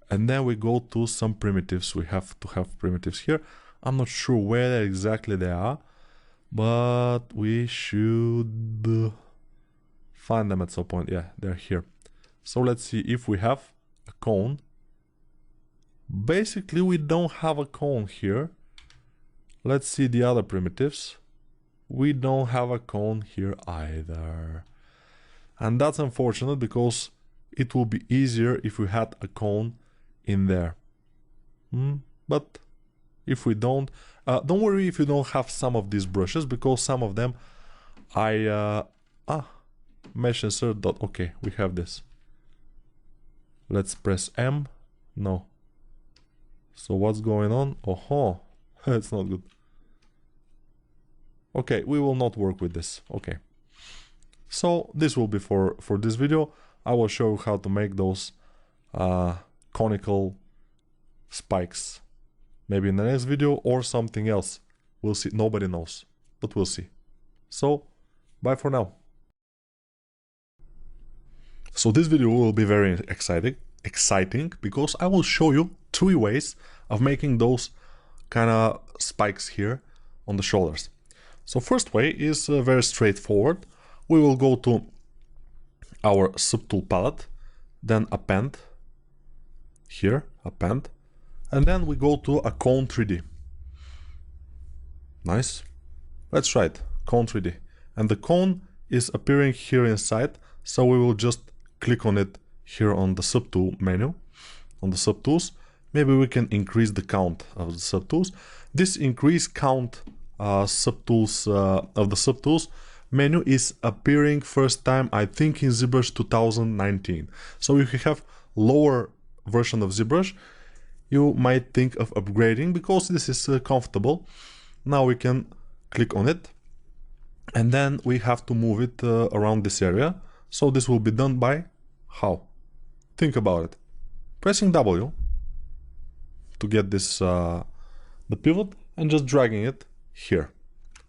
and then we go to some primitives. We have to have primitives here. I'm not sure where exactly they are, but we should find them at some point. Yeah, they're here. So let's see if we have a cone. Basically, we don't have a cone here. Let's see the other primitives. We don't have a cone here either. And that's unfortunate because it will be easier if we had a cone in there. But if we don't worry if you don't have some of these brushes, because some of them mesh insert dot. Okay, we have this. Let's press M. No. So what's going on? Oh, it's not good. Okay, we will not work with this. Okay. So this will be for this video. I will show you how to make those conical spikes. Maybe in the next video or something else. We'll see. Nobody knows, but we'll see. So, bye for now. So this video will be very exciting because I will show you 3 ways of making those kind of spikes here on the shoulders. So first way is very straightforward. We will go to our subtool palette, then append, here, append, and then we go to a cone 3D. Nice. Let's try it, cone 3D. And the cone is appearing here inside, so we will just click on it here on the subtool menu, on the subtools. Maybe we can increase the count of the subtools. This increase count subtools of the subtools menu is appearing first time, I think, in ZBrush 2019. So if you have lower version of ZBrush, you might think of upgrading because this is comfortable. Now we can click on it and then we have to move it around this area. So this will be done by how? Think about it. Pressing W to get this the pivot and just dragging it here.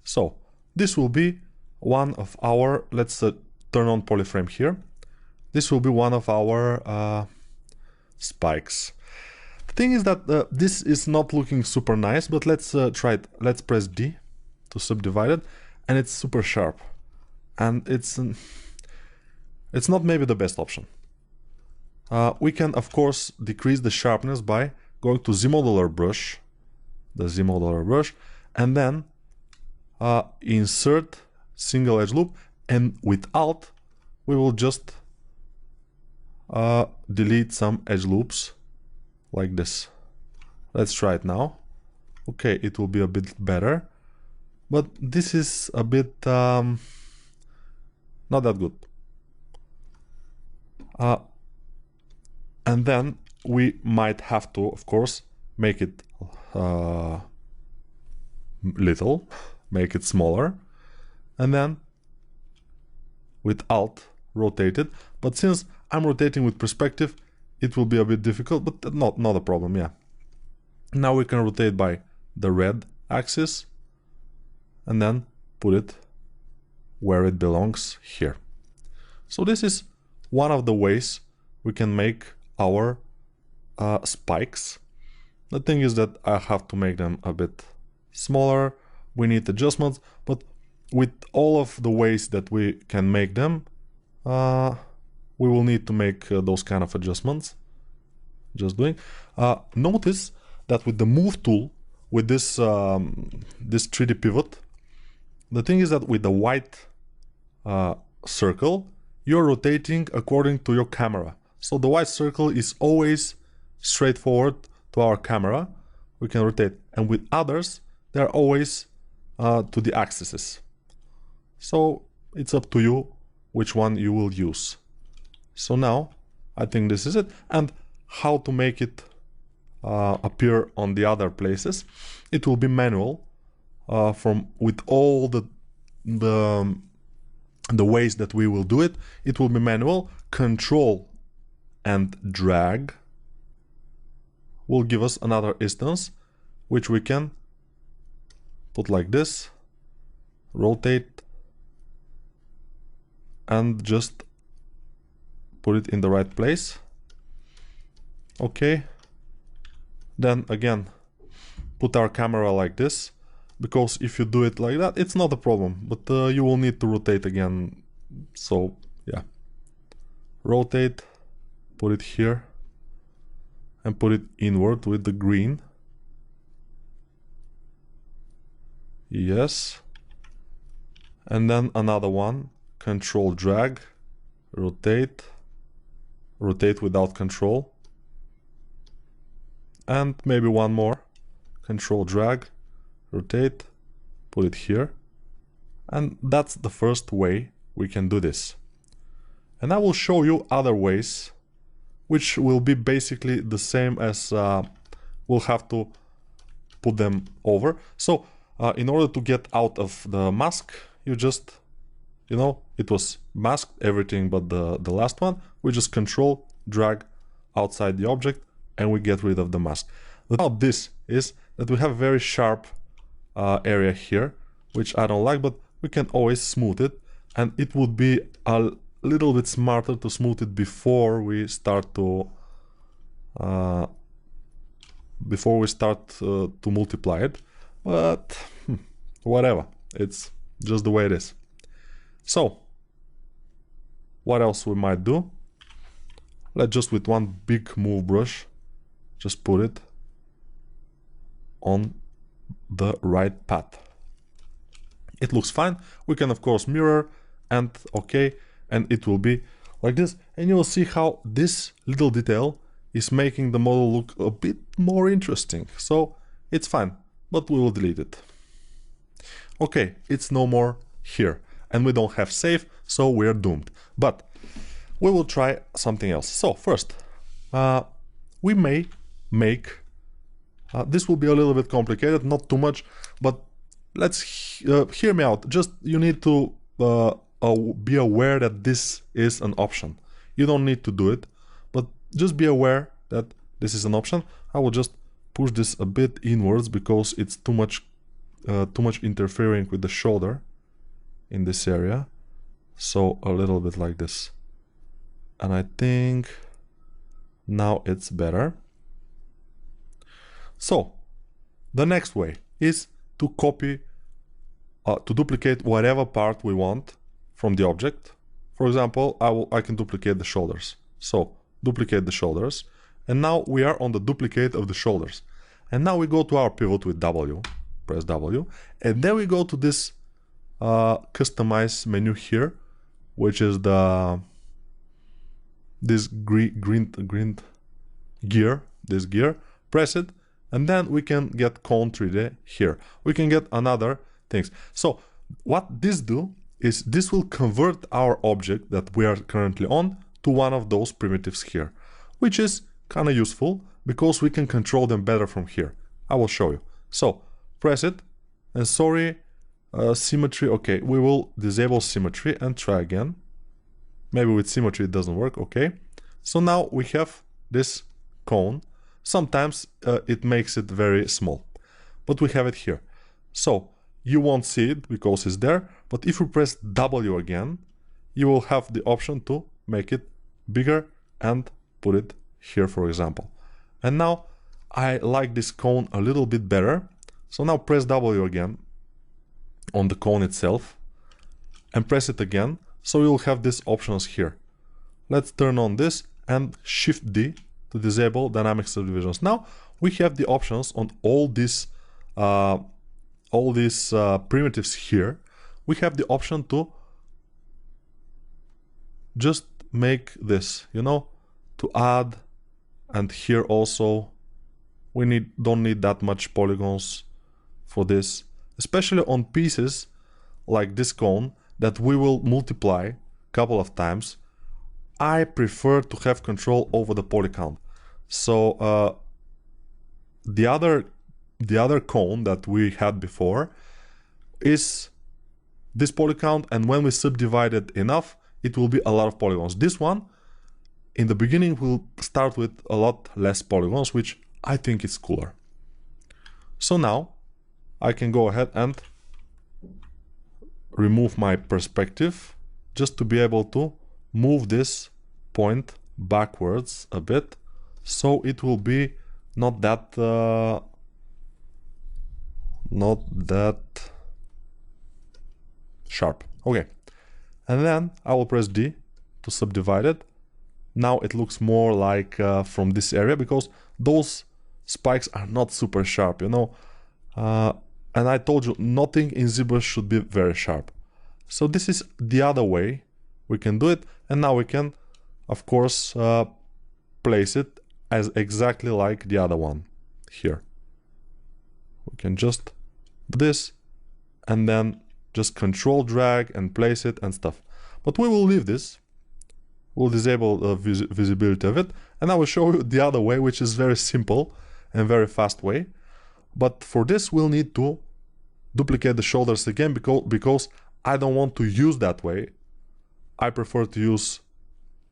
So this will be one of our, let's turn on polyframe here. This will be one of our spikes. The thing is that this is not looking super nice, but let's try it. Let's press D to subdivide it, and it's super sharp, and it's not maybe the best option. We can of course decrease the sharpness by going to Z-modeler brush, the Z-modeler brush, and then insert single edge loop, and with Alt we will just delete some edge loops like this. Let's try it now. Okay, it will be a bit better, but this is a bit not that good. And then we might have to, of course, make it little, make it smaller, and then with Alt rotate it. But since I'm rotating with perspective, it will be a bit difficult, but not a problem. Yeah. Now we can rotate by the red axis and then put it where it belongs, here. So this is one of the ways we can make our spikes. The thing is that I have to make them a bit smaller. We need adjustments, but with all of the ways that we can make them, we will need to make those kind of adjustments. Just doing. Notice that with the move tool, with this this 3D pivot, the thing is that with the white circle, you're rotating according to your camera. So the white circle is always straightforward to our camera. We can rotate. And with others, they're always to the axes. So it's up to you which one you will use. So now I think this is it. And how to make it appear on the other places? It will be manual with all the ways that we will do it. It will be manual. Control and drag will give us another instance, which we can put like this, rotate, and just put it in the right place. Okay. Then again, put our camera like this, because if you do it like that, it's not a problem, but you will need to rotate again. So yeah, rotate, put it here, and put it inward with the green. Yes. And then another one, control drag, rotate, rotate without control. And maybe one more, control drag, rotate, put it here. And that's the first way we can do this. And I will show you other ways, which will be basically the same as we'll have to put them over. So in order to get out of the mask, you just, you know, it was masked, everything but the last one. We just control drag outside the object and we get rid of the mask. Now this is that we have a very sharp area here, which I don't like, but we can always smooth it, and it would be a little bit smarter to smooth it before we start to multiply it. But whatever, it's just the way it is. So what else we might do? Let's just with one big move brush just put it on the right path. It looks fine. We can of course mirror and okay, and it will be like this, and you will see how this little detail is making the model look a bit more interesting. So it's fine, but we will delete it. Okay, it's no more here, and we don't have save, so we're doomed. But we will try something else. So first, we may make, this will be a little bit complicated, not too much, but let's hear me out. Just you need to be aware that this is an option. You don't need to do it, but just be aware that this is an option. I will just push this a bit inwards because it's too much interfering with the shoulder in this area. So a little bit like this. And I think now it's better. So the next way is to copy, to duplicate whatever part we want from the object. For example, I can duplicate the shoulders. So duplicate the shoulders, and now we are on the duplicate of the shoulders. And now we go to our pivot with W, press W, and then we go to this customize menu here, which is this green gear, this gear. Press it, and then we can get Cone 3D here. We can get another things. So what this do is this will convert our object that we are currently on to one of those primitives here, which is kind of useful because we can control them better from here. I will show you. So press it, and sorry, symmetry. Okay, we will disable symmetry and try again. Maybe with symmetry it doesn't work. Okay, so now we have this cone. Sometimes it makes it very small, but we have it here. So you won't see it because it's there, but if you press W again, you will have the option to make it bigger and put it here, for example. And now I like this cone a little bit better. So now press W again on the cone itself and press it again. So you'll have these options here. Let's turn on this and Shift D to disable dynamic subdivisions. Now we have the options on all these primitives here. We have the option to just make this, you know, to add, and here also we don't need that much polygons for this, especially on pieces like this cone that we will multiply a couple of times. I prefer to have control over the poly count. So the other cone that we had before is this poly count, and when we subdivide it enough, it will be a lot of polygons. This one in the beginning will start with a lot less polygons, which I think is cooler. So now I can go ahead and remove my perspective just to be able to move this point backwards a bit, so it will be not that sharp. Okay, and then I will press D to subdivide it. Now it looks more like from this area, because those spikes are not super sharp, you know. And I told you, nothing in ZBrush should be very sharp. So this is the other way we can do it. And now we can, of course, place it as exactly like the other one here. We can just do this and then just control drag and place it and stuff. But we will leave this. We'll disable the visibility of it, and I will show you the other way, which is very simple and very fast way. But for this we'll need to duplicate the shoulders again, because I don't want to use that way. I prefer to use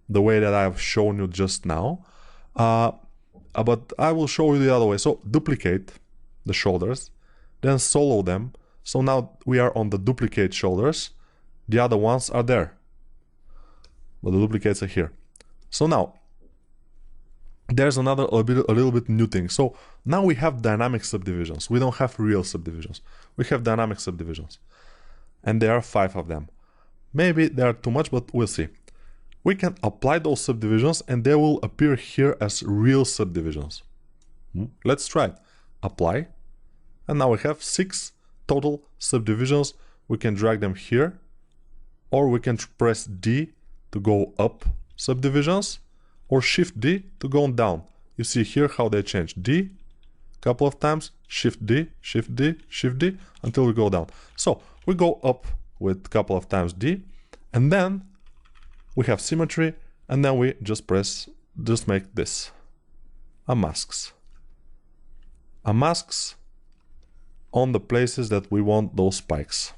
the way that I have shown you just now. But I will show you the other way. So duplicate the shoulders, then solo them. So now we are on the duplicate shoulders. The other ones are there, but the duplicates are here. So now there's a little bit new thing. So now we have dynamic subdivisions. We don't have real subdivisions. We have dynamic subdivisions, and there are 5 of them. Maybe they are too much, but we'll see. We can apply those subdivisions and they will appear here as real subdivisions. Let's try it. Apply, and now we have 6 total subdivisions. We can drag them here, or we can press D to go up subdivisions, or Shift D to go down. You see here how they change. D couple of times, Shift D, Shift D, Shift D, until we go down. So we go up with a couple of times D, and then we have symmetry, and then we just make this unmasks on the places that we want those spikes.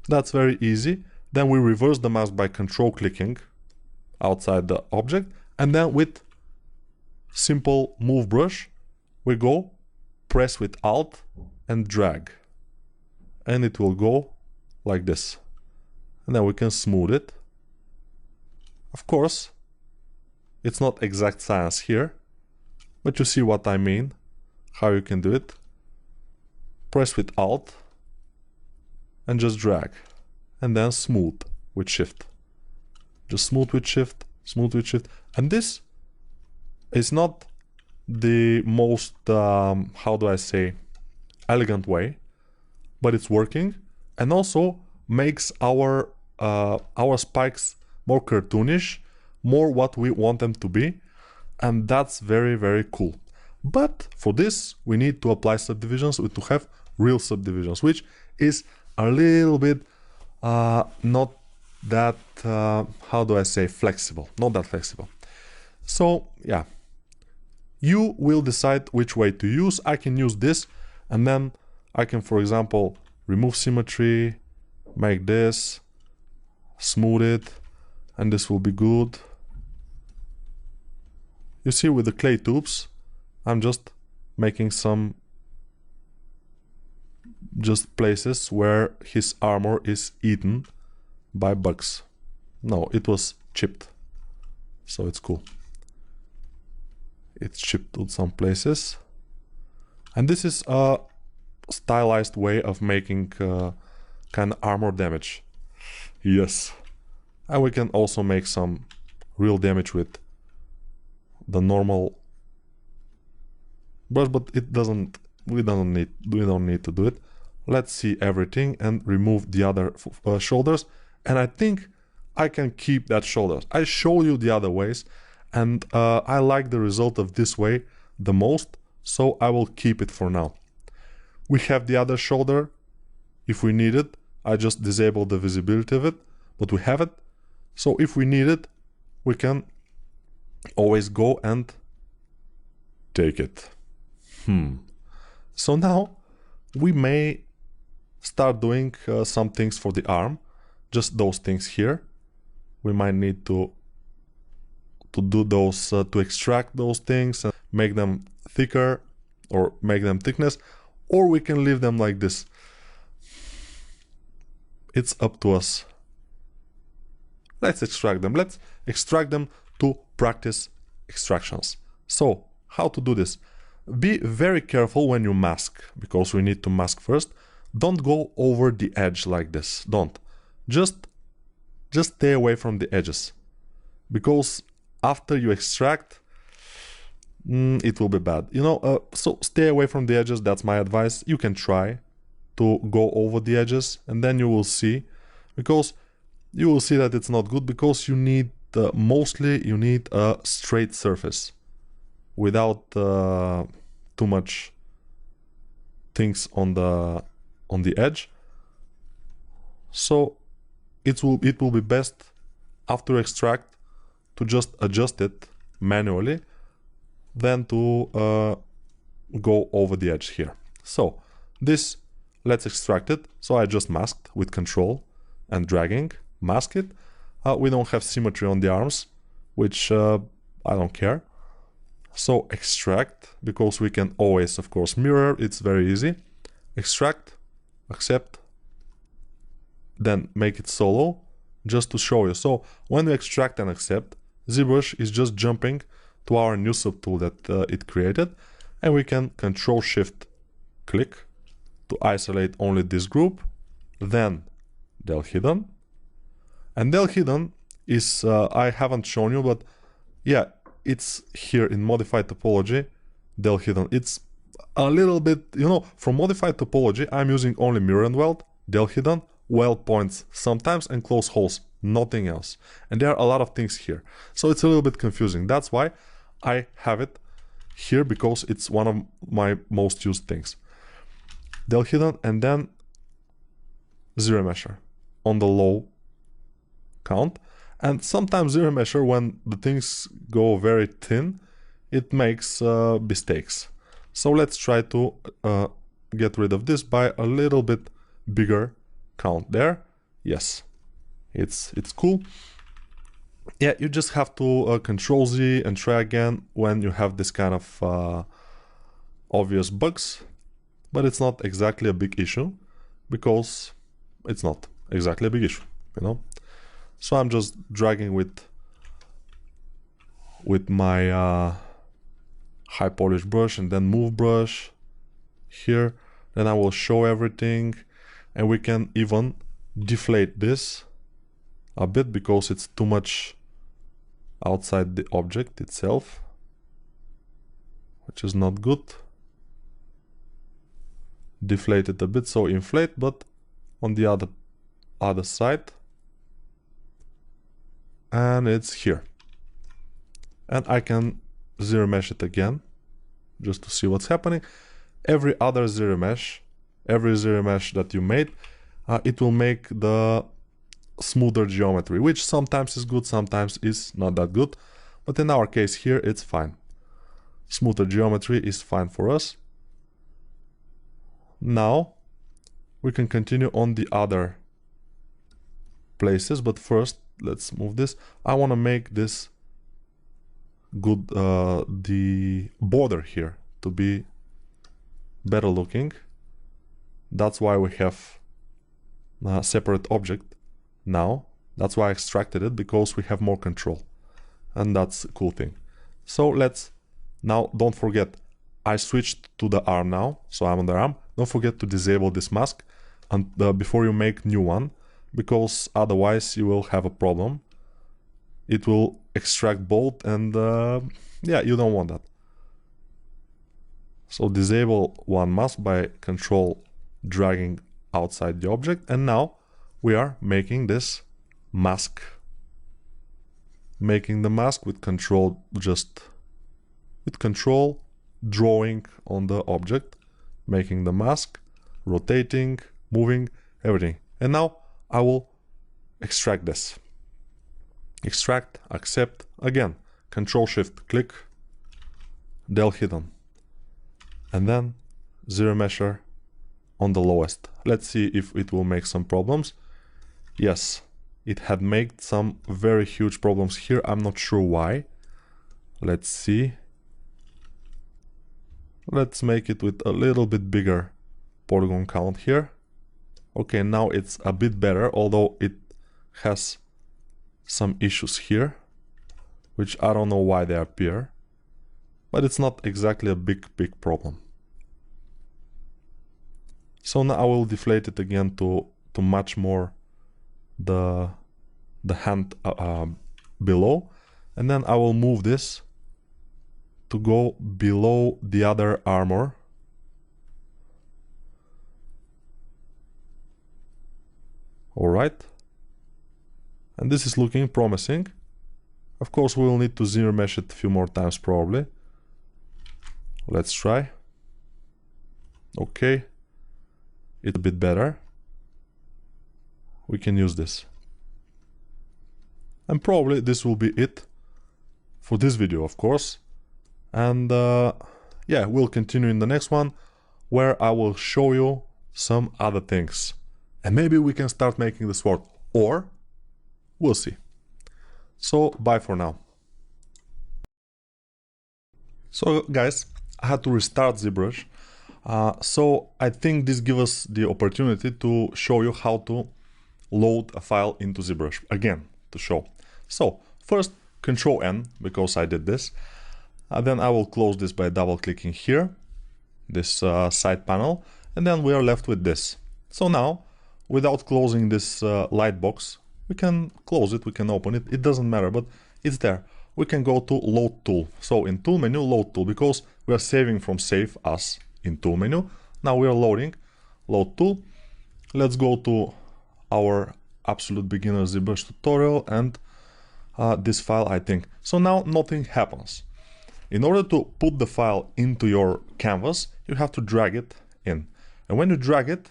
That's very easy. Then we reverse the mask by control clicking outside the object, and then with simple move brush we go press with Alt and drag, and it will go like this, and then we can smooth it. Of course it's not exact science here, but you see what I mean, how you can do it. Press with Alt and just drag, and then smooth with Shift. Just smooth with Shift, smooth with Shift. And this is not the most, how do I say, elegant way, but it's working, and also makes our spikes more cartoonish, more what we want them to be, and that's very, very cool. But for this we need to apply subdivisions, to have real subdivisions, which is a little bit not that, how do I say, flexible, not that flexible. So yeah, you will decide which way to use. I can use this, and then I can, for example, remove symmetry, make this, smooth it, and this will be good. You see, with the clay tubes I'm just making some places where his armor is eaten by bugs. No, it was chipped, so it's cool. It's chipped to some places, and this is a stylized way of making kind of armor damage. Yes, and we can also make some real damage with the normal brush, but it doesn't. We don't need to do it. Let's see everything and remove the other shoulders. And I think I can keep that shoulder. I show you the other ways, and I like the result of this way the most, so I will keep it for now. We have the other shoulder. If we need it, I just disable the visibility of it, but we have it. So if we need it, we can always go and take it. So now we may start doing some things for the arm, just those things here. We might need to do those, to extract those things and make them thicker or make them thickness, or we can leave them like this. It's up to us. Let's extract them. Let's extract them to practice extractions. So how to do this? Be very careful when you mask, because we need to mask first. Don't go over the edge like this. Don't. Just stay away from the edges, because after you extract, it will be bad. You know, so stay away from the edges. That's my advice. You can try to go over the edges, and then you will see, because you will see that it's not good, because you need mostly you need a straight surface without too much things on the edge. So it will be best after extract to just adjust it manually than to go over the edge here. So this, let's extract it. So I just masked with control and dragging, mask it. We don't have symmetry on the arms, which I don't care. So extract, because we can always, of course, mirror. It's very easy. Extract, accept, then make it solo, just to show you. So when we extract and accept, ZBrush is just jumping to our new subtool that it created, and we can Control-Shift-Click to isolate only this group, then del hidden. And del hidden is, I haven't shown you, but yeah, it's here in modified topology, del hidden. It's a little bit, you know, from modified topology, I'm using only mirror and weld, del hidden, weld points sometimes, and close holes, nothing else. And there are a lot of things here. So it's a little bit confusing. That's why I have it here, because it's one of my most used things. Del hidden, and then zero mesher on the low count. And sometimes zero mesher, when the things go very thin, it makes mistakes. So let's try to get rid of this by a little bit bigger count there. Yes, it's cool. Yeah, you just have to Control Z and try again when you have this kind of obvious bugs, but it's not exactly a big issue, because it's not exactly a big issue, you know. So I'm just dragging with my high polish brush, and then move brush here. Then I will show everything, and we can even deflate this a bit, because it's too much outside the object itself, which is not good. Deflate it a bit, so inflate, but on the other side. And it's here. And I can zero mesh it again, just to see what's happening. Every zero mesh that you made, it will make the smoother geometry, which sometimes is good, sometimes is not that good. But in our case here, it's fine. Smoother geometry is fine for us. Now we can continue on the other places, but first let's move this. I want to make this good, the border here to be better looking. That's why we have a separate object now. That's why I extracted it, because we have more control, and that's a cool thing. So let's now, don't forget, I switched to the arm now, so I'm on the arm. Don't forget to disable this mask and before you make new one, because otherwise you will have a problem. It will extract both, and yeah, you don't want that. So disable one mask by control dragging outside the object, and now we are making this mask making the mask with control, drawing on the object, making the mask, rotating, moving, everything. And now I will extract this. Extract, accept, again, Control Shift click, del hidden, and then zero measure on the lowest. Let's see if it will make some problems. Yes, it had made some very huge problems here. I'm not sure why. Let's see. Let's make it with a little bit bigger polygon count here. Okay, now it's a bit better, although it has some issues here, which I don't know why they appear, but it's not exactly a big problem. So now I will deflate it again to match more the hand below, and then I will move this to go below the other armor. Alright, and this is looking promising. Of course, we will need to zero mesh it a few more times probably. Let's try. Okay, it's a bit better. We can use this. And probably this will be it for this video, of course. And yeah, we'll continue in the next one, where I will show you some other things. And maybe we can start making the sword, or we'll see. So bye for now. So guys, I had to restart ZBrush. So I think this gives us the opportunity to show you how to load a file into ZBrush again to show. So first Control N, because I did this. Then I will close this by double clicking here, this side panel, and then we are left with this. So now, without closing this light box, we can close it, we can open it, it doesn't matter, but it's there. We can go to Load Tool. So in Tool menu, Load Tool, because we are saving from Save As in Tool menu. Now we are loading, Load Tool. Let's go to our absolute beginner ZBrush tutorial and this file, I think. So now nothing happens. In order to put the file into your canvas, you have to drag it in. And when you drag it,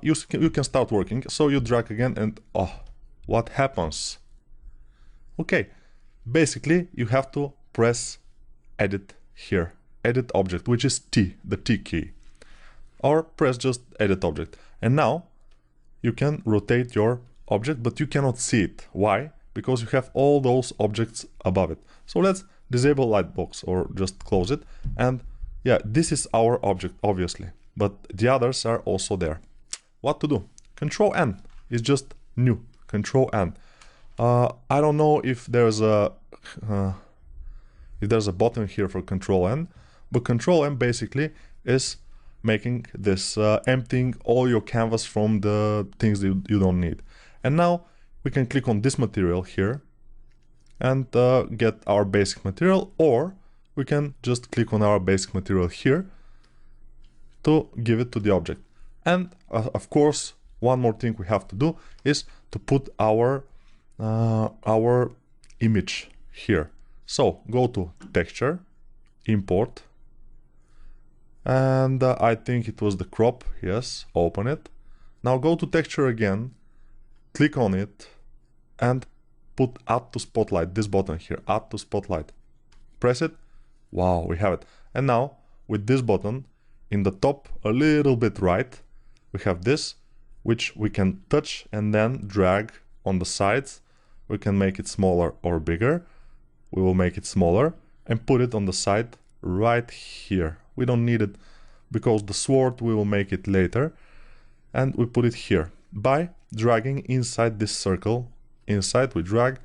you can start working. So you drag again and oh, what happens? Okay, basically you have to press Edit here, Edit Object, which is T, the T key. Or press just Edit Object. And now you can rotate your object, but you cannot see it. Why? Because you have all those objects above it. So let's disable lightbox or just close it. And yeah, this is our object, obviously, but the others are also there. What to do? Control N is just new. Control N. I don't know if there's a button here for Control N, but Control N basically is making this emptying all your canvas from the things that you don't need. And now we can click on this material here and get our basic material, or we can just click on our basic material here to give it to the object. And of course, one more thing we have to do is to put our image here. So go to Texture, Import, and I think it was the crop. Yes, open it. Now go to Texture again, click on it, and put Add to Spotlight, this button here, Add to Spotlight. Press it. Wow, we have it. And now with this button in the top a little bit right, we have this, which we can touch and then drag on the sides. We can make it smaller or bigger. We will make it smaller and put it on the side right here. We don't need it because the sword, we will make it later. And we put it here by dragging inside this circle. Inside we drag,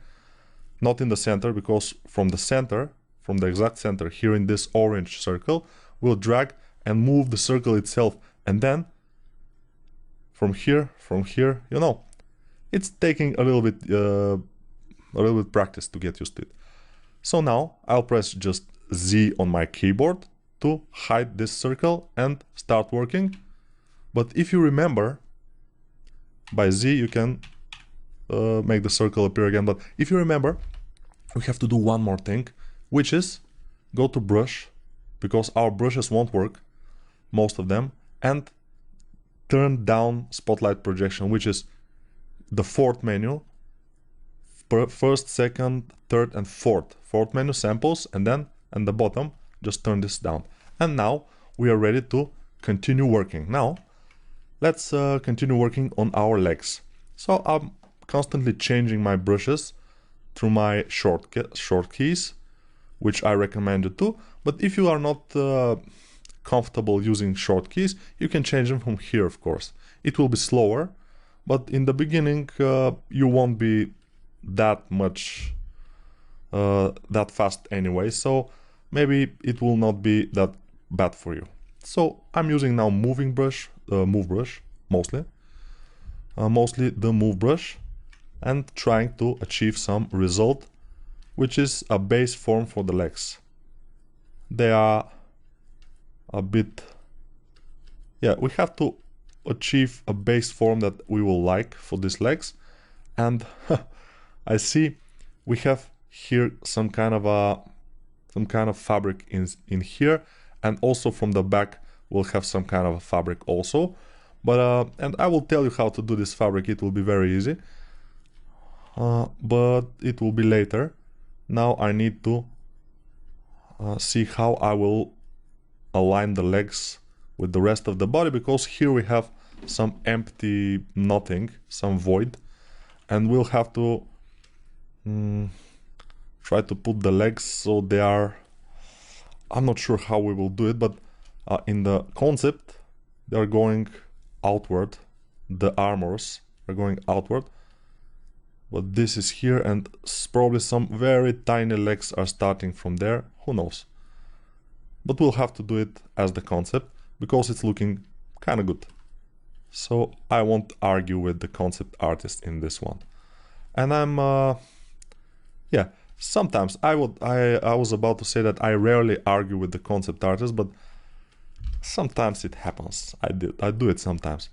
not in the center, because from the center, from the exact center here in this orange circle, we'll drag and move the circle itself. And then from here, you know, it's taking a little bit practice to get used to it. So now I'll press just Z on my keyboard to hide this circle and start working. But if you remember, by Z you can make the circle appear again. But if you remember, we have to do one more thing, which is go to brush, because our brushes won't work, most of them, and turn down spotlight projection, which is the fourth menu, first, second, third, and fourth menu, samples, and then at the bottom just turn this down. And now we are ready to continue working. Now let's continue working on our legs. So I'm constantly changing my brushes through my short keys, which I recommend you to. But if you are not comfortable using short keys, you can change them from here, of course. It will be slower, but in the beginning you won't be that much that fast anyway, so maybe it will not be that bad for you. So I'm using now move brush mostly the move brush, and trying to achieve some result, which is a base form for the legs. They are a bit, yeah, we have to achieve a base form that we will like for these legs. And I see we have here some kind of fabric in here, and also from the back we'll have some kind of a fabric also. But and I will tell you how to do this fabric. It will be very easy, but it will be later. Now I need to see how I will align the legs with the rest of the body, because here we have some empty nothing, some void, and we'll have to try to put the legs so they are, I'm not sure how we will do it, but in the concept they are going outward, the armors are going outward, but this is here, and probably some very tiny legs are starting from there, who knows. But we'll have to do it as the concept, because it's looking kind of good. So I won't argue with the concept artist in this one. And I'm yeah, sometimes I was about to say that I rarely argue with the concept artist, but sometimes it happens. I do it sometimes.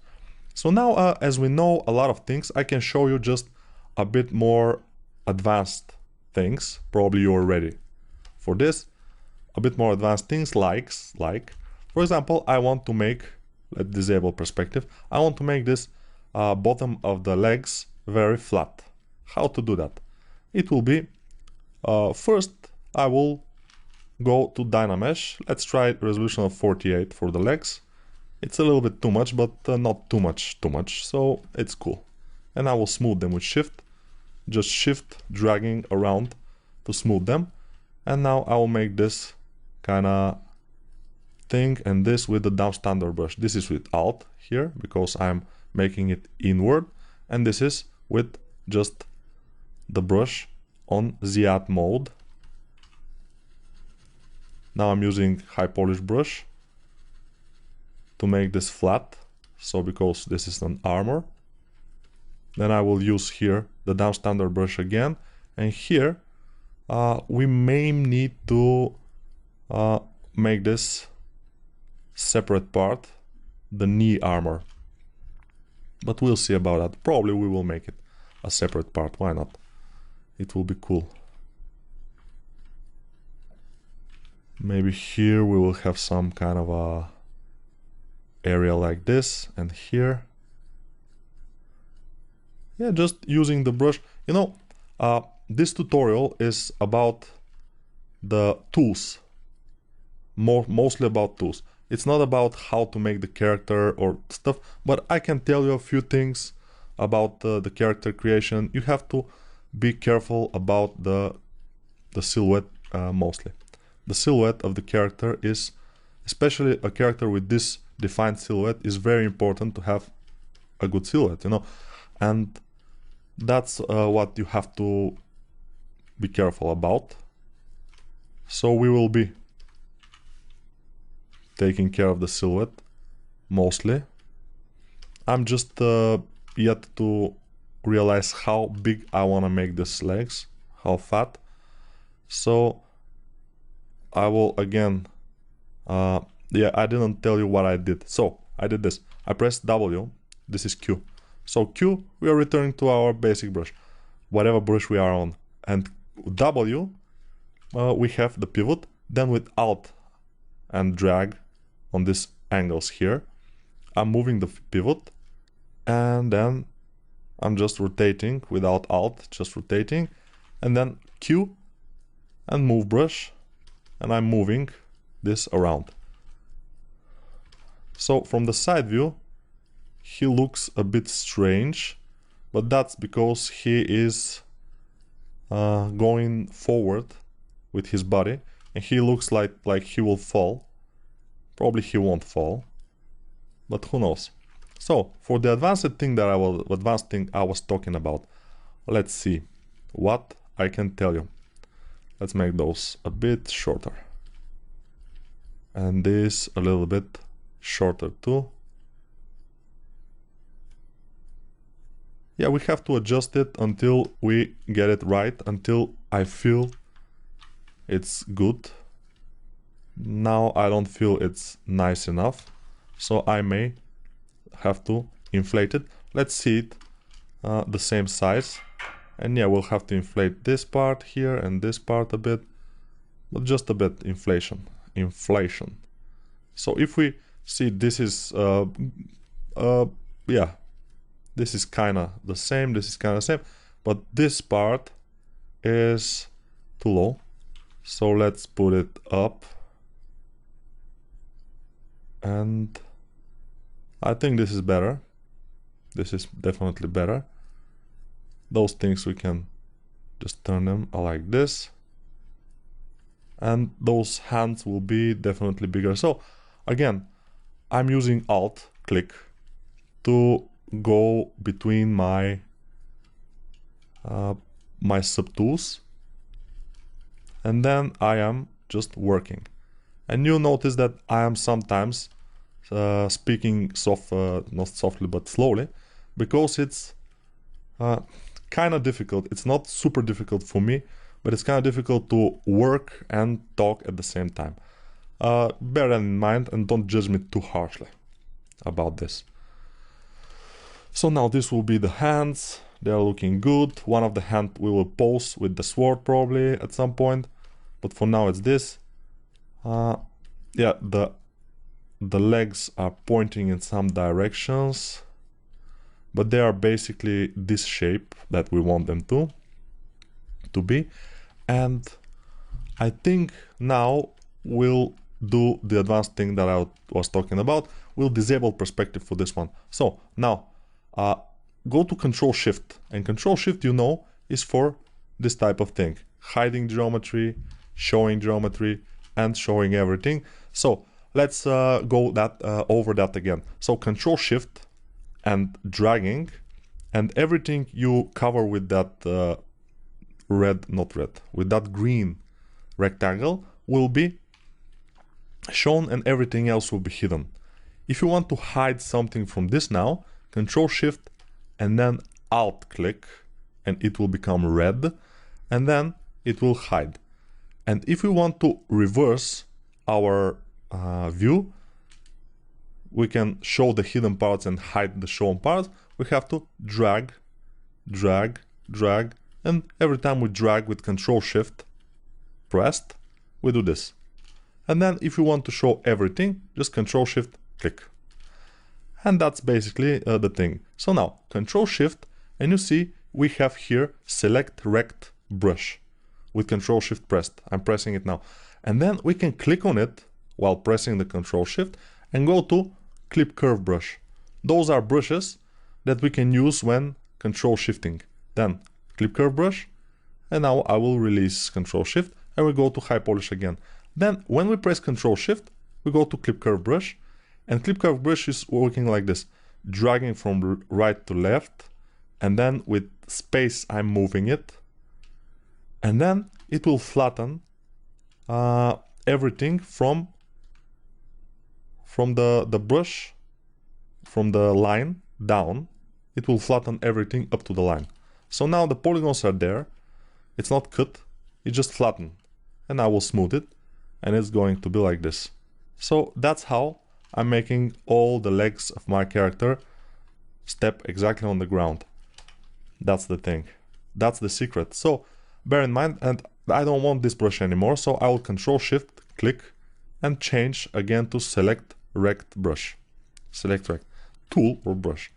So now as we know a lot of things, I can show you just a bit more advanced things. Probably you're ready for this. A bit more advanced things like for example, I want to make, let's disable perspective, I want to make this bottom of the legs very flat. How to do that? It will be first I will go to Dynamesh. Let's try resolution of 48 for the legs. It's a little bit too much, but not too much, so it's cool. And I will smooth them with shift, just shift dragging around to smooth them. And now I will make this kind of thing, and this with the down standard brush. This is with Alt here because I'm making it inward, and this is with just the brush on Z-At mode. Now I'm using high polish brush to make this flat, so because this is an armor. Then I will use here the down standard brush again, and here we may need to make this separate part, the knee armor, but we'll see about that. Probably we will make it a separate part, why not? It will be cool. Maybe here we will have some kind of a area like this, and here, yeah, just using the brush. You know, this tutorial is about the tools, mostly about tools. It's not about how to make the character or stuff, but I can tell you a few things about the character creation. You have to be careful about the silhouette mostly. The silhouette of the character is, especially a character with this defined silhouette, is very important to have a good silhouette, you know, and that's what you have to be careful about. So we will be taking care of the silhouette mostly. I'm just yet to realize how big I want to make these legs, how fat. So I will again, yeah, I didn't tell you what I did. So I did this. I pressed W, this is Q. So Q, we are returning to our basic brush, whatever brush we are on. And W, we have the pivot. Then with Alt and drag on these angles here, I'm moving the pivot, and then I'm just rotating without Alt, just rotating, and then Q and move brush, and I'm moving this around. So from the side view, he looks a bit strange, but that's because he is going forward with his body, and he looks like he will fall. Probably he won't fall, but who knows. So for the advanced thing I was talking about, let's see what I can tell you. Let's make those a bit shorter, and this a little bit shorter too. Yeah, we have to adjust it until we get it right, until I feel it's good. Now I don't feel it's nice enough, so I may have to inflate it. Let's see it the same size, and yeah, we'll have to inflate this part here and this part a bit, but just a bit inflation. So if we see, this is yeah, this is kind of the same, this is kind of the same, but this part is too low, so let's put it up, and I think this is better. This is definitely better. Those things we can just turn them like this, and those hands will be definitely bigger. So again, I'm using Alt click to go between my my subtools, and then I am just working. And you'll notice that I am sometimes speaking not softly but slowly, because it's kind of difficult. It's not super difficult for me, but it's kind of difficult to work and talk at the same time. Bear that in mind and don't judge me too harshly about this. So now this will be the hands. They are looking good. One of the hands we will pose with the sword probably at some point, but for now it's this. Yeah, the legs are pointing in some directions, but they are basically this shape that we want them to be. And I think now we'll do the advanced thing that I was talking about. We'll disable perspective for this one. So now go to Control Shift, and Control Shift, you know, is for this type of thing: hiding geometry, showing geometry, and showing everything. So let's go over that again. So Control Shift and dragging, and everything you cover with that with that green rectangle will be shown, and everything else will be hidden. If you want to hide something from this now, Control Shift and then Alt click, and it will become red, and then it will hide. And if we want to reverse our view, we can show the hidden parts and hide the shown parts. We have to drag, drag, drag, and every time we drag with Control Shift pressed, we do this. And then if you want to show everything, just Control Shift click. And that's basically the thing. So now Control Shift, and you see we have here Select Rect Brush with Control Shift pressed. I'm pressing it now. And then we can click on it while pressing the Control Shift and go to Clip Curve Brush. Those are brushes that we can use when Control Shifting. Then Clip Curve Brush, and now I will release Control Shift and we go to High Polish again. Then when we press Control Shift, we go to Clip Curve Brush, and Clip Curve Brush is working like this, dragging from right to left, and then with space I'm moving it, and then it will flatten everything from the brush, from the line down. It will flatten everything up to the line. So now the polygons are there, it's not cut, it's just flattened, and I will smooth it, and it's going to be like this. So that's how I'm making all the legs of my character step exactly on the ground. That's the thing. That's the secret. So bear in mind, and I don't want this brush anymore, so I will Control Shift click and change again to select rect brush. Select rect tool or brush.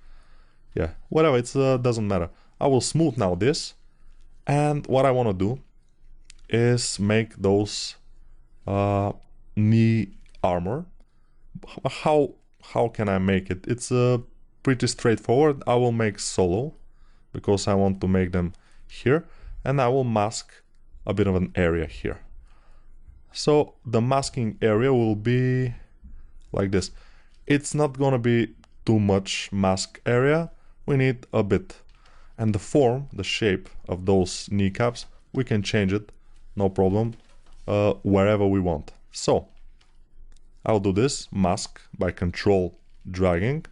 Yeah, whatever, it doesn't matter. I will smooth now this, and what I want to do is make those knee armor. How can I make it? It's pretty straightforward. I will make solo because I want to make them here, and I will mask a bit of an area here. So the masking area will be like this. It's not gonna be too much mask area. We need a bit. And the form, the shape of those kneecaps, we can change it, no problem, wherever we want. So I'll do this mask by Control dragging.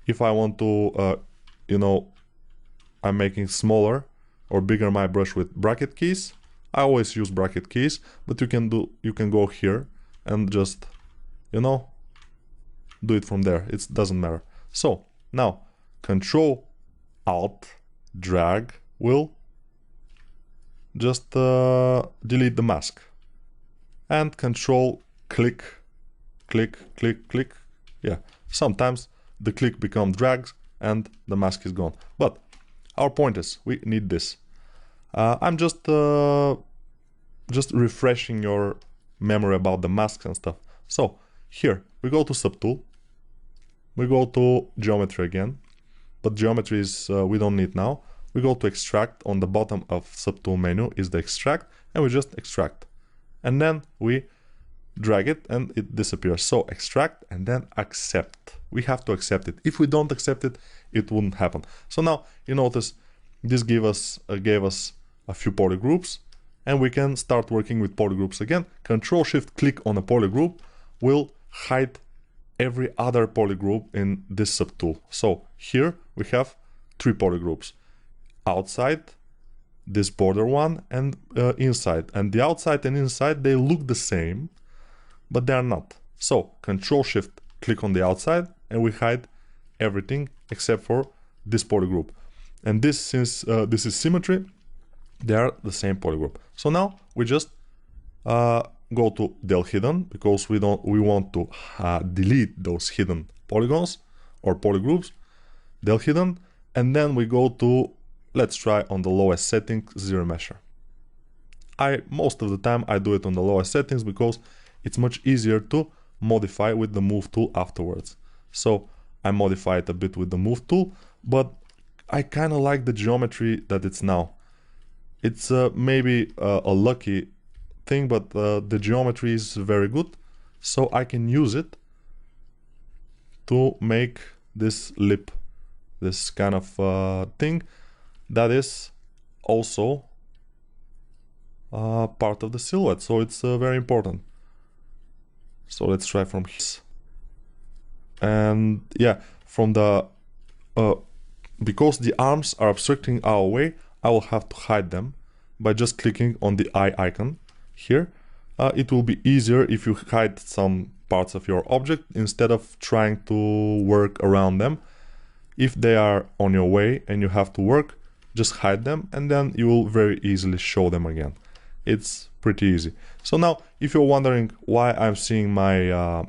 If I want to, I'm making smaller or bigger my brush with bracket keys. I always use bracket keys, but you can go here and just, do it from there. It doesn't matter. So now Control Alt drag will just delete the mask, and Control click. Yeah, sometimes the click becomes drags and the mask is gone. But our point is we need this. I'm just refreshing your memory about the masks and stuff. So here we go to Subtool, we go to Geometry again, but Geometry is we don't need now. We go to Extract. On the bottom of Subtool menu is the Extract, and we just extract, and then we drag it and it disappears. So extract and then accept. We have to accept it. If we don't accept it, it wouldn't happen. So now you notice this gave us a few polygroups, and we can start working with polygroups again. Control Shift click on a polygroup will hide every other polygroup in this subtool. So here we have 3 polygroups: outside, this border one, and inside. And the outside and inside, they look the same, but they are not. So Control Shift click on the outside and we hide everything except for this polygroup. And this, since this is symmetry, they are the same polygroup. So now we just go to del hidden, because we want to delete those hidden polygons or polygroups. Del hidden, and then we go to, let's try on the lowest setting, zero mesher. Most of the time I do it on the lowest settings because it's much easier to modify with the move tool afterwards. So I modify it a bit with the move tool, but I kind of like the geometry that it's now. It's maybe a lucky thing, but the geometry is very good, so I can use it to make this lip, this kind of thing that is also part of the silhouette, so it's very important. So let's try from here. And yeah, from the because the arms are obstructing our way, I will have to hide them by just clicking on the eye icon here. It will be easier if you hide some parts of your object instead of trying to work around them. If they are on your way and you have to work, just hide them, and then you will very easily show them again. It's pretty easy. So now, if you're wondering why I'm seeing my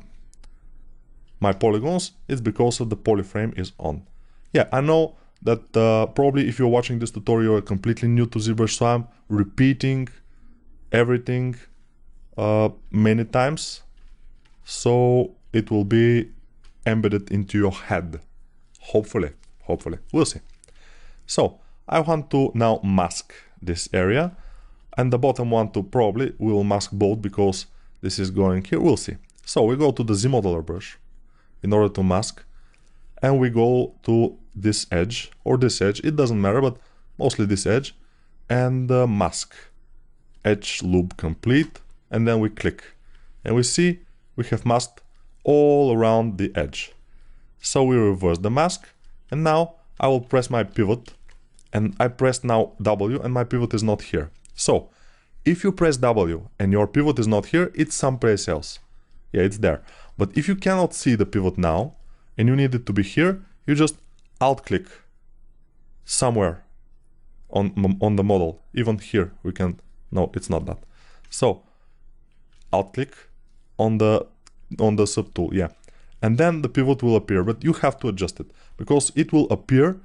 my polygons, it's because of the polyframe is on. Yeah, I know that probably if you're watching this tutorial, you're completely new to ZBrush, so I'm repeating everything many times, so it will be embedded into your head. Hopefully, we'll see. So I want to now mask this area, and the bottom one too probably will mask both because this is going here. We'll see. So we go to the Z modeler brush in order to mask, and we go to this edge or this edge, it doesn't matter, but mostly this edge, and mask edge loop complete, and then we click and we see we have masked all around the edge. So we reverse the mask, and now I will press my pivot, and I press now W and my pivot is not here. So if you press W and your pivot is not here, it's someplace else. Yeah, it's there. But if you cannot see the pivot now and you need it to be here, you just alt click somewhere on the model. Even here we can, no, it's not that. So alt click on the subtool, yeah, and then the pivot will appear, but you have to adjust it because it will appear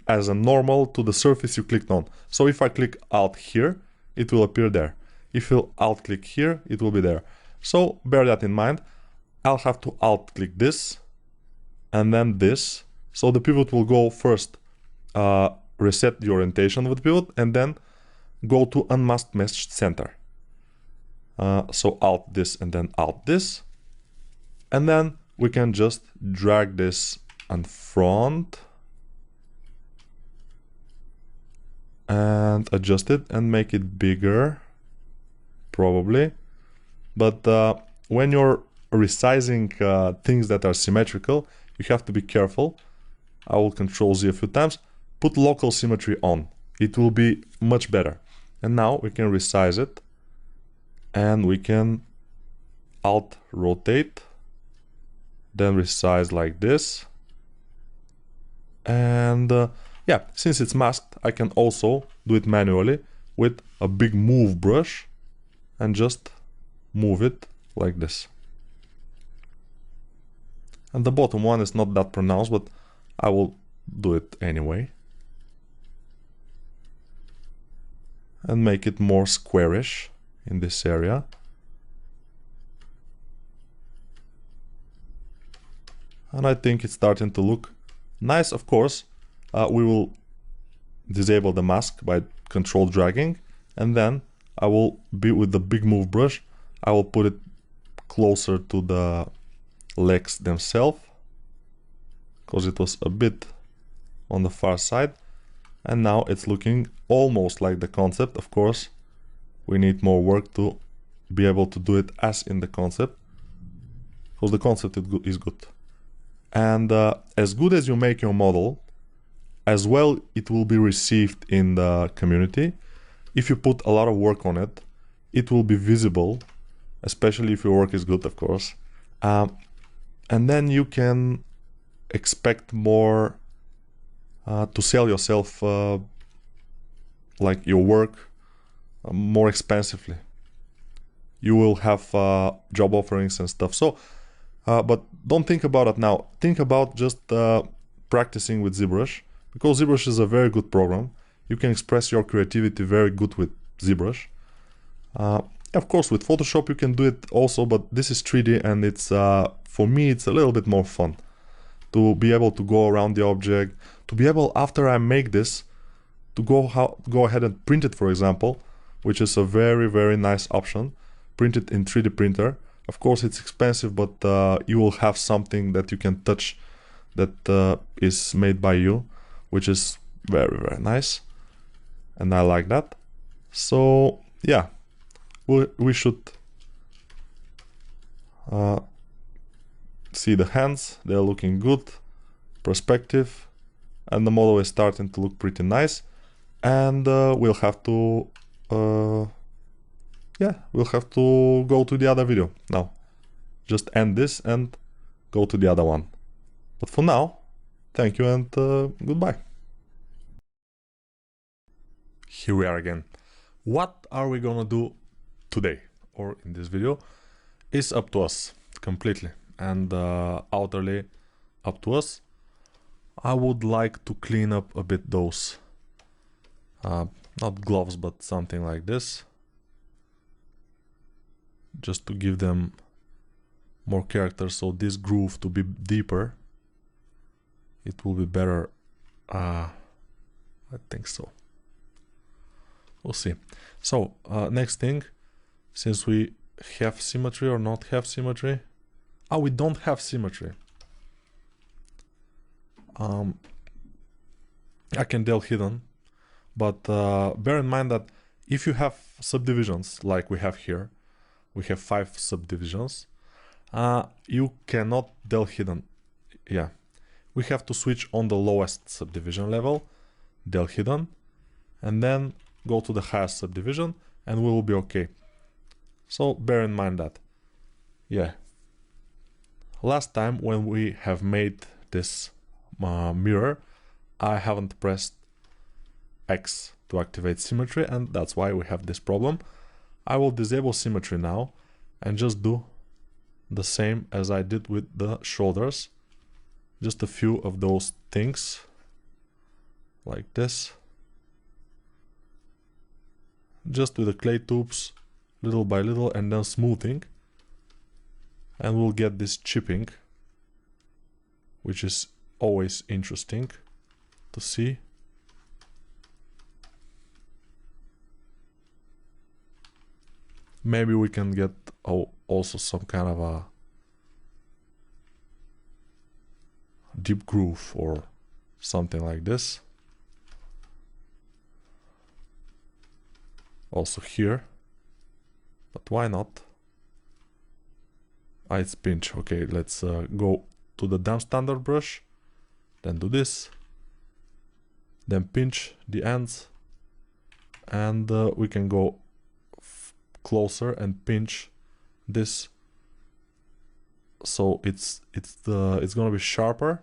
as a normal to the surface you clicked on. So if I click alt here, it will appear there. If you alt click here, it will be there. So bear that in mind. I'll have to alt click this and then this. So the pivot will go first, reset the orientation of the pivot, and then go to unmasked mesh center. So alt this and then alt this. And then we can just drag this in front and adjust it and make it bigger, probably. But when you're resizing things that are symmetrical, you have to be careful. I will Control Z a few times. Put local symmetry on. It will be much better. And now we can resize it, and we can alt rotate, then resize like this. And yeah, since it's masked, I can also do it manually with a big move brush and just move it like this. And the bottom one is not that pronounced, but I will do it anyway. And make it more squarish in this area. And I think it's starting to look nice. Of course, we will disable the mask by control dragging, and then I will be with the big move brush. I will put it closer to the legs themselves because it was a bit on the far side, and now it's looking almost like the concept. Of course, we need more work to be able to do it as in the concept, because the concept is good. And as good as you make your model, as well it will be received in the community. If you put a lot of work on it, it will be visible, especially if your work is good, of course. And then you can expect more to sell yourself, like your work, more expensively. You will have job offerings and stuff. So, but don't think about it now. Think about just practicing with ZBrush, because ZBrush is a very good program. You can express your creativity very good with ZBrush. Of course, with Photoshop you can do it also, but this is 3D, and it's for me it's a little bit more fun to be able to go around the object, to be able, after I make this, to go ahead and print it, for example, which is a very nice option. Print it in 3D printer. Of course it's expensive, but you will have something that you can touch that is made by you, which is very nice, and I like that. So yeah, we should see the hands. They're looking good, perspective, and the model is starting to look pretty nice. And we'll have to go to the other video now. Just end this and go to the other one. But for now, thank you and goodbye. Here we are again. What are we gonna do today, or in this video, is up to us completely and utterly up to us. I would like to clean up a bit those not gloves, but something like this, just to give them more character. So this groove to be deeper, it will be better. I think so. We'll see. So next thing, since we have symmetry or not have symmetry, we don't have symmetry. I can del hidden, but bear in mind that if you have subdivisions like we have here, we have 5 subdivisions, you cannot del hidden. Yeah, we have to switch on the lowest subdivision level, del hidden, and then go to the highest subdivision, and we will be okay. So bear in mind that. Yeah, last time when we have made this mirror, I haven't pressed X to activate symmetry, and that's why we have this problem. I will disable symmetry now and just do the same as I did with the shoulders. Just a few of those things like this. Just with the clay tubes, little by little, and then smoothing. And we'll get this chipping, which is always interesting to see. Maybe we can get also some kind of a deep groove or something like this. Also here, but why not? It's pinch. Okay, let's go to the down standard brush, then do this, then pinch the ends, and we can go closer and pinch this, so it's gonna be sharper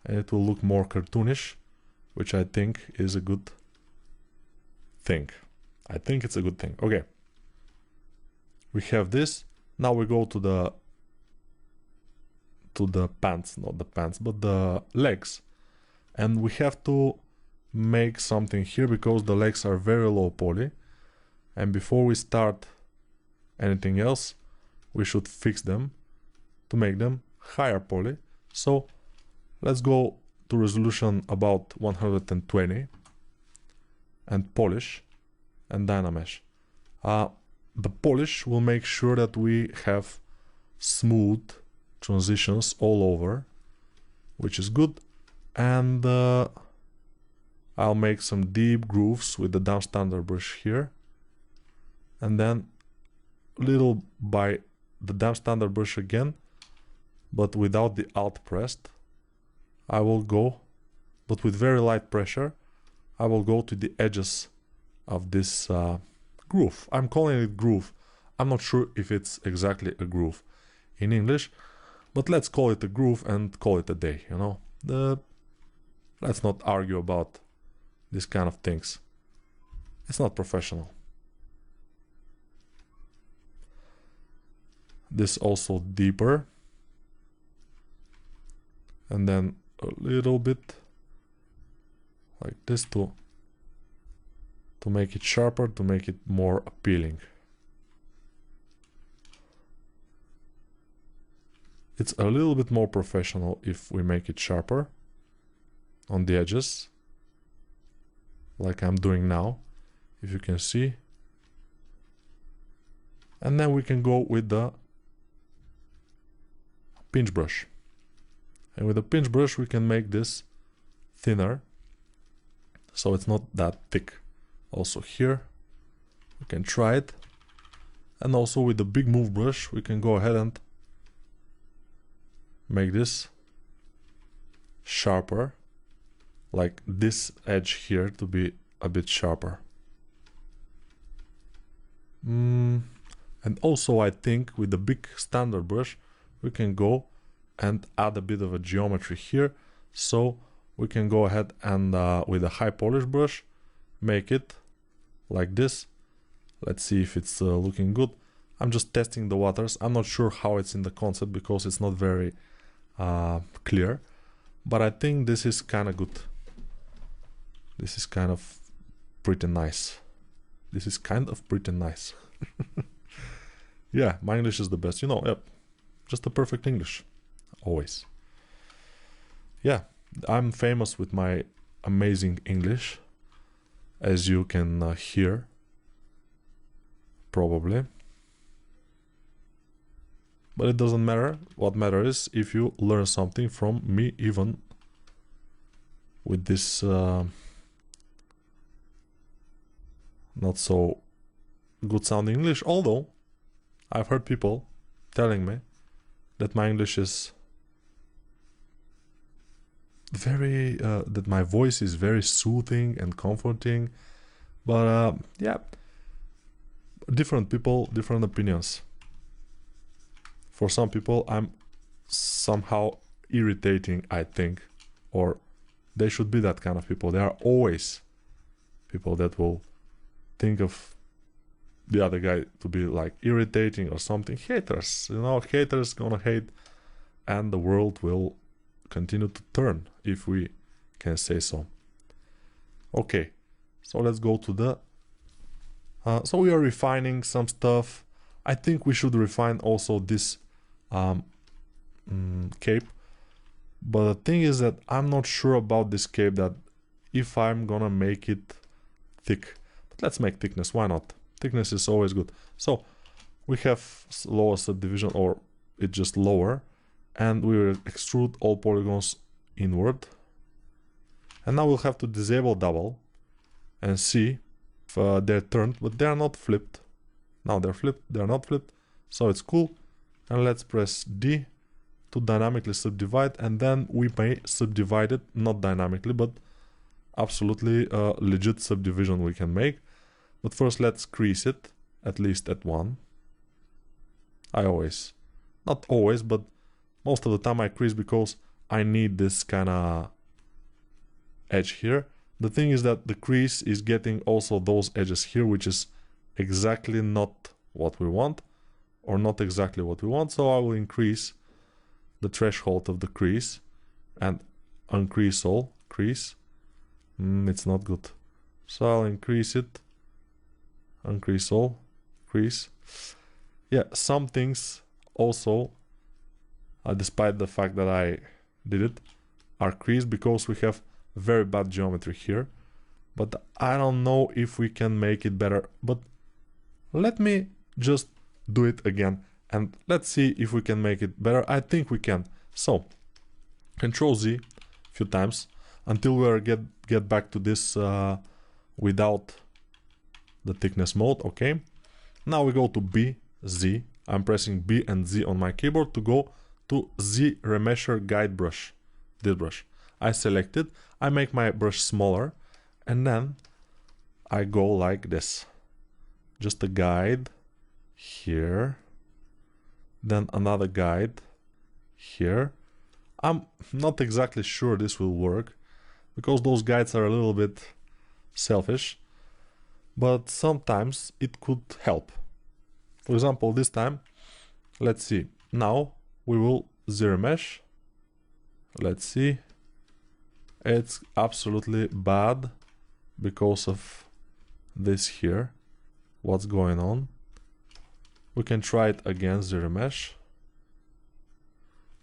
and it will look more cartoonish, which I think is a good thing. I think it's a good thing. Okay, we have this. Now we go to the pants, not the pants, but the legs, and we have to make something here because the legs are very low poly, and before we start anything else we should fix them to make them higher poly. So let's go to resolution about 120 and polish and Dynamesh. The polish will make sure that we have smooth transitions all over, which is good, and I'll make some deep grooves with the down standard brush here, and then little by the down standard brush again, but without the alt pressed, I will go, but with very light pressure, I will go to the edges of this groove. I'm calling it groove. I'm not sure if it's exactly a groove in English, but let's call it a groove and call it a day, you know. Let's not argue about these kind of things. It's not professional. This also deeper, and then a little bit like this to make it sharper, to make it more appealing. It's a little bit more professional if we make it sharper on the edges, like I'm doing now, if you can see. And then we can go with the pinch brush. And with the pinch brush we can make this thinner, so it's not that thick. Also here we can try it, and also with the big move brush we can go ahead and make this sharper, like this edge here to be a bit sharper. And also I think with the big standard brush we can go and add a bit of a geometry here, so we can go ahead and with a high polish brush make it like this. Let's see if it's looking good. I'm just testing the waters. I'm not sure how it's in the concept because it's not very clear, but I think this is kind of good. This is kind of pretty nice. This is kind of pretty nice. Yeah, my English is the best, you know. Yep, just the perfect English, always. Yeah, I'm famous with my amazing English, as you can hear, probably. But it doesn't matter. What matters is if you learn something from me, even with this not so good sounding English. Although I've heard people telling me that my English is very that my voice is very soothing and comforting, but yeah, different people, different opinions. For some people I'm somehow irritating, I think, or They should be that kind of people. They are always people that will think of the other guy to be like irritating or something. Haters, you know, haters gonna hate, and the world will continue to turn, if we can say so. Okay, so let's go to the so we are refining some stuff. I think we should refine also this cape, but the thing is that I'm not sure about this cape, that if I'm gonna make it thick. But let's make thickness, why not? Thickness is always good. So we have lower subdivision, or it's just lower, and we will extrude all polygons inward. And now we'll have to disable double and see if they're turned, but they're not flipped. Now they're flipped, they're not flipped, so it's cool. And let's press D to dynamically subdivide, and then we may subdivide it, not dynamically, but absolutely legit subdivision we can make. But first let's crease it, at least at 1. I always, not always, but most of the time I crease because I need this kind of edge here. The thing is that the crease is getting also those edges here, which is exactly not what we want, or not exactly what we want. So I will increase the threshold of the crease and uncrease all crease. It's not good. So I'll increase it, uncrease all crease. Yeah, some things also, despite the fact that I did it, are creased because we have very bad geometry here. But I don't know if we can make it better. But let me just do it again and let's see if we can make it better. I think we can. So Control Z a few times until we get back to this without the thickness mode. Okay, now we go to B, Z. I'm pressing B and Z on my keyboard to go to Z Remesher Guide Brush, this brush. I select it, I make my brush smaller, and then I go like this. Just a guide here, then another guide here. I'm not exactly sure this will work, because those guides are a little bit selfish, but sometimes it could help. For example, this time, let's see, now we will zero mesh. Let's see, it's absolutely bad because of this here. What's going on? We can try it again, zero mesh.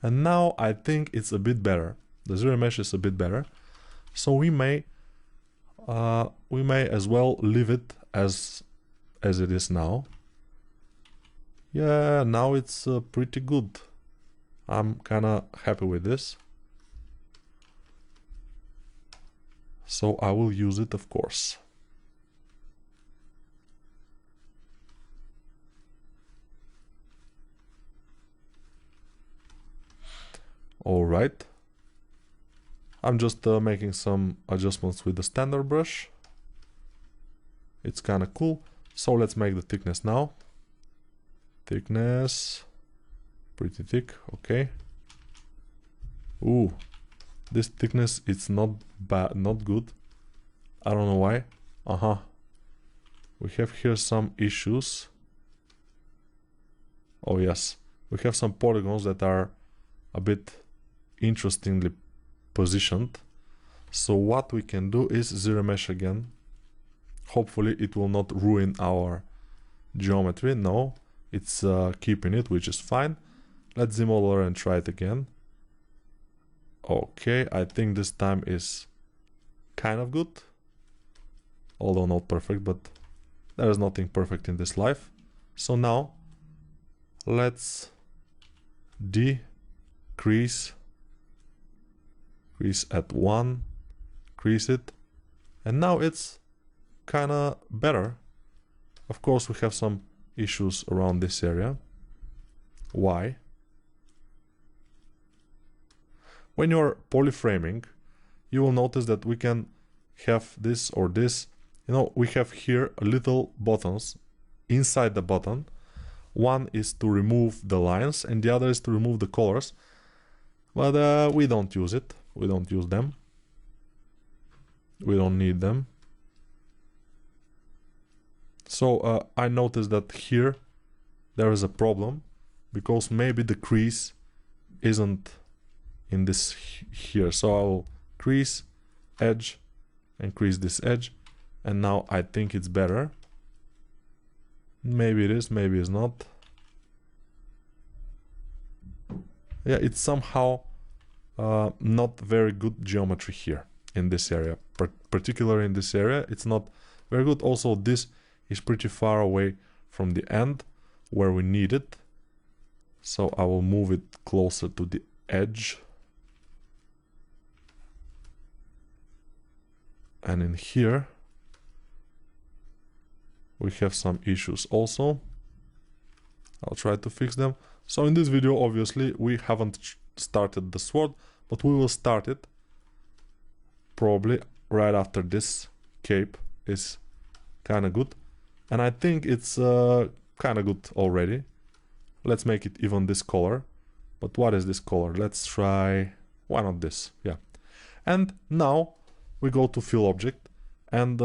And now I think it's a bit better. The zero mesh is a bit better. So we may as well leave it as it is now. Yeah, now it's pretty good. I'm kinda happy with this. So I will use it, of course. All right. I'm just making some adjustments with the standard brush. It's kind of cool. So let's make the thickness now. Thickness, pretty thick. Okay. Ooh, this thickness, it's not bad, not good. I don't know why. We have here some issues. Oh yes, we have some polygons that are a bit interestingly positioned. So what we can do is zero mesh again. Hopefully it will not ruin our geometry. No, it's keeping it, which is fine. Let's zoom over and try it again. Okay, I think this time is kind of good, although not perfect, but there is nothing perfect in this life. So now let's decrease at 1, crease it, and now it's kind of better. Of course we have some issues around this area. Why? When you're polyframing, you will notice that we can have this or this. You know, we have here little buttons inside the button. One is to remove the lines and the other is to remove the colors. But we don't use it. We don't use them. We don't need them. So I noticed that here there is a problem, because maybe the crease isn't in this here. So I'll crease, edge, and crease this edge, and now I think it's better. Maybe it is, maybe it's not. Yeah, it's somehow not very good geometry here in this area. Particularly in this area, it's not very good. Also, this is pretty far away from the end where we need it. So I will move it closer to the edge. And in here, we have some issues also. I'll try to fix them. So in this video, obviously, we haven't started the sword, but we will start it probably right after this cape is kind of good. And I think it's kind of good already. Let's make it even this color. But what is this color? Let's try, why not this? Yeah. And now we go to fill object, and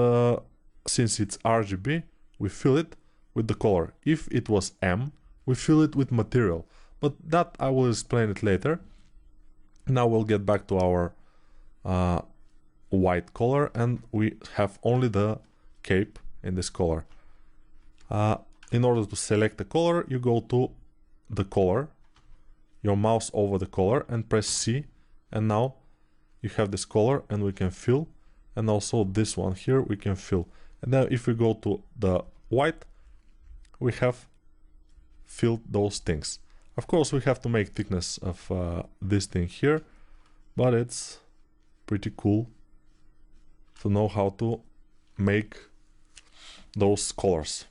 since it's RGB, we fill it with the color. If it was M, we fill it with material, but that I will explain it later. Now we'll get back to our white color, and we have only the cape in this color. In order to select the color, you go to the color, your mouse over the color, and press C, and now you have this color, and we can fill, and also this one here we can fill. And then if we go to the white, we have filled those things. Of course, we have to make thickness of this thing here, but it's pretty cool to know how to make those colors.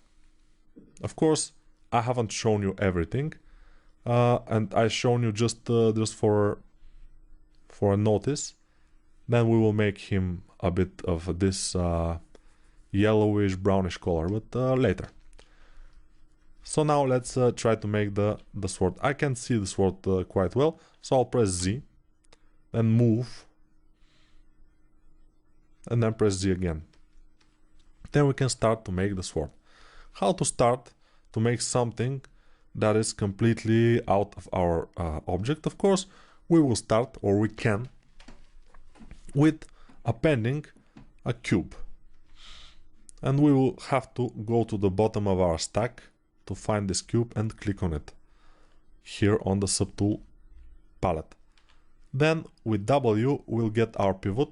Of course, I haven't shown you everything, and I shown you just for a notice. Then we will make him a bit of this yellowish brownish color, but later. So now let's try to make the sword. I can see the sword quite well, so I'll press Z, then move, and then press Z again. Then we can start to make the sword. How to start to make something that is completely out of our object? Of course, we will start, or we can, with appending a cube. And we will have to go to the bottom of our stack to find this cube and click on it here on the subtool palette. Then with W we'll get our pivot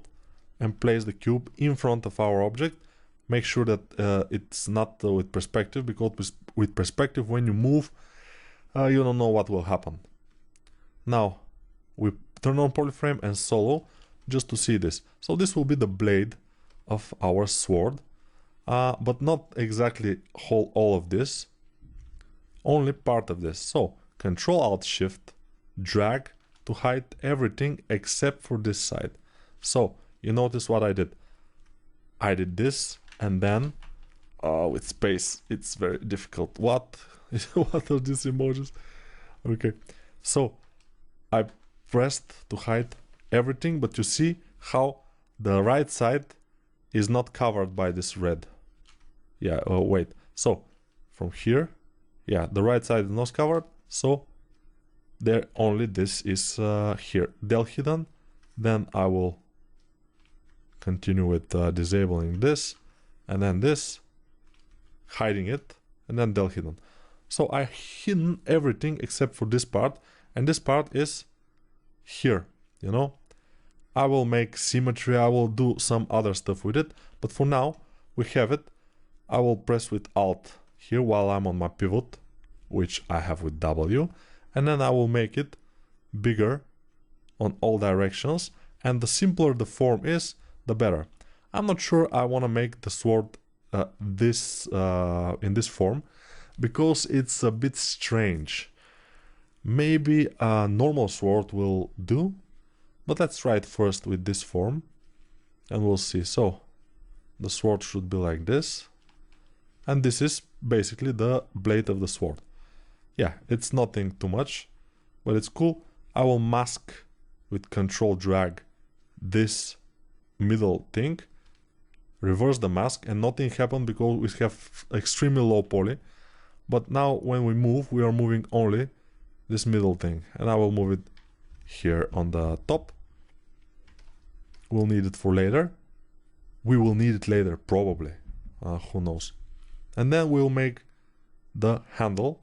and place the cube in front of our object. Make sure that it's not with perspective, because with perspective, when you move, you don't know what will happen. Now we turn on polyframe and solo just to see this. So this will be the blade of our sword, but not exactly all of this, only part of this. So Control Alt Shift drag to hide everything except for this side. So you notice what I did. I did this, and then with space it's very difficult. What are these emojis? Okay, so I pressed to hide everything, but you see how the right side is not covered by this red. Yeah, wait, so from here, yeah, the right side is not covered, so there only this is here, del hidden. Then I will continue with disabling this, and then this, hiding it, and then del hidden. So I hidden everything except for this part, and this part is here, you know. I will make symmetry, I will do some other stuff with it, but for now we have it. I will press with Alt here while I'm on my pivot, which I have with W, and then I will make it bigger on all directions, and the simpler the form is, the better. I'm not sure I want to make the sword in this form, because it's a bit strange. Maybe a normal sword will do, but let's try it first with this form, and we'll see. So the sword should be like this, and this is basically the blade of the sword. Yeah, it's nothing too much, but it's cool. I will mask with Control drag this middle thing, reverse the mask, and nothing happened because we have extremely low poly. But now when we move, we are moving only this middle thing, and I will move it here on the top. We'll need it for later. We will need it later, probably. Who knows? And then we'll make the handle.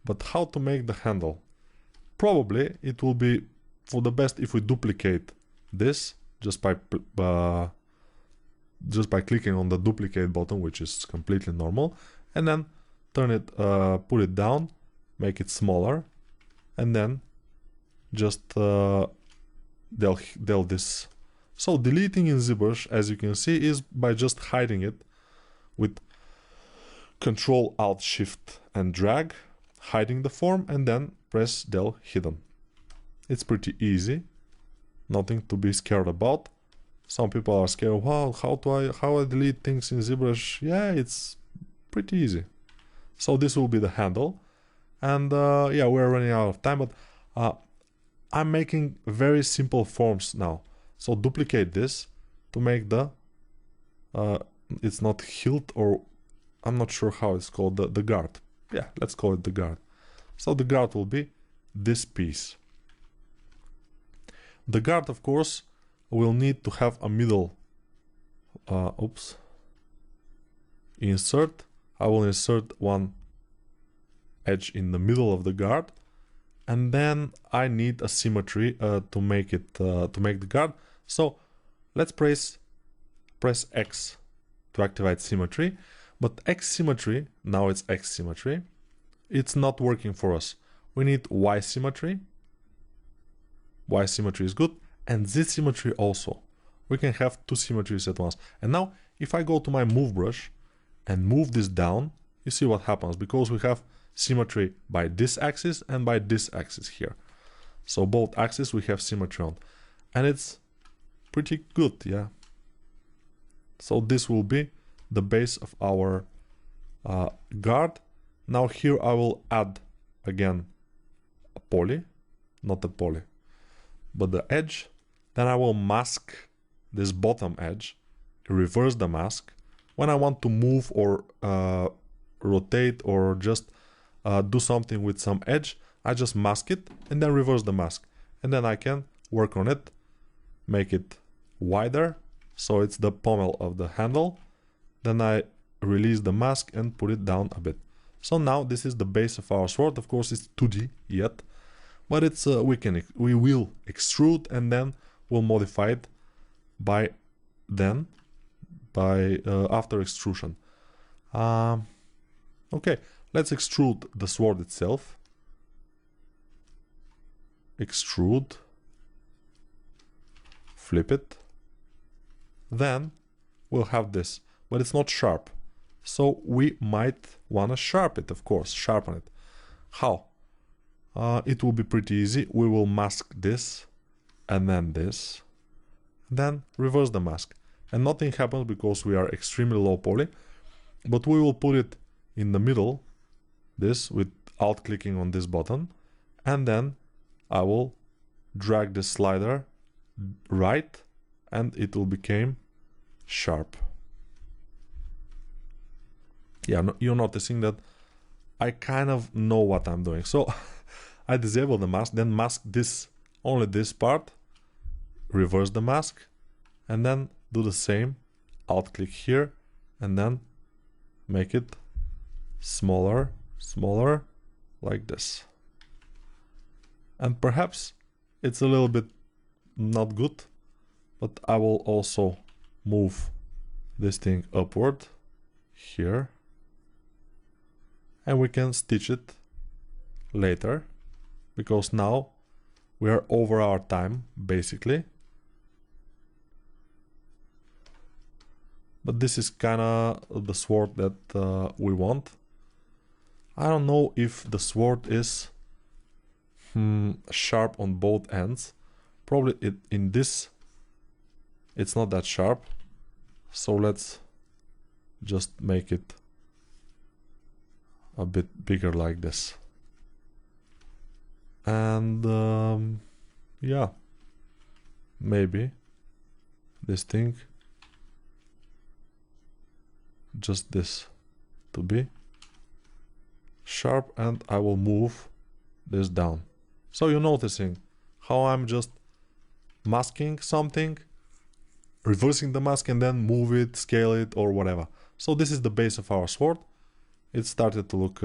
But how to make the handle? Probably it will be for the best if we duplicate this just by clicking on the duplicate button, which is completely normal, and then turn it, put it down, make it smaller, and then just del this. So deleting in ZBrush, as you can see, is by just hiding it with Control Alt Shift and drag, hiding the form, and then press del hidden. It's pretty easy, nothing to be scared about. Some people are scared, wow, how I delete things in ZBrush? Yeah, it's pretty easy. So this will be the handle, and yeah, we're running out of time, but I'm making very simple forms now. So duplicate this to make the it's not hilt, or I'm not sure how it's called, the guard. Yeah, let's call it the guard. So the guard will be this piece. The guard, of course, will need to have a middle insert. I will insert one edge in the middle of the guard, and then I need a symmetry to make the guard. So let's press X to activate symmetry, but X symmetry, now it's X symmetry, it's not working for us. We need Y symmetry. Y symmetry is good, and Z symmetry also. We can have two symmetries at once. And now if I go to my move brush and move this down, you see what happens, because we have symmetry by this axis and by this axis here. So both axes we have symmetry on, and it's pretty good, yeah. So this will be the base of our guard. Now here I will add again a poly, not a poly, but the edge. Then I will mask this bottom edge, reverse the mask. When I want to move or rotate or just do something with some edge, I just mask it and then reverse the mask. And then I can work on it, make it wider, so it's the pommel of the handle. Then I release the mask and put it down a bit. So now this is the base of our sword. Of course it's 2D yet, but it's we will extrude and then we'll modify it after extrusion. Okay, let's extrude the sword itself. Extrude, flip it, then we'll have this, but it's not sharp, so we might want to sharpen it, of course, sharpen it. How? It will be pretty easy. We will mask this and then this, then reverse the mask, and nothing happens because we are extremely low poly, but we will put it in the middle, this, with alt clicking on this button, and then I will drag the slider right and it will become sharp. Yeah, you're noticing that I kind of know what I'm doing. So I disable the mask, then mask this, only this part, reverse the mask, and then do the same, alt click here, and then make it smaller, smaller, like this. And perhaps it's a little bit not good, but I will also move this thing upward here, and we can stitch it later, because now we are over our time basically. But this is kinda the sword that we want. I don't know if the sword is sharp on both ends. Probably in this it's not that sharp, so let's just make it a bit bigger like this. And yeah, maybe this thing just this to be sharp, and I will move this down. So you're noticing how I'm just masking something, reversing the mask, and then move it, scale it, or whatever. So this is the base of our sword. It started to look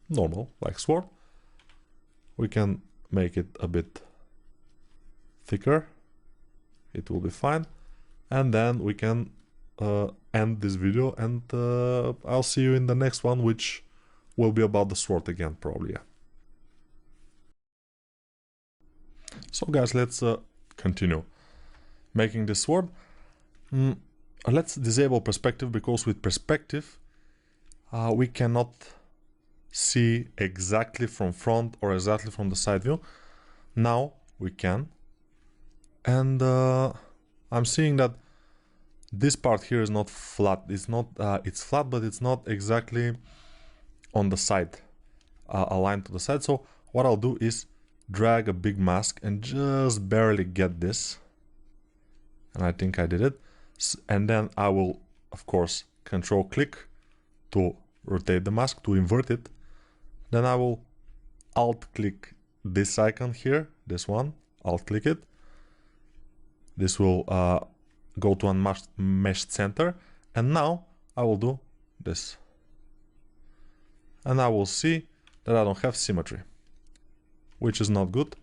normal, like sword. We can make it a bit thicker. It will be fine. And then we can end this video, and I'll see you in the next one, which will be about the sword again, probably. Yeah. So guys, let's continue making this sword. Let's disable perspective, because with perspective we cannot see exactly from front or exactly from the side view. Now we can, and I'm seeing that this part here is not flat. It's not it's flat, but it's not exactly on the side, aligned to the side. So what I'll do is drag a big mask and just barely get this, and I think I did it. And then I will, of course, control click to rotate the mask, to invert it. Then I will alt click this icon here, this one, alt click it. This will go to unmeshed center, and now I will do this, and I will see that I don't have symmetry, which is not good.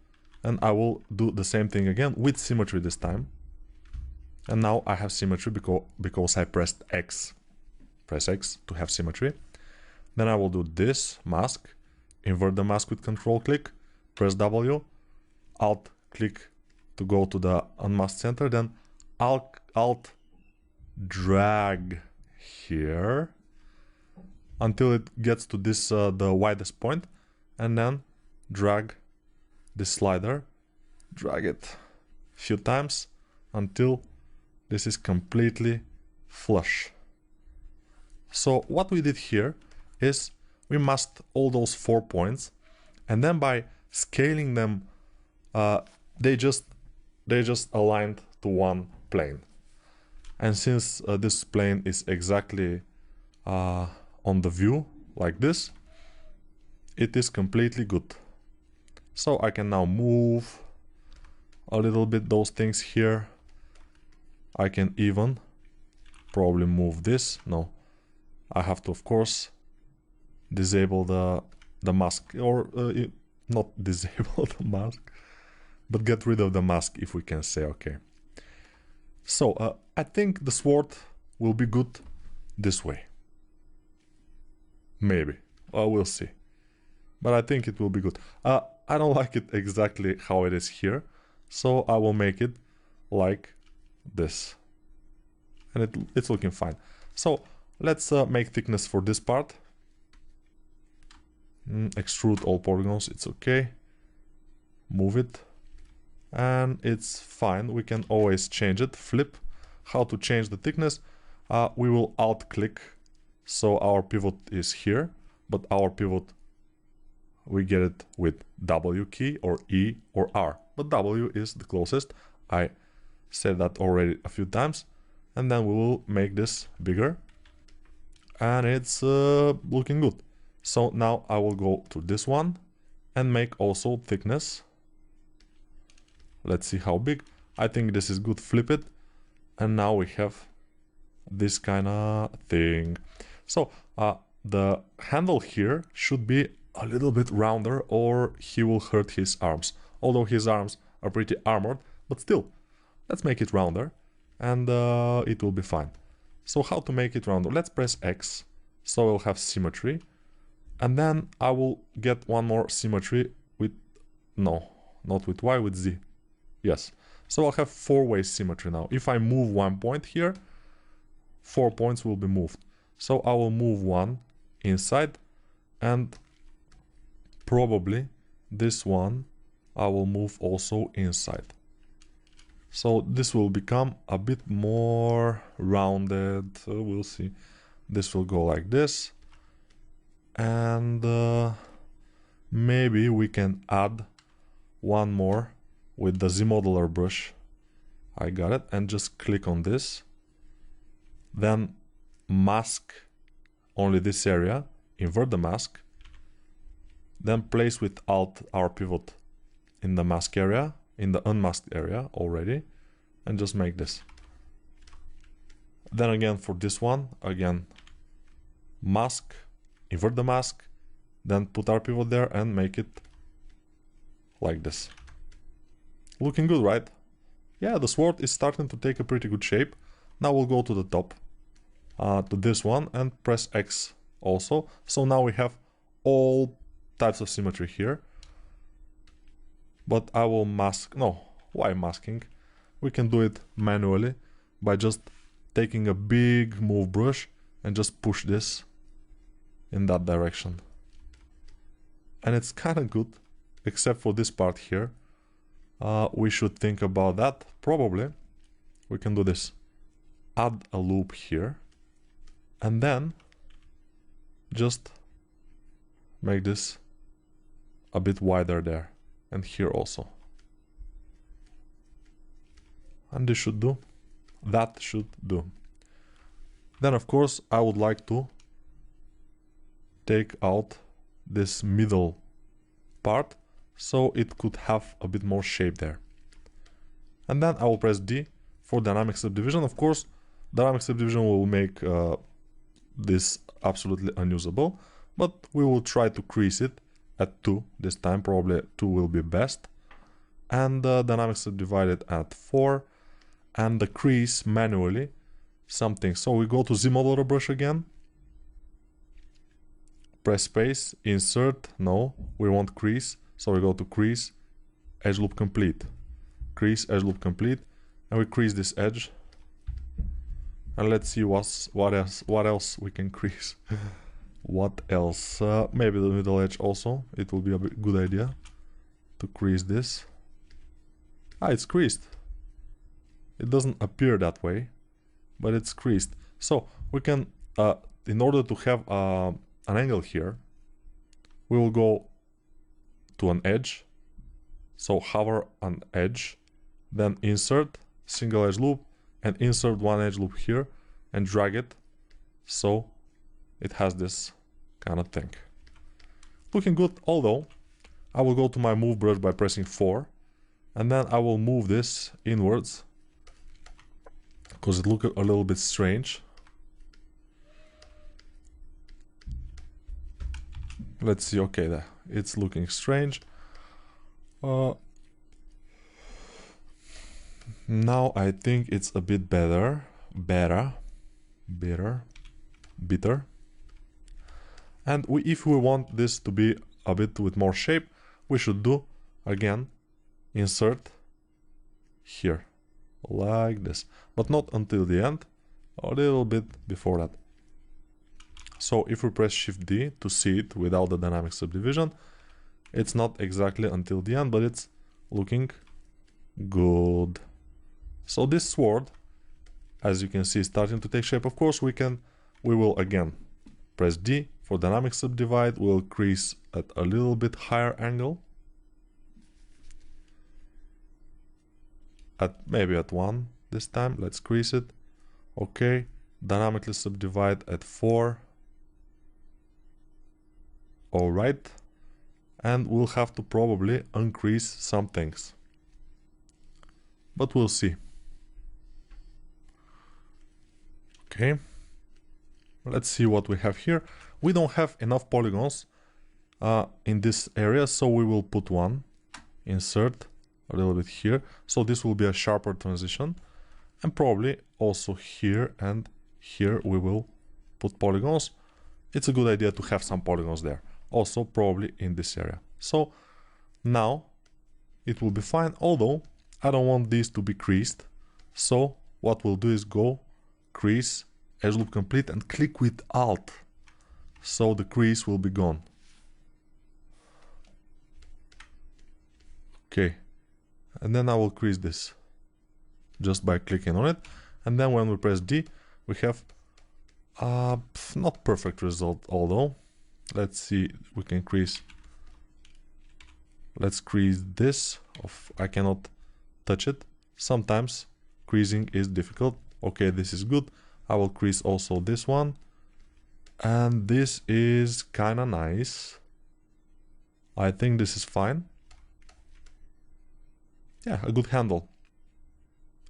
And I will do the same thing again with symmetry this time. And now I have symmetry because I pressed X. Press X to have symmetry. Then I will do this mask, invert the mask with control click, press W, alt click to go to the unmasked center, then alt drag here until it gets to this the widest point, and then drag this slider, drag it a few times until this is completely flush. So what we did here is we masked all those 4 points, and then by scaling them they just aligned to one plane. And since this plane is exactly on the view like this, it is completely good. So I can now move a little bit those things here. I can even probably move this. No, I have to, of course, disable the mask, or not disable the mask, but get rid of the mask, if we can say. Okay. So I think the sword will be good this way. Maybe. We'll see. But I think it will be good. I don't like it exactly how it is here, so I will make it like this. And it's looking fine. So let's make thickness for this part. Extrude all polygons, it's okay. Move it. And it's fine. We can always change it. Flip. How to change the thickness? We will alt click, so our pivot is here, but our pivot, we get it with W key or E or R, but W is the closest. I said that already a few times. And then we will make this bigger, and it's looking good. So now I will go to this one and make also thickness. Let's see how big. I think this is good. Flip it, and now we have this kind of thing. So the handle here should be a little bit rounder, or he will hurt his arms. Although his arms are pretty armored, but still, let's make it rounder, and it will be fine. So how to make it rounder? Let's press X, so we'll have symmetry, and then I will get one more symmetry with, no, not with Y, with Z. Yes, so I'll have 4-way symmetry now. If I move 1 point here, 4 points will be moved. So I will move one inside, and probably this one I will move also inside. So this will become a bit more rounded. We'll see. This will go like this, and maybe we can add one more with the Z modeler brush. I got it, and just click on this. Then mask only this area, invert the mask, then place with Alt our pivot in the mask area, in the unmasked area already, and just make this. Then again for this one, again mask, invert the mask, then put our pivot there and make it like this. Looking good, right? Yeah, the sword is starting to take a pretty good shape. Now we'll go to the top, to this one, and press X also. So now we have all types of symmetry here. But I will mask, no, why masking? We can do it manually by just taking a big move brush and just push this in that direction. And it's kind of good, except for this part here. We should think about that. Probably we can do this. Add a loop here and then just make this a bit wider there, and here also. And this should do. That should do. Then of course I would like to take out this middle part so it could have a bit more shape there. And then I will press D for dynamic subdivision. Of course, dynamic subdivision will make this absolutely unusable, but we will try to crease it at 2 this time. Probably 2 will be best. And dynamic subdivided at 4, and the crease manually something. So we go to Z modeler brush again, press space, insert, no, we want crease, so we go to crease, edge loop complete, crease, edge loop complete, and we crease this edge. And let's see what else we can crease. What else? Maybe the middle edge also. It will be a good idea to crease this. Ah, it's creased. It doesn't appear that way, but it's creased. So we can, in order to have an angle here, we will go to an edge. So hover an edge, then insert, single edge loop, and insert one edge loop here and drag it so it has this kind of thing. Looking good, although I will go to my move brush by pressing 4, and then I will move this inwards because it looks a little bit strange. Let's see, okay, there, it's looking strange. Now I think it's a bit better. And if we want this to be a bit with more shape, we should do again insert here like this, but not until the end, a little bit before that. So if we press Shift D to see it without the dynamic subdivision, it's not exactly until the end, but it's looking good. So this sword, as you can see, is starting to take shape. Of course, we will again press D for dynamic subdivide. We'll crease at a little bit higher angle, maybe at 1 this time. Let's crease it. Okay, dynamically subdivide at 4. All right, and we'll have to probably uncrease some things, but we'll see. Okay, let's see what we have here. We don't have enough polygons in this area, so we will put one, insert a little bit here, so this will be a sharper transition, and probably also here and here we will put polygons. It's a good idea to have some polygons there, also probably in this area. So now it will be fine, although I don't want these to be creased, so what we'll do is go crease, edge loop complete, and click with Alt, so the crease will be gone. Okay, and then I will crease this just by clicking on it, and then when we press D, we have not perfect result, although let's see, we can crease. Let's crease this. I cannot touch it. Sometimes creasing is difficult. Okay, this is good. I will crease also this one. And this is kinda nice. I think this is fine. Yeah, a good handle.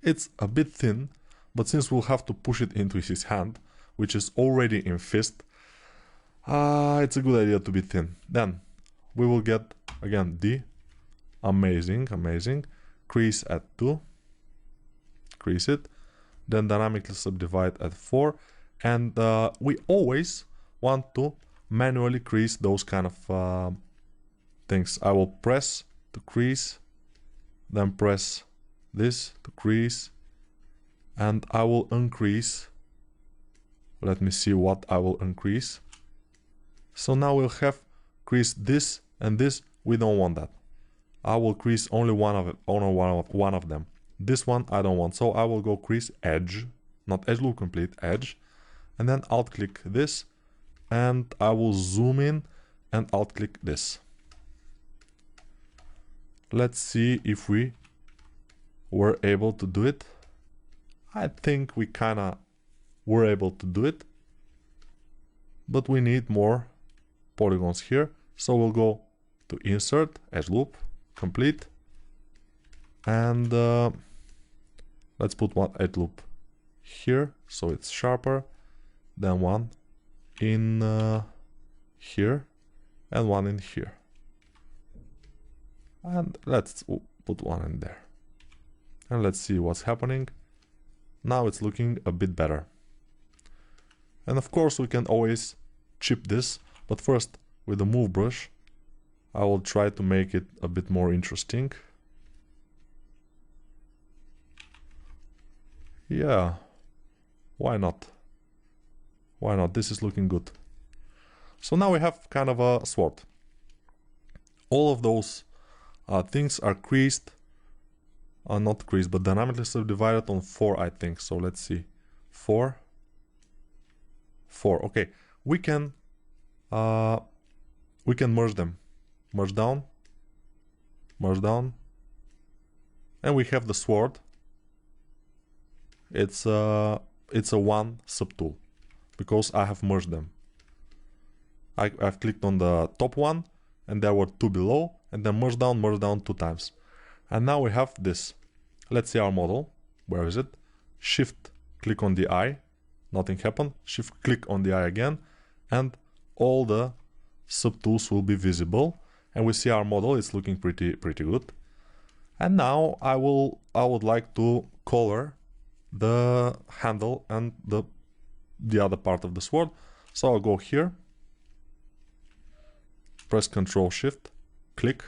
It's a bit thin, but since we'll have to push it into his hand, which is already in fist, it's a good idea to be thin. Then we will get, again, D. Amazing, amazing. Crease at 2. Crease it. Then dynamically subdivide at 4. And we always want to manually crease those kind of things. I will press to crease, then press this to crease, and I will uncrease. Let me see what I will uncrease. So now we'll have creased this and this. We don't want that. I will crease only one of them. This one I don't want, so I will go crease edge, not edge loop complete, edge, and then alt click this, and I will zoom in and alt click this. Let's see if we were able to do it. I think we kinda were able to do it, but we need more polygons here, so we'll go to insert, edge loop, complete, and let's put one edge loop here so it's sharper, then one in here and one in here, and let's put one in there, and let's see what's happening. Now it's looking a bit better. And of course we can always chip this, but first with the move brush I will try to make it a bit more interesting. Yeah, why not? Why not? This is looking good. So now we have kind of a sword. All of those things are creased, not creased, but dynamically subdivided on 4, I think. So let's see, 4, 4. Okay, we can merge them, merge down, and we have the sword. It's a 1 subtool because I have merged them. I've clicked on the top one, and there were 2 below, and then merge down 2 times. And now we have this. Let's see our model. Where is it? Shift click on the eye, nothing happened. Shift click on the eye again, and all the subtools will be visible. And we see our model. It's looking pretty good. And now I would like to color the handle and the other part of the sword. So I'll go here, press Ctrl Shift, click,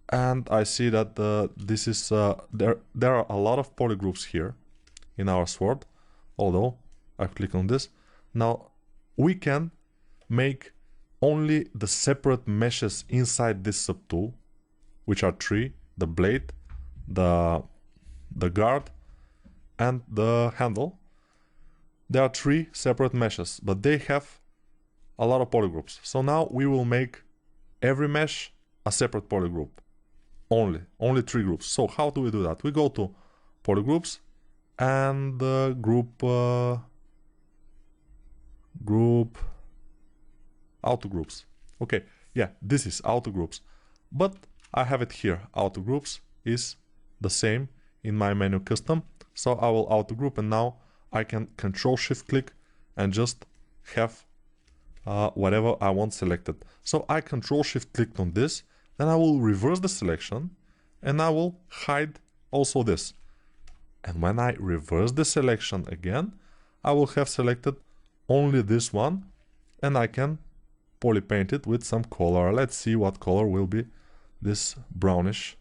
and I see that this is there are a lot of polygroups here in our sword. Although I click on this, now we can make only the separate meshes inside this subtool, which are 3: the blade, the guard, and the handle. There are 3 separate meshes, but they have a lot of polygroups. So now we will make every mesh a separate polygroup. Only 3 groups. So how do we do that? We go to polygroups and group auto groups. Okay, yeah, this is auto groups, but I have it here. Auto groups is the same in my menu custom. So I will auto group, and now I can Ctrl Shift click and just have whatever I want selected. So I Ctrl Shift clicked on this, then I will reverse the selection and I will hide also this. And when I reverse the selection again, I will have selected only this one, and I can poly paint it with some color. Let's see what color will be this brownish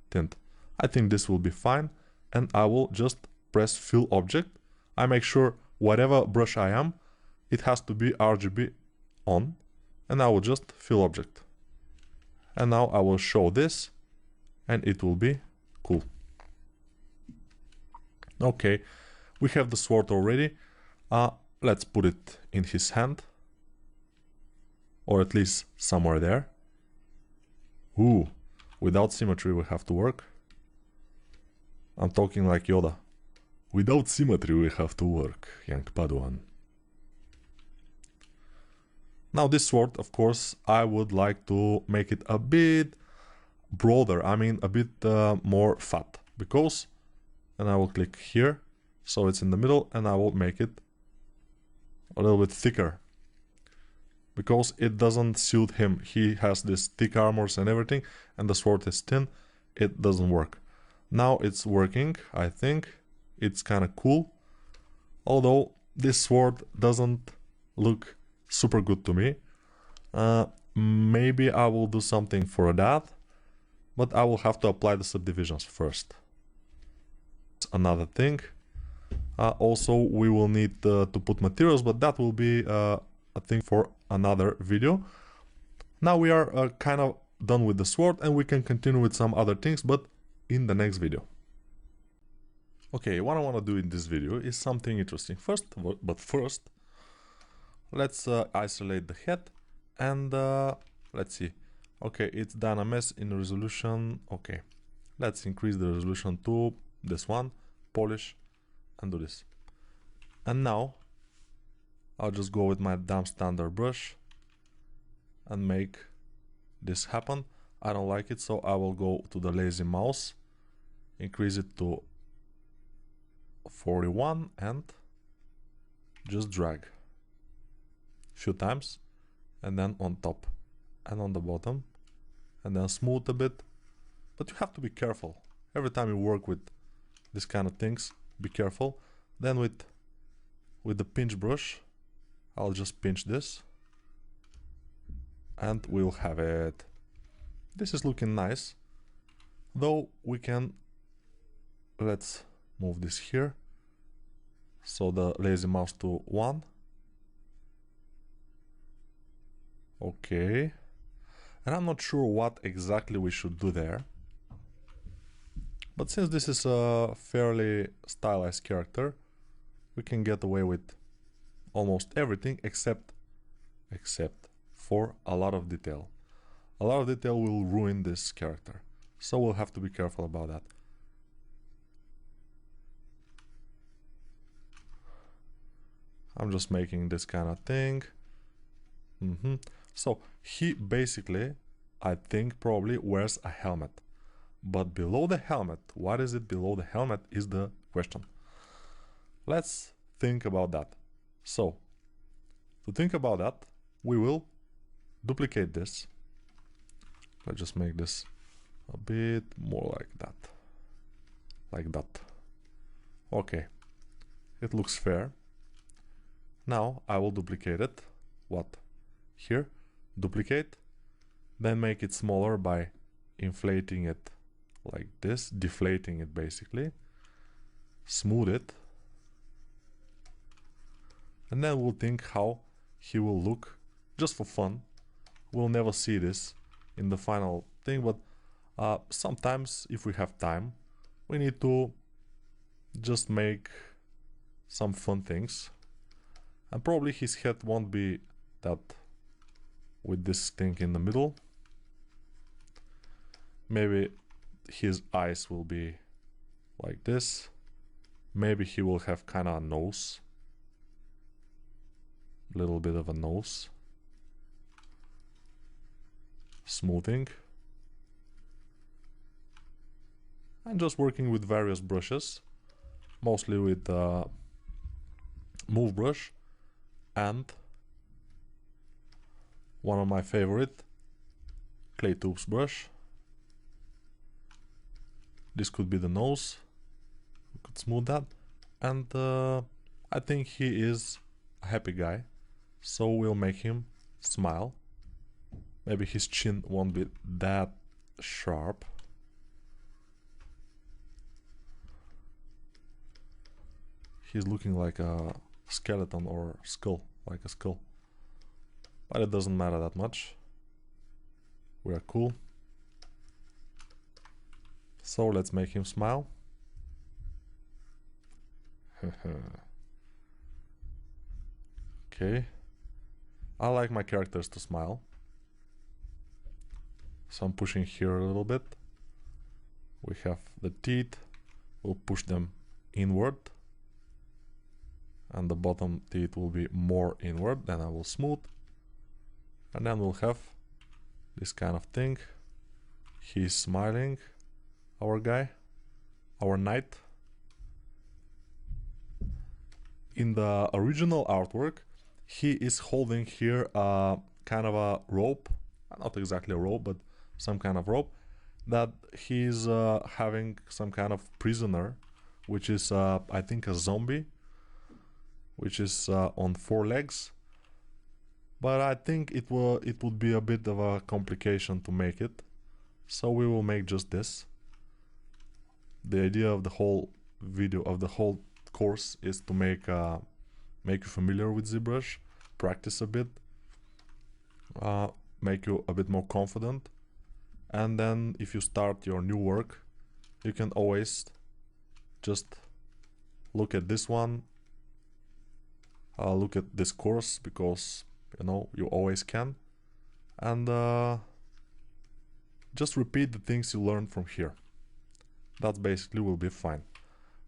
tint. I think this will be fine, and I will just press fill object. I make sure whatever brush I am, it has to be RGB on, and I will just fill object. And now I will show this, and it will be cool. Okay, we have the sword already. Let's put it in his hand, or at least somewhere there. Ooh, without symmetry we have to work. I'm talking like Yoda. Without symmetry we have to work, young Padawan. Now this sword, of course, I would like to make it a bit broader, I mean a bit more fat, because, and I will click here, so it's in the middle, and I will make it a little bit thicker, because it doesn't suit him. He has this thick armors and everything, and the sword is thin, it doesn't work. Now it's working, I think, it's kind of cool, although this sword doesn't look super good to me. Maybe I will do something for that, but I will have to apply the subdivisions first. Another thing. Also, we will need to put materials, but that will be a thing for another video. Now we are kind of done with the sword, and we can continue with some other things, but in the next video. Okay, what I want to do in this video is something interesting. First, let's isolate the head, and let's see. Okay, it's done a mess in resolution. Okay, let's increase the resolution to this one, polish, and do this. And now I'll just go with my damn standard brush and make this happen. I don't like it, so I will go to the lazy mouse, increase it to 41, and just drag few times, and then on top and on the bottom, and then smooth a bit. But you have to be careful every time you work with this kind of things. Be careful. Then with the pinch brush, I'll just pinch this, and we'll have it. This is looking nice, though we can, let's move this here, so the lazy mouse to 1. Okay, and I'm not sure what exactly we should do there, but since this is a fairly stylized character, we can get away with almost everything except for a lot of detail. A lot of detail will ruin this character, so we'll have to be careful about that. I'm just making this kind of thing. So he basically, I think, probably wears a helmet. But below the helmet, what is it below the helmet is the question. Let's think about that. So, to think about that, we will duplicate this. Let's just make this a bit more like that. Like that. Okay. It looks fair. Now I will duplicate it. What? Here. Duplicate. Then make it smaller by inflating it like this. Deflating it basically. Smooth it. And then we'll think how he will look just for fun. We'll never see this in the final thing, but sometimes if we have time, we need to just make some fun things. And probably his head won't be that with this thing in the middle. Maybe his eyes will be like this. Maybe he will have kind of a nose. Little bit of a nose. Smoothing. And just working with various brushes. Mostly with move brush. And one of my favorite, clay tubes brush. This could be the nose. We could smooth that. And I think he is a happy guy. So we'll make him smile. Maybe his chin won't be that sharp. He's looking like a skeleton or skull, like a skull. But it doesn't matter that much. We are cool. So let's make him smile. Okay. I like my characters to smile. So I'm pushing here a little bit. We have the teeth. We'll push them inward and the bottom teeth will be more inward. Then I will smooth, and then we'll have this kind of thing. He's smiling, our guy, our knight. In the original artwork, he is holding here a kind of a rope, not exactly a rope, but some kind of rope, that he's having some kind of prisoner, which is I think a zombie, which is on 4 legs. But I think it would be a bit of a complication to make it, so we will make just this. The idea of the whole video, of the whole course, is to make you familiar with ZBrush, practice a bit, make you a bit more confident, and then if you start your new work, you can always just look at this one, look at this course, because you know you always can, and just repeat the things you learned from here. That basically will be fine.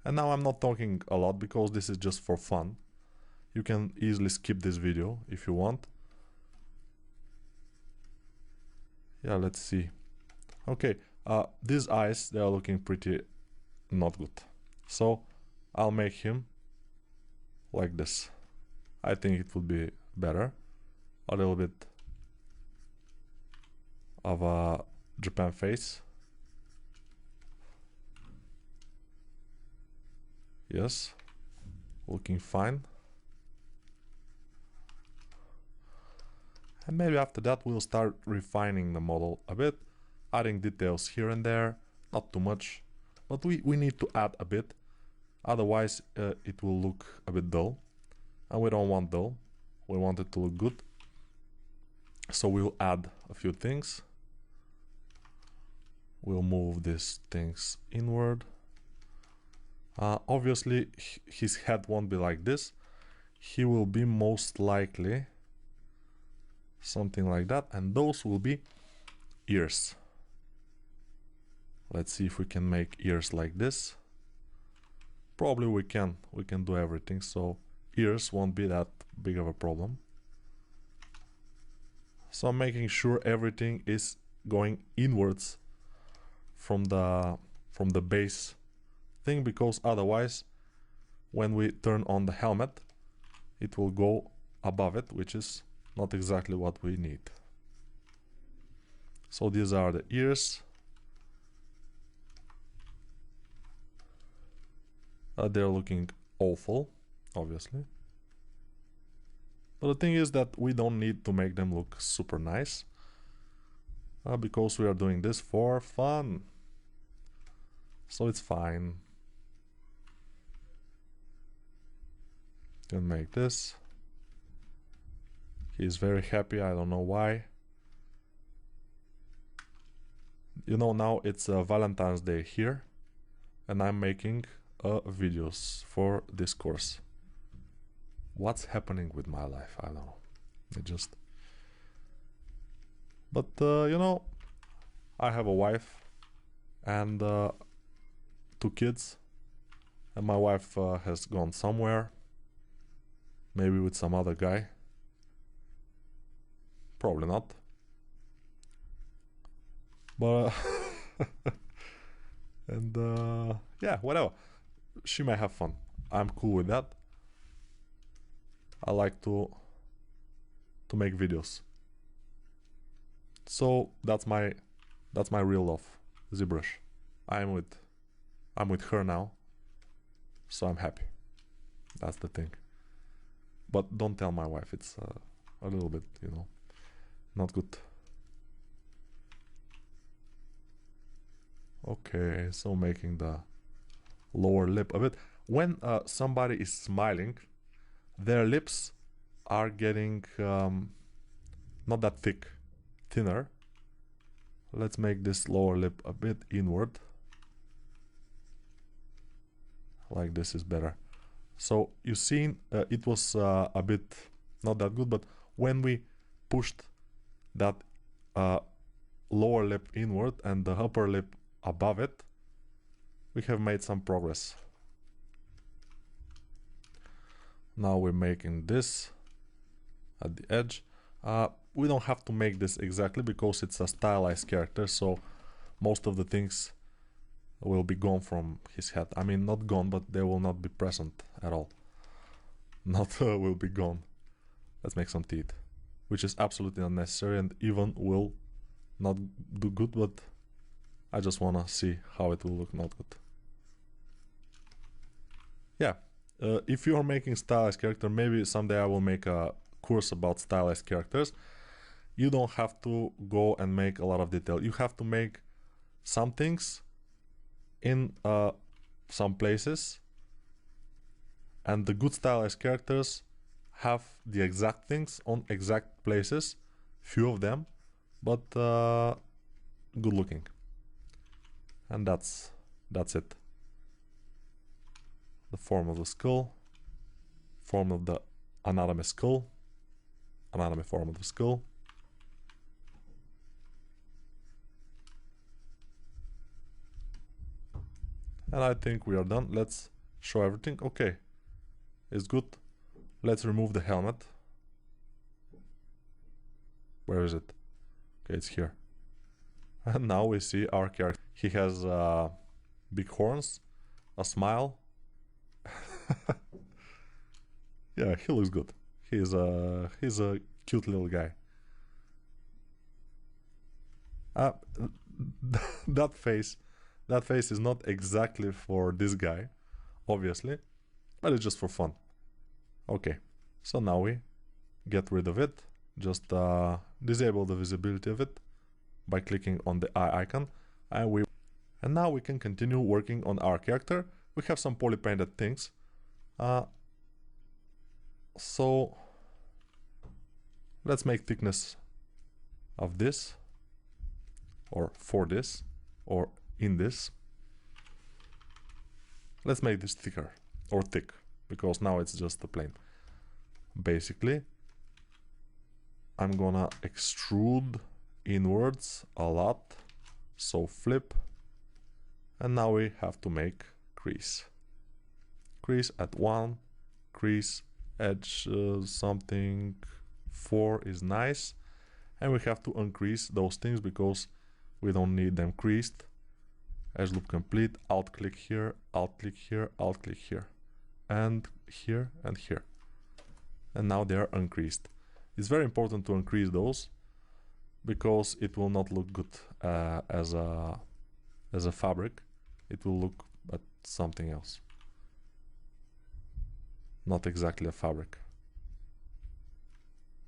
And now I'm not talking a lot because this is just for fun. You can easily skip this video if you want. Yeah, let's see. Okay, these eyes, they are looking pretty not good. So I'll make him like this. I think it would be better. A little bit of a Japan face. Yes, looking fine. And maybe after that we'll start refining the model a bit, adding details here and there, not too much, but we need to add a bit, otherwise it will look a bit dull, and we don't want dull, we want it to look good. So we'll add a few things. We'll move these things inward. Obviously his head won't be like this, he will be most likely something like that, and those will be ears. Let's see if we can make ears like this. Probably we can do everything, so ears won't be that big of a problem. So I'm making sure everything is going inwards from the base thing, because otherwise when we turn on the helmet it will go above it, which is not exactly what we need. So these are the ears. They're looking awful, obviously. But the thing is that we don't need to make them look super nice, because we are doing this for fun. So it's fine. Can make this. He's very happy, I don't know why. You know, now it's Valentine's Day here, and I'm making videos for this course. What's happening with my life? I don't know. But you know, I have a wife and 2 kids, and my wife has gone somewhere, maybe with some other guy. Probably not. But and yeah, whatever. She may have fun. I'm cool with that. I like to make videos. So that's my real love, ZBrush. I'm with her now, so I'm happy. That's the thing. But don't tell my wife. It's a little bit, you know, not good. Okay, so making the lower lip a bit. When somebody is smiling, their lips are getting not that thick, thinner. Let's make this lower lip a bit inward. Like this is better. So you seen it was a bit not that good, but when we pushed that lower lip inward and the upper lip above it, we have made some progress. Now we're making this at the edge. We don't have to make this exactly because it's a stylized character, so most of the things will be gone from his head. I mean, not gone, but they will not be present at all. Not will be gone. Let's make some teeth, which is absolutely unnecessary and even will not do good, but I just wanna see how it will look not good. Yeah, if you are making stylized character, maybe someday I will make a course about stylized characters. You don't have to go and make a lot of detail. You have to make some things in some places, and the good stylized characters have the exact things on exact places, few of them, but good looking. And that's it. The form of the skull, form of the anatomy skull, anatomy form of the skull. And I think we are done. Let's show everything. Okay, it's good. Let's remove the helmet. Where is it? Okay, it's here. And now we see our character. He has big horns, a smile. Yeah, he looks good. He's a cute little guy. That face is not exactly for this guy, obviously, but it's just for fun. Okay, so now we get rid of it. Just disable the visibility of it by clicking on the eye icon, and now we can continue working on our character. We have some poly painted things, so let's make thickness of this, or for this, or in this. Let's make this thicker, or thick, because now it's just a plane. Basically, I'm gonna extrude inwards a lot, so flip, and now we have to make crease. Crease at 1, crease edge something 4 is nice, and we have to uncrease those things because we don't need them creased. Edge loop complete, alt click here, alt click here, alt click here, and here and here. And now they are uncreased. It's very important to uncrease those because it will not look good as a fabric. It will look at something else. Not exactly a fabric.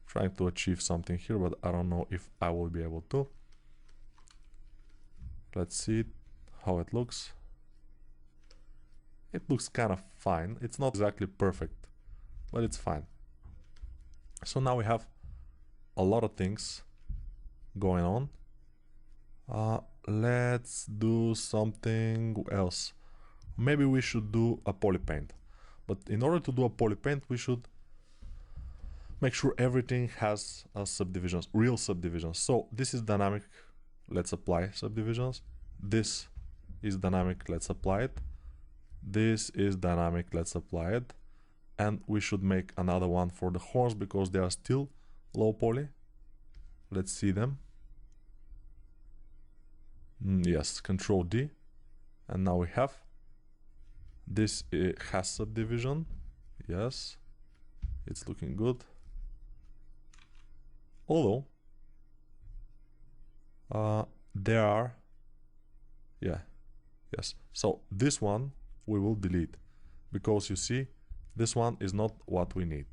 Trying to achieve something here, but I don't know if I will be able to. Let's see how it looks. It looks kind of fine. It's not exactly perfect, but it's fine. So now we have a lot of things going on. Let's do something else. Maybe we should do a poly paint. But in order to do a poly paint, we should make sure everything has subdivisions, real subdivisions. So this is dynamic, let's apply subdivisions. This is dynamic, let's apply it. This is dynamic, let's apply it. And we should make another one for the horns because they are still low poly. Let's see them. Yes, Control D. And now we have this. Has subdivision. Yes, it's looking good. Although there are, yes. So this one we will delete because you see this one is not what we need.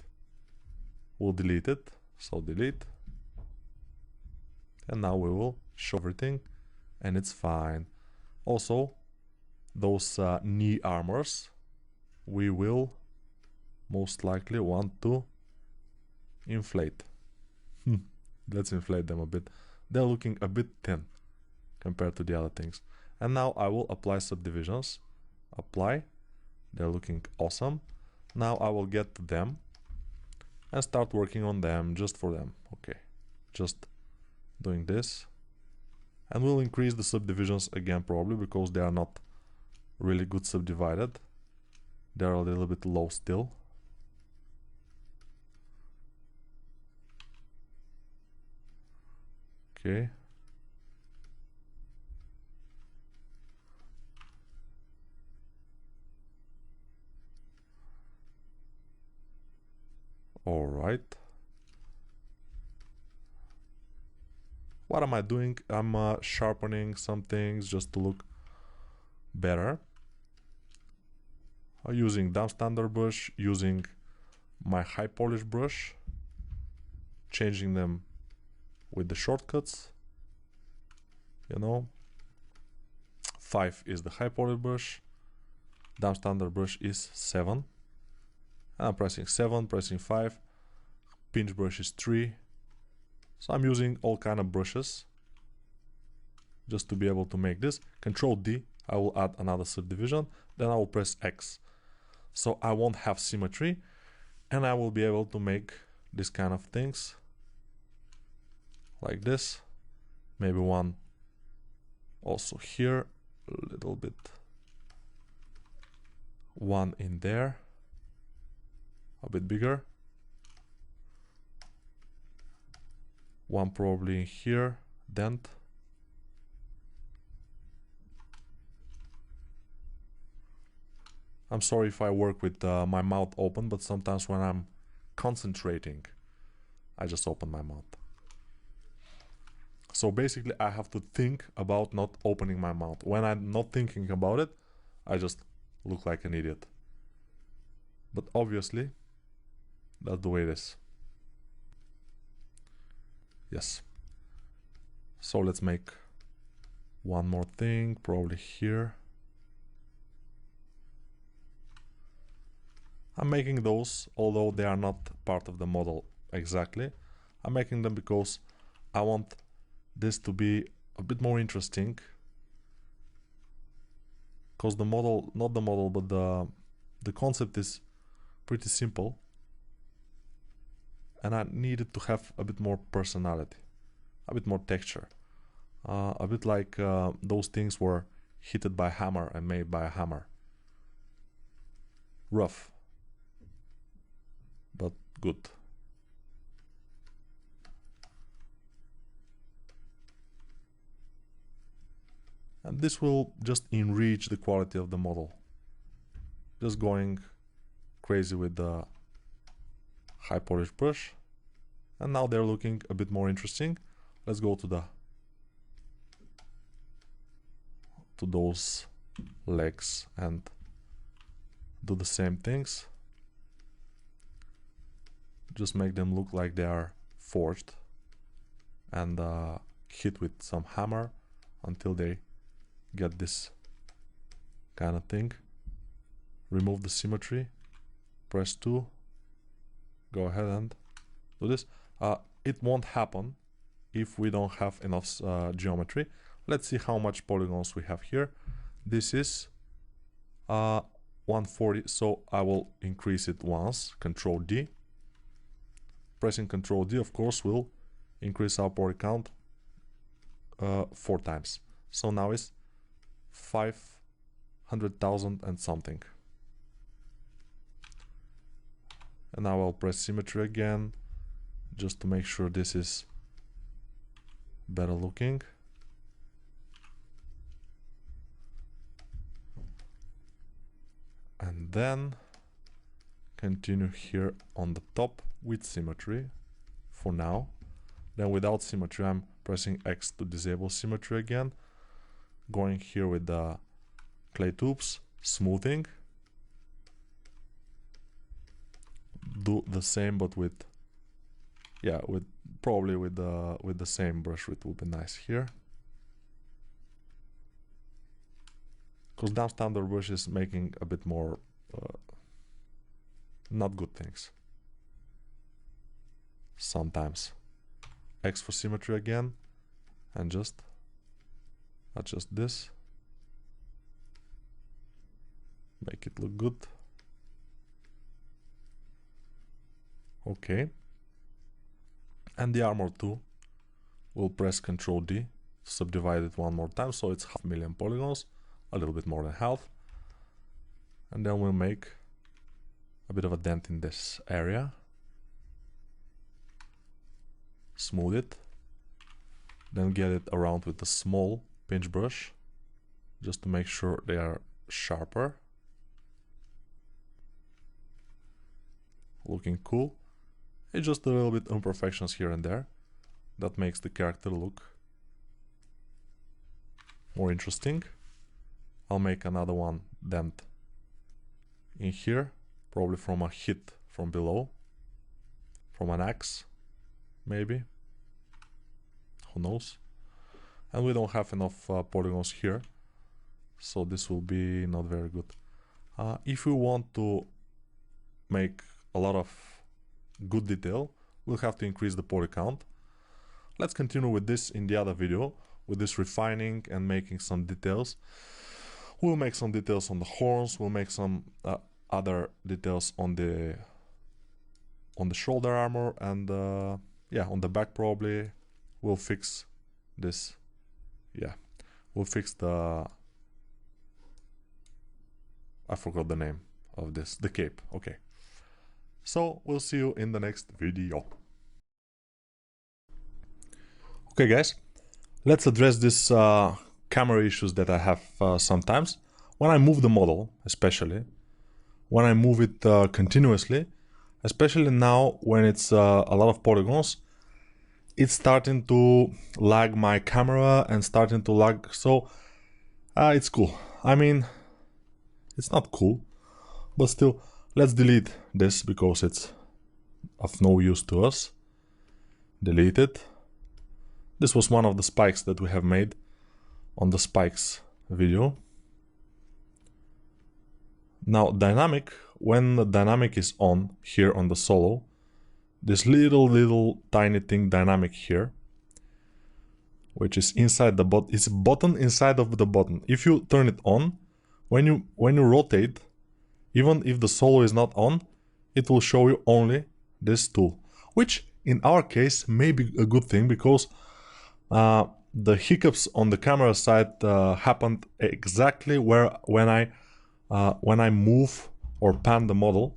We'll delete it. So delete. And now we will show everything and it's fine. Also, those knee armors we will most likely want to inflate. Let's inflate them a bit. They're looking a bit thin compared to the other things. And now I will apply subdivisions. Apply. They're looking awesome. Now I will get to them and start working on them just for them. Okay, just doing this. And we'll increase the subdivisions again probably because they are not really good subdivided. They're a little bit low still. Okay. All right. What am I doing? I'm sharpening some things just to look better. Using dump standard brush, using my high polish brush, changing them with the shortcuts. You know, 5 is the high polish brush, dump standard brush is 7. And I'm pressing 7, pressing 5, pinch brush is 3. So I'm using all kind of brushes just to be able to make this. Control D, I will add another subdivision, then I will press X. So I won't have symmetry, and I will be able to make this kind of things like this. Maybe one also here, a little bit. One in there, a bit bigger. One probably in here, dent. I'm sorry if I work with my mouth open, but sometimes when I'm concentrating, I just open my mouth. So basically I have to think about not opening my mouth. When I'm not thinking about it, I just look like an idiot. But obviously, that's the way it is. Yes. So let's make one more thing, probably here. I'm making those, although they are not part of the model exactly. I'm making them because I want this to be a bit more interesting. Because the model, not the model, but the concept is pretty simple. And I needed to have a bit more personality, a bit more texture. A bit like those things were hit by a hammer and made by a hammer. Rough, but good. And this will just enrich the quality of the model. Just going crazy with the high polish brush. And now they're looking a bit more interesting. Let's go to those legs and do the same things. Just make them look like they are forged and hit with some hammer until they get this kind of thing. Remove the symmetry, press 2, go ahead and do this. It won't happen if we don't have enough geometry. Let's see how much polygons we have here. This is 140, so I will increase it once, Control D. Pressing Control D, of course, will increase our poly count 4 times. So now it's 500,000 and something. And now I'll press symmetry again, just to make sure this is better looking. And then continue here on the top with symmetry for now. Then without symmetry, I'm pressing X to disable symmetry again. Going here with the clay tubes, smoothing. Do the same, but with, yeah, with probably with the same brush, it would be nice here. Because down standard brush is making a bit more not good things sometimes. X for symmetry again, and just adjust this, make it look good. Okay, and the armor too, we'll press Ctrl D, subdivide it one more time, so it's 500,000 polygons, a little bit more than half. And then we'll make a bit of a dent in this area. Smooth it. then get it around with a small pinch brush, just to make sure they are sharper. Looking cool. It's just a little bit imperfections here and there. That makes the character look more interesting. I'll make another one dent in here, probably from a hit from below, from an axe, maybe. Who knows? And we don't have enough polygons here, so this will be not very good. If we want to make a lot of good detail, we'll have to increase the poly count. Let's continue with this in the other video, with this refining and making some details. We'll make some details on the horns, we'll make some other details on the shoulder armor, and yeah, on the back probably. We'll fix this. Yeah, we'll fix the... I forgot the name of this, the cape. Okay. So we'll see you in the next video. Okay guys, let's address this camera issues that I have sometimes. When I move the model, especially, when I move it continuously, especially now when it's a lot of polygons, it's starting to lag my camera and starting to lag, so it's cool. I mean, it's not cool, but still, let's delete this because it's of no use to us. Delete it. This was one of the spikes that we have made on the spikes video. Now dynamic, when the dynamic is on here on the solo, this little tiny thing dynamic here, which is inside the button, it's a button inside of the button. If you turn it on, when you rotate, even if the solo is not on, it will show you only this tool, which in our case may be a good thing, because the hiccups on the camera side happened exactly when I move or pan the model,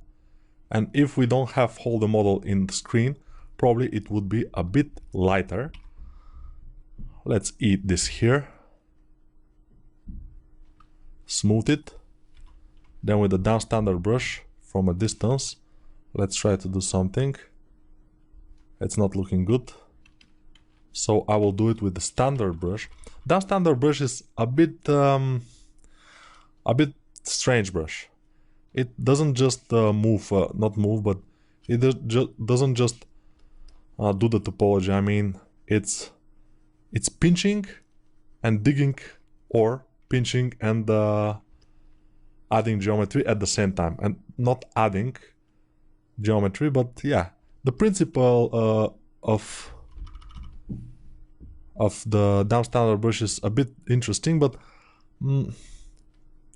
and if we don't have hold the model in the screen, probably it would be a bit lighter. Let's eat this here, smooth it, then with the down standard brush from a distance, let's try to do something. It's not looking good, so I will do it with the standard brush. Down standard brush is a bit strange brush. It doesn't just move, not move, but it doesn't just do the topology. I mean, it's pinching and digging, or pinching and adding geometry at the same time, and not adding geometry, but yeah, the principle of the down standard brush is a bit interesting, but you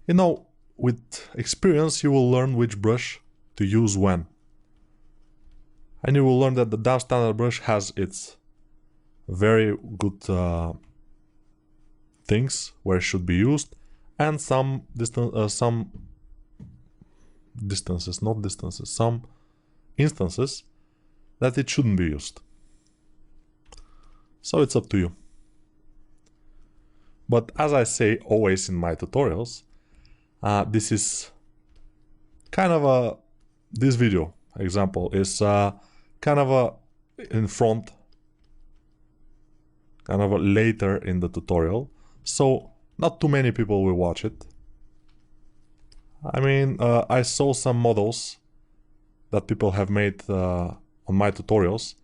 know, with experience you will learn which brush to use when, and you will learn that the down standard brush has its very good things where it should be used, and some instances that it shouldn't be used. So it's up to you. But as I say always in my tutorials, this is kind of a, this video example is kind of a in front, kind of a later in the tutorial, so not too many people will watch it. I mean, I saw some models that people have made on my tutorials,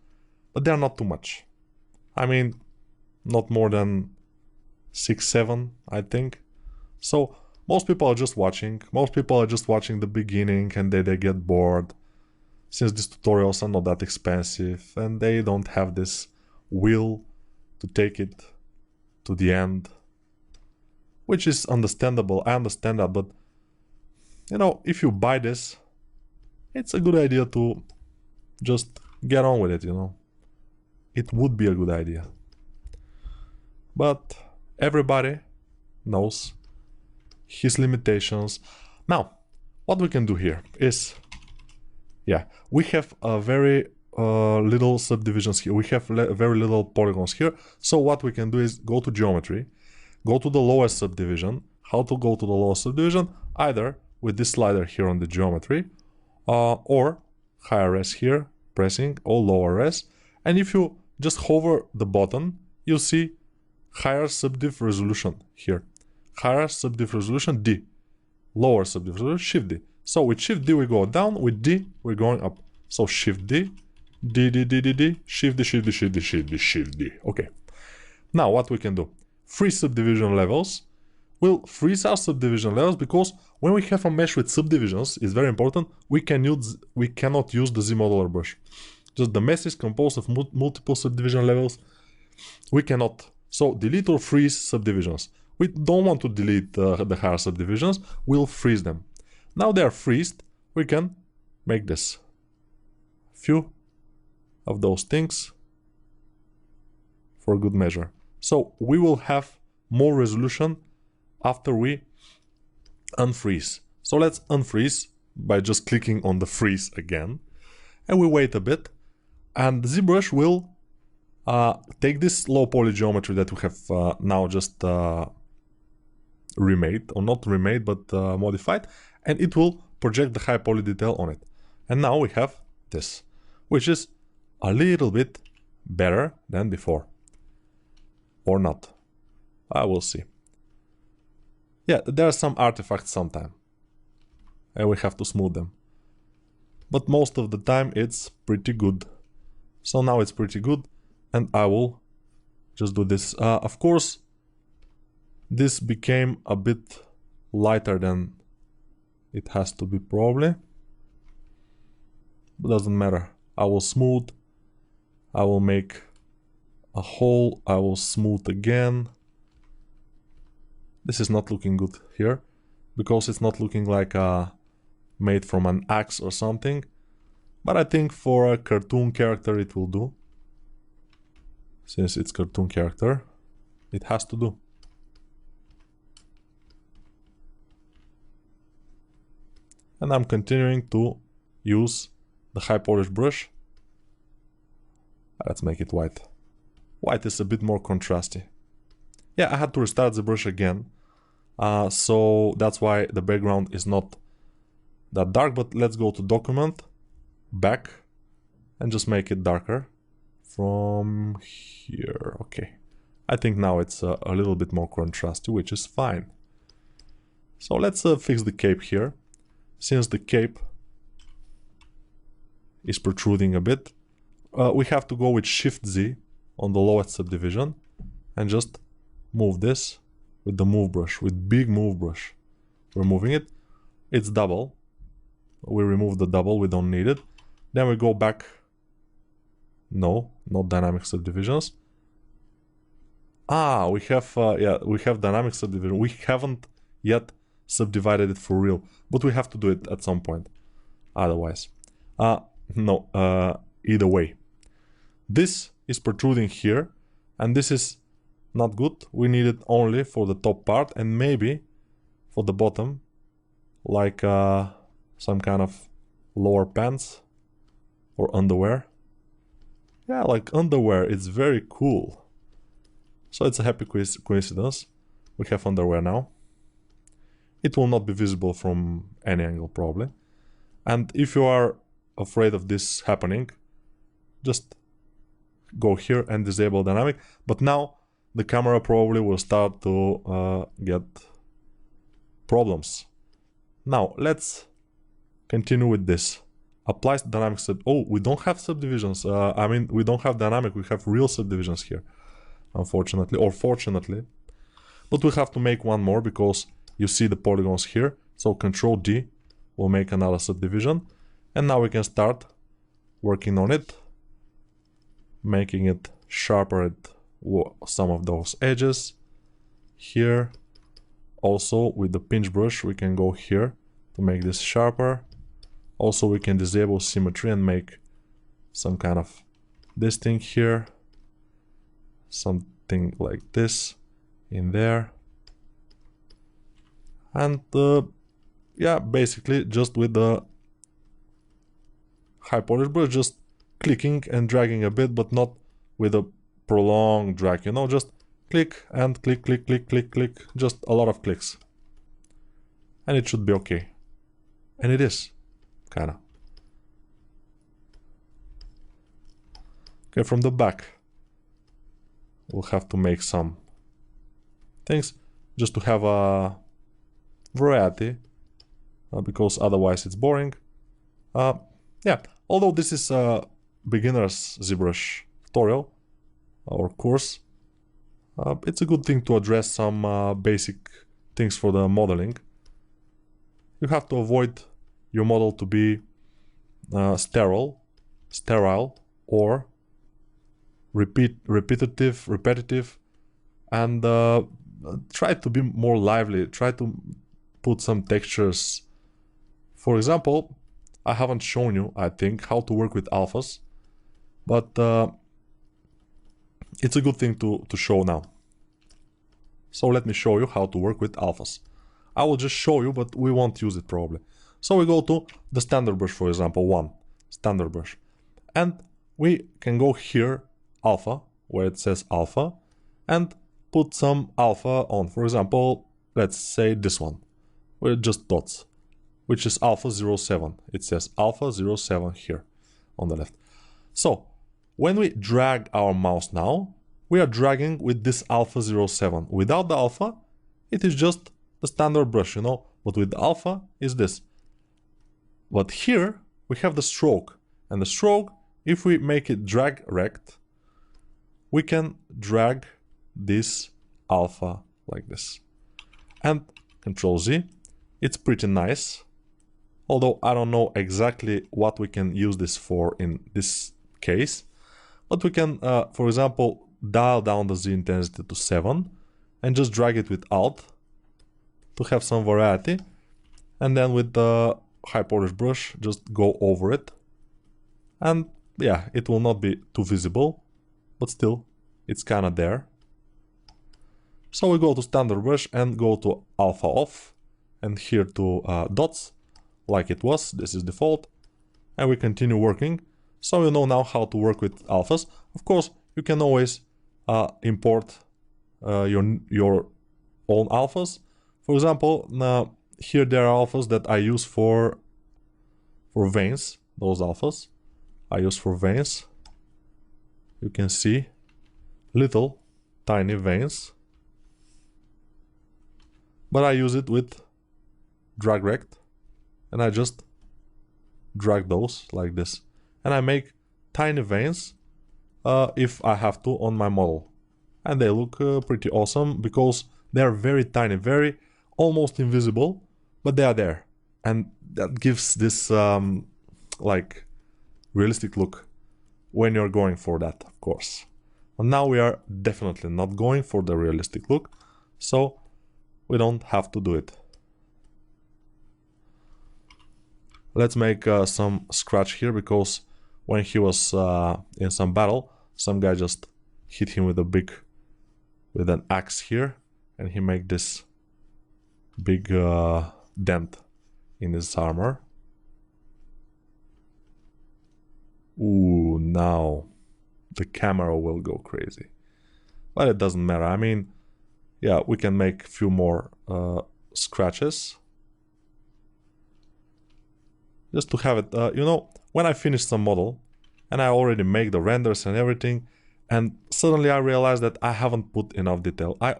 but they are not too much. I mean, not more than 6, 7, I think. So most people are just watching. Most people are just watching the beginning, and they get bored, since these tutorials are not that expensive and they don't have this will to take it to the end, which is understandable. I understand that, but you know, if you buy this, it's a good idea to just get on with it, you know. It would be a good idea. But everybody knows his limitations. Now, what we can do here is, yeah, we have a very little subdivisions here. We have very little polygons here. So what we can do is go to geometry, go to the lowest subdivision. How to go to the lowest subdivision? Either with this slider here on the geometry, or higher res here, pressing, or lower res. And if you just hover the button, you'll see higher subdiv resolution here. Higher subdiv resolution D. Lower subdiv resolution Shift D. So with Shift D we go down, with D we're going up. So Shift D, D, D, D, D, D, Shift D, Shift D, Shift D, Shift D, Shift D. Okay. Now what we can do? Freeze subdivision levels. We'll freeze our subdivision levels because when we have a mesh with subdivisions, it's very important, we cannot use the Z-modeler brush. Just the mesh is composed of multiple subdivision levels. We cannot. So delete or freeze subdivisions. We don't want to delete the higher subdivisions, we'll freeze them. Now they are freezed, we can make this. Few of those things for good measure. So we will have more resolution after we unfreeze. So let's unfreeze by just clicking on the freeze again. And we wait a bit. And ZBrush will take this low poly geometry that we have now just remade, or not remade, but modified. And it will project the high poly detail on it. And now we have this, which is a little bit better than before. Or not. I will see. Yeah, there are some artifacts sometimes. And we have to smooth them. But most of the time it's pretty good. So now it's pretty good. And I will just do this. Of course, this became a bit lighter than it has to be probably. But doesn't matter. I will smooth. I will make a hole. I will smooth again. This is not looking good here, because it's not looking like made from an axe or something. But I think for a cartoon character it will do. Since it's cartoon character, it has to do. And I'm continuing to use the high polish brush. Let's make it white. White is a bit more contrasty. Yeah, I had to restart the brush again. So that's why the background is not that dark, but let's go to document, back, and just make it darker from here. Okay, I think now it's a little bit more contrasty, which is fine. So let's fix the cape here. Since the cape is protruding a bit, we have to go with Shift Z on the lowest subdivision and just move this with the move brush, with big move brush. We're moving it. It's double. We remove the double, we don't need it. Then we go back. No, not dynamic subdivisions. We have we have dynamic subdivision. We haven't yet subdivided it for real, but we have to do it at some point. Otherwise, either way, this is protruding here, and this is not good. We need it only for the top part and maybe for the bottom, like some kind of lower pants or underwear. Yeah, like underwear, it's very cool. So it's a happy coincidence. We have underwear now. It will not be visible from any angle probably. And if you are afraid of this happening, just go here and disable dynamic. But now the camera probably will start to get problems. Now let's continue with this. Apply dynamic we don't have subdivisions. I mean, we don't have dynamic, we have real subdivisions here, unfortunately, or fortunately. But we have to make one more because you see the polygons here. So Control D will make another subdivision. And now we can start working on it, making it sharper at some of those edges. Here, also with the pinch brush, we can go here to make this sharper. Also, we can disable symmetry and make some kind of this thing here, something like this in there. And yeah, basically just with the high polish brush, just clicking and dragging a bit, but not with a prolonged drag, you know, just click and click, click, click, click, click, just a lot of clicks. And it should be okay. And it is, kinda. Okay, from the back, we'll have to make some things just to have a variety, because otherwise it's boring. Yeah, although this is a beginner's ZBrush tutorial or course, it's a good thing to address some basic things for the modeling. You have to avoid your model to be sterile, or repetitive, and try to be more lively. Try to put some textures. For example, I haven't shown you, I think, how to work with alphas, but it's a good thing to show now. So let me show you how to work with alphas. I will just show you, but we won't use it probably. So we go to the standard brush, for example, standard brush, and we can go here, alpha, where it says alpha, and put some alpha on. For example, let's say this one, with just dots, which is alpha 07. It says alpha 07 here on the left. So when we drag our mouse now, we are dragging with this alpha 07. Without the alpha, it is just the standard brush, you know, but with the alpha is this. But here we have the stroke, and the stroke, if we make it drag rect, we can drag this alpha like this. And Control Z, it's pretty nice. Although I don't know exactly what we can use this for in this case. But we can, for example, dial down the Z intensity to 7 and just drag it with Alt to have some variety. And then with the high polish brush, just go over it. And yeah, it will not be too visible, but still, it's kind of there. So we go to standard brush and go to alpha off, and here to dots, like it was. This is default, and we continue working. So you know now how to work with alphas. Of course, you can always import your own alphas. For example, now here there are alphas that I use for veins. Those alphas I use for veins. You can see little tiny veins, but I use it with drag rect, and I just drag those like this, and I make tiny veins if I have to on my model, and they look pretty awesome because they are very tiny, very almost invisible, but they are there, and that gives this like realistic look when you're going for that, of course. And now we are definitely not going for the realistic look, so we don't have to do it. Let's make some scratch here, because when he was in some battle, some guy just hit him with an axe here, and he made this big dent in his armor. Ooh, now the camera will go crazy. But it doesn't matter. I mean, yeah, we can make a few more scratches. Just to have it, you know, when I finish some model, and I already make the renders and everything, and suddenly I realize that I haven't put enough detail. I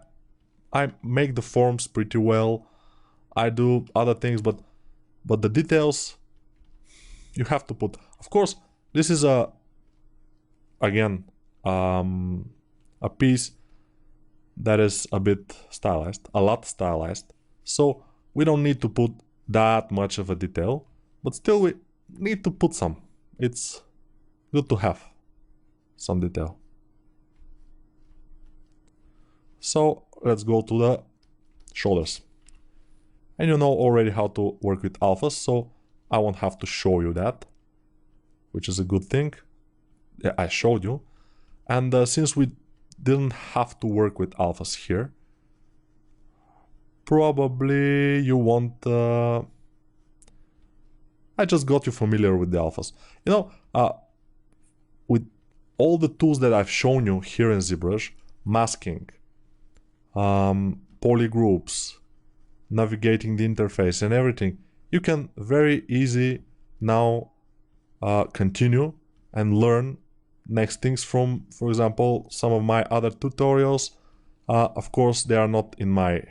make the forms pretty well, I do other things, but the details you have to put. Of course, this is again a piece that is a bit stylized, a lot stylized, so we don't need to put that much of a detail, but still we need to put some. It's good to have some detail. So let's go to the shoulders. And you know already how to work with alphas, so I won't have to show you that, which is a good thing. Yeah, I showed you. And since we didn't have to work with alphas here, probably you won't... I just got you familiar with the alphas. You know, all the tools that I've shown you here in ZBrush, masking, polygroups, navigating the interface and everything, you can very easy now continue and learn next things from, for example, some of my other tutorials. Of course, they are not in my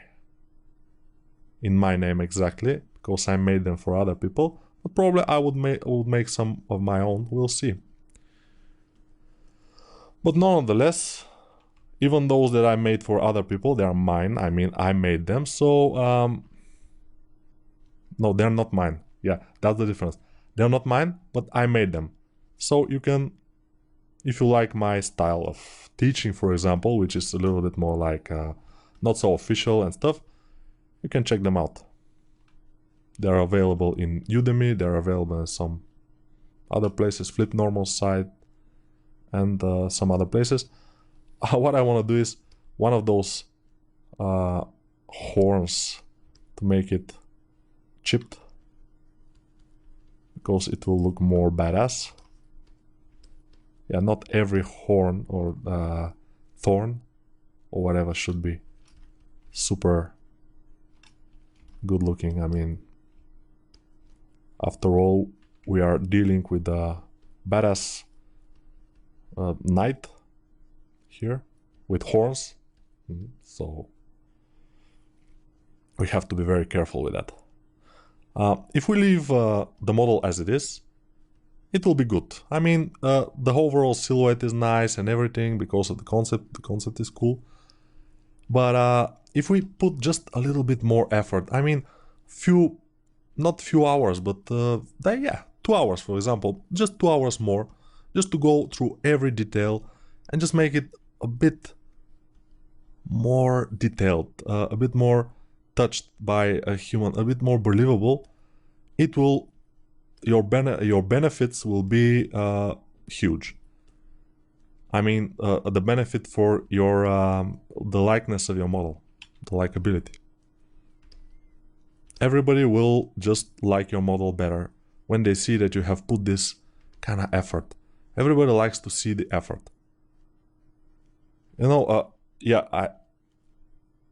name exactly, because I made them for other people, but probably I would make some of my own, we'll see. But nonetheless, even those that I made for other people, they are mine. I mean, I made them, so no, they're not mine. Yeah, that's the difference. They're not mine, but I made them. So you can, if you like my style of teaching, for example, which is a little bit more like not so official and stuff, you can check them out. They're available in Udemy, they're available in some other places, Flip Normal site, and some other places. What I want to do is one of those horns to make it chipped, because it will look more badass. Yeah, not every horn or thorn or whatever should be super good looking. I mean, after all, we are dealing with a badass knight here with horns, so we have to be very careful with that. If we leave the model as it is, it will be good. I mean, the overall silhouette is nice and everything because of the concept is cool. But if we put just a little bit more effort, I mean, not few hours, but yeah, 2 hours, for example, just 2 hours more, just to go through every detail and just make it a bit more detailed, a bit more touched by a human, a bit more believable, it will, your benefits will be huge. I mean, the benefit for your the likeness of your model, the likability. Everybody will just like your model better when they see that you have put this kind of effort. Everybody likes to see the effort. You know, yeah,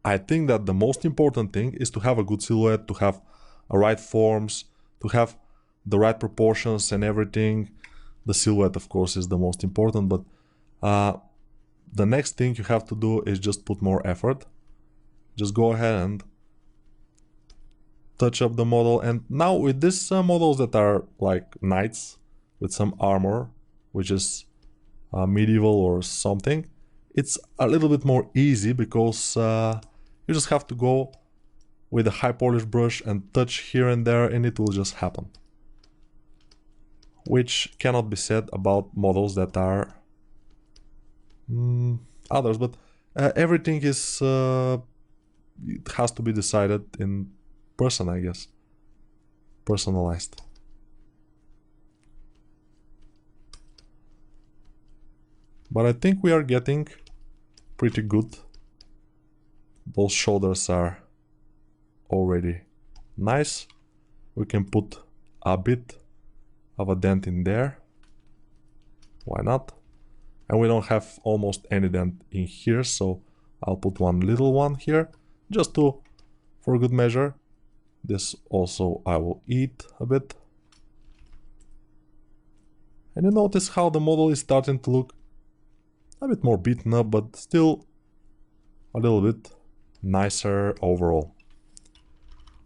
I think that the most important thing is to have a good silhouette, to have a right forms, to have the right proportions and everything. The silhouette, of course, is the most important, but the next thing you have to do is just put more effort. Just go ahead and touch up the model. And now with these models that are like knights with some armor, which is medieval or something, it's a little bit more easy because you just have to go with a high polish brush and touch here and there and it will just happen. Which cannot be said about models that are others, but everything is it has to be decided in person, I guess. Personalized. But I think we are getting pretty good. Those shoulders are already nice. We can put a bit of a dent in there. Why not? And we don't have almost any dent in here, so I'll put one little one here, just to, for good measure. This also I will eat a bit. And you notice how the model is starting to look a bit more beaten up, but still a little bit nicer overall.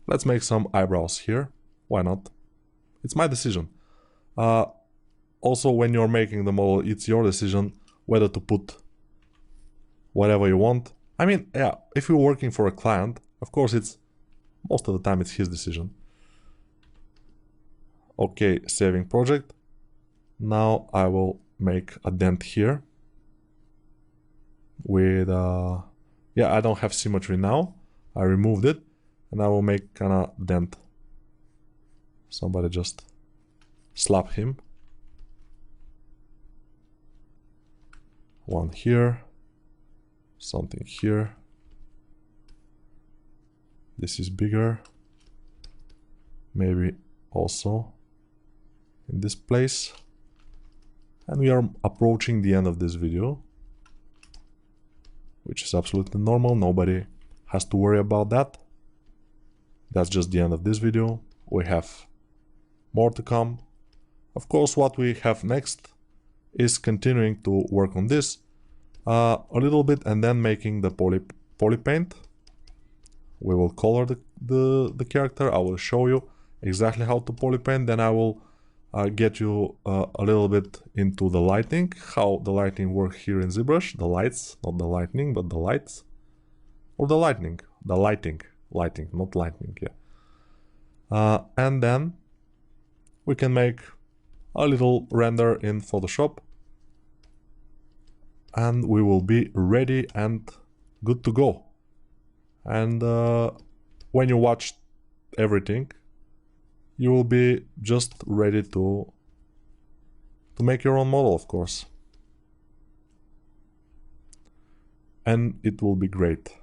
Let's make some eyebrows here. Why not? It's my decision. Also, when you're making the model, it's your decision whether to put whatever you want. I mean, yeah, if you're working for a client, of course it's most of the time it's his decision. Okay, saving project. Now I will make a dent here with yeah, I don't have symmetry now. I removed it and I will make kind of dent. Somebody just slap him. One here, something here. This is bigger. Maybe also in this place. And we are approaching the end of this video, which is absolutely normal. Nobody has to worry about that. That's just the end of this video. We have more to come. Of course, what we have next is continuing to work on this a little bit and then making the poly paint. We will color the character. I will show you exactly how to poly paint. Then I will get you a little bit into the lighting, how the lighting works here in ZBrush. The lights, not the lightning, but the lights. Or the lightning, lighting, not lightning, yeah. And then we can make a little render in Photoshop. And we will be ready and good to go. And when you watch everything, you will be just ready to make your own model, of course. And it will be great.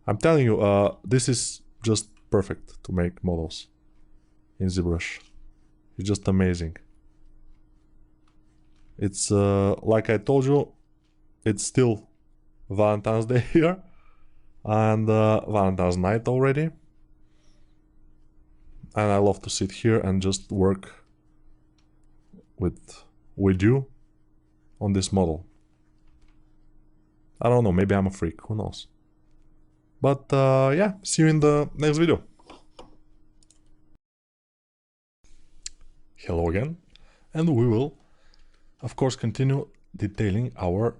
I'm telling you, this is just perfect to make models in ZBrush. It's just amazing. It's like I told you, it's still Valentine's Day here and Valentine's night already. And I love to sit here and just work with you on this model. I don't know, maybe I'm a freak, who knows. But yeah, see you in the next video. Hello again, and we will, of course, continue detailing our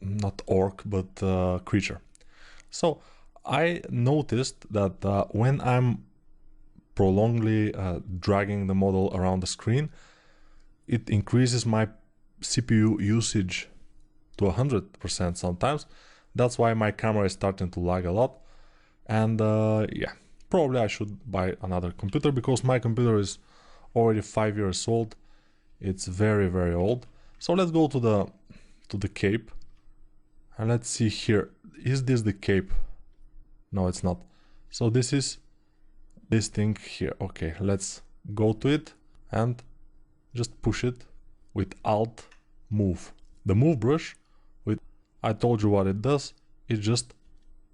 not orc, but creature. So I noticed that when I'm prolongedly dragging the model around the screen, it increases my CPU usage to 100% sometimes. That's why my camera is starting to lag a lot. And yeah, probably I should buy another computer, because my computer is already 5 years old. It's very, very old. So let's go to the cape. And let's see here. Is this the cape? No, it's not. So this is this thing here. Okay, let's go to it and just push it with Alt Move. The move brush, with, I told you what it does. It just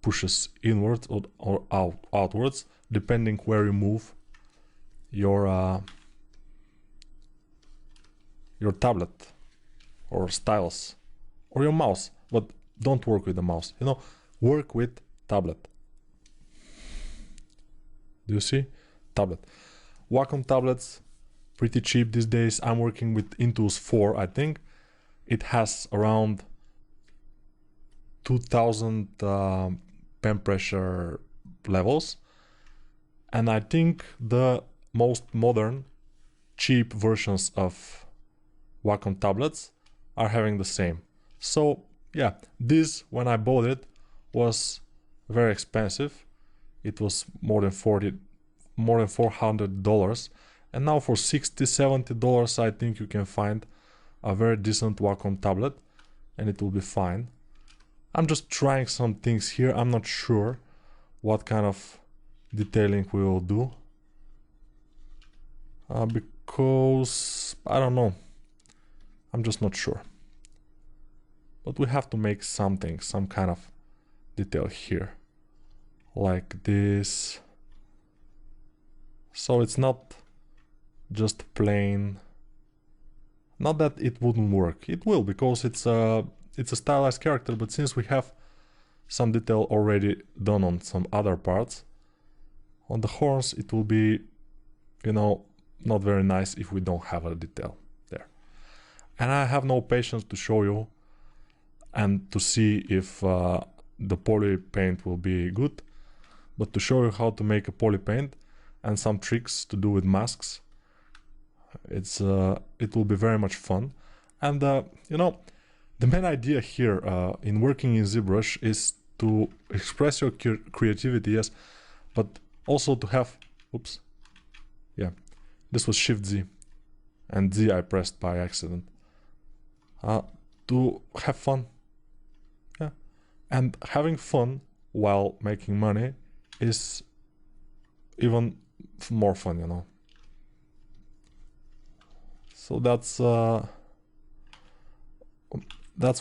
pushes inwards or outwards, depending where you move your tablet or stylus or your mouse. But don't work with the mouse, you know, work with tablet. Do you see? Tablet. Wacom tablets, pretty cheap these days. I'm working with Intuos 4, I think. It has around 2000 pen pressure levels. And I think the most modern, cheap versions of Wacom tablets are having the same. So yeah, this, when I bought it, was very expensive. It was more than $400, and now for $60-70 I think you can find a very decent Wacom tablet, and it will be fine. I'm just trying some things here. I'm not sure what kind of detailing we will do, because I don't know. I'm just not sure. But we have to make something, some kind of detail here, like this. So it's not just plain. Not that it wouldn't work. It will, because it's a stylized character. But since we have some detail already done on some other parts, on the horns, it will be, you know, not very nice if we don't have a detail there. And I have no patience to show you and to see if the poly paint will be good, but to show you how to make a poly paint and some tricks to do with masks. It will be very much fun. And you know, the main idea here in working in ZBrush is to express your creativity, yes, but also to have, oops, yeah, this was Shift Z, and Z I pressed by accident, to have fun. Yeah, and having fun while making money is even more fun, you know. So that's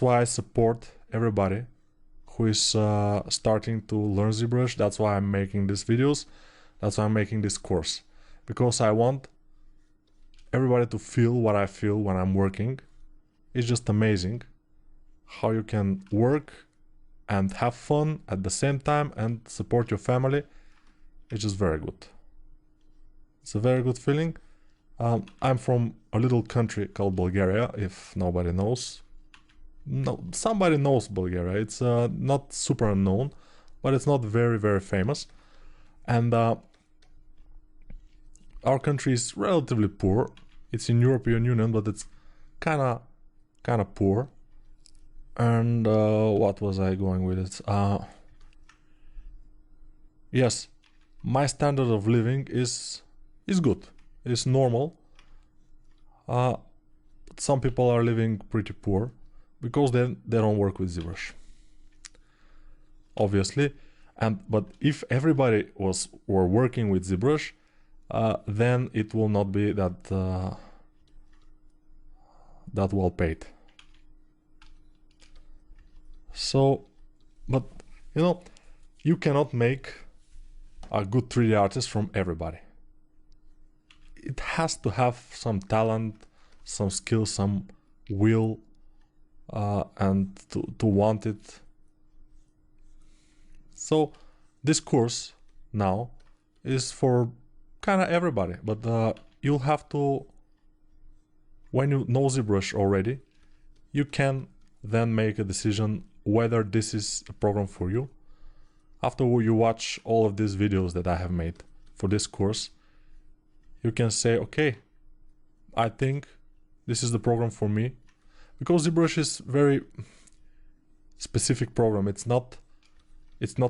why I support everybody who is starting to learn ZBrush. That's why I'm making these videos. That's why I'm making this course, because I want everybody to feel what I feel when I'm working. It's just amazing how you can work and have fun at the same time and support your family. It's just very good. It's a very good feeling. I'm from a little country called Bulgaria, if nobody knows. No, somebody knows Bulgaria. It's not super unknown, but it's not very, very famous. And our country is relatively poor. It's in European Union, but it's kind of poor. And what was I going with it? Yes, my standard of living is good. It's normal. Some people are living pretty poor because they don't work with ZBrush, obviously. But if everybody were working with ZBrush, then it will not be that well paid. So, but you know, you cannot make a good 3D artist from everybody. It has to have some talent, some skill, some will, and to want it. So this course now is for kind of everybody, but you'll have to, when you know ZBrush already, you can then make a decision whether this is a program for you. After you watch all of these videos that I have made for this course, you can say, okay, I think this is the program for me, because ZBrush is very specific program. It's not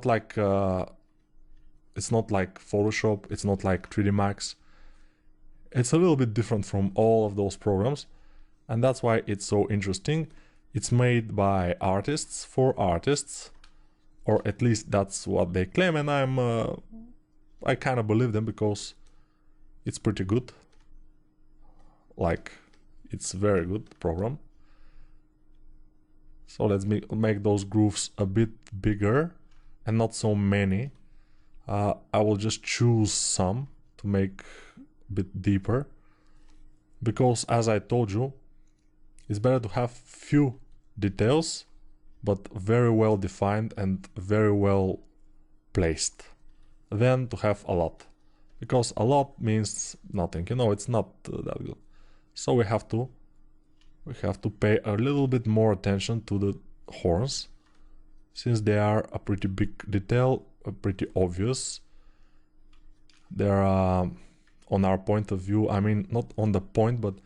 like Photoshop. It's not like 3D Max. It's a little bit different from all of those programs, and that's why it's so interesting. It's made by artists for artists, or at least that's what they claim, and I kind of believe them because it's pretty good. Like, it's a very good program. So let's make those grooves a bit bigger and not so many. I will just choose some to make a bit deeper, because as I told you, it's better to have few details but very well defined and very well placed than to have a lot, because a lot means nothing, you know, it's not that good. So we have to pay a little bit more attention to the horns, since they are a pretty big detail, pretty obvious. They're on our point of view, I mean, not on the point, but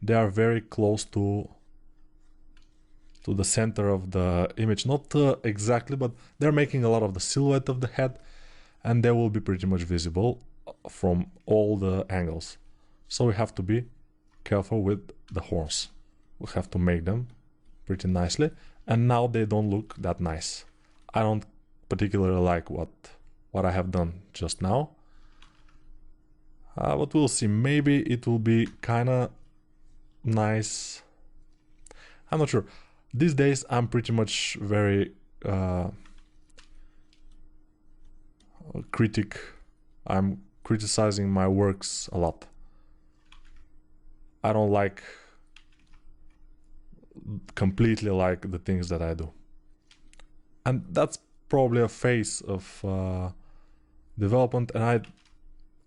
they are very close to the center of the image. Not exactly, but they're making a lot of the silhouette of the head, and they will be pretty much visible from all the angles. So we have to be careful with the horns. We have to make them pretty nicely, and now they don't look that nice. I don't particularly like what I have done just now, but we'll see. Maybe it will be kind of nice. I'm not sure. These days I'm pretty much very critic. I'm criticizing my works a lot. I don't completely like the things that I do, and that's probably a phase of development, and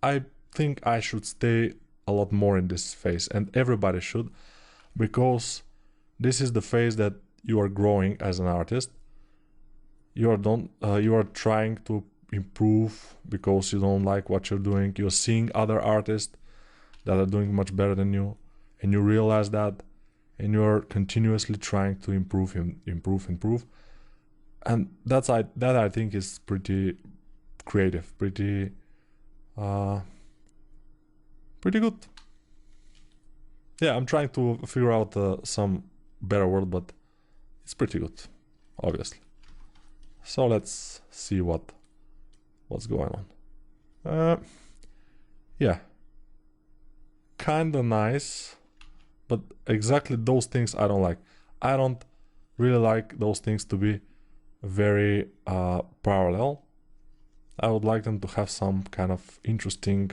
I think I should stay a lot more in this phase, and everybody should, because this is the phase that you are growing as an artist. You are trying to improve because you don't like what you're doing. You're seeing other artists that are doing much better than you, and you realize that, and you're continuously trying to improve, and that I think is pretty creative, pretty good. Yeah, I'm trying to figure out some better word, but it's pretty good, obviously. So let's see what's going on. Yeah, kinda nice. but exactly those things I don't like. I don't really like those things to be very parallel. I would like them to have some kind of interesting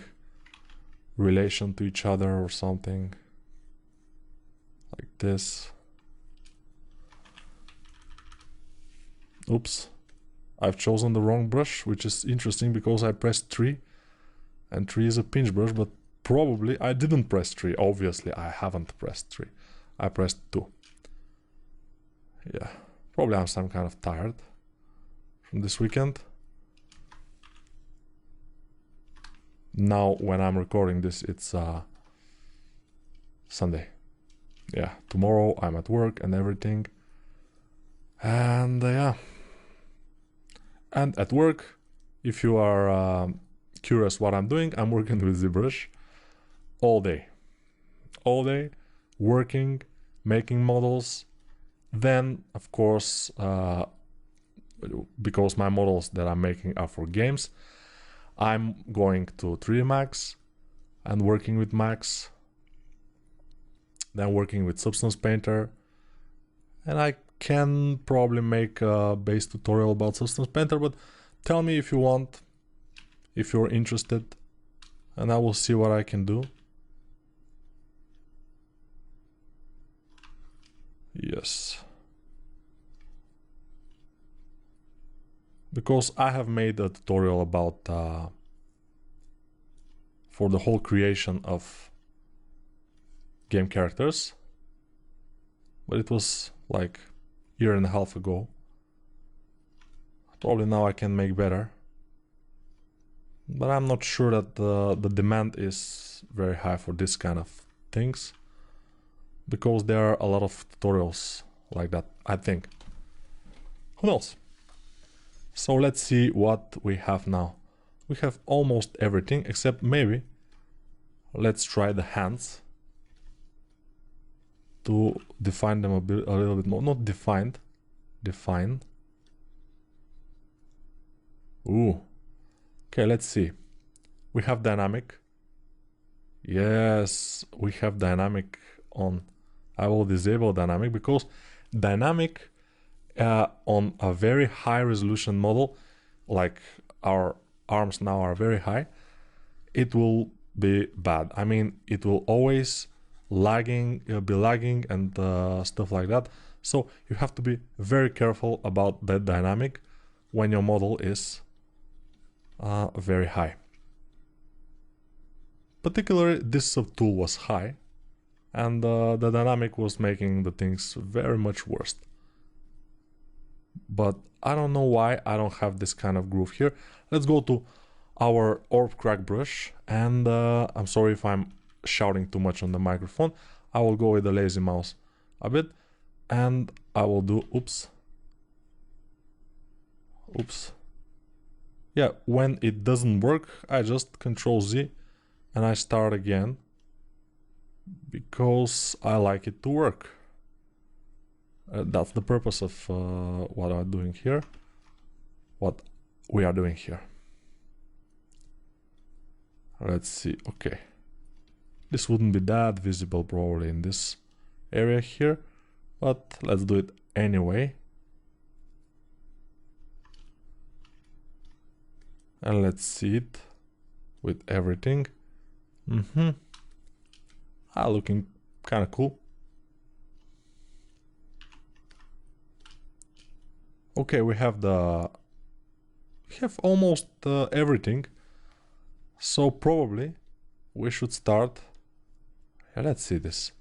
relation to each other or something like this. Oops, I've chosen the wrong brush, which is interesting because I pressed 3 and 3 is a pinch brush, but probably I didn't press 3. Obviously I haven't pressed 3. I pressed 2. Yeah, probably I'm some kind of tired from this weekend. Now when I'm recording this, it's Sunday. Yeah, tomorrow I'm at work and everything. And yeah. And at work, if you are curious what I'm doing, I'm working with ZBrush all day. All day, working, making models. Then, of course, because my models that I'm making are for games, I'm going to 3D Max and working with Max. Then working with Substance Painter. And I can probably make a base tutorial about Substance Painter, but tell me if you want, if you're interested, and I will see what I can do. Yes. Because I have made a tutorial about for the whole creation of game characters, but it was like a year and a half ago. Probably now I can make better, but I'm not sure that the demand is very high for this kind of things, because there are a lot of tutorials like that, I think. Who knows? So let's see what we have now. We have almost everything, except maybe let's try the hands to define them a little bit more. Not defined, define. Ooh. Okay, let's see. We have dynamic. Yes, we have dynamic on. I will disable dynamic because dynamic on a very high resolution model, like our arms now are very high, it will be bad. I mean, it will always be lagging and stuff like that. So you have to be very careful about that dynamic when your model is very high. Particularly this subtool was high, and the dynamic was making the things very much worse. But I don't know why I don't have this kind of groove here. Let's go to our orb crack brush, and I'm sorry if I'm shouting too much on the microphone. I will go with the lazy mouse a bit, and I will do oops. Yeah, when it doesn't work, I just Control Z and I start again, because I like it to work. That's the purpose of what I'm doing here, what we are doing here. Let's see, okay. This wouldn't be that visible probably in this area here, but let's do it anyway. And let's see it with everything. Looking kind of cool. Okay, we have almost everything. So probably we should start. Let's see this.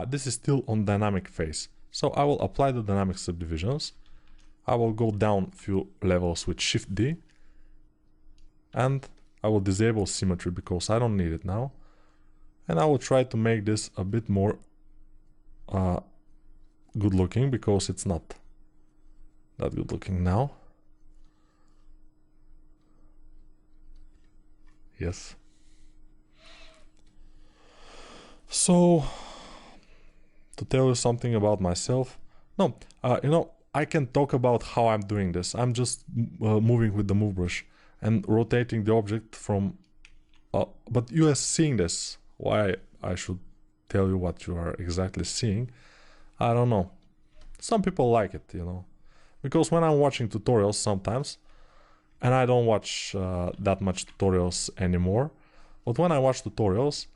This is still on dynamic phase. So I will apply the dynamic subdivisions. I will go down a few levels with Shift D. And I will disable symmetry because I don't need it now. And I will try to make this a bit more good looking, because it's not that good looking now. Yes. So, to tell you something about myself. No, you know, I can talk about how I'm doing this. I'm just moving with the move brush and rotating the object from... but you are seeing this. Why I should tell you what you are exactly seeing. I don't know. Some people like it, you know. Because when I'm watching tutorials sometimes, and I don't watch that much tutorials anymore, but when I watch tutorials,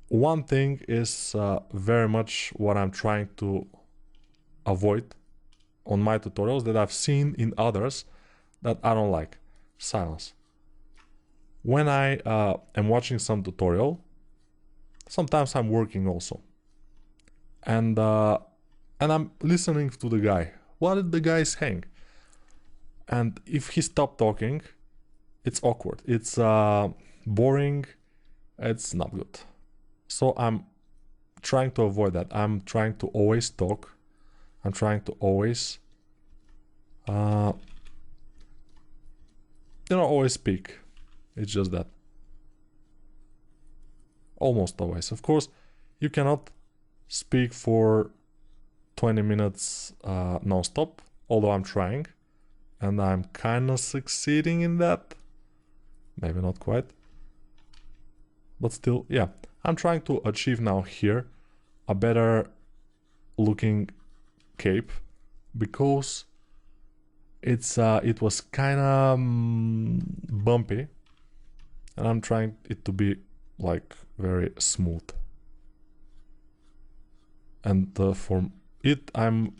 one thing is very much what I'm trying to avoid on my tutorials that I've seen in others that I don't like. Silence. When I am watching some tutorial, sometimes I'm working also. And I'm listening to the guy. What did the guy is saying? And if he stopped talking, it's awkward. It's boring. It's not good. So I'm trying to avoid that. I'm trying to always talk. I'm trying to always, always speak. It's just that. Almost always. Of course, you cannot speak for 20 minutes non-stop, although I'm trying. And I'm kind of succeeding in that. Maybe not quite. But still, yeah. I'm trying to achieve now here a better looking cape. Because it was kind of bumpy. And I'm trying it to be like very smooth. And for it, I'm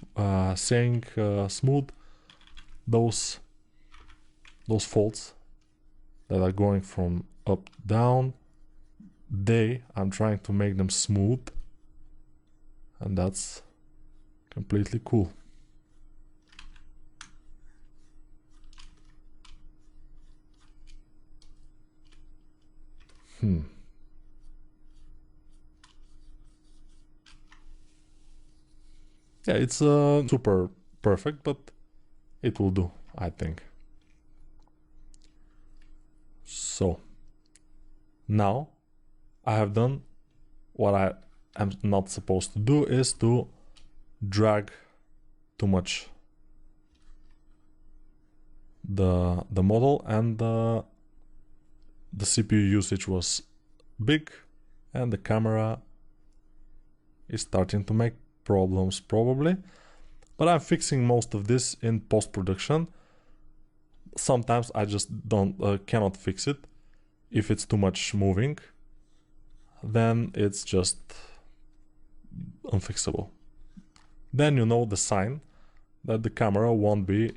saying smooth. Those folds that are going from up down, I'm trying to make them smooth, and that's completely cool. Yeah, it's super perfect, but it will do, I think. So, now I have done what I am not supposed to do, is to drag too much the model, and the CPU usage was big, and the camera is starting to make problems probably. But I'm fixing most of this in post-production. Sometimes I just cannot fix it. If it's too much moving, then it's just unfixable. Then you know the sign that the camera won't be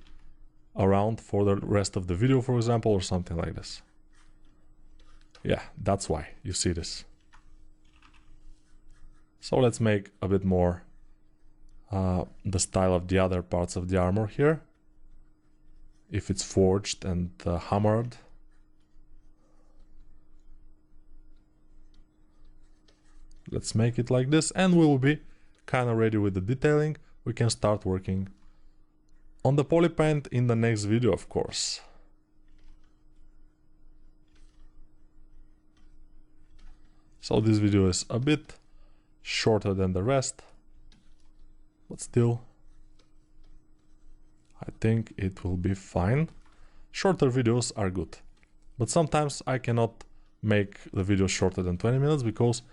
around for the rest of the video, for example, or something like this. Yeah, that's why you see this. So let's make a bit more the style of the other parts of the armor here. If it's forged and hammered. Let's make it like this, and we will be kind of ready with the detailing. We can start working on the polypaint in the next video, of course. So this video is a bit shorter than the rest, but still I think it will be fine. Shorter videos are good, but sometimes I cannot make the video shorter than 20 minutes because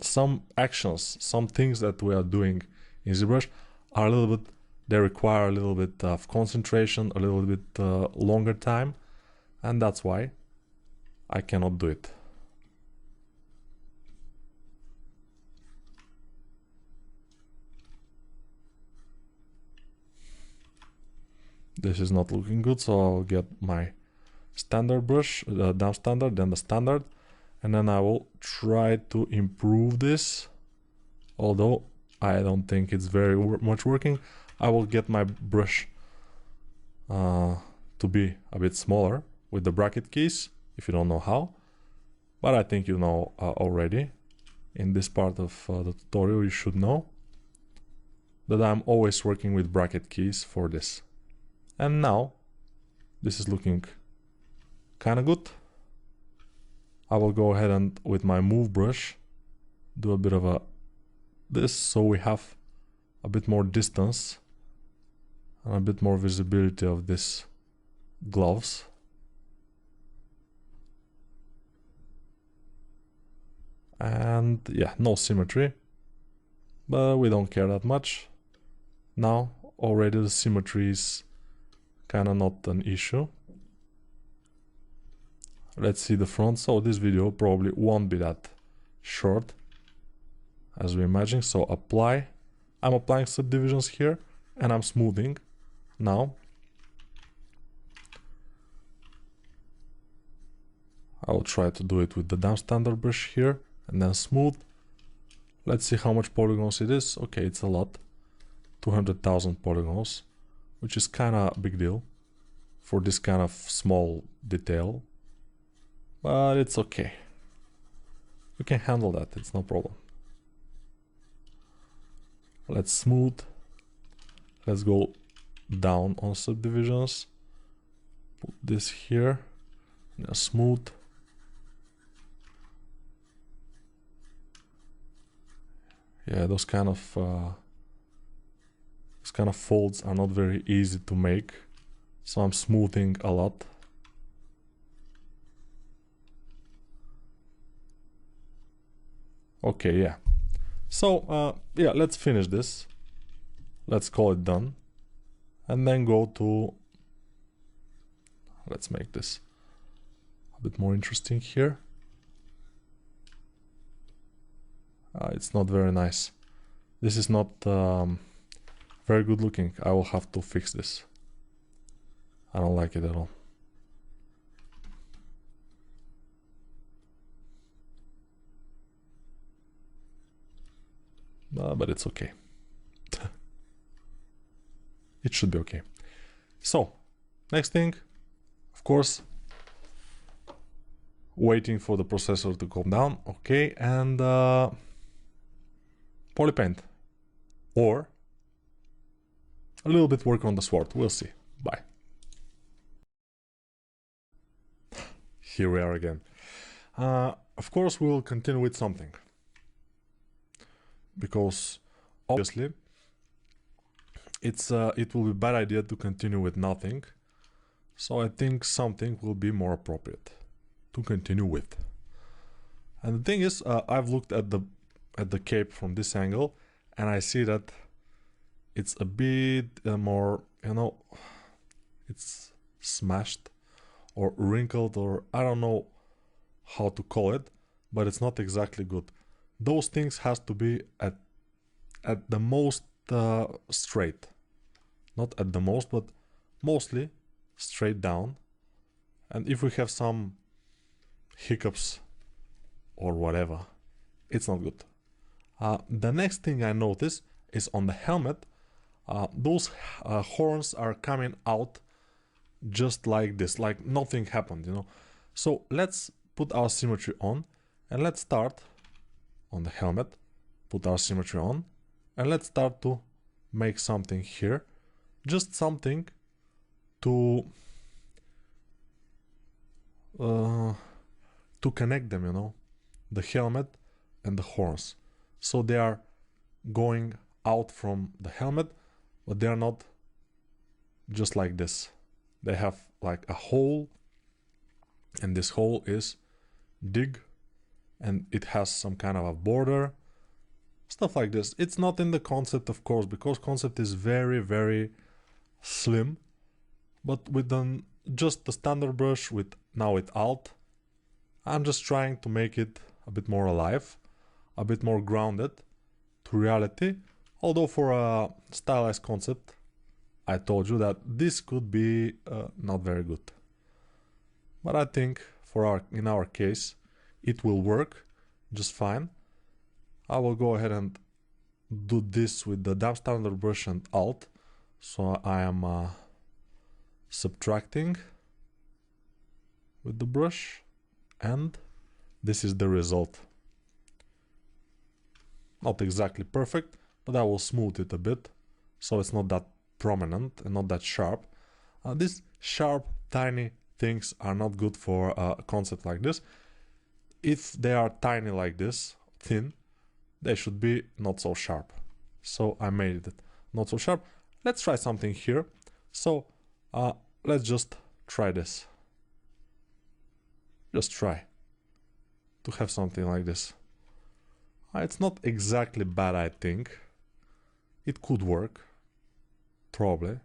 some actions, some things that we are doing in ZBrush are a little bit, they require a little bit of concentration, a little bit longer time, and that's why I cannot do it. This is not looking good, so I'll get my standard brush, down standard, then the standard, and then I will try to improve this. Although I don't think it's very much working. I will get my brush to be a bit smaller with the bracket keys, if you don't know how. But I think you know already. In this part of the tutorial you should know that I'm always working with bracket keys for this. And now this is looking kind of good. I will go ahead and with my move brush do a bit of this, so we have a bit more distance and a bit more visibility of this gloves. And yeah, no symmetry, but we don't care that much. Now already the symmetry is kind of not an issue. Let's see the front. So this video probably won't be that short as we imagine. So apply. I'm applying subdivisions here and I'm smoothing now. I'll try to do it with the damp standard brush here and then smooth. Let's see how much polygons it is. Okay, it's a lot. 200,000 polygons, which is kind of a big deal for this kind of small detail. But it's okay. We can handle that, it's no problem. Let's smooth. Let's go down on subdivisions. Put this here. Now smooth. Yeah, those kind of folds are not very easy to make, so I'm smoothing a lot. Okay, yeah. So yeah, let's finish this. Let's call it done, and then go to. Let's make this a bit more interesting here. It's not very nice. This is not very good looking. I will have to fix this. I don't like it at all. But it's okay. It should be okay. So, next thing, of course, waiting for the processor to calm down. Okay, and poly paint, or a little bit work on the sword. We'll see. Bye. Here we are again. Of course, we will continue with something, because obviously it will be a bad idea to continue with nothing. So I think something will be more appropriate to continue with. And the thing is, I've looked at the cape from this angle, and I see that it's a bit more, you know, it's smashed or wrinkled, or I don't know how to call it, but it's not exactly good. Those things has to be at the most straight, not at the most, but mostly straight down. And if we have some hiccups or whatever, it's not good. The next thing I notice is on the helmet, those horns are coming out just like this, like nothing happened, you know. So let's put our symmetry on, and let's start on the helmet, put our symmetry on, and let's start to make something here, just something to connect them, you know, the helmet and the horns. So they are going out from the helmet, but they are not just like this. They have like a hole, and this hole is dig, and it has some kind of a border, stuff like this. It's not in the concept, of course, because concept is very, very slim, but with just the standard brush, with now with Alt, I'm just trying to make it a bit more alive, a bit more grounded to reality. Although for a stylized concept, I told you that this could be not very good. But I think in our case, it will work just fine. I will go ahead and do this with the damp standard brush and Alt. So I am subtracting with the brush, and this is the result. Not exactly perfect, but I will smooth it a bit so it's not that prominent and not that sharp. These sharp, tiny things are not good for a concept like this. If they are tiny like this, thin, they should be not so sharp. So I made it not so sharp. Let's try something here. So let's just try this. Just try to have something like this. It's not exactly bad, I think. It could work, probably.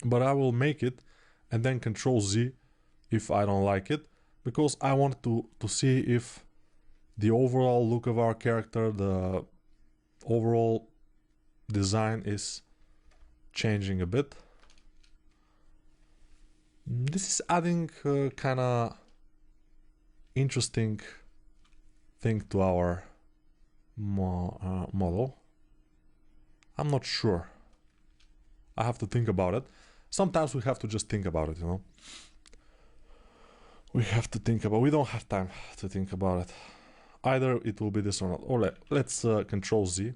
But I will make it and then Control Z if I don't like it, because I want to see if the overall look of our character, the overall design is changing a bit. This is adding kind of interesting thing to our model. I'm not sure. I have to think about it. Sometimes we have to just think about it, you know. We have to think about. We don't have time to think about it. Either it will be this or not. Or let's Control Z a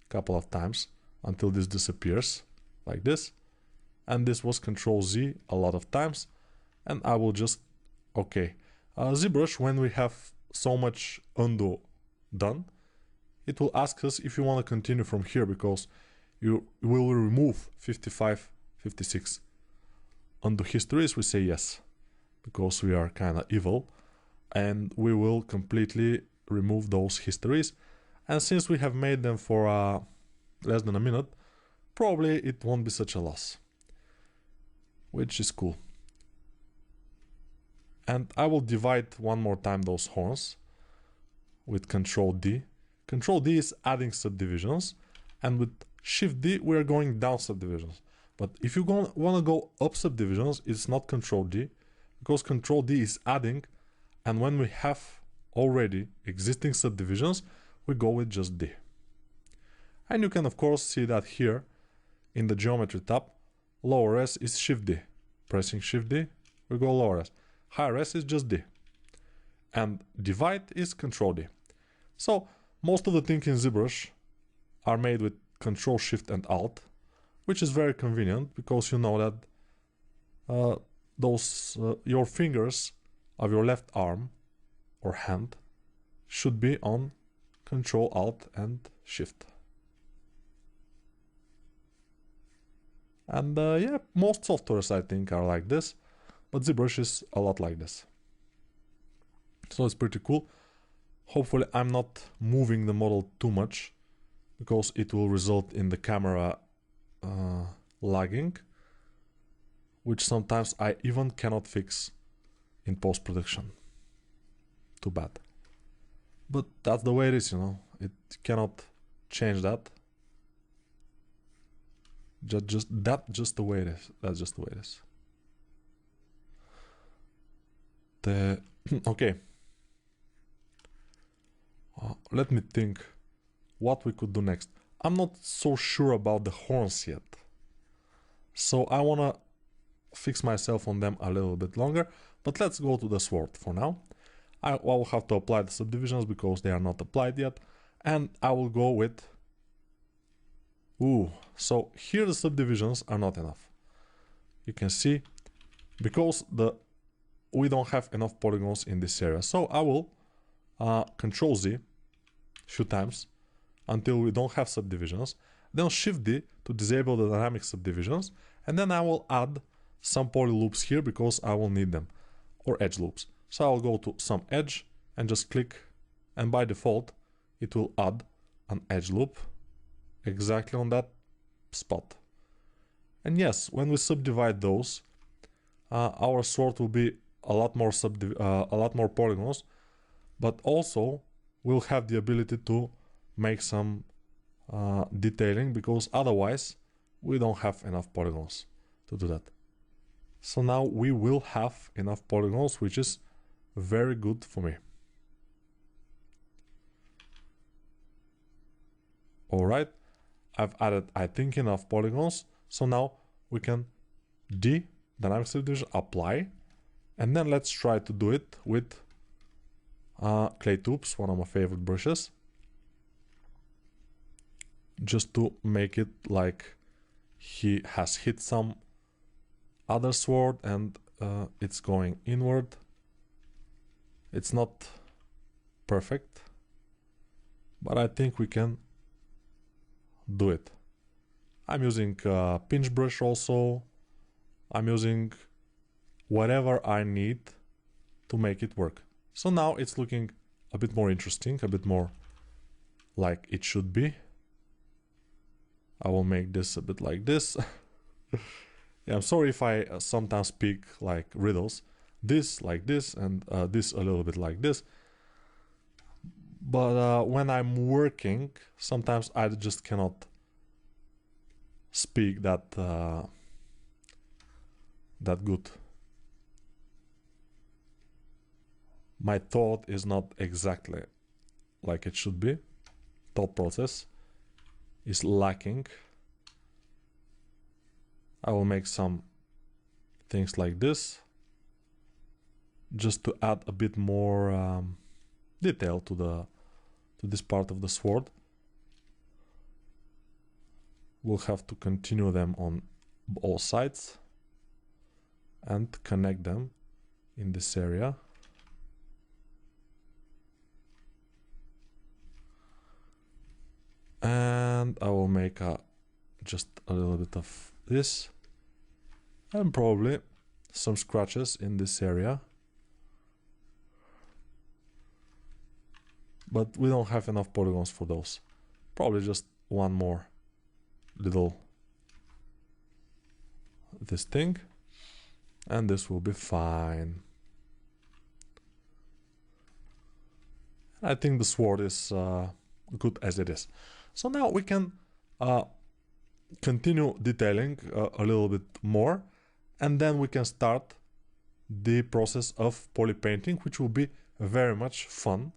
couple of times until this disappears, like this. And this was Control Z a lot of times. And I will just, okay. ZBrush, when we have so much undo done, it will ask us if you want to continue from here, because you will remove 55, 56 undo histories. We say yes, because we are kind of evil, and we will completely remove those histories. And since we have made them for less than a minute, probably it won't be such a loss, which is cool. And I will divide one more time those horns with Control D. Control D is adding subdivisions, and with Shift D we are going down subdivisions. But if you want to go up subdivisions, it's not Control D, because Control D is adding, and when we have already existing subdivisions, we go with just D. And you can of course see that here in the Geometry tab, lower S is Shift D. Pressing Shift D, we go lower S. Higher S is just D. And divide is Control D. So most of the things in ZBrush are made with Control Shift and Alt, which is very convenient, because you know that your fingers of your left arm or hand should be on Control Alt and Shift. And yeah, most softwares I think are like this, but ZBrush is a lot like this. So it's pretty cool. Hopefully I'm not moving the model too much, because it will result in the camera lagging, which sometimes I even cannot fix in post-production. Too bad. But that's the way it is, you know. It cannot change that. That's just the way it is. That's just the way it is. Okay. Let me think what we could do next. I'm not so sure about the horns yet, so I wanna fix myself on them a little bit longer, but let's go to the sword for now. I will have to apply the subdivisions because they are not applied yet, and I will go with... so here the subdivisions are not enough. You can see, because we don't have enough polygons in this area, so I will Control Z a few times until we don't have subdivisions, then Shift D to disable the dynamic subdivisions, and then I will add some poly loops here because I will need them, or edge loops. So I'll go to some edge and just click, and by default it will add an edge loop exactly on that spot. And yes, when we subdivide those, our sword will be a lot more polygons, but also we'll have the ability to make some detailing, because otherwise we don't have enough polygons to do that. So now we will have enough polygons, which is very good for me. Alright, I've added, I think, enough polygons, so now we can dynamic subdivision, apply, and then let's try to do it with clay tubes, one of my favorite brushes, just to make it like he has hit some other sword and it's going inward. It's not perfect, but I think we can do it. I'm using a pinch brush also. I'm using whatever I need to make it work. So now it's looking a bit more interesting, a bit more like it should be. I will make this a bit like this. Yeah, I'm sorry if I sometimes speak like riddles. This like this, and this a little bit like this. But when I'm working, sometimes I just cannot speak that that good. My thought is not exactly like it should be. Thought process is lacking. I will make some things like this just to add a bit more detail to this part of the sword. We'll have to continue them on all sides and connect them in this area. And I will make just a little bit of this and probably some scratches in this area. But we don't have enough polygons for those. Probably just one more little this thing, and this will be fine. I think the sword is good as it is. So now we can continue detailing a little bit more, and then we can start the process of poly painting, which will be very much fun.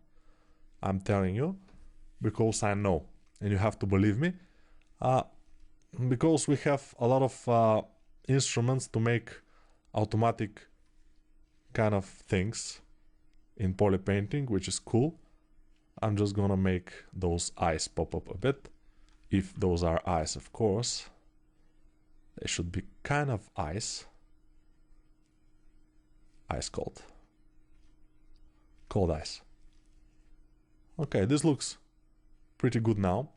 I'm telling you, because I know, and you have to believe me, because we have a lot of instruments to make automatic kind of things in poly painting, which is cool. I'm just gonna make those eyes pop up a bit. If those are eyes, of course. They should be kind of eyes. Ice cold. Cold ice. Okay, this looks pretty good now.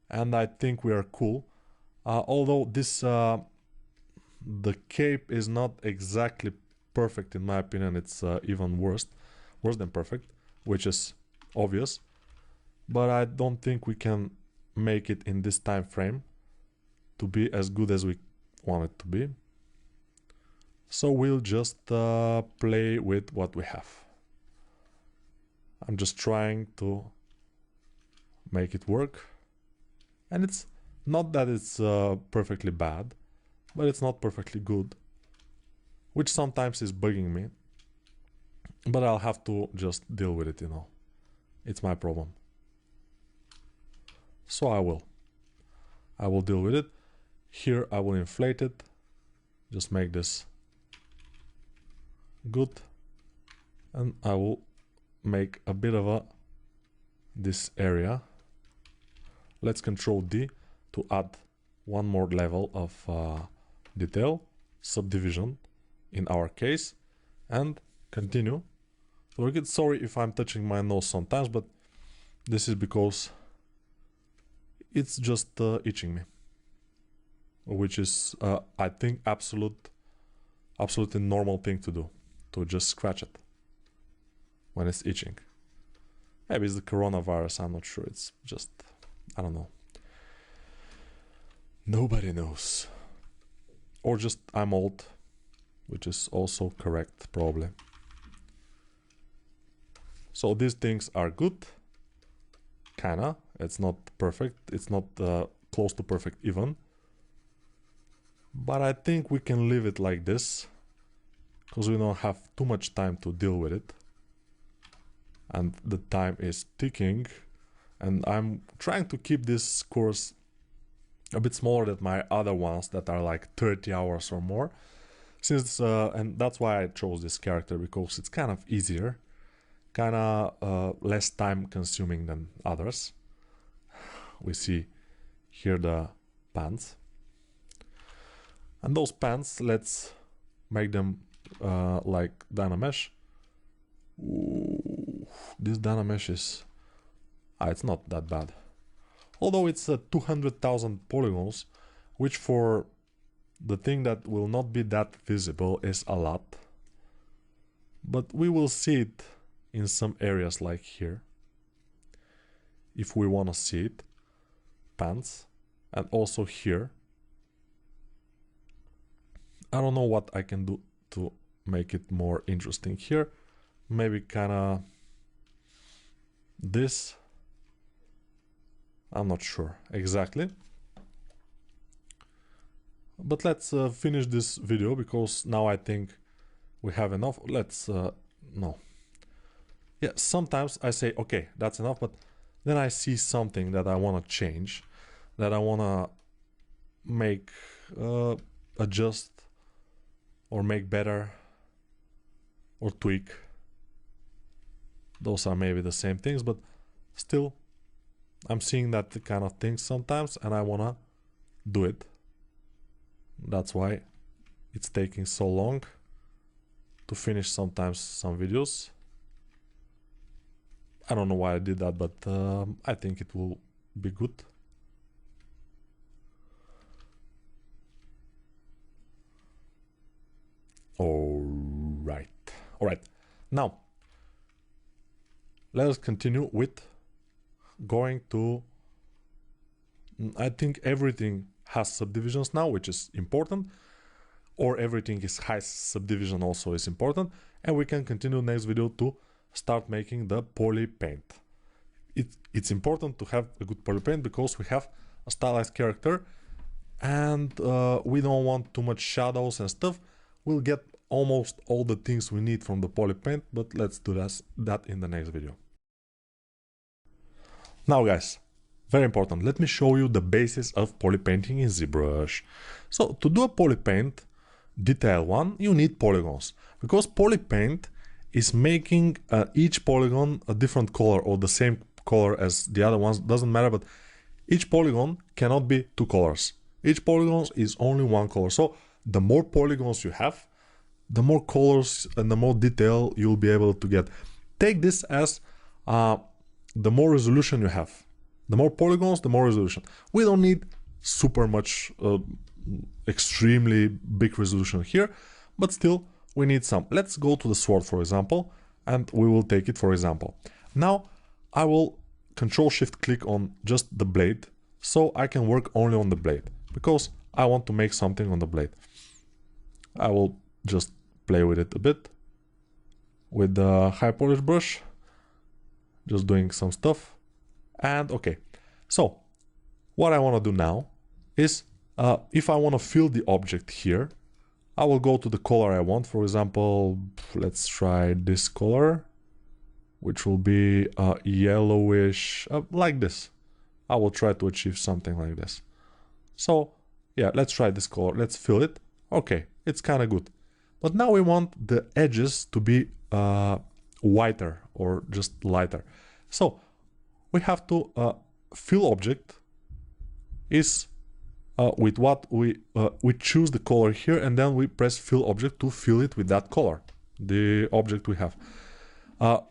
And I think we are cool. Although this the cape is not exactly perfect in my opinion. It's even worse than perfect, which is obvious. But I don't think we can make it in this time frame to be as good as we want it to be. So we'll just play with what we have. I'm just trying to make it work. And it's not that it's perfectly bad, but it's not perfectly good, which sometimes is bugging me. But I'll have to just deal with it, you know. It's my problem. So I will deal with it. Here I will inflate it. Just make this good. And I will make a bit of this area. Let's Control D to add one more level of detail, subdivision in our case, and continue. Sorry if I'm touching my nose sometimes, but this is because it's just itching me, which is I think absolutely normal thing to do, to just scratch it when it's itching. Maybe it's the coronavirus, I'm not sure. It's just, I don't know. Nobody knows. Or just I'm old, which is also correct, probably. So these things are good. Kinda. It's not perfect. It's not close to perfect even. But I think we can leave it like this, because we don't have too much time to deal with it. And the time is ticking. And I'm trying to keep this course a bit smaller than my other ones that are like 30 hours or more. Since and that's why I chose this character, because it's kind of easier, kind of less time consuming than others. We see here the pants. And those pants, let's make them like Dynamesh. Ooh, this Dynamesh is... it's not that bad. Although it's 200,000 polygons, which for the thing that will not be that visible is a lot. But we will see it in some areas like here, if we want to see it, pants, and also here. I don't know what I can do to make it more interesting here. Maybe kind of this. I'm not sure exactly. But let's finish this video, because now I think we have enough. Let's no. Yeah, sometimes I say, okay, that's enough, but then I see something that I want to change, that I want to make, adjust, or make better, or tweak. Those are maybe the same things, but still, I'm seeing that kind of things sometimes, and I want to do it. That's why it's taking so long to finish sometimes some videos. I don't know why I did that, but I think it will be good. All right. Now, let us continue with going to, I think everything has subdivisions now, which is important, or everything has subdivision also is important, and we can continue next video to start making the poly paint. It's important to have a good poly paint because we have a stylized character, and we don't want too much shadows and stuff. We'll get almost all the things we need from the poly paint, but let's do that in the next video. Now guys, very important, let me show you the basis of poly painting in ZBrush. So to do a poly paint, detail 1, you need polygons, because poly paint is making each polygon a different color or the same color as the other ones, doesn't matter, but each polygon cannot be two colors. Each polygon is only one color. So the more polygons you have, the more colors and the more detail you'll be able to get. Take this as the more resolution you have. The more polygons, the more resolution. We don't need super much, extremely big resolution here, but still we need some. Let's go to the sword, for example, and we will take it for example. Now I will Control-Shift-Click on just the blade, so I can work only on the blade, because I want to make something on the blade. I will just play with it a bit with the high polish brush, just doing some stuff. And okay, so what I want to do now is if I want to fill the object here, I will go to the color I want. For example, let's try this color, which will be yellowish, like this. I will try to achieve something like this. So yeah, let's try this color, let's fill it. Okay, it's kind of good. But now we want the edges to be whiter or just lighter. So we have to fill object is with what we choose the color here, and then we press fill object to fill it with that color, the object we have.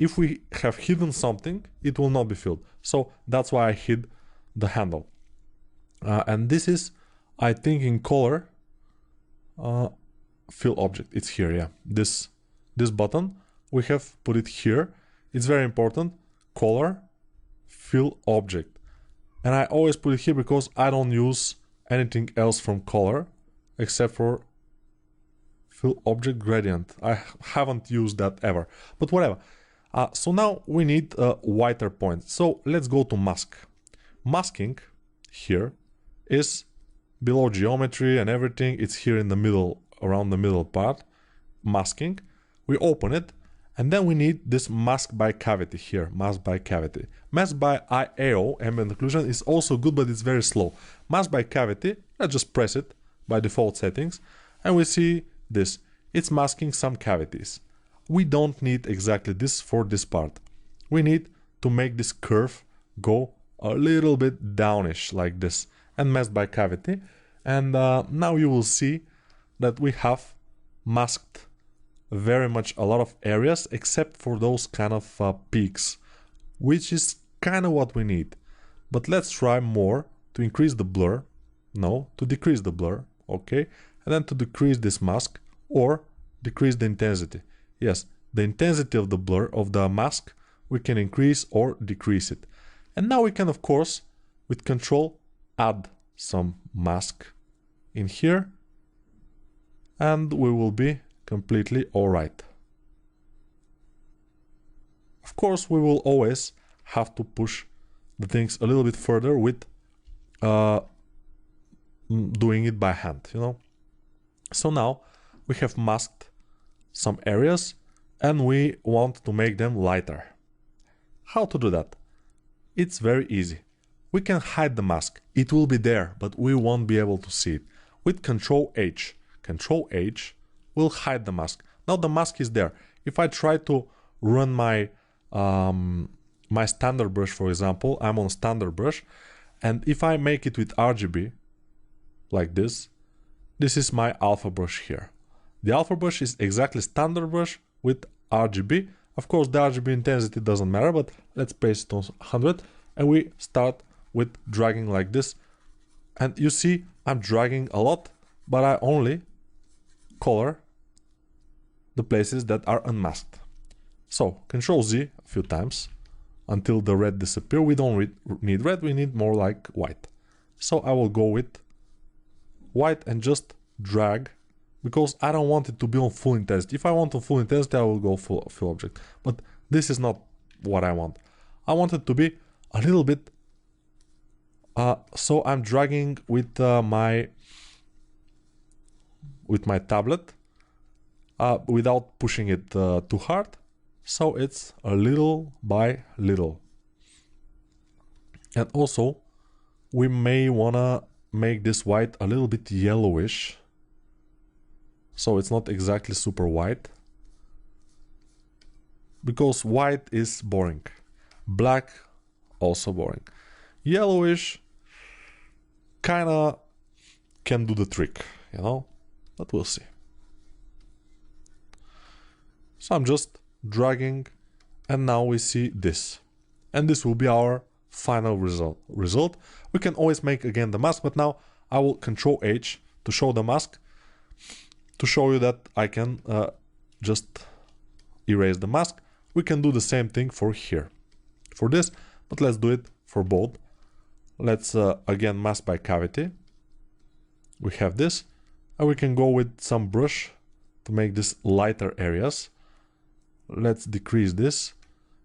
If we have hidden something, it will not be filled. So that's why I hid the handle. And this is, I think, in color, fill object. It's here, yeah. This button, we have put it here. It's very important. Color, fill object. And I always put it here because I don't use anything else from color except for fill object gradient. I haven't used that ever, but whatever. So now we need a whiter point. So let's go to mask. Masking here is below geometry and everything. It's here in the middle, around the middle part. Masking. We open it, and then we need this mask by cavity here. Mask by cavity. Mask by IAO, ambient occlusion, is also good, but it's very slow. Mask by cavity, let's just press it by default settings, and we see this. It's masking some cavities. We don't need exactly this for this part. We need to make this curve go a little bit downish like this, and masked by cavity. And now you will see that we have masked very much a lot of areas except for those kind of peaks, which is kind of what we need. But let's try more to increase the blur. No, to decrease the blur. Okay, and then to decrease this mask or decrease the intensity. Yes, the intensity of the blur of the mask, we can increase or decrease it. And now we can, of course, with Control, add some mask in here, and we will be completely alright. Of course, we will always have to push the things a little bit further with doing it by hand, you know. So now we have masked some areas and we want to make them lighter. How to do that? It's very easy. We can hide the mask. It will be there, but we won't be able to see it. With Control H. Control H will hide the mask. Now the mask is there. If I try to run my my standard brush, for example, I'm on standard brush, and if I make it with RGB, like this is my alpha brush here. The alpha brush is exactly standard brush with RGB. Of course, the RGB intensity doesn't matter, but let's place it on 100, and we start with dragging like this. And you see, I'm dragging a lot, but I only color the places that are unmasked. So, Control Z a few times until the red disappears. We don't need red, we need more like white. So I will go with white and just drag, because I don't want it to be on full intensity. If I want on full intensity, I will go full object. But this is not what I want. I want it to be a little bit... so I'm dragging with my tablet without pushing it too hard. So it's a little by little. And also, we may wanna make this white a little bit yellowish. So it's not exactly super white. Because white is boring. Black, also boring. Yellowish, kinda can do the trick, you know? But we'll see. So I'm just dragging, and now we see this. And this will be our final result. We can always make again the mask, but now I will Control H to show the mask, to show you that I can just erase the mask. We can do the same thing for here, for this, but let's do it for both. Let's again mask by cavity. We have this, and we can go with some brush to make this lighter areas. Let's decrease this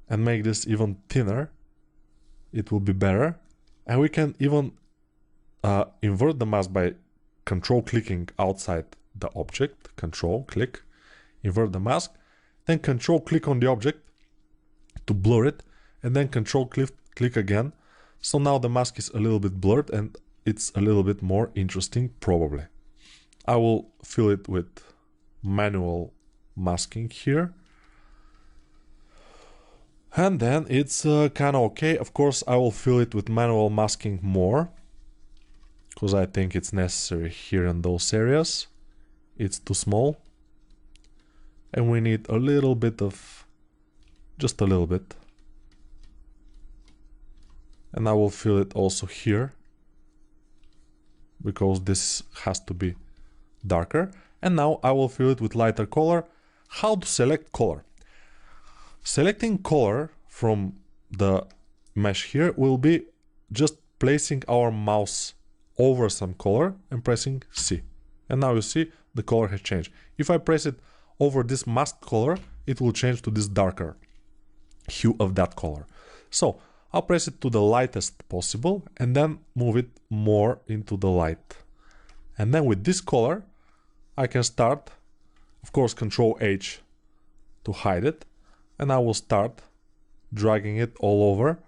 and make this even thinner. It will be better. And we can even invert the mask by control clicking outside the object. Control click, invert the mask, then control click on the object to blur it, and then control click again. So now the mask is a little bit blurred and it's a little bit more interesting probably. I will fill it with manual masking here. And then it's kind of okay. Of course, I will fill it with manual masking more, because I think it's necessary here in those areas. It's too small. And we need a little bit of, just a little bit. And I will fill it also here, because this has to be darker. And now I will fill it with lighter color. How to select color? Selecting color from the mesh here will be just placing our mouse over some color and pressing C. And now you see the color has changed. If I press it over this masked color, it will change to this darker hue of that color. So I'll press it to the lightest possible and then move it more into the light. And then with this color, I can start, of course, Control H to hide it. And I will start dragging it all over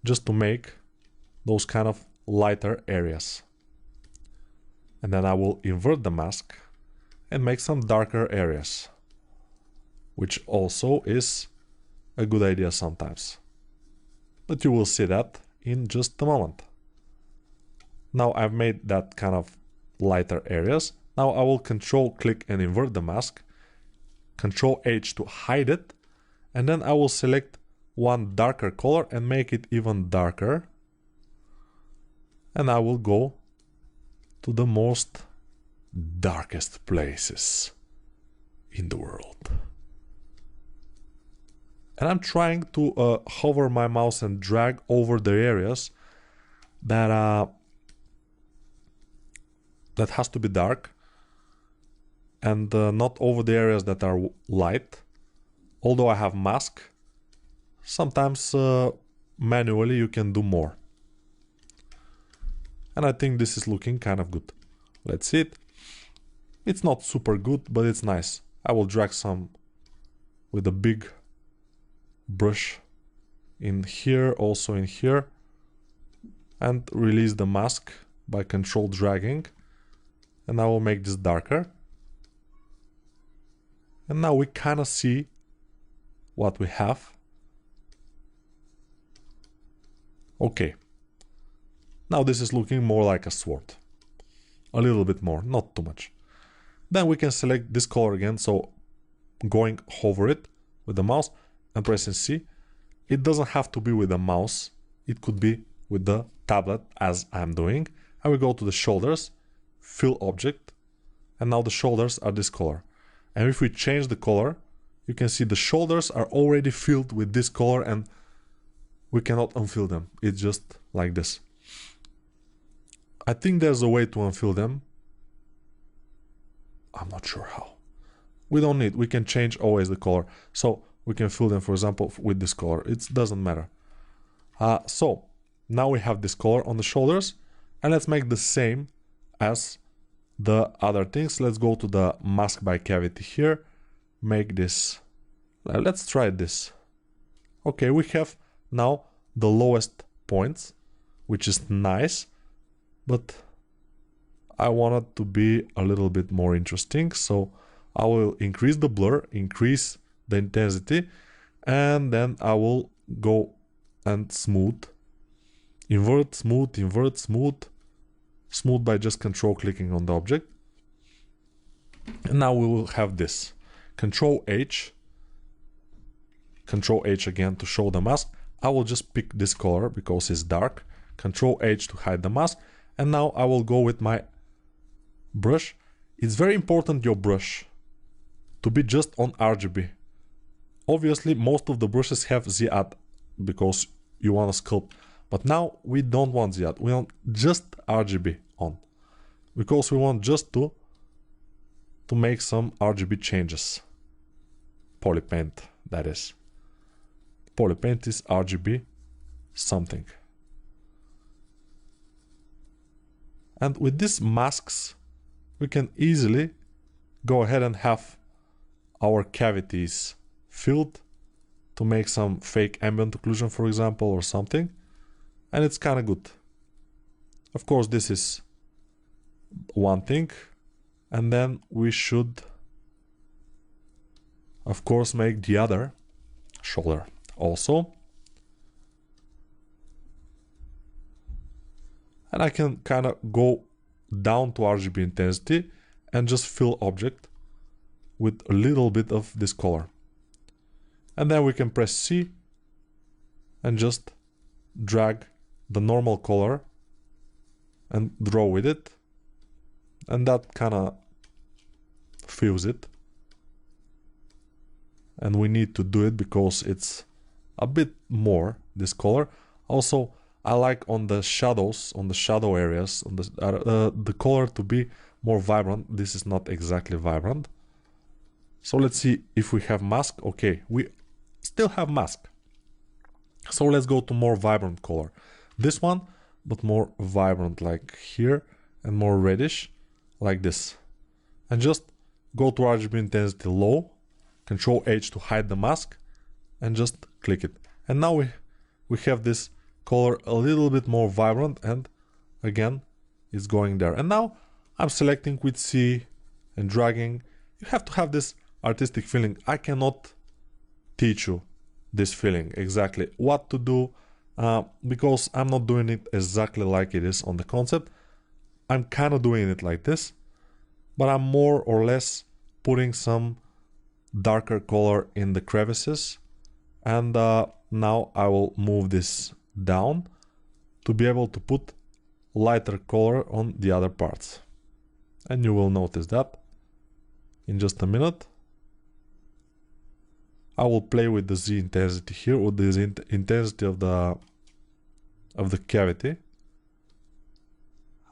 just to make those kind of lighter areas. And then I will invert the mask and make some darker areas, which also is a good idea sometimes. But you will see that in just a moment. Now I've made that kind of lighter areas. Now I will Control click and invert the mask, Control H to hide it. And then I will select one darker color and make it even darker. And I will go to the most darkest places in the world. And I'm trying to hover my mouse and drag over the areas that that has to be dark, and not over the areas that are light. Although I have mask, sometimes manually you can do more. And I think this is looking kind of good. Let's see it. It's not super good, but it's nice. I will drag some with a big brush in here, also in here, and release the mask by control dragging. And I will make this darker. And now we kind of see what we have. Okay. Now this is looking more like a sword. A little bit more, not too much. Then we can select this color again, so going over it with the mouse and pressing C. It doesn't have to be with the mouse, it could be with the tablet as I'm doing. I will go to the shoulders, fill object, and now the shoulders are this color. And if we change the color, you can see the shoulders are already filled with this color and we cannot unfill them. It's just like this. I think there's a way to unfill them. I'm not sure how. We don't need, we can change always the color. So we can fill them, for example, with this color. It doesn't matter. So now we have this color on the shoulders, and let's make the same as the other things. Let's go to the mask by cavity here. Make this, let's try this. Okay, we have now the lowest points, which is nice, but I want it to be a little bit more interesting. So I will increase the blur, increase the intensity, and then I will go and smooth. Invert, smooth, invert, smooth. Smooth by just control clicking on the object. And now we will have this. Control H again to show the mask. I will just pick this color because it's dark. Control H to hide the mask. And now I will go with my brush. It's very important your brush to be just on RGB. Obviously most of the brushes have ZAD because you want to sculpt. But now we don't want ZAD. We want just RGB on. Because we want just to make some RGB changes. Polypaint, that is. Polypaint is RGB something. And with these masks, we can easily go ahead and have our cavities filled to make some fake ambient occlusion, for example, or something. And it's kind of good. Of course, this is one thing. And then we should, of course, make the other shoulder also. And I can kind of go down to RGB intensity and just fill object with a little bit of this color. And then we can press C and just drag the normal color and draw with it. And that kind of fills it. And we need to do it because it's a bit more, this color. Also, I like on the shadows, on the shadow areas, on the color to be more vibrant. This is not exactly vibrant. So let's see if we have mask. Okay, we still have mask. So let's go to more vibrant color. This one, but more vibrant, like here, and more reddish, like this. And just go to RGB intensity low, Control H to hide the mask, and just click it. And now we have this color a little bit more vibrant, and again it's going there. And now I'm selecting with C and dragging. You have to have this artistic feeling. I cannot teach you this feeling exactly what to do because I'm not doing it exactly like it is on the concept. I'm kind of doing it like this, but I'm more or less putting some darker color in the crevices. And now I will move this down to be able to put lighter color on the other parts. And you will notice that in just a minute. I will play with the Z intensity here, with the intensity of the cavity.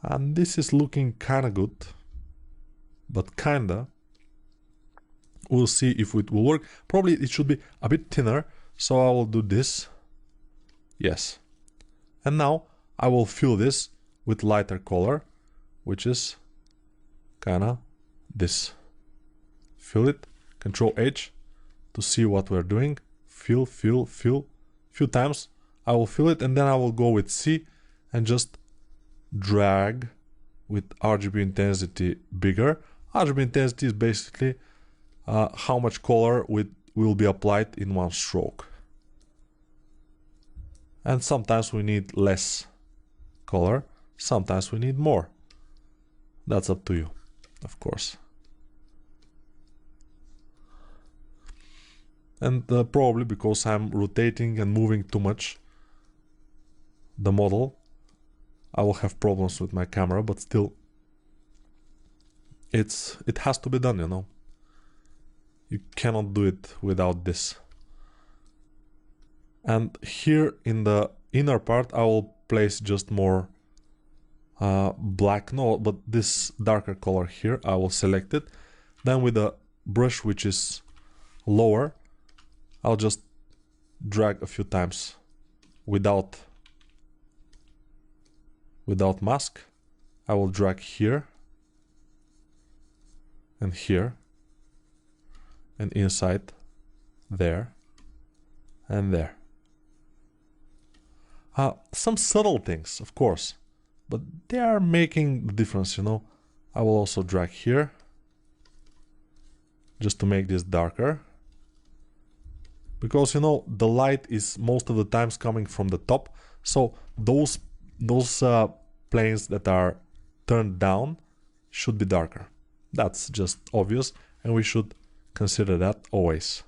And this is looking kinda good, but kinda. We'll see if it will work. Probably it should be a bit thinner, so I will do this. Yes. And now I will fill this with lighter color, which is kinda this. Fill it, Control H to see what we're doing. Fill. Few times I will fill it, and then I will go with C and just drag with RGB intensity bigger. RGB intensity is basically how much color will be applied in one stroke. And sometimes we need less color, sometimes we need more. That's up to you, of course. And probably because I'm rotating and moving too much the model, I will have problems with my camera, but still it has to be done, you know. You cannot do it without this. And here in the inner part I will place just more black, but this darker color here, I will select it. Then with a brush which is lower, I'll just drag a few times without mask. I will drag here and here and inside, there and there. Some subtle things, of course, but they are making the difference, you know. I will also drag here just to make this darker, because, you know, the light is most of the times coming from the top, so those planes that are turned down should be darker. That's just obvious, and we should consider that always.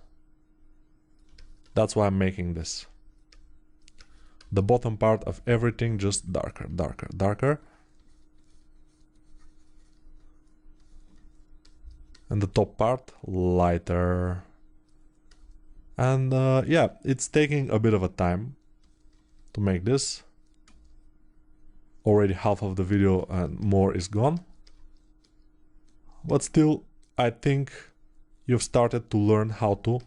That's why I'm making this. The bottom part of everything just darker, darker, darker. And the top part lighter. And yeah, it's taking a bit of a time to make this. Already half of the video and more is gone. But still, I think you've started to learn how to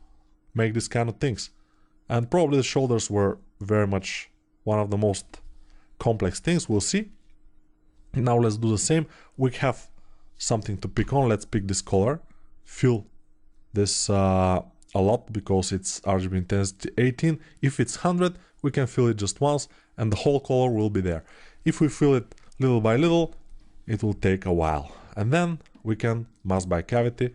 make this kind of things. And probably the shoulders were very much one of the most complex things. We'll see. Now let's do the same. We have something to pick on. Let's pick this color. Fill this a lot because it's RGB intensity 18. If it's 100, we can fill it just once and the whole color will be there. If we fill it little by little, it will take a while. And then we can mask by cavity.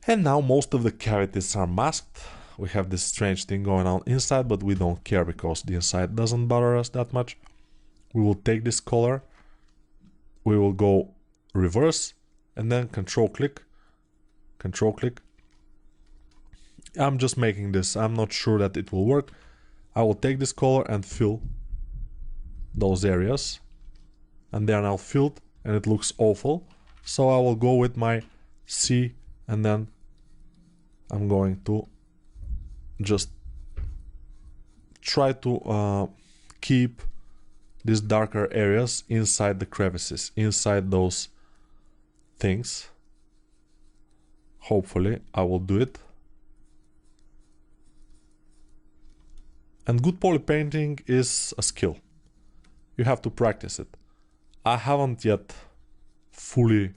And now most of the cavities are masked. We have this strange thing going on inside, but we don't care because the inside doesn't bother us that much. We will take this color, we will go reverse, and then control click. I'm just making this, I'm not sure that it will work. I will take this color and fill those areas, and they are now filled, and it looks awful. So I will go with my C, and then I'm going to just try to keep these darker areas inside the crevices, inside those things. Hopefully I will do it. And good poly painting is a skill. You have to practice it. I haven't yet fully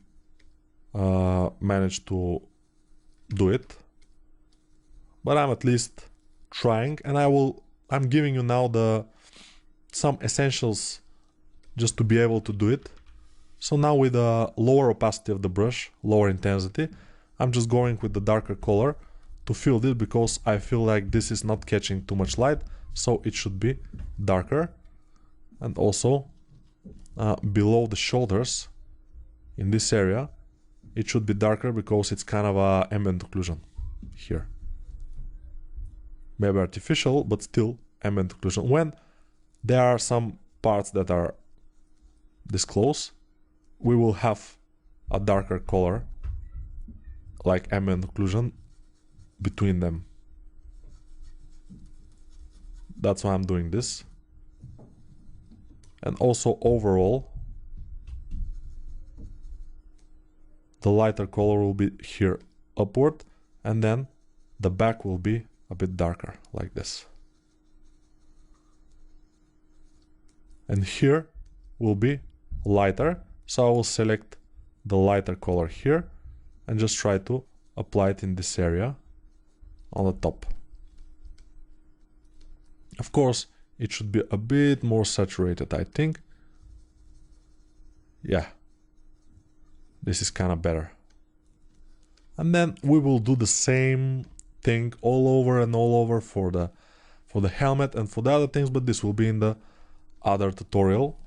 managed to do it, but I'm at least trying, and I'm giving you now some essentials just to be able to do it. So now with a lower opacity of the brush, lower intensity, I'm just going with the darker color to fill this because I feel like this is not catching too much light, so it should be darker. And also below the shoulders in this area, it should be darker because it's kind of a ambient occlusion here. Maybe artificial, but still ambient occlusion. When there are some parts that are this close, we will have a darker color, like ambient occlusion, between them. That's why I'm doing this. And also overall, the lighter color will be here upward, and then the back will be a bit darker, like this. And here will be lighter, so I will select the lighter color here and just try to apply it in this area on the top. Of course, it should be a bit more saturated, I think. Yeah, this is kind of better. And then we will do the same thing all over and all over for the helmet and for the other things, but this will be in the other tutorial,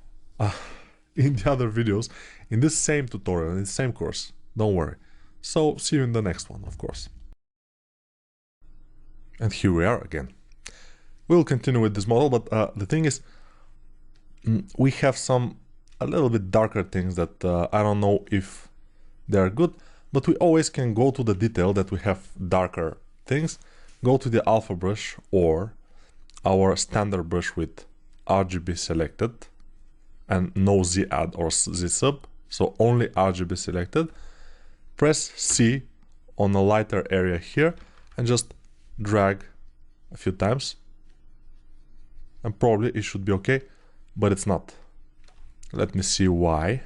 in the other videos, in this same tutorial, in the same course. Don't worry. So see you in the next one, of course. And here we are again. We'll continue with this model, but the thing is, we have some a little bit darker things that I don't know if they are good, but we always can go to the detail that we have darker things, go to the alpha brush or our standard brush with RGB selected and no Z add or Z sub, so only RGB selected. Press C on a lighter area here and just drag a few times, and probably it should be okay, but it's not. Let me see why.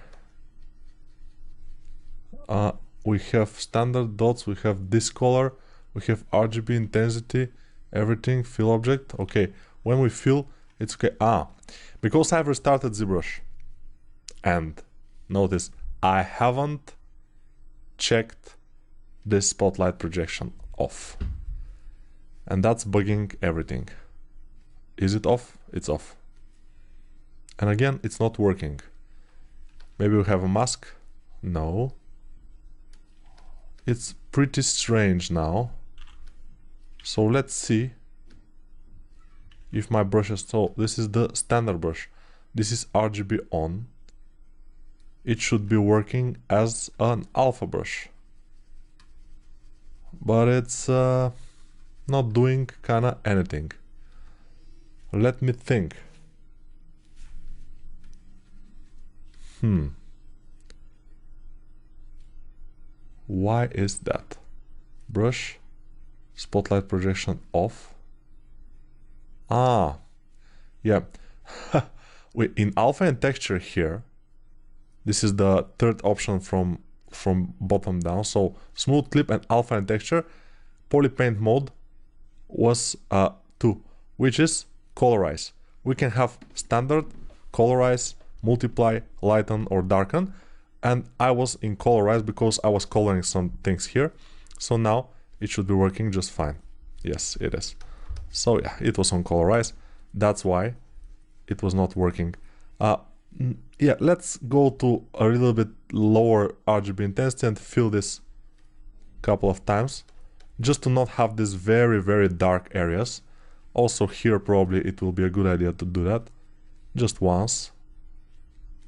We have standard dots, we have this color, we have RGB intensity, everything, fill object. Okay, when we fill, it's okay. Because I've restarted ZBrush, and notice I haven't checked this spotlight projection off, and that's bugging everything. Is it off? It's off. And again, it's not working. Maybe we have a mask? No. It's pretty strange now. So let's see if my brushes. So this is the standard brush. This is RGB on. It should be working as an alpha brush, but it's not doing kinda anything. Let me think. Why is that? Brush, spotlight projection off. Yeah. In alpha and texture here, this is the third option from bottom down. So smooth clip and alpha and texture. Polypaint mode was 2, which is colorize. We can have standard, colorize, multiply, lighten or darken, and I was in colorize because I was coloring some things here. So now it should be working just fine. Yes, it is. So yeah, it was on colorize. That's why it was not working. Yeah, let's go to a little bit lower RGB intensity and fill this couple of times, just to not have these very, very dark areas. Also here probably it will be a good idea to do that just once.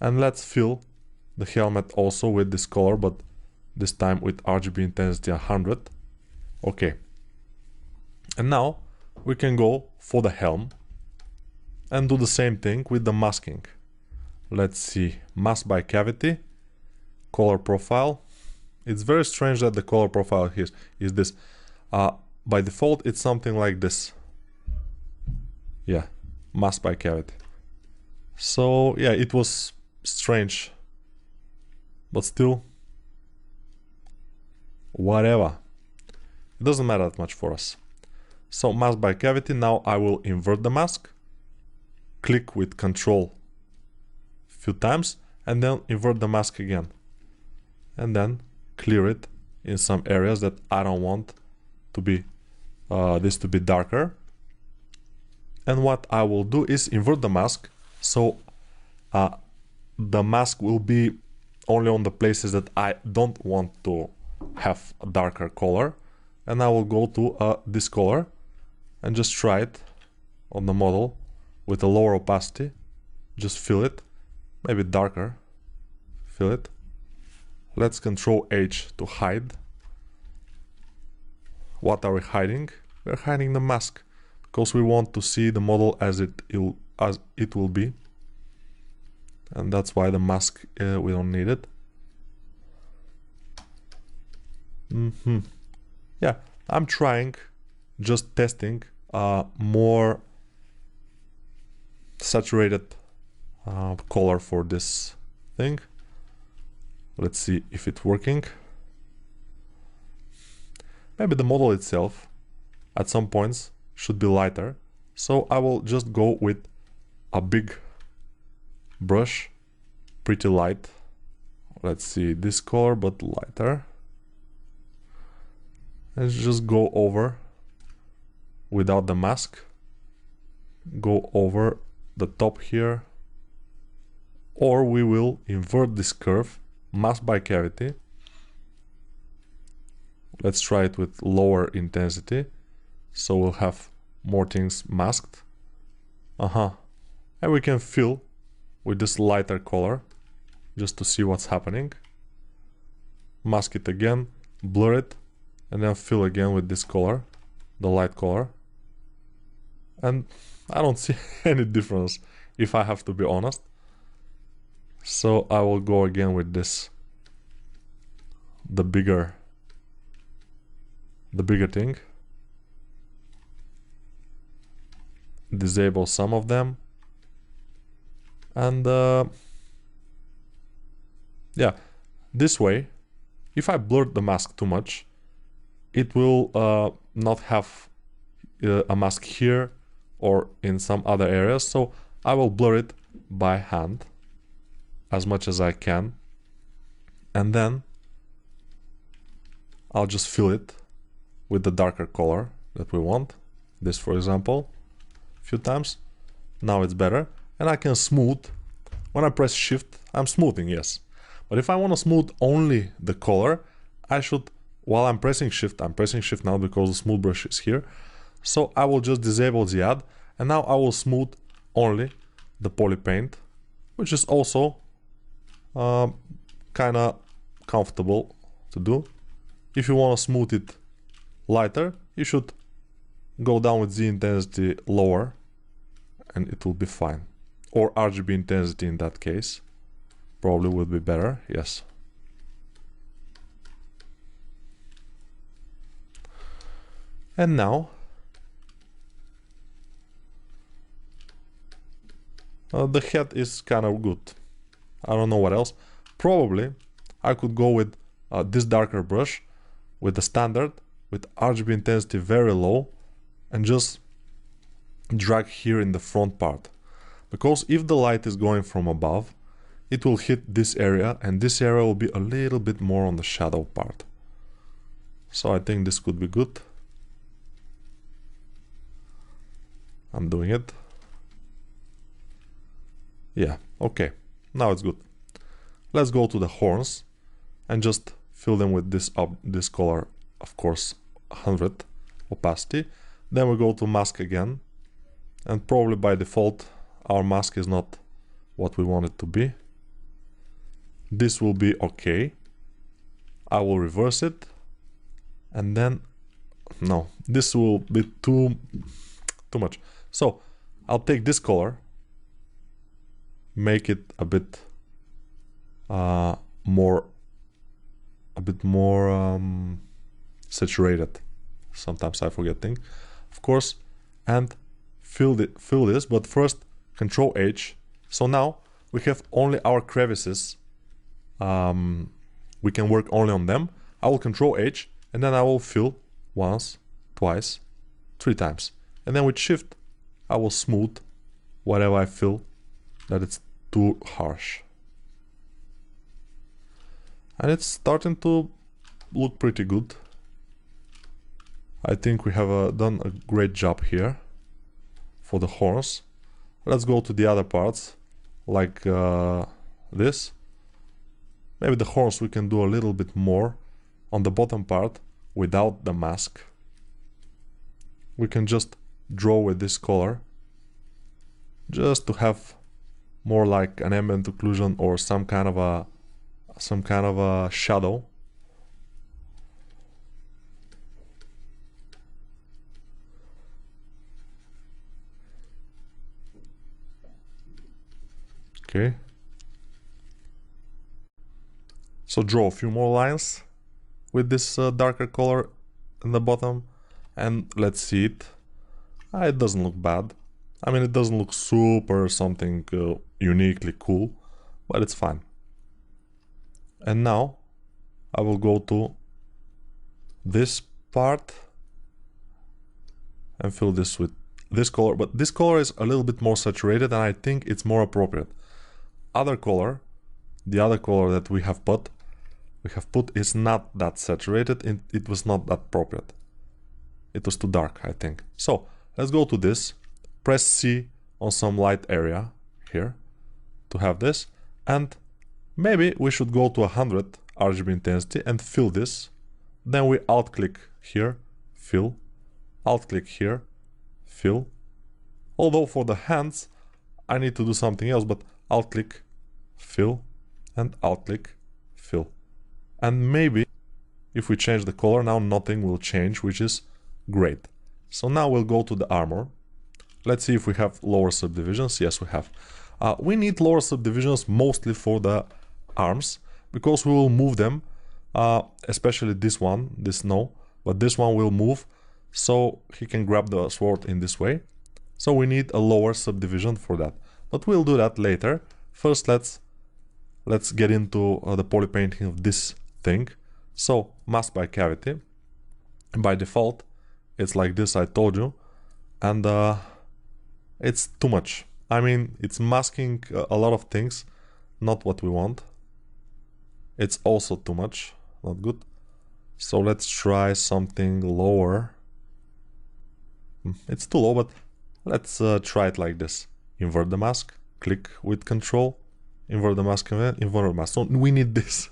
And let's fill the helmet also with this color, but this time with RGB intensity 100. Okay. And now we can go for the helm and do the same thing with the masking. Let's see, mask by cavity, color profile. It's very strange that the color profile here is this. By default, it's something like this. Yeah, mask by cavity. So yeah, it was strange, but still, whatever. It doesn't matter that much for us. So mask by cavity. Now I will invert the mask. Click with Control few times and then invert the mask again, and then clear it in some areas that I don't want to be this to be darker. And what I will do is invert the mask, so the mask will be only on the places that I don't want to have a darker color, and I will go to this color and just try it on the model with a lower opacity. Just fill it, maybe darker, fill it. Let's Control H to hide. What are we hiding? We're hiding the mask because we want to see the model as it will be, and that's why the mask we don't need it. Yeah, I'm trying, just testing more saturated color for this thing. Let's see if it's working. Maybe the model itself at some points should be lighter, so I will just go with a big brush, pretty light. Let's see, this color but lighter. Let's just go over without the mask, go over the top here, or we will invert this curve, mask by cavity. Let's try it with lower intensity, so we'll have more things masked. And we can fill with this lighter color just to see what's happening. Mask it again, blur it, and then fill again with this color, the light color. And I don't see any difference, if I have to be honest. So I will go again with this, the bigger thing. Disable some of them. And yeah, this way, if I blur the mask too much, it will not have a mask here or in some other areas, so I will blur it by hand as much as I can, and then I'll just fill it with the darker color that we want. This, for example, a few times. Now it's better, and I can smooth. When I press shift, I'm smoothing, yes, but if I want to smooth only the color, I should, while I'm pressing shift now because the smooth brush is here, so I will just disable the add, and now I will smooth only the poly paint, which is also kind of comfortable to do. If you want to smooth it lighter, you should go down with the intensity lower and it will be fine, or RGB intensity in that case probably would be better, yes. And now the head is kind of good. I don't know what else. Probably I could go with this darker brush with the standard, with RGB intensity very low, and just drag here in the front part, because if the light is going from above, it will hit this area, and this area will be a little bit more on the shadow part. So I think this could be good. I'm doing it. Yeah, okay, now it's good. Let's go to the horns and just fill them with this color, of course, 100 opacity. Then we go to mask again, and probably by default our mask is not what we want it to be. This will be okay. I will reverse it, and then no, this will be too much. So I'll take this color, make it a bit more saturated. Sometimes I forget things, of course, and fill this. But first, Control H. So now we have only our crevices. We can work only on them. I will Control H, and then I will fill once, twice, 3 times, and then with Shift I will smooth whatever I feel that it's too harsh. And it's starting to look pretty good. I think we have done a great job here for the horns. Let's go to the other parts, like this. Maybe the horns we can do a little bit more on the bottom part without the mask. We can just draw with this color, just to have more like an ambient occlusion or some kind of a shadow. Okay. So draw a few more lines with this darker color in the bottom, and let's see it. It doesn't look bad. I mean, it doesn't look super something uniquely cool, but it's fine. And now I will go to this part and fill this with this color, but this color is a little bit more saturated and I think it's more appropriate. Other color, the other color that we have put is not that saturated, and it was not that appropriate. It was too dark, I think. So let's go to this, press C on some light area here to have this, and maybe we should go to 100 RGB intensity and fill this. Then we alt click here, fill, alt click here, fill. Although for the hands I need to do something else, but alt click, fill, and alt click, fill. And maybe if we change the color now, nothing will change, which is great. So now we'll go to the armor. Let's see if we have lower subdivisions. Yes, we have. We need lower subdivisions mostly for the arms, because we will move them, especially this one, this no, but this one will move, so he can grab the sword in this way. So we need a lower subdivision for that, but we'll do that later. First let's get into the poly painting of this thing. So mask by cavity, by default it's like this, I told you, and it's too much. I mean, it's masking a lot of things, not what we want. It's also too much, not good. So let's try something lower. It's too low, but let's try it like this. Invert the mask, click with control, invert the mask, invert the mask. So we need this.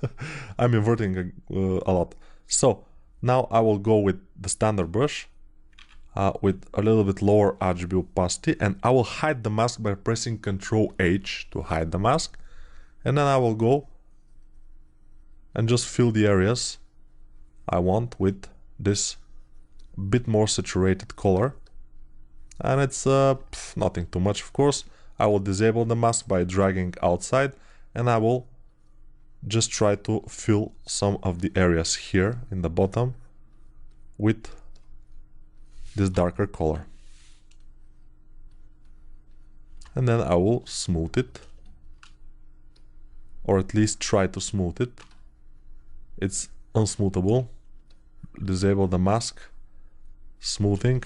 I'm inverting a lot. So now I will go with the standard brush with a little bit lower RGB opacity, and I will hide the mask by pressing Ctrl H to hide the mask. And then I will go and just fill the areas I want with this bit more saturated color. And it's nothing too much, of course. I will disable the mask by dragging outside, and I will just try to fill some of the areas here in the bottom with this darker color. And then I will smooth it, or at least try to smooth it. It's unsmoothable. Disable the mask, smoothing.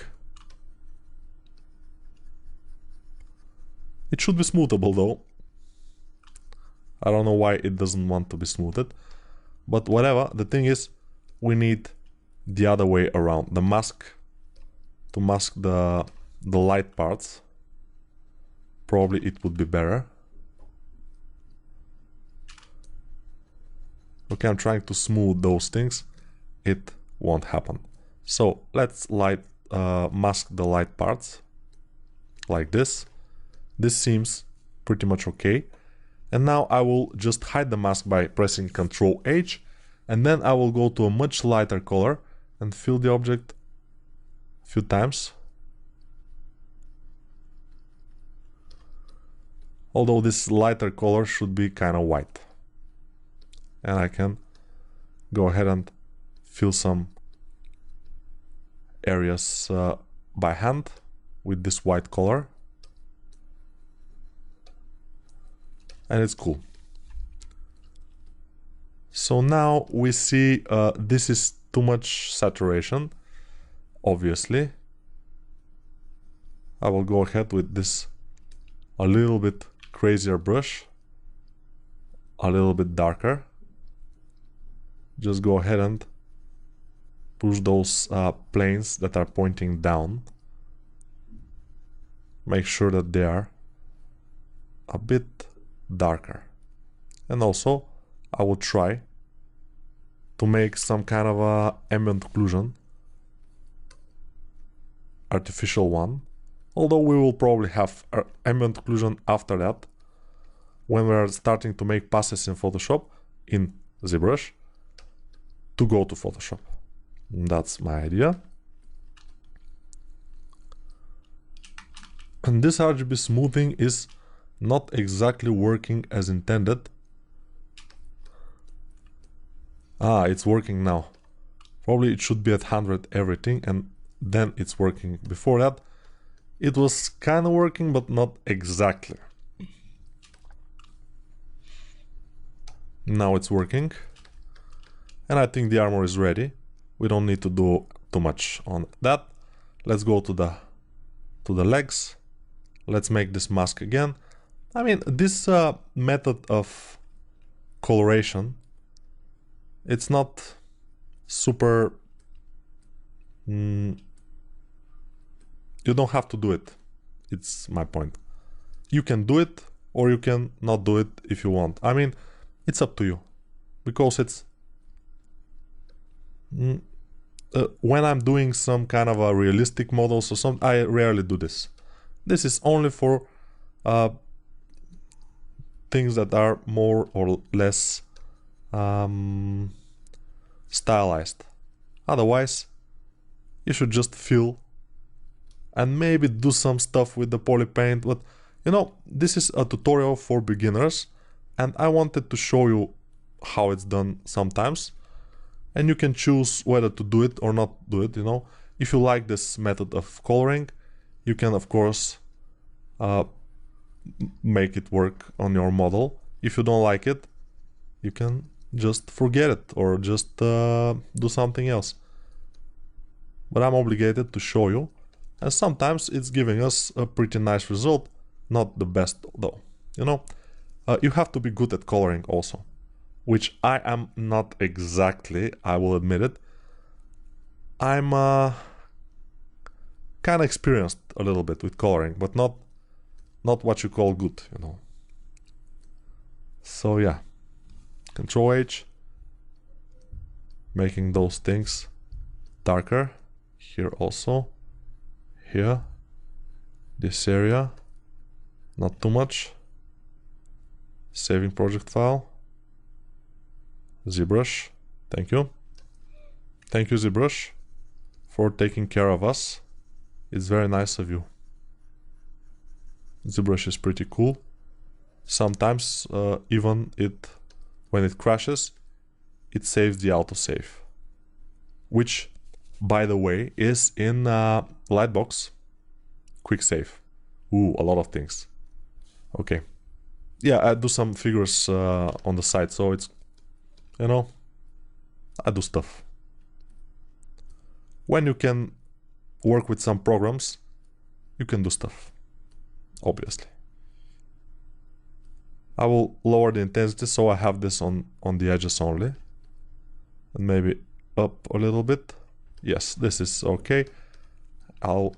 It should be smoothable though. I don't know why it doesn't want to be smoothed, but whatever. The thing is, we need the other way around. The mask to mask the light parts. Probably it would be better. Okay, I'm trying to smooth those things. It won't happen. So let's mask the light parts like this. This seems pretty much okay. And now I will just hide the mask by pressing Ctrl H, and then I will go to a much lighter color and fill the object a few times. Although this lighter color should be kind of white. And I can go ahead and fill some areas by hand with this white color. And it's cool. So now we see this is too much saturation, obviously. I will go ahead with this a little bit crazier brush, a little bit darker. Just go ahead and push those planes that are pointing down. Make sure that they are a bit darker. And also I will try to make some kind of a ambient occlusion, artificial one, although we will probably have ambient occlusion after that when we are starting to make passes in Photoshop in ZBrush to go to Photoshop. That's my idea. And this RGB smoothing is not exactly working as intended. Ah, it's working now. Probably it should be at 100 everything, and then it's working. Before that, it was kind of working, but not exactly. Now it's working. And I think the armor is ready. We don't need to do too much on that. Let's go to the legs. Let's make this mask again. I mean, this method of coloration, it's not super... you don't have to do it. It's my point. You can do it, or you can not do it if you want. I mean, it's up to you. Because it's... when I'm doing some kind of a realistic models or something, I rarely do this. This is only for things that are more or less stylized. Otherwise, you should just fill and maybe do some stuff with the poly paint. But you know, this is a tutorial for beginners, and I wanted to show you how it's done sometimes. And you can choose whether to do it or not do it, you know. If you like this method of coloring, you can of course make it work on your model. If you don't like it, you can just forget it or just do something else. But I'm obligated to show you, and sometimes it's giving us a pretty nice result. Not the best though, you know. You have to be good at coloring also, which I am not exactly, I will admit it. I'm kind of experienced a little bit with coloring, but not what you call good, you know. So yeah, Control H, making those things darker. Here also, here, this area, not too much. Saving project file. ZBrush, thank you. Thank you, ZBrush, for taking care of us. It's very nice of you. ZBrush is pretty cool. Sometimes even when it crashes, it saves the autosave, which, by the way, is in Lightbox quick save. Ooh, a lot of things. Okay, yeah, I do some figures on the side, so it's, you know, I do stuff. When you can work with some programs, you can do stuff, obviously. I will lower the intensity so I have this on the edges only. And maybe up a little bit. Yes, this is okay. I'll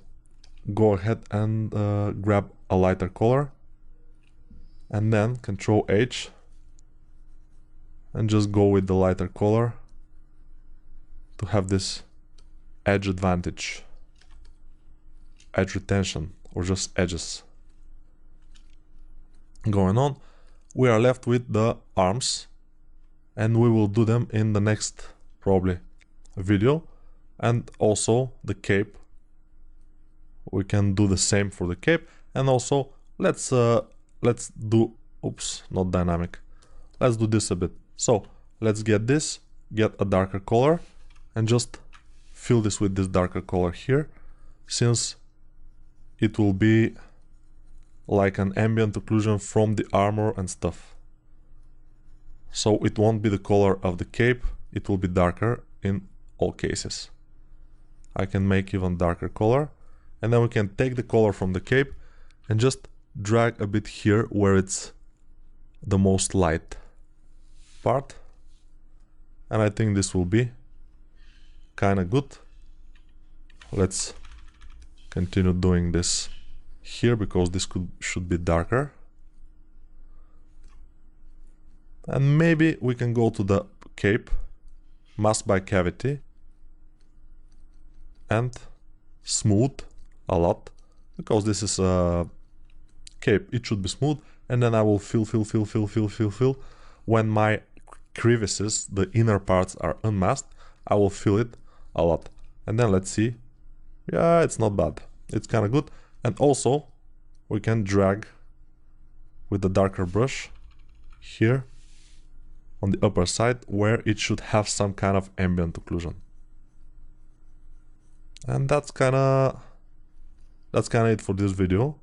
go ahead and grab a lighter color. And then Control H. And just go with the lighter color to have this edge advantage, edge retention, or just edges going on. We are left with the arms, and we will do them in the next probably video. And also the cape, we can do the same for the cape. And also let's do, oops, not dynamic, let's do this a bit. So let's get this, get a darker color, and just fill this with this darker color here, since it will be like an ambient occlusion from the armor and stuff. So it won't be the color of the cape, it will be darker in all cases. I can make even darker color, and then we can take the color from the cape and just drag a bit here where it's the most light part. And I think this will be kind of good. Let's continue doing this here, because this should be darker. And maybe we can go to the cape, mask by cavity, and smooth a lot, because this is a cape, it should be smooth. And then I will fill. When my crevices, the inner parts, are unmasked, I will fill it a lot. And then let's see. Yeah, it's not bad, it's kind of good. And also we can drag with the darker brush here on the upper side where it should have some kind of ambient occlusion. And that's kinda it for this video.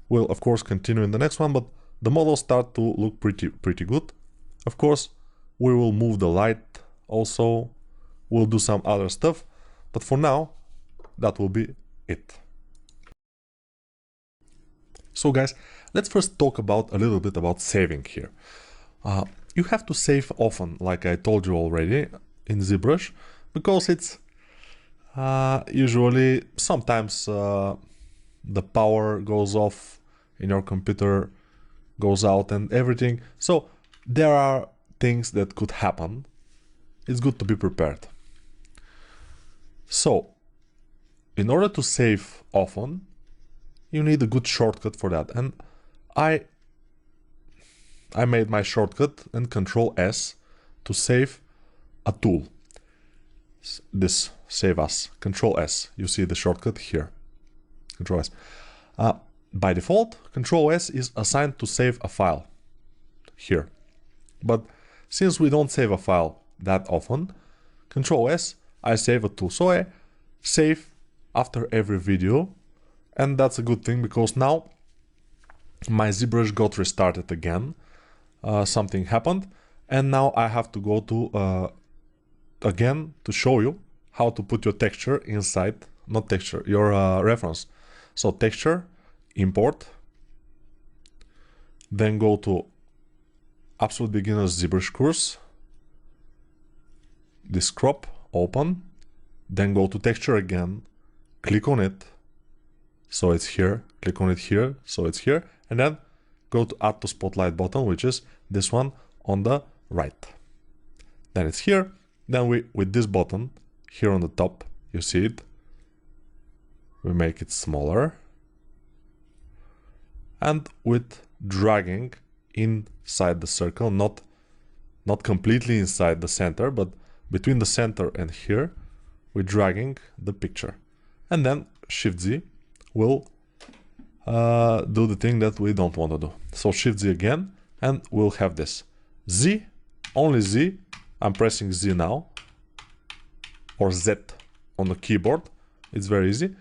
We'll of course continue in the next one, but the models start to look pretty good. Of course, we will move the light also, we'll do some other stuff, but for now, that will be it. So guys, let's first talk about a little bit about saving here. You have to save often, like I told you already, in ZBrush, because it's usually sometimes the power goes off in your computer, goes out and everything. So there are things that could happen. It's good to be prepared. So in order to save often, you need a good shortcut for that. And I made my shortcut and Control S to save a tool. This save as Control S. You see the shortcut here. Control S. By default, Control S is assigned to save a file here. But since we don't save a file that often, Control S, I save a tool. So I save after every video, and that's a good thing because now my ZBrush got restarted again. Something happened, and now I have to go to again to show you how to put your texture inside, not texture, your reference. So texture, import, then go to Absolute Beginner's ZBrush course, this crop, open, then go to texture again, click on it, so it's here, click on it here, so it's here, and then go to add to spotlight button, which is this one on the right. Then it's here, then we, with this button here on the top, you see it, we make it smaller, and with dragging inside the circle, not completely inside the center, but between the center and here, we're dragging the picture. And then Shift Z will do the thing that we don't want to do. So Shift Z again, and we'll have this. Z, only Z, I'm pressing Z now, or Z on the keyboard, it's very easy.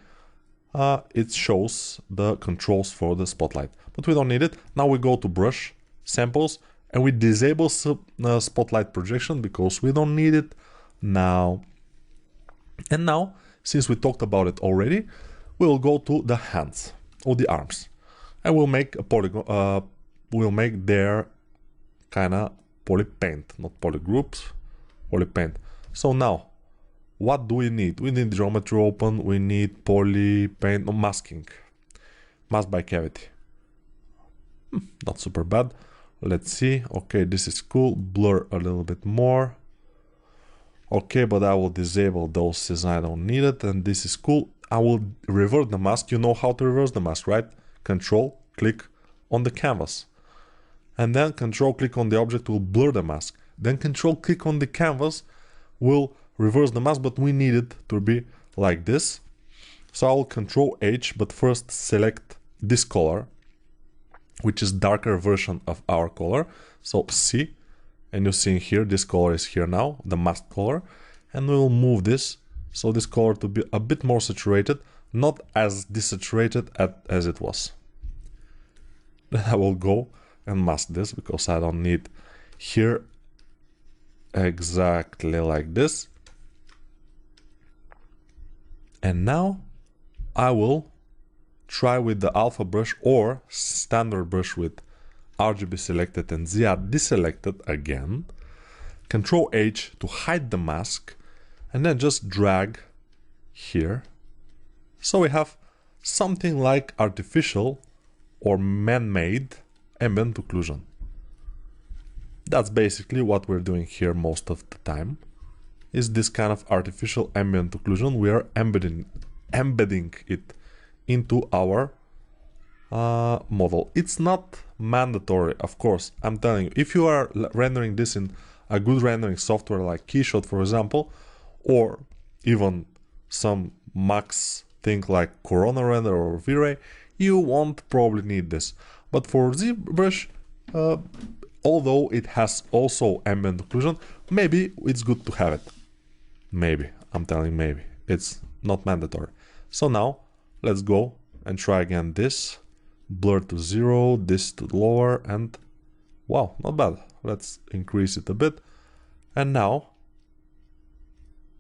It shows the controls for the spotlight, but we don't need it. Now we go to brush, samples, and we disable spotlight projection because we don't need it now. And now, since we talked about it already, we'll go to the hands or the arms, and we'll make a polygon. We'll make their kinda poly paint, not poly groups, poly paint. So now, what do we need? We need geometry open, we need poly paint, no, masking, mask by cavity. Not super bad. Let's see. Okay, this is cool. Blur a little bit more. Okay, but I will disable those since I don't need it, and this is cool. I will reverse the mask. You know how to reverse the mask, right? Control click on the canvas, and then Control click on the object will blur the mask. Then Control click on the canvas will reverse the mask, but we need it to be like this. So I will Control H, but first select this color, which is darker version of our color. So C, and you see here, this color is here now, the mask color, and we will move this, so this color to be a bit more saturated, not as desaturated as it was. Then I will go and mask this because I don't need here exactly like this. And now I will try with the alpha brush or standard brush with RGB selected and ZR deselected again. Control H to hide the mask, and then just drag here. So we have something like artificial or man-made ambient occlusion. That's basically what we're doing here most of the time, is this kind of artificial ambient occlusion. We are embedding it into our model. It's not mandatory, of course. I'm telling you, if you are rendering this in a good rendering software like Keyshot, for example, or even some max thing like Corona Render or V-Ray, you won't probably need this. But for ZBrush, although it has also ambient occlusion, maybe it's good to have it. Maybe, I'm telling maybe. It's not mandatory. So now, let's go and try again this. Blur to 0, this to lower, and wow, not bad. Let's increase it a bit. And now,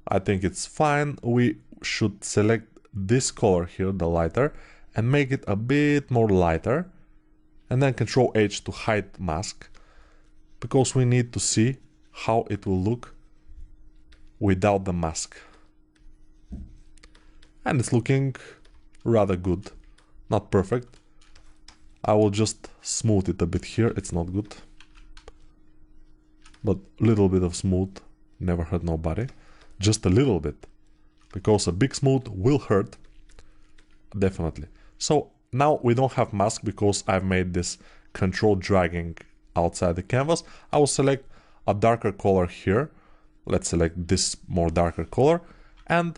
I think it's fine. We should select this color here, the lighter, and make it a bit more lighter. And then Ctrl H to hide mask, because we need to see how it will look without the mask. And it's looking rather good. Not perfect. I will just smooth it a bit here. It's not good. But a little bit of smooth never hurt nobody. Just a little bit. Because a big smooth will hurt. Definitely. So now we don't have mask because I've made this control dragging outside the canvas. I will select a darker color here. Let's select this more darker color. And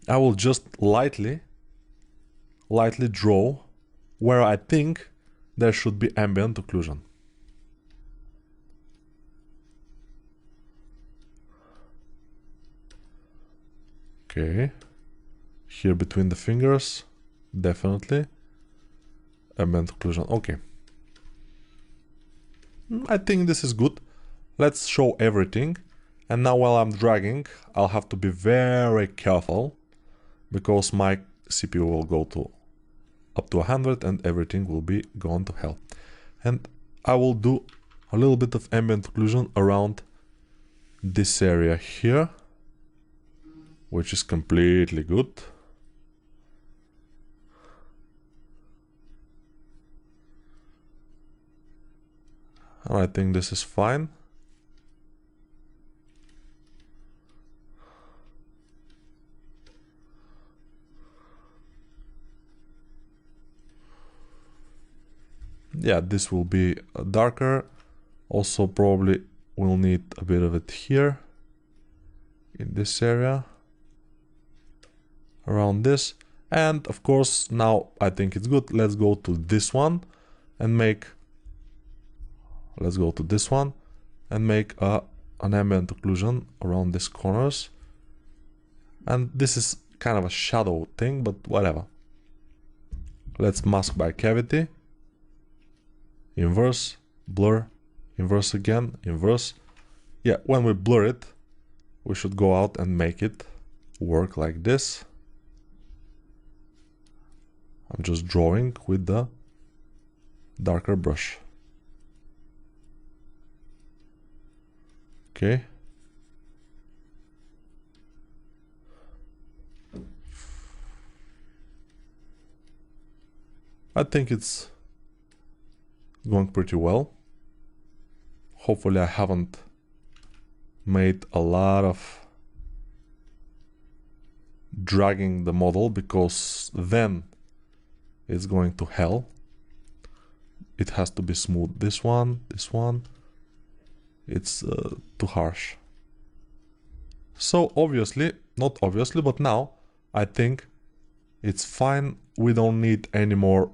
I will just lightly draw where I think there should be ambient occlusion. Okay, here between the fingers, definitely ambient occlusion. Okay, I think this is good. Let's show everything. And now while I'm dragging, I'll have to be very careful because my CPU will go to up to 100 and everything will be gone to hell. And I will do a little bit of ambient occlusion around this area here, which is completely good. And I think this is fine. Yeah, this will be darker. Also probably we'll need a bit of it here in this area around this. And of course now I think it's good. Let's go to this one and make an ambient occlusion around these corners. And this is kind of a shadow thing, but whatever. Let's mask by cavity. Inverse, blur, inverse again, inverse. Yeah, when we blur it, we should go out and make it work like this. I'm just drawing with the darker brush. Okay. I think it's going pretty well. Hopefully I haven't made a lot of dragging the model, because then it's going to hell. It has to be smooth. This one, it's too harsh. So obviously, not obviously, but now I think it's fine. We don't need any more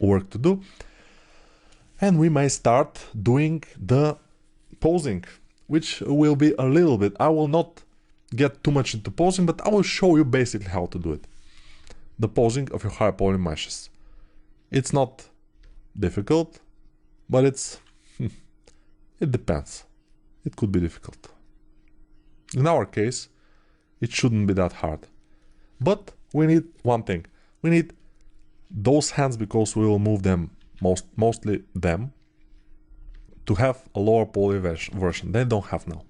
work to do, and we may start doing the posing, which will be a little bit, I will not get too much into posing, but I will show you basically how to do it. The posing of your high poly meshes. It's not difficult, but it's it depends. It could be difficult. In our case, it shouldn't be that hard. But we need one thing. We need those hands, because we will move them, mostly them, to have a lower poly version. They don't have now.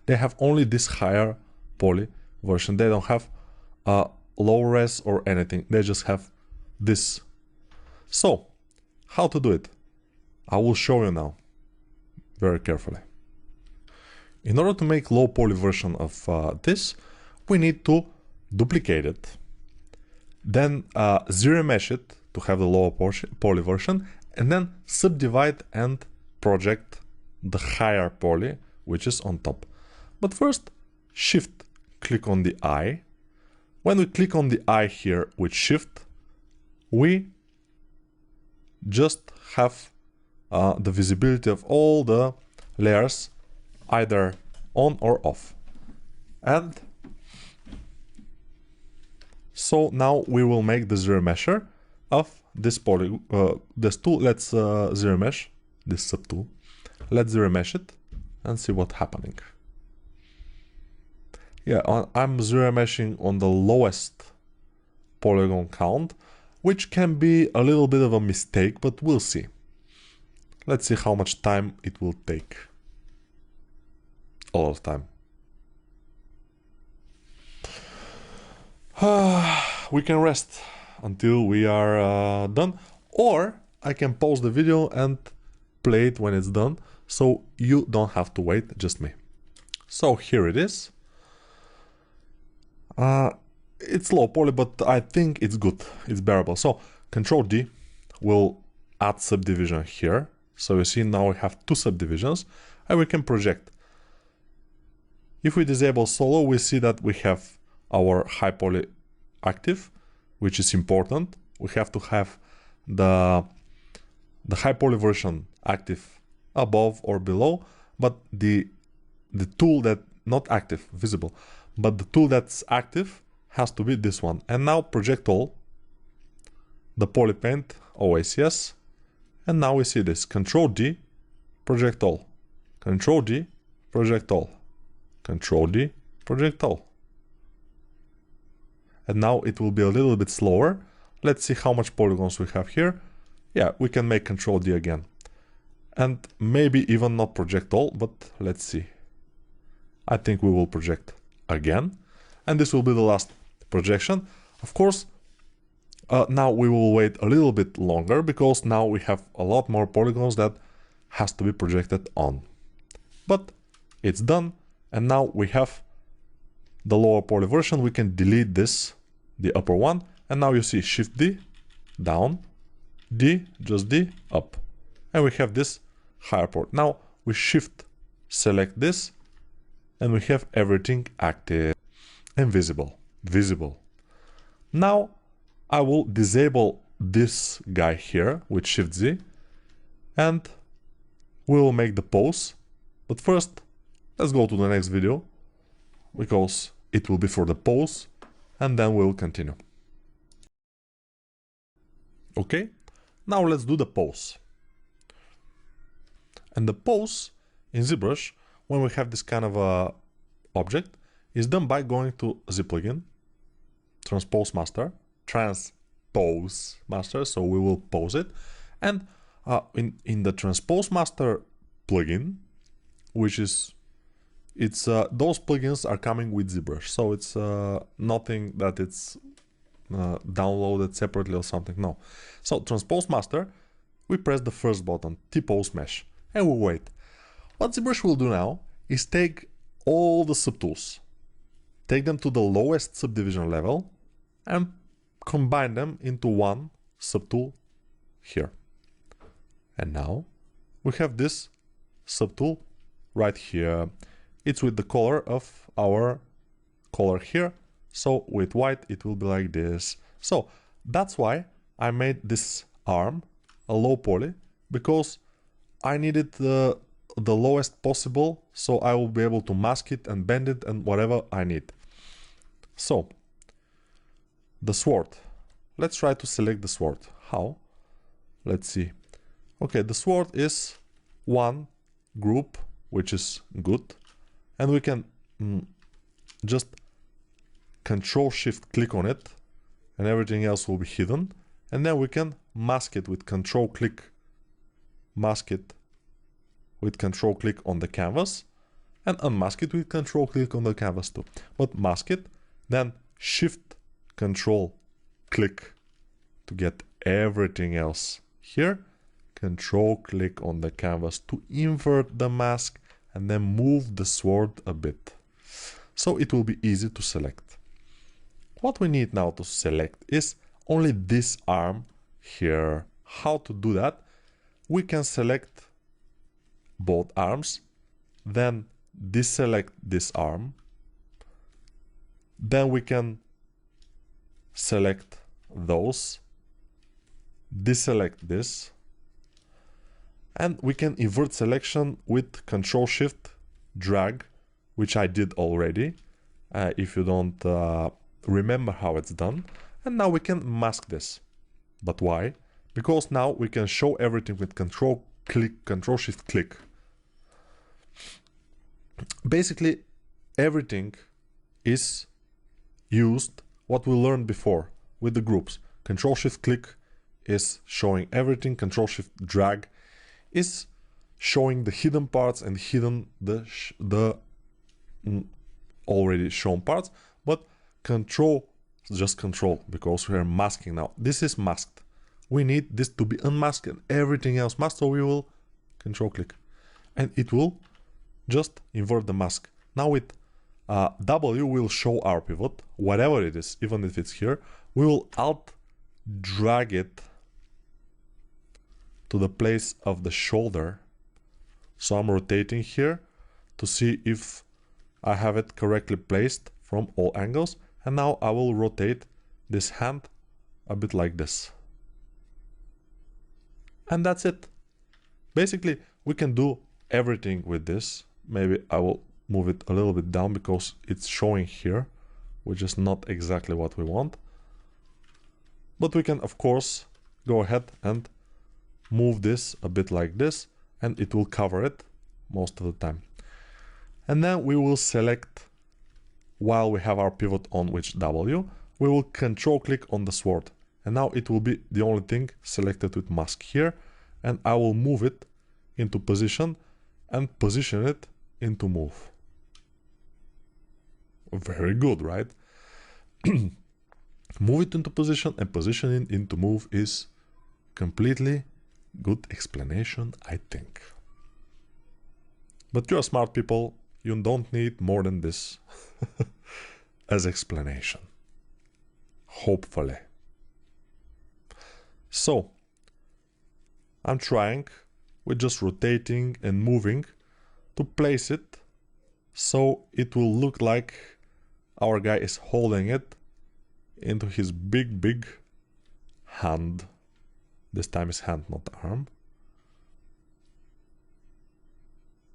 They have only this higher poly version. They don't have a low res or anything. They just have this. So, how to do it? I will show you now, very carefully. In order to make low poly version of this, we need to duplicate it. Then zero mesh it to have the lower poly version, and then subdivide and project the higher poly, which is on top. But first, shift click on the eye, When we click on the eye here with shift, we just have the visibility of all the layers either on or off. And so now we will make the zero mesher of this this tool. Let's zero mesh this subtool. Let's zero mesh it and see what's happening. Yeah, I'm zero meshing on the lowest polygon count, which can be a little bit of a mistake, but we'll see. Let's see how much time it will take. A lot of time. We can rest until we are done, or I can pause the video and play it when it's done, so you don't have to wait, just me. So here it is. It's low poly, but I think it's good, it's bearable. So Control D will add subdivision here. So you see now we have two subdivisions and we can project. If we disable solo, we see that we have our high poly active, which is important. We have to have the high poly version active above or below, but the tool that not active, visible, but the tool that's active has to be this one. And now project all, the poly paint, always yes. And now we see this, Control D, project all, Control D, project all, Control D, project all. And now it will be a little bit slower. Let's see how much polygons we have here. Yeah, we can make Control D again. And maybe even not project all, but let's see. I think we will project again. And this will be the last projection. Of course, now we will wait a little bit longer because now we have a lot more polygons that has to be projected on. But it's done. And now we have the lower poly version. We can delete this, the upper one. And now you see Shift D, down, D, just D, up. And we have this higher poly. Now we Shift select this and we have everything active and visible. Visible. Now I will disable this guy here with Shift Z and we will make the pose. But first, let's go to the next video because it will be for the pose and then we'll continue. Okay, now let's do the pose. And the pose in ZBrush, when we have this kind of a object, is done by going to Z plugin, Transpose Master, so we will pose it. And in the Transpose Master plugin, which is, those plugins are coming with ZBrush, so it's nothing that it's downloaded separately or something, no. So Transpose Master, we press the first button, T-Pose Mesh, and we wait. What ZBrush will do now is take all the subtools, take them to the lowest subdivision level and combine them into one subtool here. And now we have this subtool right here. It's with the color of our color here. So with white, it will be like this. So that's why I made this arm a low poly, because I needed the lowest possible, so I will be able to mask it and bend it and whatever I need. So the sword, let's try to select the sword. How? Let's see. Okay, the sword is one group, which is good, and we can just Control Shift click on it and everything else will be hidden, and then we can mask it with Control click, mask it with Control click on the canvas and unmask it with Control click on the canvas too. But mask it, then Shift Control click to get everything else here, Control click on the canvas to invert the mask and then move the sword a bit. So it will be easy to select. What we need now to select is only this arm here. How to do that? We can select both arms, then deselect this arm, then we can select those, deselect this, and we can invert selection with Control Shift drag, which I did already, if you don't remember how it's done. And now we can mask this. But why? Because now we can show everything with Control Shift click. Basically everything is used what we learned before with the groups. Control Shift click is showing everything. Control Shift drag is showing the hidden parts and hidden the already shown parts. But control, just control, because we are masking now. This is masked. We need this to be unmasked and everything else masked. So we will Control click, and it will just invert the mask. Now with W will show our pivot, whatever it is, even if it's here. We will Alt drag it to the place of the shoulder. So I'm rotating here to see if I have it correctly placed from all angles. And now I will rotate this hand a bit like this. And that's it. Basically, we can do everything with this. Maybe I will move it a little bit down because it's showing here, which is not exactly what we want. But we can, of course, go ahead and move this a bit like this, and it will cover it most of the time. And then we will select, while we have our pivot on with W, we will Control click on the sword. And now it will be the only thing selected with mask here. And I will move it into position and position it into move. Very good, right? Move it into position and position it into move is completely good explanation, I think. But you're smart people, you don't need more than this as explanation. Hopefully. So, I'm trying with just rotating and moving to place it so it will look like our guy is holding it into his big hand. This time is hand, not arm.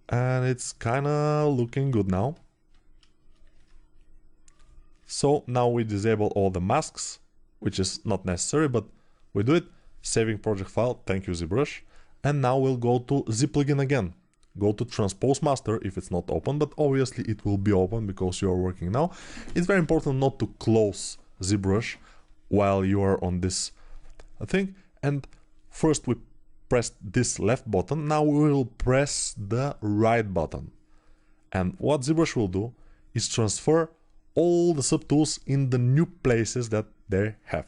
And it's kinda looking good now. So now we disable all the masks, which is not necessary, but we do it. Saving project file, thank you ZBrush. And now we'll go to Z plugin again. Go to Transpose Master if it's not open, but obviously it will be open because you are working now. It's very important not to close ZBrush while you are on this thing. And first we pressed this left button, now we will press the right button. And what ZBrush will do is transfer all the subtools in the new places that they have.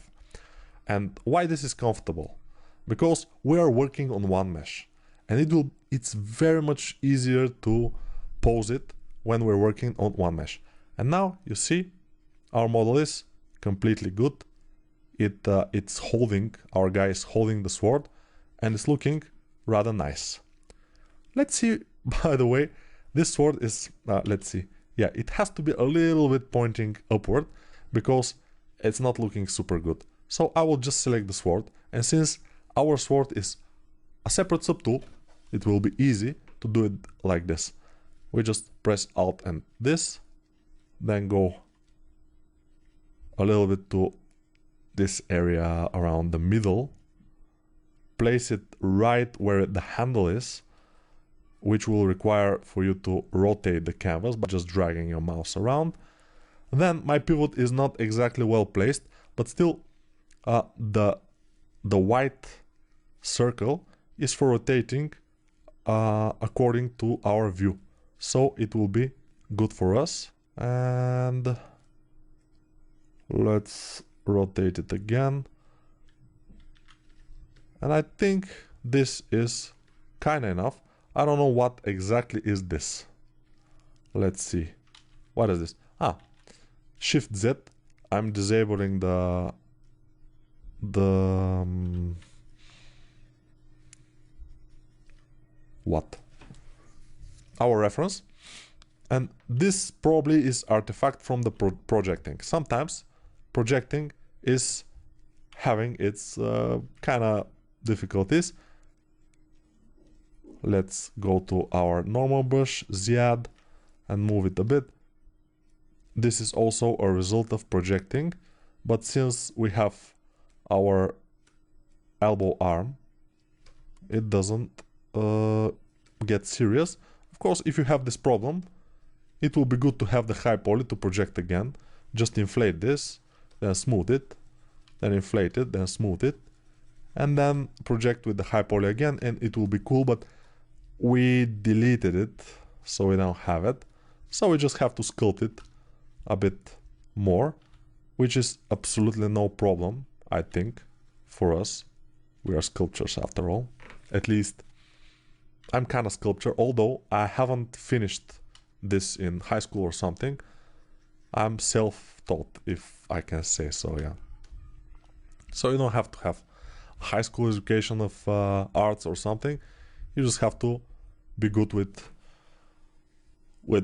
And why this is comfortable? Because we are working on one mesh, and it's very much easier to pose it when we're working on one mesh. And now you see our model is completely good. It's holding, our guy is holding the sword, and it's looking rather nice. Let's see, by the way, this sword is, let's see, yeah, it has to be a little bit pointing upward because it's not looking super good. So I will just select the sword, and since our sword is a separate subtool, it will be easy to do it like this. We just press Alt and this, then go a little bit to this area around the middle, place it right where the handle is, which will require for you to rotate the canvas by just dragging your mouse around. Then my pivot is not exactly well placed, but still the white circle is for rotating according to our view. So it will be good for us. And let's rotate it again. And I think this is kind of enough. I don't know what exactly is this. Let's see. What is this? Shift Z. I'm disabling our reference, and this probably is artifact from the projecting. Sometimes projecting is having its kind of difficulties. Let's go to our normal brush, Ziad, and move it a bit. This is also a result of projecting, but since we have our elbow arm, it doesn't get serious. Of course, if you have this problem, it will be good to have the high poly to project again. Just inflate this, then smooth it, then inflate it, then smooth it, and then project with the high poly again, and it will be cool. But we deleted it, so we don't have it. So we just have to sculpt it a bit more, which is absolutely no problem, I think, for us. We are sculptors after all. At least I'm kind of sculptor, although I haven't finished this in high school or something. I'm self-taught, if I can say so, yeah. So you don't have to have high school education of arts or something. You just have to be good with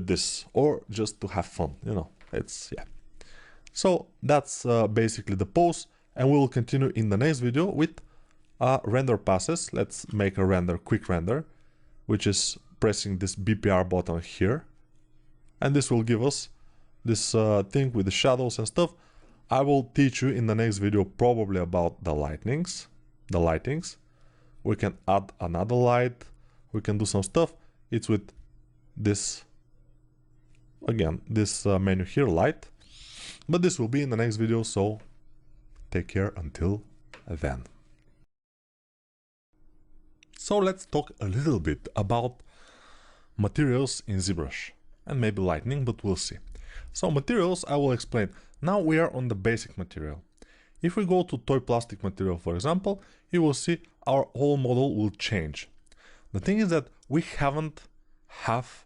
this, or just to have fun, you know. It's, yeah. So that's basically the pose, and we will continue in the next video with render passes. Let's make a render, quick render, which is pressing this BPR button here, and this will give us this thing with the shadows and stuff. I will teach you in the next video probably about the lightings. We can add another light, we can do some stuff. It's with this, again, this menu here, light, but this will be in the next video, so take care until then. So let's talk a little bit about materials in ZBrush, and maybe lightning, but we'll see. So materials, I will explain. Now we are on the basic material. If we go to toy plastic material, for example, you will see our whole model will change. The thing is that we haven't have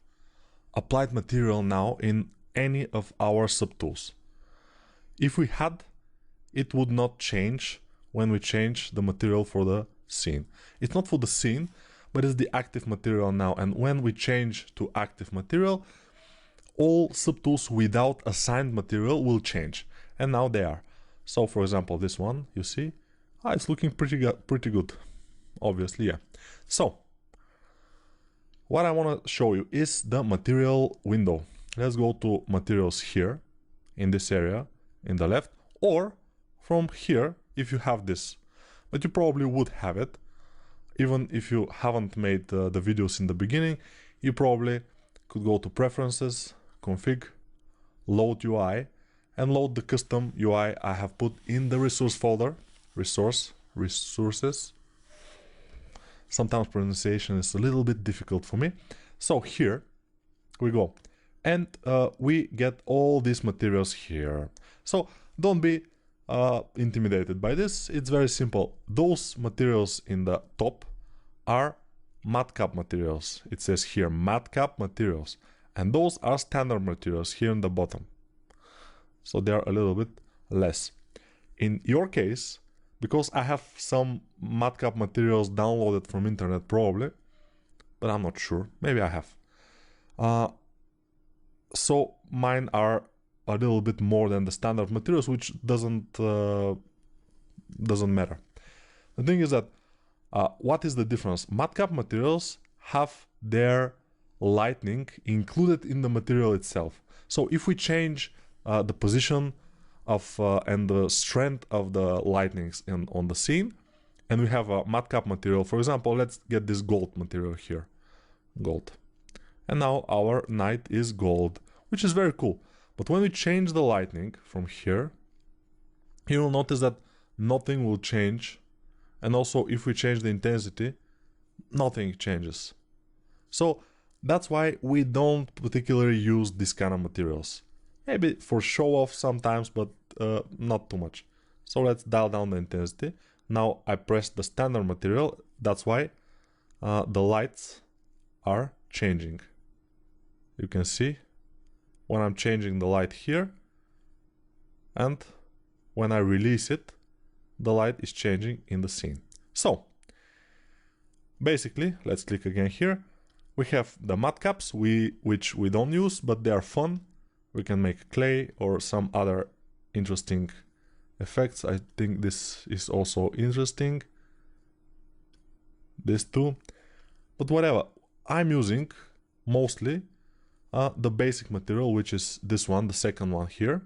applied material now in any of our subtools. If we had, it would not change when we change the material for the scene. It's not for the scene, but it's the active material now. And when we change to active material, all subtools without assigned material will change. And now they are. So for example, this one, you see, it's looking pretty good. Obviously, yeah. So what I want to show you is the material window. Let's go to materials here in this area in the left, or from here if you have this, but you probably would have it. Even if you haven't made the videos in the beginning, you probably could go to preferences, config, load UI, and load the custom UI I have put in the resource folder. Resources. Sometimes pronunciation is a little bit difficult for me. So here we go. And we get all these materials here. So don't be intimidated by this. It's very simple. Those materials in the top are matcap materials. It says here matcap materials. And those are standard materials here in the bottom. So they are a little bit less. In your case, because I have some matcap materials downloaded from internet probably, but I'm not sure. Maybe I have. So mine are a little bit more than the standard materials, which doesn't matter. The thing is that what is the difference? Matcap materials have their lightning included in the material itself. So if we change the position of and the strength of the lightnings on the scene, and we have a matcap material, for example, let's get this gold material here, gold, and now our night is gold, which is very cool. But when we change the lightning from here, you will notice that nothing will change, and also if we change the intensity, nothing changes. So that's why we don't particularly use this kind of materials. Maybe for show off sometimes, but not too much. So let's dial down the intensity. Now I press the standard material. That's why the lights are changing. You can see when I'm changing the light here, and when I release it, the light is changing in the scene. So basically, let's click again here. We have the matcaps, which we don't use, but they are fun. We can make clay or some other interesting effects. I think this is also interesting. This too. But whatever, I'm using mostly the basic material, which is this one, the second one here.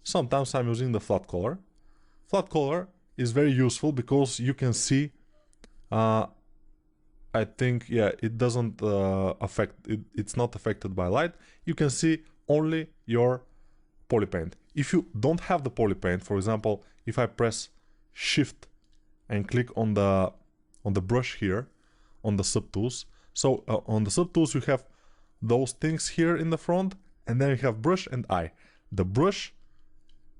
Sometimes I'm using the flat color. Flat color is very useful because you can see, I think, yeah, it doesn't affect, it's not affected by light. You can see only your polypaint. If you don't have the polypaint, for example, if I press Shift and click on the brush here, on the subtools. So on the subtools you have those things here in the front, and then you have brush and eye. The brush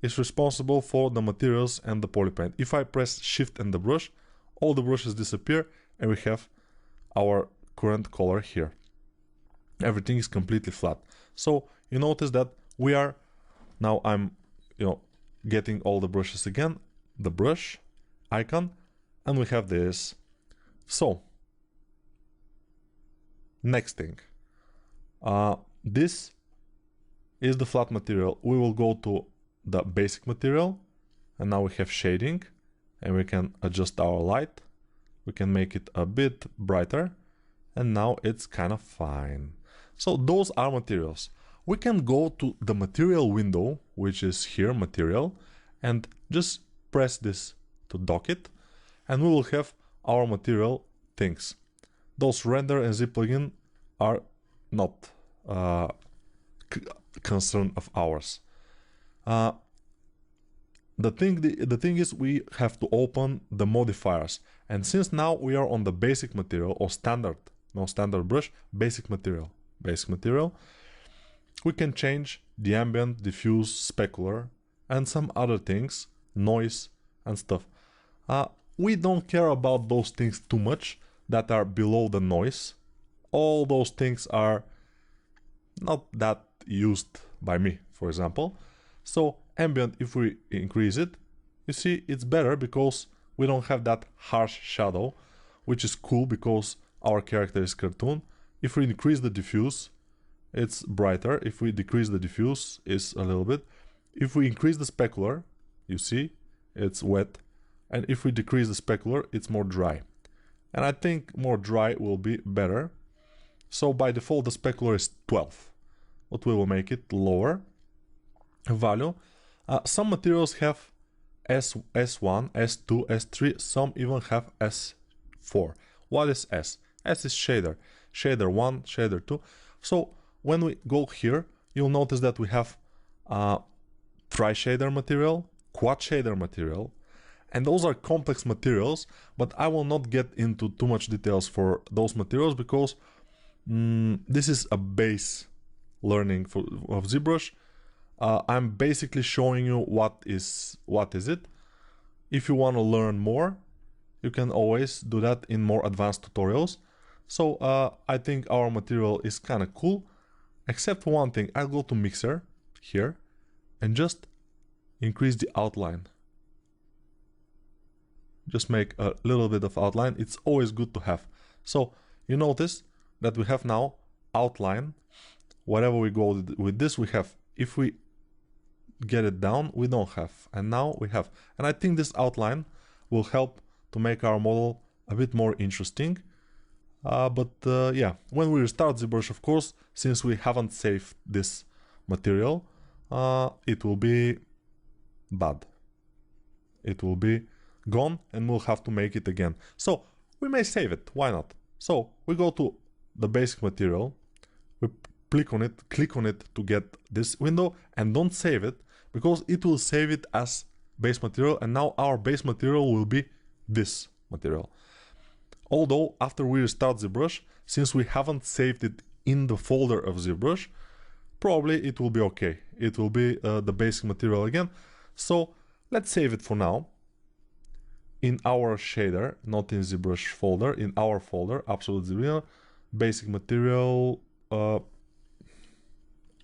is responsible for the materials and the polypaint. If I press Shift and the brush, all the brushes disappear and we have our current color here. Everything is completely flat. So you notice that we are, now I'm, getting all the brushes again, the brush icon, and we have this. So next thing, this is the flat material. We will go to the basic material, and now we have shading, and we can adjust our light. We can make it a bit brighter, and now it's kind of fine. So those are materials. We can go to the material window, which is here, material, and just press this to dock it, and we will have our material things. Those render and zip plugin are not concern of ours. The thing is, we have to open the modifiers, and since now we are on the basic material or standard, no standard brush, basic material, we can change the ambient, diffuse, specular, and some other things, noise and stuff. We don't care about those things too much that are below the noise. All those things are not that used by me, for example. So ambient, if we increase it, you see it's better because we don't have that harsh shadow, which is cool because our character is cartoon. If we increase the diffuse, it's brighter. If we decrease the diffuse, it's a little bit. If we increase the specular, you see it's wet. And if we decrease the specular, it's more dry. And I think more dry will be better. So by default the specular is 12, but we will make it lower value. Some materials have S1, S2, S3, some even have S4. What is S? S is shader. Shader 1, shader 2. So when we go here, you'll notice that we have tri-shader material, quad shader material, and those are complex materials, but I will not get into too much details for those materials because this is a base learning of ZBrush. I'm basically showing you what is it. If you want to learn more, you can always do that in more advanced tutorials. So I think our material is kind of cool, except for one thing. I'll go to mixer here and just increase the outline. Just make a little bit of outline. It's always good to have. So you notice that we have now outline. Whatever we go with this, we have. If we get it down, we don't have, and now we have. And I think this outline will help to make our model a bit more interesting. Yeah, when we restart ZBrush, of course, since we haven't saved this material, it will be bad. It will be gone and we'll have to make it again. So we may save it, why not? So we go to the basic material, we click on it to get this window, and don't save it because it will save it as base material, and now our base material will be this material. Although after we restart ZBrush, since we haven't saved it in the folder of ZBrush, probably it will be okay. It will be the basic material again. So let's save it for now in our shader, not in ZBrush folder, in our folder, Absolute ZBrush, basic material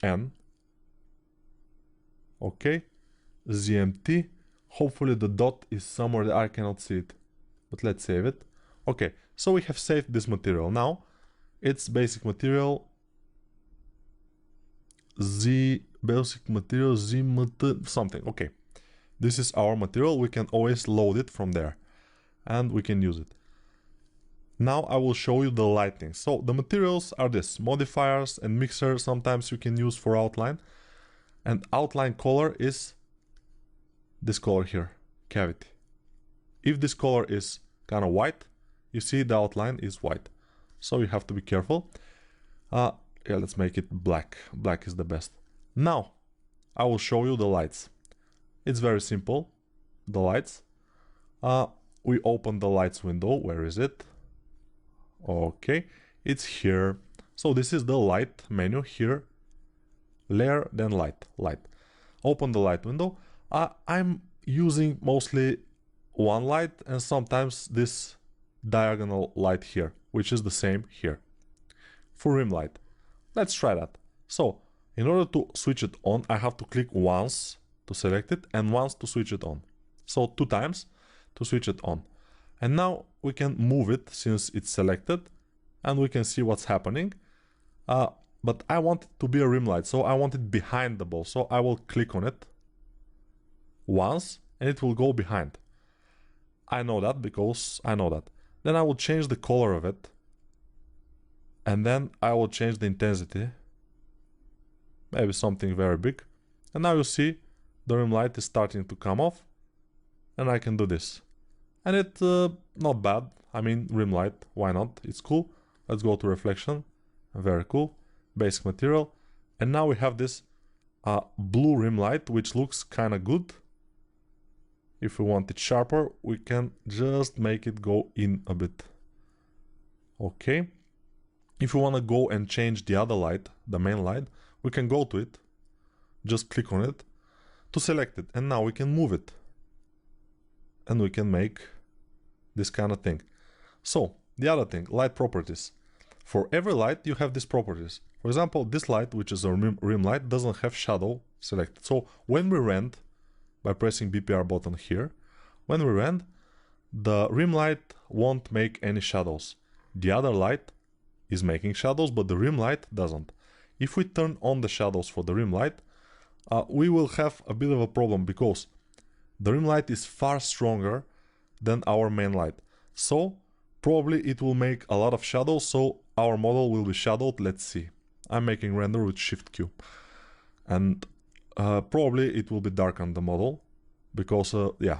N. Okay, ZMT. Hopefully the dot is somewhere that I cannot see it, but let's save it. Okay, so we have saved this material. Now it's basic material Z, basic material ZMT something. Okay, this is our material, we can always load it from there and we can use it. Now I will show you the lighting. So the materials are this: modifiers and mixer, sometimes you can use for outline. And outline color is this color here, cavity. If this color is kind of white, you see the outline is white. So you have to be careful. Yeah, let's make it black. Black is the best. Now I will show you the lights. It's very simple. The lights. We open the lights window. Where is it? Okay, it's here. So this is the light menu here. Layer, then light. Light. Open the light window. I'm using mostly one light and sometimes this diagonal light here, which is the same here. For rim light. Let's try that. So in order to switch it on, I have to click once to select it and once to switch it on. So 2 times to switch it on. And now we can move it since it's selected and we can see what's happening. But I want it to be a rim light, so I want it behind the ball. So I will click on it once and it will go behind. I know that because I know that. Then I will change the color of it. And then I will change the intensity. Maybe something very big. And now you see the rim light is starting to come off. And I can do this. And it's not bad. I mean, rim light, why not? It's cool. Let's go to reflection. Very cool. Basic material. And now we have this blue rim light, which looks kind of good. If we want it sharper, we can just make it go in a bit. Okay. If we want to go and change the other light, the main light, we can go to it. Just click on it to select it. And now we can move it. And we can make this kind of thing. So, the other thing, light properties. For every light, you have these properties. For example, this light, which is a rim light, doesn't have shadow selected. So, when we rend, by pressing BPR button here, when we rend, the rim light won't make any shadows. The other light is making shadows, but the rim light doesn't. If we turn on the shadows for the rim light, we will have a bit of a problem because the rim light is far stronger than our main light. So probably it will make a lot of shadows, so our model will be shadowed. Let's see. I'm making render with Shift Q. And probably it will be dark on the model because, yeah,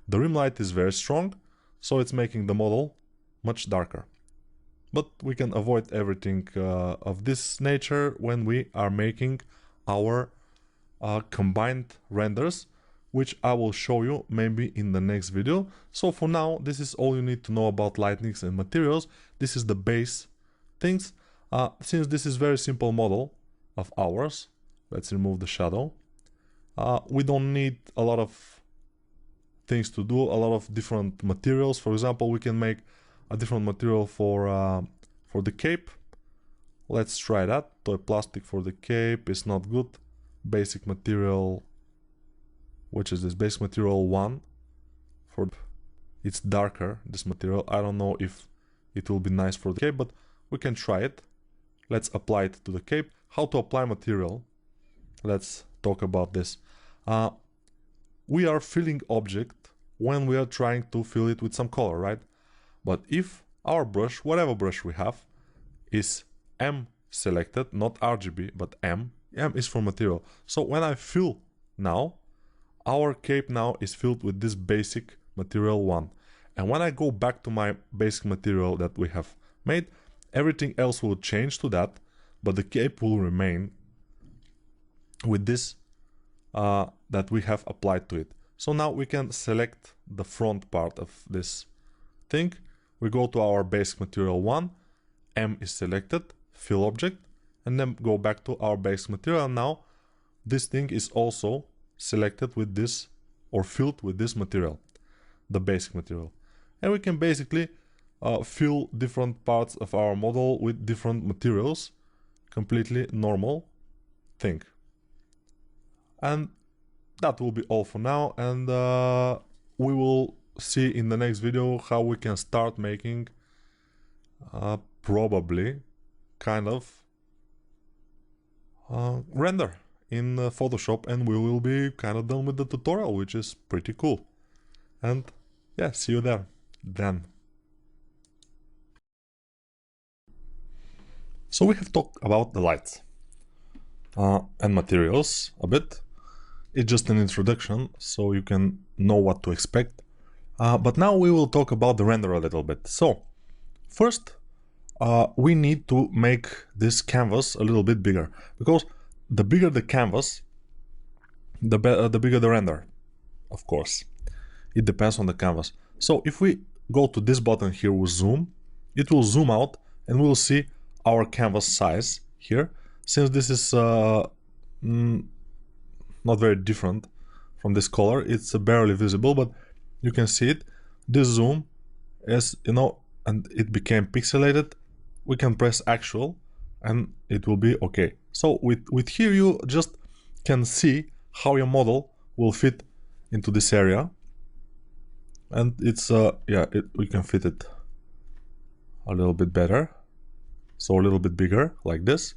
the rim light is very strong, so it's making the model much darker. But we can avoid everything of this nature when we are making our combined renders, which I will show you maybe in the next video. So for now, this is all you need to know about lightnings and materials. This is the base things. Since this is very simple model of ours, let's remove the shadow. We don't need a lot of things to do, a lot of different materials. For example, we can make a different material for the cape. Let's try that. Toy plastic for the cape is not good. Basic material, which is this basic material 1 for it's darker, this material. I don't know if it will be nice for the cape, but we can try it. Let's apply it to the cape. How to apply material? Let's talk about this. We are filling object when we are trying to fill it with some color, right? But if our brush, whatever brush we have, is M selected, not RGB, but M is for material. So when I fill now, our cape now is filled with this basic material 1. And when I go back to my basic material that we have made, everything else will change to that, but the cape will remain with this that we have applied to it. So now we can select the front part of this thing. We go to our basic material 1, M is selected, fill object, and then go back to our basic material. Now this thing is also selected with this or filled with this material, the basic material. And we can basically fill different parts of our model with different materials, completely normal thing. And that will be all for now, and we will see in the next video how we can start making probably kind of render in Photoshop, and we will be kind of done with the tutorial, which is pretty cool. And yeah, see you there then. So we have talked about the lights and materials a bit. It's just an introduction, so you can know what to expect. But now we will talk about the render a little bit. So first, we need to make this canvas a little bit bigger, because the bigger the canvas, the bigger the render, of course. It depends on the canvas. So if we go to this button here with zoom, it will zoom out and we'll see our canvas size here. Since this is not very different from this color, it's barely visible, but you can see it. This zoom is, you know, and it became pixelated. We can press actual and it will be okay. So with here you just can see how your model will fit into this area. And it's we can fit it a little bit better, so a little bit bigger like this,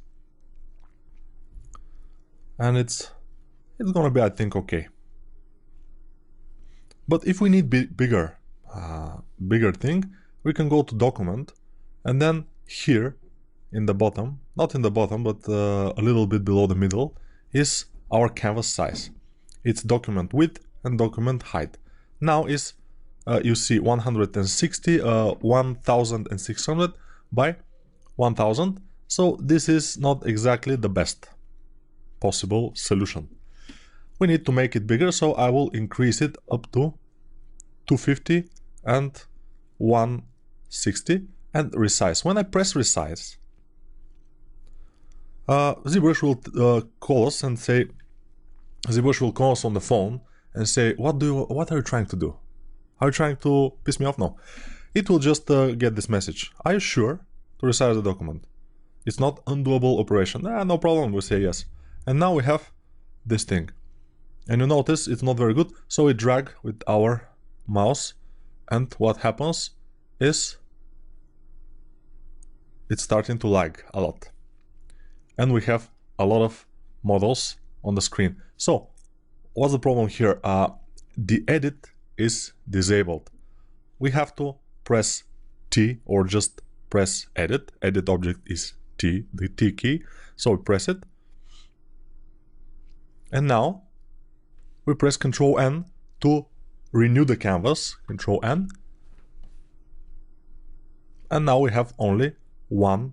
and it's gonna be, I think, okay. But if we need bigger thing, we can go to document, and then here in the bottom, not in the bottom but a little bit below the middle, is our canvas size. It's document width and document height. Now is you see 160 1600 by 1000. So this is not exactly the best possible solution. We need to make it bigger, so I will increase it up to 250 and 160 and resize. When I press resize, ZBrush will call us and say, ZBrush will call us on the phone and say, what are you trying to do? Are you trying to piss me off? No. It will just get this message. Are you sure to resize the document? It's not undoable operation. No problem, we say yes. And now we have this thing. And you notice it's not very good, so we drag with our mouse, and what happens is it's starting to lag a lot. And we have a lot of models on the screen. So what's the problem here? The edit is disabled. We have to press T or just press edit. Edit object is T, the T key. So we press it. And now we press Ctrl N to renew the canvas. Ctrl N. And now we have only one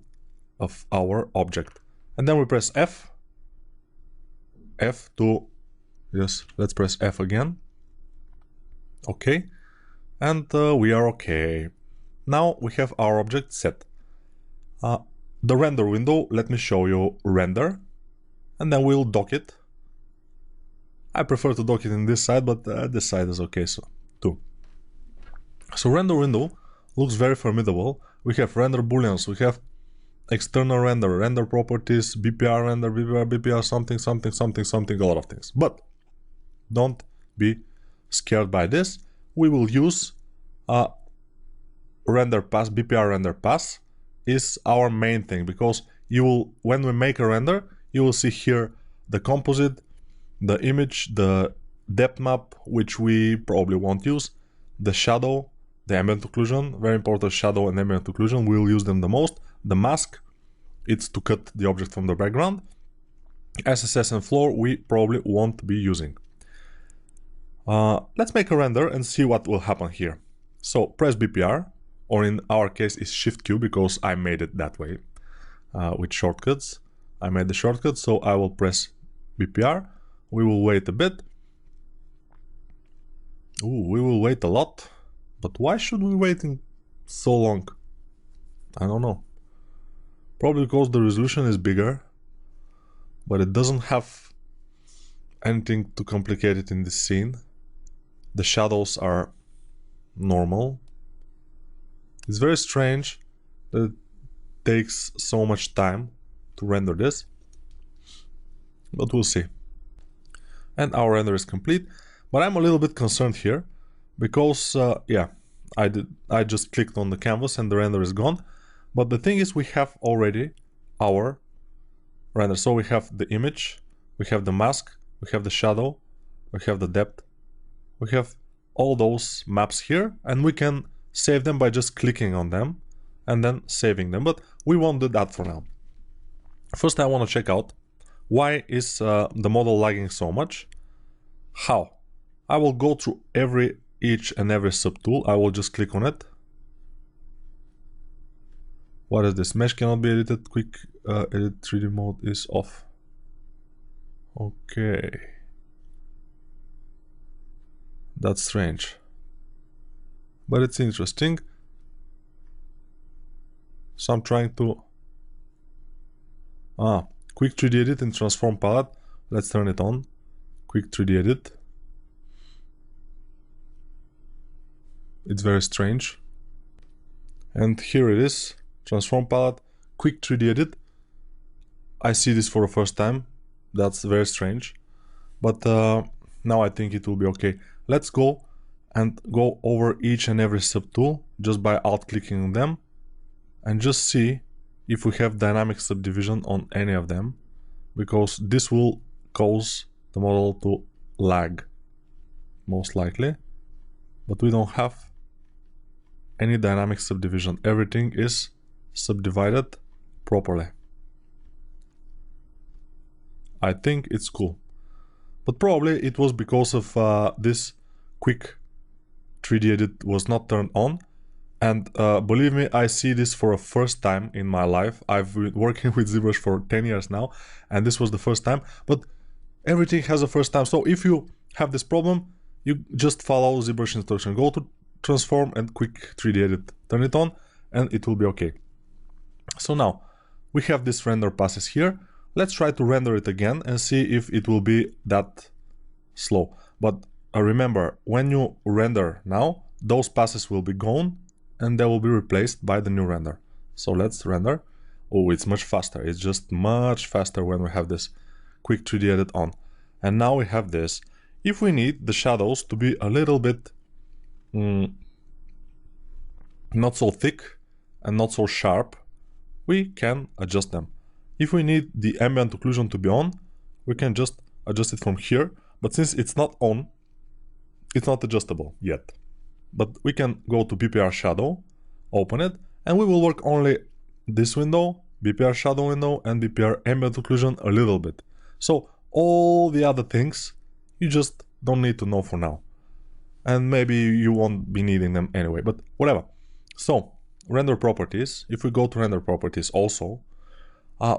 of our object. And then we press F. F to, yes, let's press F again. Okay, and we are okay. Now we have our object set. The render window, let me show you render, and then we'll dock it. I prefer to dock it in this side, but this side is okay so too. So render window looks very formidable. We have render booleans, we have external render, render properties, BPR render, BPR something, a lot of things. But don't be scared by this. We will use render pass. BPR render pass is our main thing, because you will, when we make a render, you will see here the composite, the image, the depth map, which we probably won't use, the shadow, the ambient occlusion, very important, shadow and ambient occlusion, we will use them the most. The mask, it's to cut the object from the background. SSS and floor we probably won't be using. Let's make a render and see what will happen here. So press BPR, or in our case is Shift Q, because I made it that way with shortcuts. I made the shortcut, so I will press BPR. We will wait a bit. Ooh, we will wait a lot. But why should we wait so long? I don't know. Probably because the resolution is bigger, but it doesn't have anything to complicate it in this scene. The shadows are normal. It's very strange that it takes so much time to render this, but we'll see. And our render is complete, but I'm a little bit concerned here because yeah, I just clicked on the canvas and the render is gone. But the thing is, we have already our render. So we have the image, we have the mask, we have the shadow, we have the depth, we have all those maps here, and we can save them by just clicking on them and then saving them, but we won't do that for now. First I want to check out why is the model lagging so much. How? I will go through each and every subtool. I will just click on it. What is this? Mesh cannot be edited. Quick edit 3D mode is off. Okay. That's strange. But it's interesting. So I'm trying to... quick 3D edit in transform palette. Let's turn it on. Quick 3D edit. It's very strange. And here it is. Transform palette. Quick 3D edit. I see this for the first time. That's very strange. But now I think it will be okay. Let's go and go over each and every subtool just by alt-clicking on them. And just see if we have dynamic subdivision on any of them. Because this will cause the model to lag. Most likely. But we don't have any dynamic subdivision. Everything is subdivided properly. I think it's cool. But probably it was because of this quick 3D edit was not turned on. And believe me, I see this for a first time in my life. I've been working with ZBrush for 10 years now, and this was the first time. But everything has a first time. So if you have this problem, you just follow ZBrush instruction. Go to transform and quick 3D edit. Turn it on and it will be okay. So now we have this render passes here. Let's try to render it again and see if it will be that slow. But remember, when you render now, those passes will be gone and they will be replaced by the new render. So let's render. Oh, it's much faster. It's just much faster when we have this quick 3D edit on. And now we have this. If we need the shadows to be a little bit not so thick and not so sharp, we can adjust them. If we need the ambient occlusion to be on, we can just adjust it from here. But since it's not on, it's not adjustable yet. But we can go to BPR shadow, open it, and we will work only this window, BPR shadow window, and BPR ambient occlusion a little bit. So all the other things, you just don't need to know for now. And maybe you won't be needing them anyway, but whatever. So, render properties. If we go to render properties also,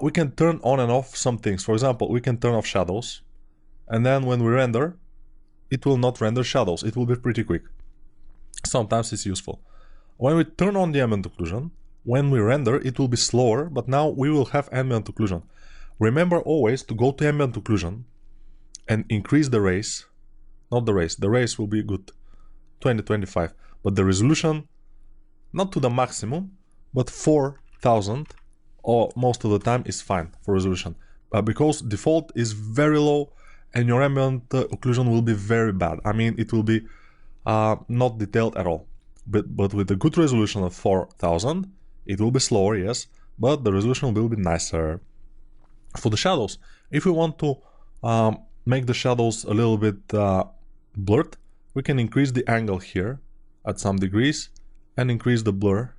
we can turn on and off some things. For example, we can turn off shadows, and then when we render, it will not render shadows. It will be pretty quick. Sometimes it's useful. When we turn on the ambient occlusion, when we render, it will be slower, but now we will have ambient occlusion. Remember always to go to ambient occlusion and increase the raise. Not the raise. The raise will be good. 2025. But the resolution, not to the maximum, but 4000 or most of the time is fine for resolution. Because default is very low and your ambient occlusion will be very bad. I mean, it will be not detailed at all. But with a good resolution of 4000, it will be slower, yes, but the resolution will be nicer. For the shadows, if we want to make the shadows a little bit blurred, we can increase the angle here at some degrees and increase the blur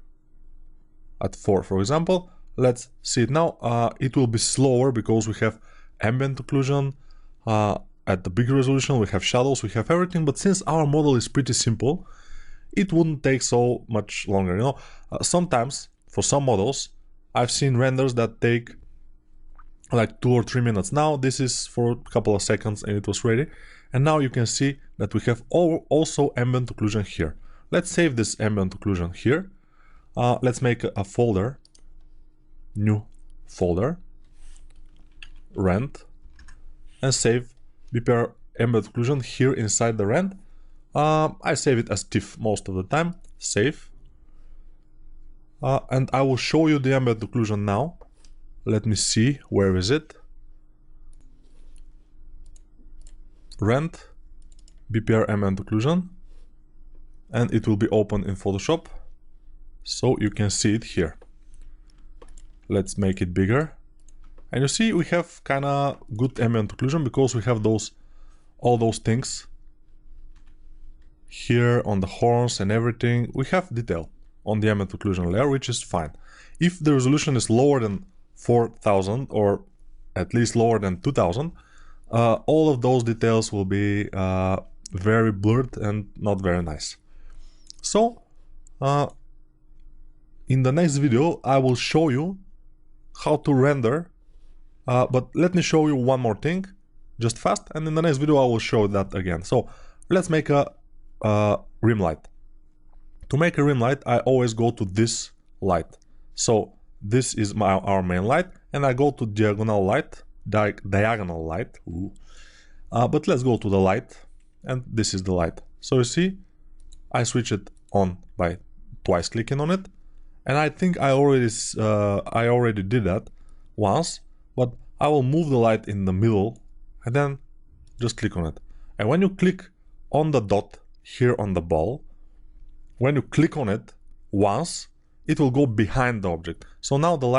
at 4, for example. Let's see it now. It will be slower because we have ambient occlusion. At the big resolution, we have shadows, we have everything, but since our model is pretty simple, it wouldn't take so much longer, you know. Sometimes, for some models, I've seen renders that take like 2 or 3 minutes. Now this is for a couple of seconds and it was ready. And now you can see that we have also ambient occlusion here. Let's save this ambient occlusion here. Let's make a folder, new folder, rend, and save BPR ambient occlusion here inside the rend. I save it as TIFF most of the time. Save. And I will show you the ambient occlusion now. Let me see, where is it? Rend, BPR ambient occlusion, and it will be open in Photoshop, so you can see it here. Let's make it bigger. And you see we have kind of good ambient occlusion because we have all those things here on the horns and everything. We have detail on the ambient occlusion layer, which is fine. If the resolution is lower than 4000 or at least lower than 2000, all of those details will be very blurred and not very nice. So in the next video I will show you how to render, but let me show you one more thing just fast, and in the next video I will show that again. So let's make a rim light. To make a rim light I always go to this light. So this is our main light, and I go to diagonal light, diagonal light. But let's go to the light, and this is the light. So you see I switch it on by twice clicking on it, and I think I already did that once, but I will move the light in the middle and then just click on it. And when you click on the dot here on the ball, when you click on it once, it will go behind the object. So now the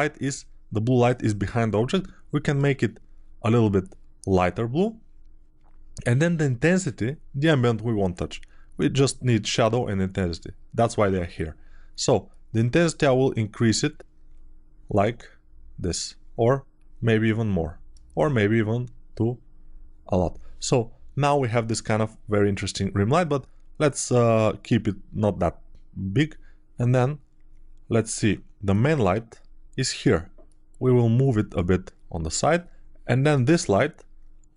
blue light is behind the object. We can make it a little bit lighter blue. And then the intensity, the ambient we won't touch. We just need shadow and intensity. That's why they're here. So the intensity I will increase it like this, or maybe even more, or maybe even to a lot. So now we have this kind of very interesting rim light, but let's keep it not that big. And then let's see, the main light is here. We will move it a bit on the side, and then this light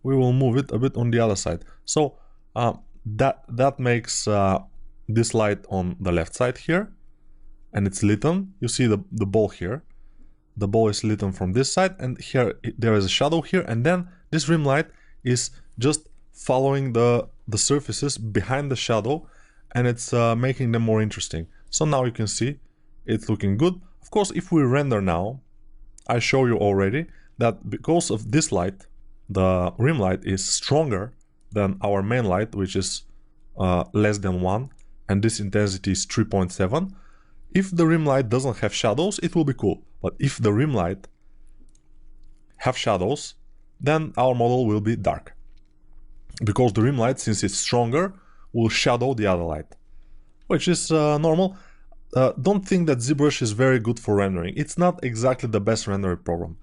we will move it a bit on the other side. So that makes this light on the left side here, and it's lit on. You see the ball here. The ball is lit on from this side, and here there is a shadow here, and then this rim light is just following the surfaces behind the shadow, and it's making them more interesting. So now you can see it's looking good. Of course, if we render now, I show you already that because of this light, the rim light is stronger than our main light, which is less than 1, and this intensity is 3.7. If the rim light doesn't have shadows, it will be cool. But if the rim light have shadows, then our model will be dark. Because the rim light, since it's stronger, will shadow the other light, which is normal. Don't think that ZBrush is very good for rendering. It's not exactly the best rendering program.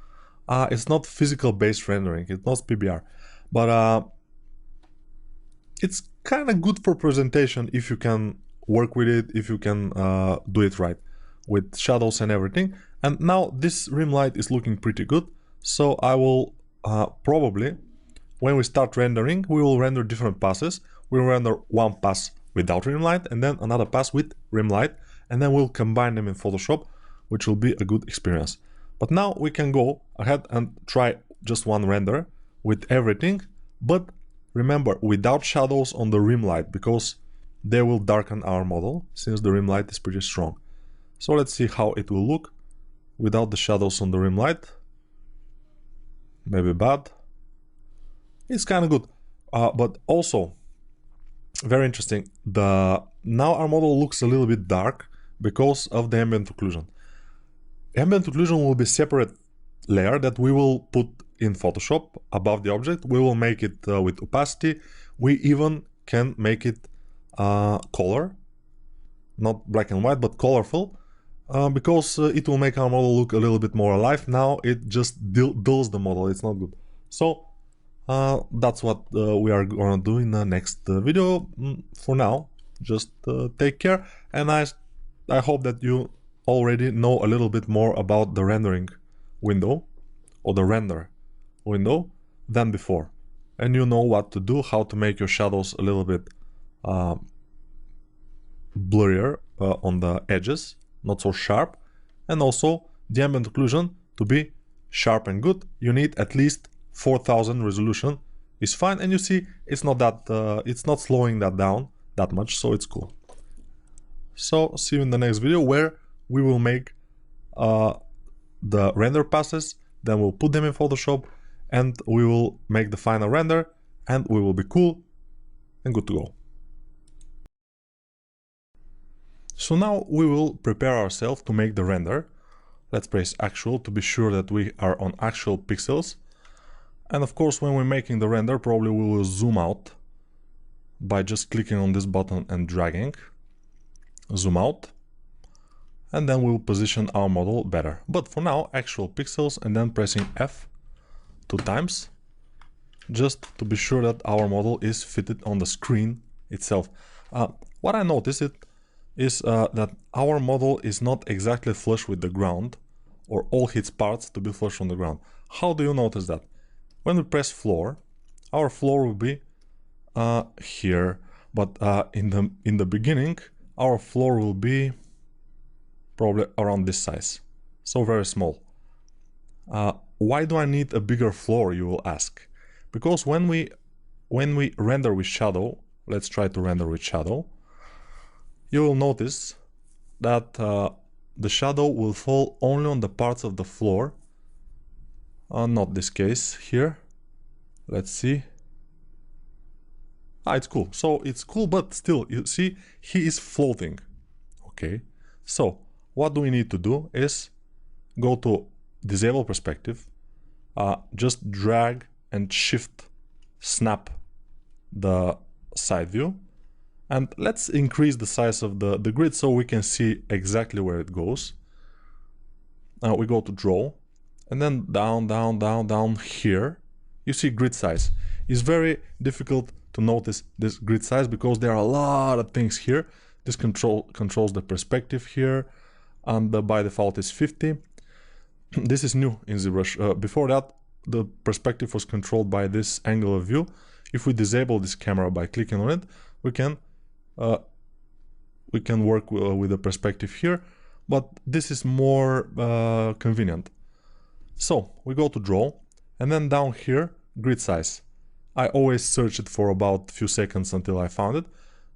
It's not physical based rendering, it's not PBR, but it's kind of good for presentation if you can work with it, if you can do it right with shadows and everything. And now this rim light is looking pretty good, so I will probably, when we start rendering, we will render different passes. We'll render one pass without rim light and then another pass with rim light, and then we'll combine them in Photoshop, which will be a good experience. But now we can go ahead and try just one render with everything, but remember, without shadows on the rim light, because they will darken our model since the rim light is pretty strong. So let's see how it will look without the shadows on the rim light. Maybe bad. It's kind of good, but also very interesting. Now our model looks a little bit dark because of the ambient occlusion. Ambient occlusion will be a separate layer that we will put in Photoshop above the object. We will make it with opacity. We even can make it color, not black and white, but colorful, because it will make our model look a little bit more alive. Now it just dulls the model. It's not good. So that's what we are gonna do in the next video. For now, just take care, and I hope that you already know a little bit more about the rendering window or the render window than before, and you know what to do, how to make your shadows a little bit blurrier on the edges, not so sharp, and also the ambient occlusion to be sharp and good. You need at least 4000 resolution is fine, and you see it's not that it's not slowing that down that much, so it's cool. So see you in the next video where we will make the render passes, then we'll put them in Photoshop, and we will make the final render, and we will be cool and good to go. So now we will prepare ourselves to make the render. Let's press actual to be sure that we are on actual pixels. And of course, when we're making the render, probably we will zoom out by just clicking on this button and dragging. Zoom out. And then we'll position our model better. But for now, actual pixels, and then pressing F 2 times, just to be sure that our model is fitted on the screen itself. What I noticed is that our model is not exactly flush with the ground, or all its parts to be flush on the ground. How do you notice that? When we press floor, our floor will be here, but in the beginning, our floor will be probably around this size, so very small. Why do I need a bigger floor, you will ask? Because when we render with shadow, let's try to render with shadow, you will notice that the shadow will fall only on the parts of the floor. Not this case here. Let's see. It's cool. So it's cool, but still, you see, he is floating. Okay. So what do we need to do is go to disable perspective, just drag and shift snap the side view, and let's increase the size of the grid so we can see exactly where it goes. We go to draw, and then down here you see grid size. It's very difficult to notice this grid size because there are a lot of things here. This controls the perspective here, and by default is 50. This is new in ZBrush. Before that, the perspective was controlled by this angle of view. If we disable this camera by clicking on it, we can work with the perspective here, but this is more convenient. So we go to draw, and then down here, grid size. I always search it for about a few seconds until I found it,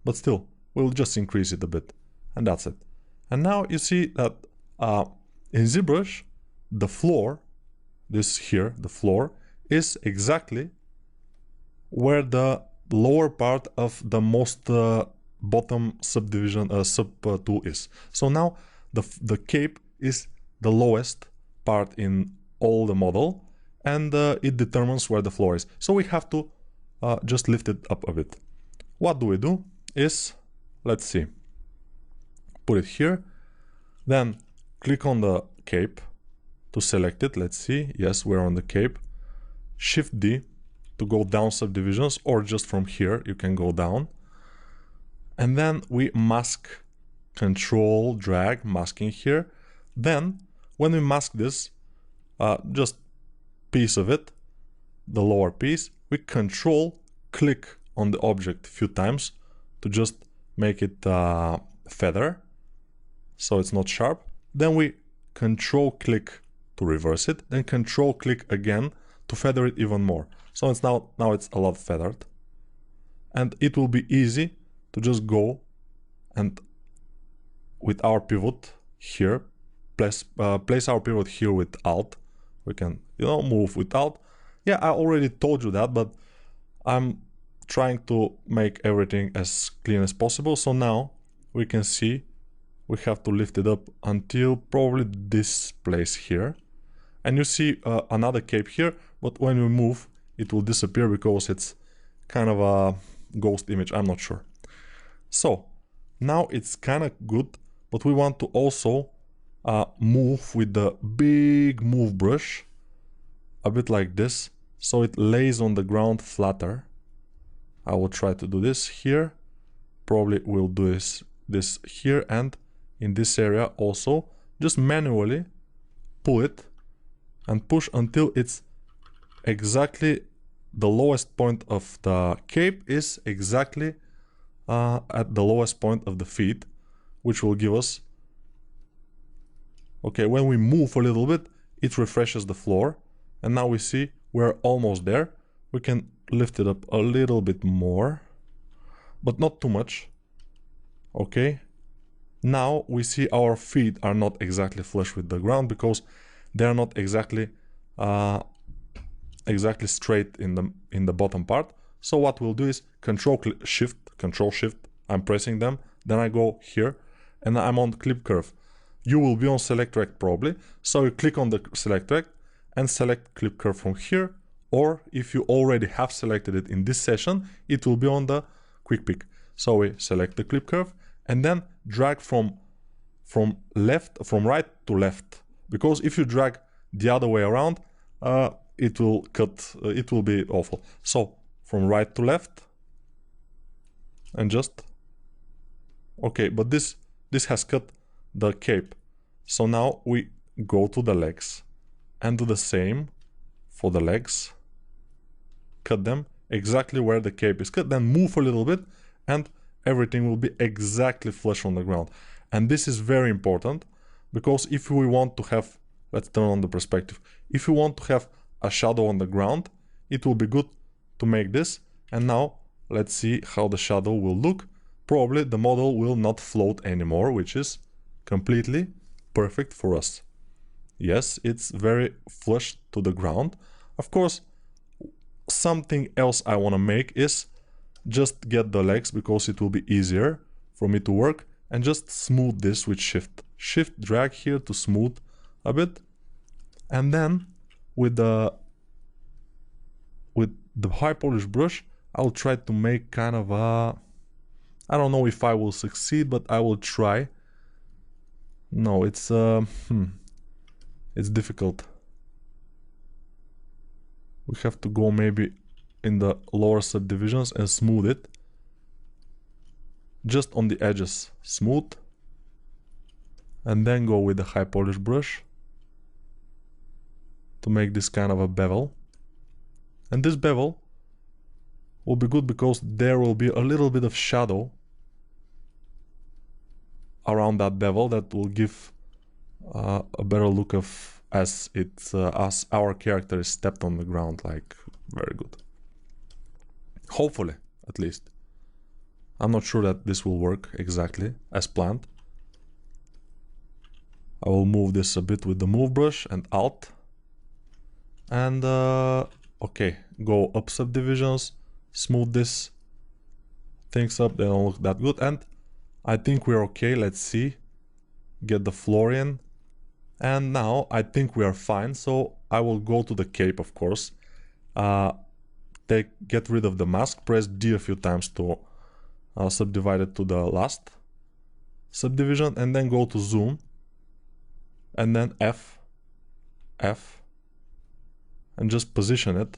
but still, we'll just increase it a bit, and that's it. And now you see that in ZBrush, the floor, this here, the floor, is exactly where the lower part of the most bottom subdivision tool is. So now the cape is the lowest part in all the model, and it determines where the floor is. So we have to just lift it up a bit. What do we do is, let's see, put it here, then click on the cape to select it. Let's see, yes, we're on the cape. Shift D to go down subdivisions, or just from here you can go down. And then we mask, control drag, masking here. Then when we mask this just piece of it, the lower piece, we control click on the object a few times to just make it feather so it's not sharp. Then we control click to reverse it, then control click again to feather it even more. So it's now it's a lot feathered, and it will be easy to just go and with our pivot here, place our pivot here with Alt. We can, move with Alt. Yeah, I already told you that, but I'm trying to make everything as clean as possible. So now we can see we have to lift it up until probably this place here. And you see another cape here, but when we move, it will disappear because it's kind of a ghost image. I'm not sure. So now it's kind of good, but we want to also move with the big move brush, a bit like this, so it lays on the ground flatter. I will try to do this here. Probably we'll do this here, and in this area also. Just manually pull it and push until it's exactly the lowest point of the cape is exactly at the lowest point of the feet, which will give us, okay, when we move a little bit, it refreshes the floor, and now we see we're almost there. We can lift it up a little bit more, but not too much. Okay, now we see our feet are not exactly flush with the ground because they're not exactly straight in the bottom part. So what we'll do is Control Shift. I'm pressing them. Then I go here, and I'm on Clip Curve. you will be on select rect probably. So you click on the select rect and select clip curve from here, or if you already have selected it in this session, it will be on the quick pick. So we select the clip curve and then drag from right to left, because if you drag the other way around, it will cut, it will be awful. So from right to left and just okay, but this has cut the cape. So now we go to the legs and do the same for the legs, cut them exactly where the cape is cut, then move a little bit and everything will be exactly flush on the ground. And this is very important, because if we want to have, let's turn on the perspective, if we want to have a shadow on the ground, it will be good to make this. And now let's see how the shadow will look. Probably the model will not float anymore, which is completely perfect for us. Yes, it's very flush to the ground. Of course, something else I want to make is just get the legs, because it will be easier for me to work, and just smooth this with shift drag here to smooth a bit. And then with the high polish brush, I'll try to make kind of a, I don't know if I will succeed, but I will try. No, it's difficult. We have to go maybe in the lower subdivisions and smooth it. Just on the edges, smooth. And then go with the high polish brush to make this kind of a bevel. And this bevel will be good because there will be a little bit of shadow around that bevel that will give a better look of as our character is stepped on the ground. Like, very good. Hopefully, at least. I'm not sure that this will work exactly as planned. I will move this a bit with the move brush and Alt. And okay, go up subdivisions, smooth this things up, they don't look that good. And I think we're okay. Let's see. Get the floor in. And now I think we are fine. So I will go to the cape, of course. Get rid of the mask. Press D a few times to subdivide it to the last subdivision. And then go to zoom. And then F. And just position it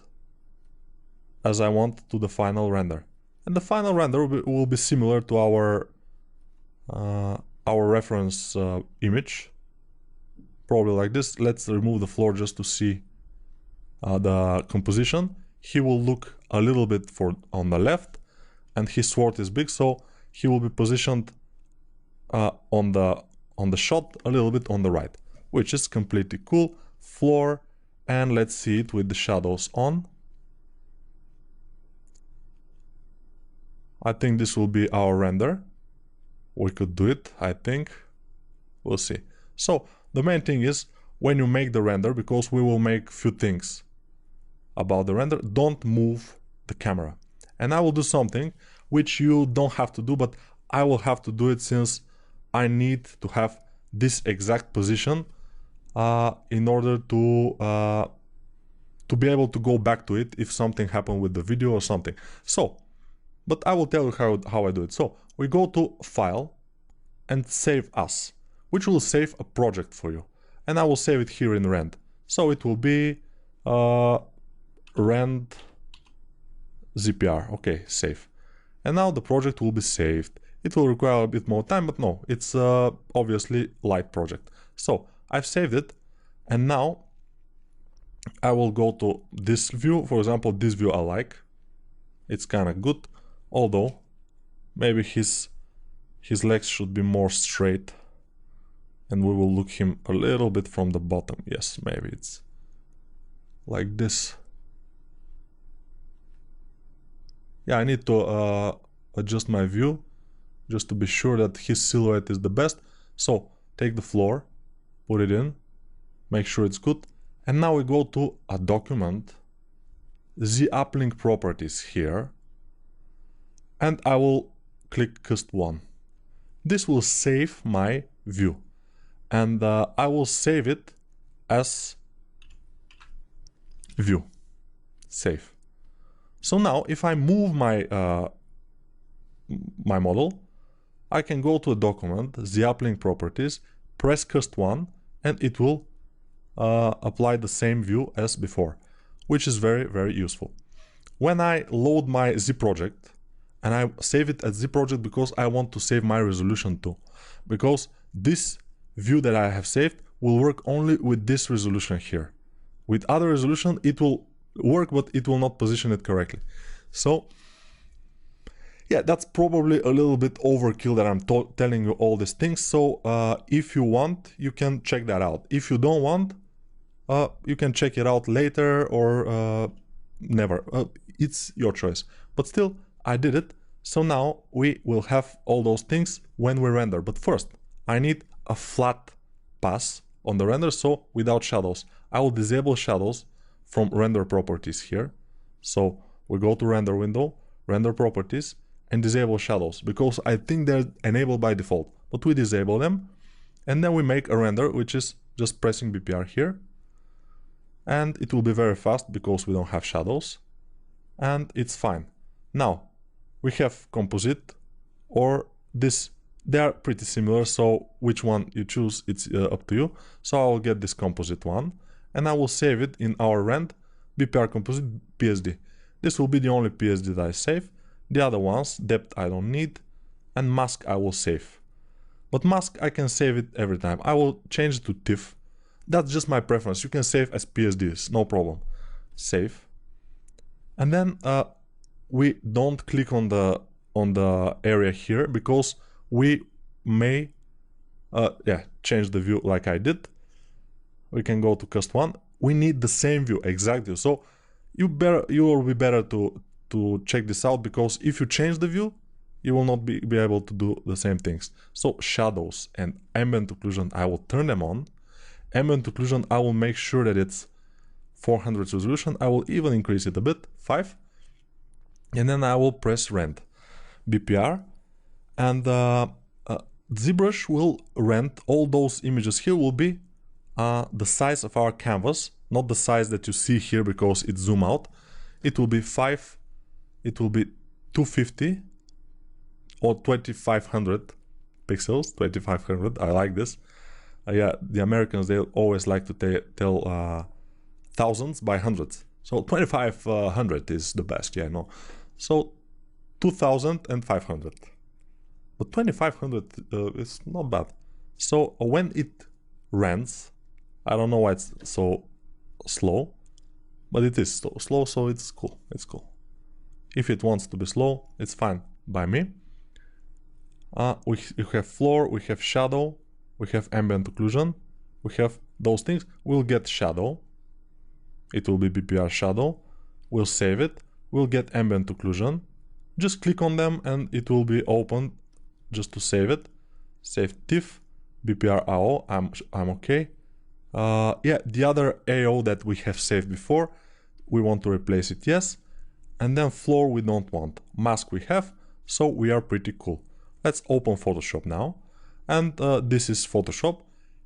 as I want to the final render. And the final render will be similar to our reference image, probably like this. Let's remove the floor just to see the composition. He will look a little bit on the left, and his sword is big, so he will be positioned on the shot a little bit on the right, which is completely cool. Floor, and let's see it with the shadows on. I think this will be our render. We could do it, I think. We'll see. So the main thing is, when you make the render, because we will make few things about the render, don't move the camera. And I will do something which you don't have to do, but I will have to do it since I need to have this exact position in order to be able to go back to it if something happened with the video or something. So, but I will tell you how I do it. So we go to File and Save As, which will save a project for you. And I will save it here in Rend. So it will be Rend ZPR. Okay, save. And now the project will be saved. It will require a bit more time, but no, it's obviously light project. So I've saved it, and now I will go to this view. For example, this view I like. It's kind of good, although maybe his legs should be more straight, and we will look him a little bit from the bottom. Yes, maybe it's like this. Yeah, I need to adjust my view just to be sure that his silhouette is the best. So take the floor, put it in, make sure it's good. And now we go to a document, the uplink properties here, and I will click Cust 1. This will save my view. and I will save it as view. Save. So now if I move my my model, I can go to a document, the uplink properties, press cust 1, and it will apply the same view as before, which is very, very useful. When I load my Z project, and I save it as Z project because I want to save my resolution too, because this view that I have saved will work only with this resolution here. With other resolution, it will work, but it will not position it correctly. So yeah, that's probably a little bit overkill that I'm telling you all these things. So if you want, you can check that out. If you don't want, you can check it out later or never. It's your choice. But still, I did it. So now we will have all those things when we render. But first, I need a flat pass on the render, so without shadows. I will disable shadows from render properties here. So we go to render window, render properties, and disable shadows, because I think they're enabled by default, but we disable them, and then we make a render, which is just pressing BPR here, and it will be very fast because we don't have shadows, and it's fine. Now we have composite or this. They are pretty similar, so which one you choose, it's up to you. So I will get this composite one, and I will save it in our rend BPR composite PSD. This will be the only PSD that I save. The other ones, depth I don't need, and mask I will save. But mask I can save it every time. I will change it to TIFF. That's just my preference. You can save as PSDs, no problem. Save. And then we don't click on the area here because we may change the view like I did. We can go to cust 1. We need the same view exactly. So you will be better to check this out, because if you change the view, you will not be able to do the same things. So shadows and ambient occlusion, I will turn them on. Ambient occlusion, I will make sure that it's 400 resolution. I will even increase it a bit, 5. And then I will press rend BPR, and ZBrush will rend all those images here will be the size of our canvas, not the size that you see here because it's zoom out. It will be 5. It will be 250 or 2500 pixels, 2500. I like this. Yeah, the Americans, they always like to tell thousands by hundreds. So 2500 is the best, yeah, no. So 2500. But 2500 is not bad. So when it rends, I don't know why it's so slow, but it is so slow, so it's cool. It's cool. If it wants to be slow, it's fine by me. We have floor, we have shadow, we have ambient occlusion, we have those things. We'll get shadow. It will be BPR shadow. We'll save it. We'll get ambient occlusion. Just click on them and it will be open just to save it. Save TIFF, BPR AO, I'm okay. Yeah, the other AO that we have saved before, we want to replace it, yes. And then floor we don't want. Mask we have, so we are pretty cool. Let's open Photoshop now. And this is Photoshop,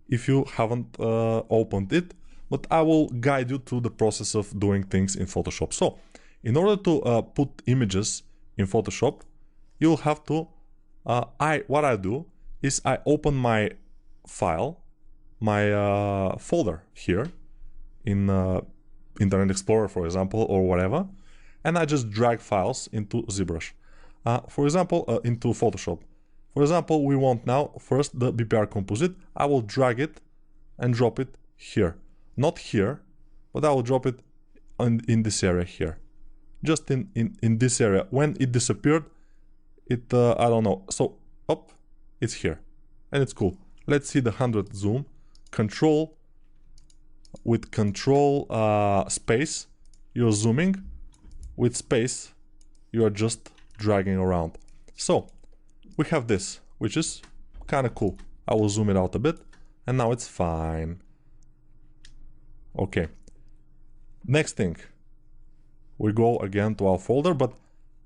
if you haven't opened it. But I will guide you through the process of doing things in Photoshop. So, in order to put images in Photoshop, you'll have to... what I do is I open my file, my folder here in Internet Explorer, for example, or whatever, and I just drag files into ZBrush. For example, into Photoshop. For example, we want now first the BPR composite. I will drag it and drop it here. Not here, but I will drop it in this area here. Just in this area. When it disappeared, it, I don't know. So, up, it's here. And it's cool. Let's see the 100 zoom. Control, with control space, you're zooming. With space, you are just dragging around. So, we have this, which is kind of cool. I will zoom it out a bit, and now it's fine. Okay. Next thing, we go again to our folder, but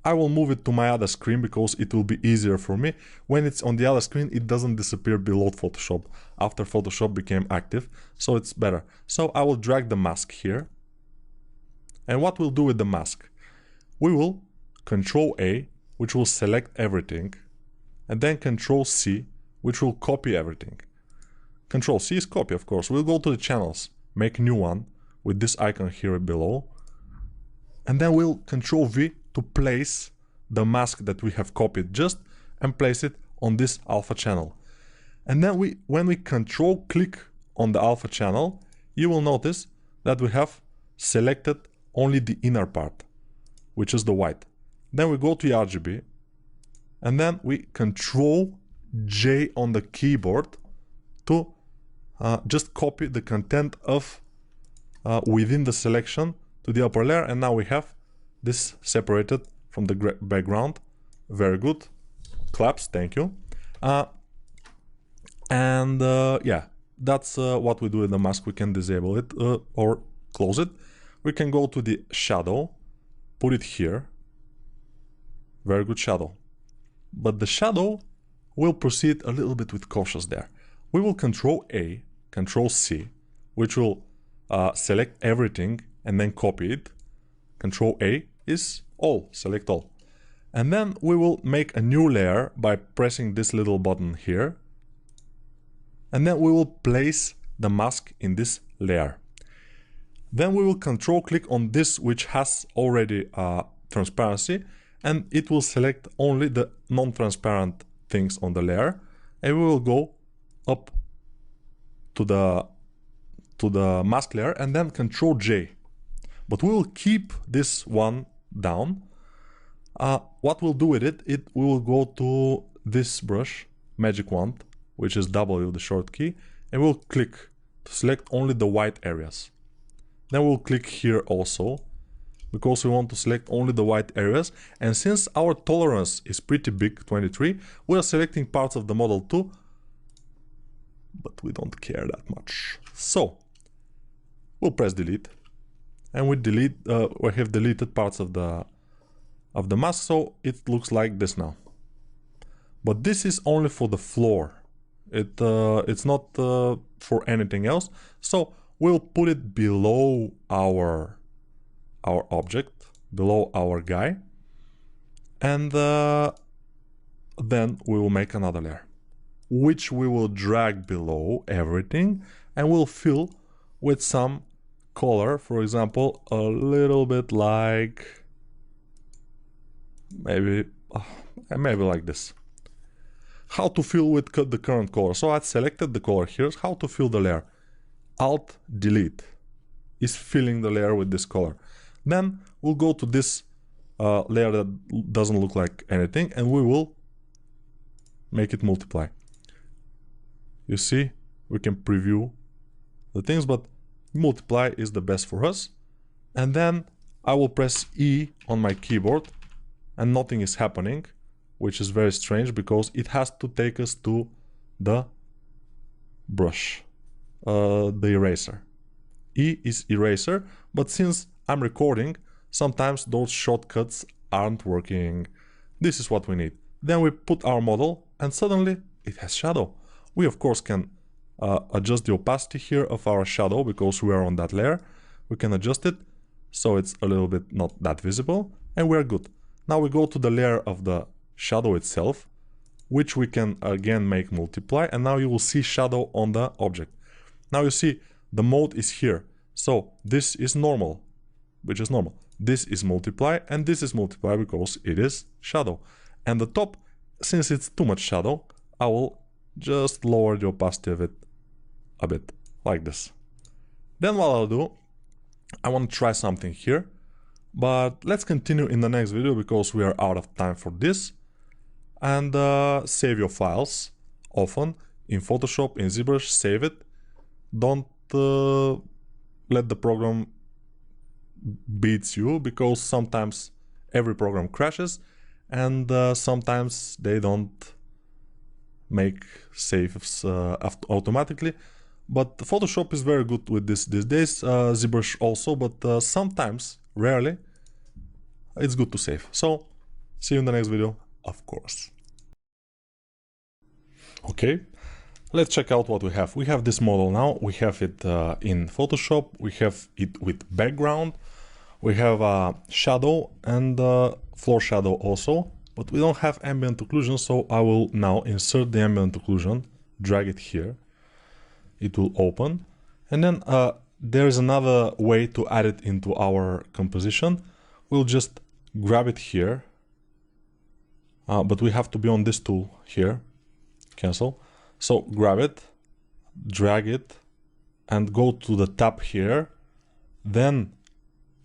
I will move it to my other screen because it will be easier for me. When it's on the other screen, it doesn't disappear below Photoshop after Photoshop became active, so it's better. So I will drag the mask here. And what we'll do with the mask? We will Control A, which will select everything, and then Control C, which will copy everything. Control C is copy, of course. We'll go to the channels, make a new one with this icon here below, and then we'll Control V to place the mask that we have copied just and place it on this alpha channel. And then when we Control click on the alpha channel, you will notice that we have selected only the inner part, which is the white. Then we go to RGB, and then we Control J on the keyboard to just copy the content of within the selection to the upper layer, and now we have this separated from the background. Very good. Claps, thank you. Yeah, that's what we do with the mask. We can disable it or close it. We can go to the shadow, put it here. Very good shadow. But the shadow will proceed a little bit with cautious there. We will Control A, Control C, which will select everything and then copy it. Control A is all, select all. And then we will make a new layer by pressing this little button here. And then we will place the mask in this layer. Then we will Control click on this which has already transparency, and it will select only the non-transparent things on the layer, and we will go up to the mask layer and then Control J. But we will keep this one down. What we'll do with it, we will go to this brush, magic wand, which is W, the short key, and we'll click to select only the white areas. Then we'll click here also, because we want to select only the white areas. And since our tolerance is pretty big, 23, we are selecting parts of the model too, but we don't care that much. So we'll press delete, and we have deleted parts of the mask, so it looks like this now. But this is only for the floor. It's not for anything else. So we'll put it below our object, below our guy, and then we will make another layer, which we will drag below everything, and we'll fill with some color. For example, a little bit like maybe like this. How to fill with the current color? So I selected the color here. How to fill the layer? Alt delete is filling the layer with this color. Then we'll go to this layer that doesn't look like anything, and we will make it multiply. You see, we can preview the things, but multiply is the best for us. And then I will press E on my keyboard, and nothing is happening, which is very strange because it has to take us to the brush, the eraser. E is eraser, but since I'm recording, sometimes those shortcuts aren't working. This is what we need. Then we put our model, and suddenly it has shadow. We of course can adjust the opacity here of our shadow because we are on that layer. We can adjust it so it's a little bit not that visible, and we're good. Now we go to the layer of the shadow itself, which we can again make multiply, and now you will see shadow on the object. Now you see the mode is here. So this is normal, which is normal. This is multiply, and this is multiply because it is shadow. And the top, since it's too much shadow, I will just lower the opacity of it a bit, like this. Then what I'll do, I want to try something here, but let's continue in the next video because we are out of time for this. And save your files often in Photoshop, in ZBrush, save it. Don't let the program beats you, because sometimes every program crashes, and sometimes they don't make saves automatically. But Photoshop is very good with this these days, ZBrush also, but sometimes, rarely, it's good to save. So See you in the next video, of course. Okay, let's check out what we have. We have this model now. We have it in Photoshop. We have it with background. We have a shadow and floor shadow also, but we don't have ambient occlusion, so I will now insert the ambient occlusion, drag it here. It will open, and then there is another way to add it into our composition. We'll just grab it here, but we have to be on this tool here, cancel. So grab it, drag it, and go to the tab here, then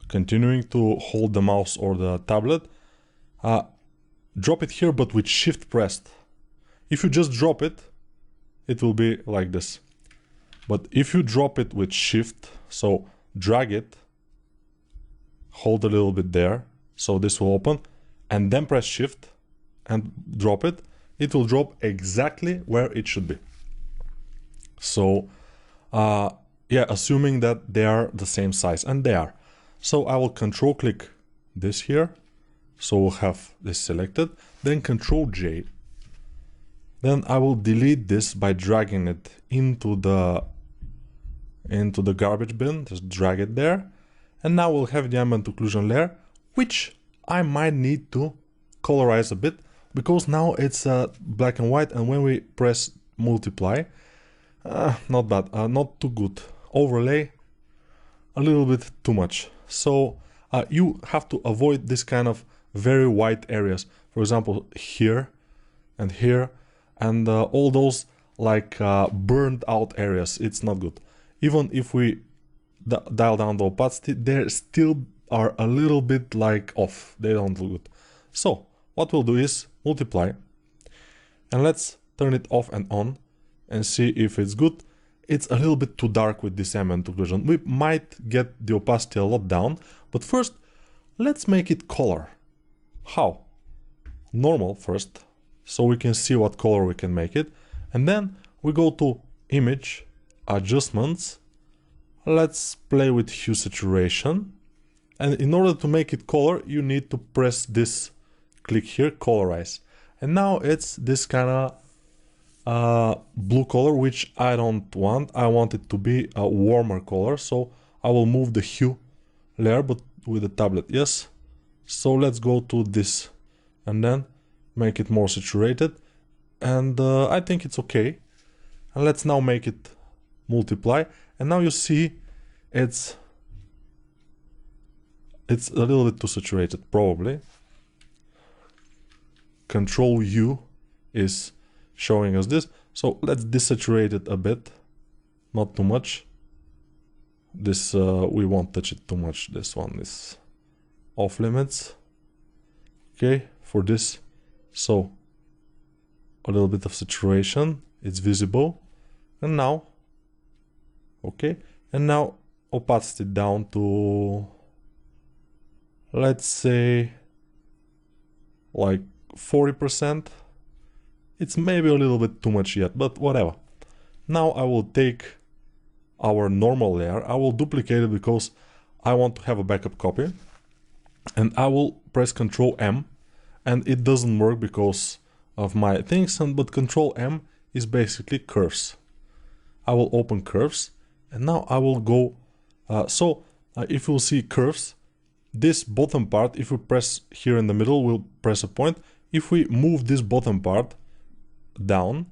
continuing to hold the mouse or the tablet, drop it here but with shift pressed. If you just drop it, it will be like this. But if you drop it with shift, so drag it, hold a little bit there, so this will open, and then press shift and drop it, it will drop exactly where it should be. So yeah, assuming that they are the same size, and they are. So I will control click this here, so we'll have this selected, then control J. Then I will delete this by dragging it into the garbage bin, just drag it there. And now we'll have the ambient occlusion layer, which I might need to colorize a bit, because now it's black and white, and when we press multiply, not bad, not too good. Overlay, a little bit too much. So you have to avoid this kind of very white areas. For example, here and here, and all those like burned out areas. It's not good. Even if we dial down the opacity, they still are a little bit like off. They don't look good. So what we'll do is multiply, and let's turn it off and on and see if it's good. It's a little bit too dark with this ambient occlusion. We might get the opacity a lot down, but first let's make it color. How? Normal first, so we can see what color we can make it, and then we go to image, adjustments, let's play with hue saturation, and in order to make it color you need to press this, click here, colorize, and now it's this kind of blue color, which I don't want. I want it to be a warmer color, so I will move the hue layer, but with the tablet, yes. So let's go to this and then make it more saturated, and I think it's okay. And let's now make it multiply, and now you see it's a little bit too saturated, probably. Control U is showing us this, so let's desaturate it a bit, not too much. This we won't touch it too much. This one is off limits. Okay, for this, so a little bit of saturation, it's visible, and now okay, and now opacity down to, let's say, like 40%. It's maybe a little bit too much yet, but whatever. Now I will take our normal layer, I will duplicate it because I want to have a backup copy, and I will press Ctrl M, and it doesn't work because of my things, but Ctrl M is basically curves. I will open curves, and now I will go, if you'll see curves, this bottom part, if we press here in the middle, we'll press a point. If we move this bottom part down,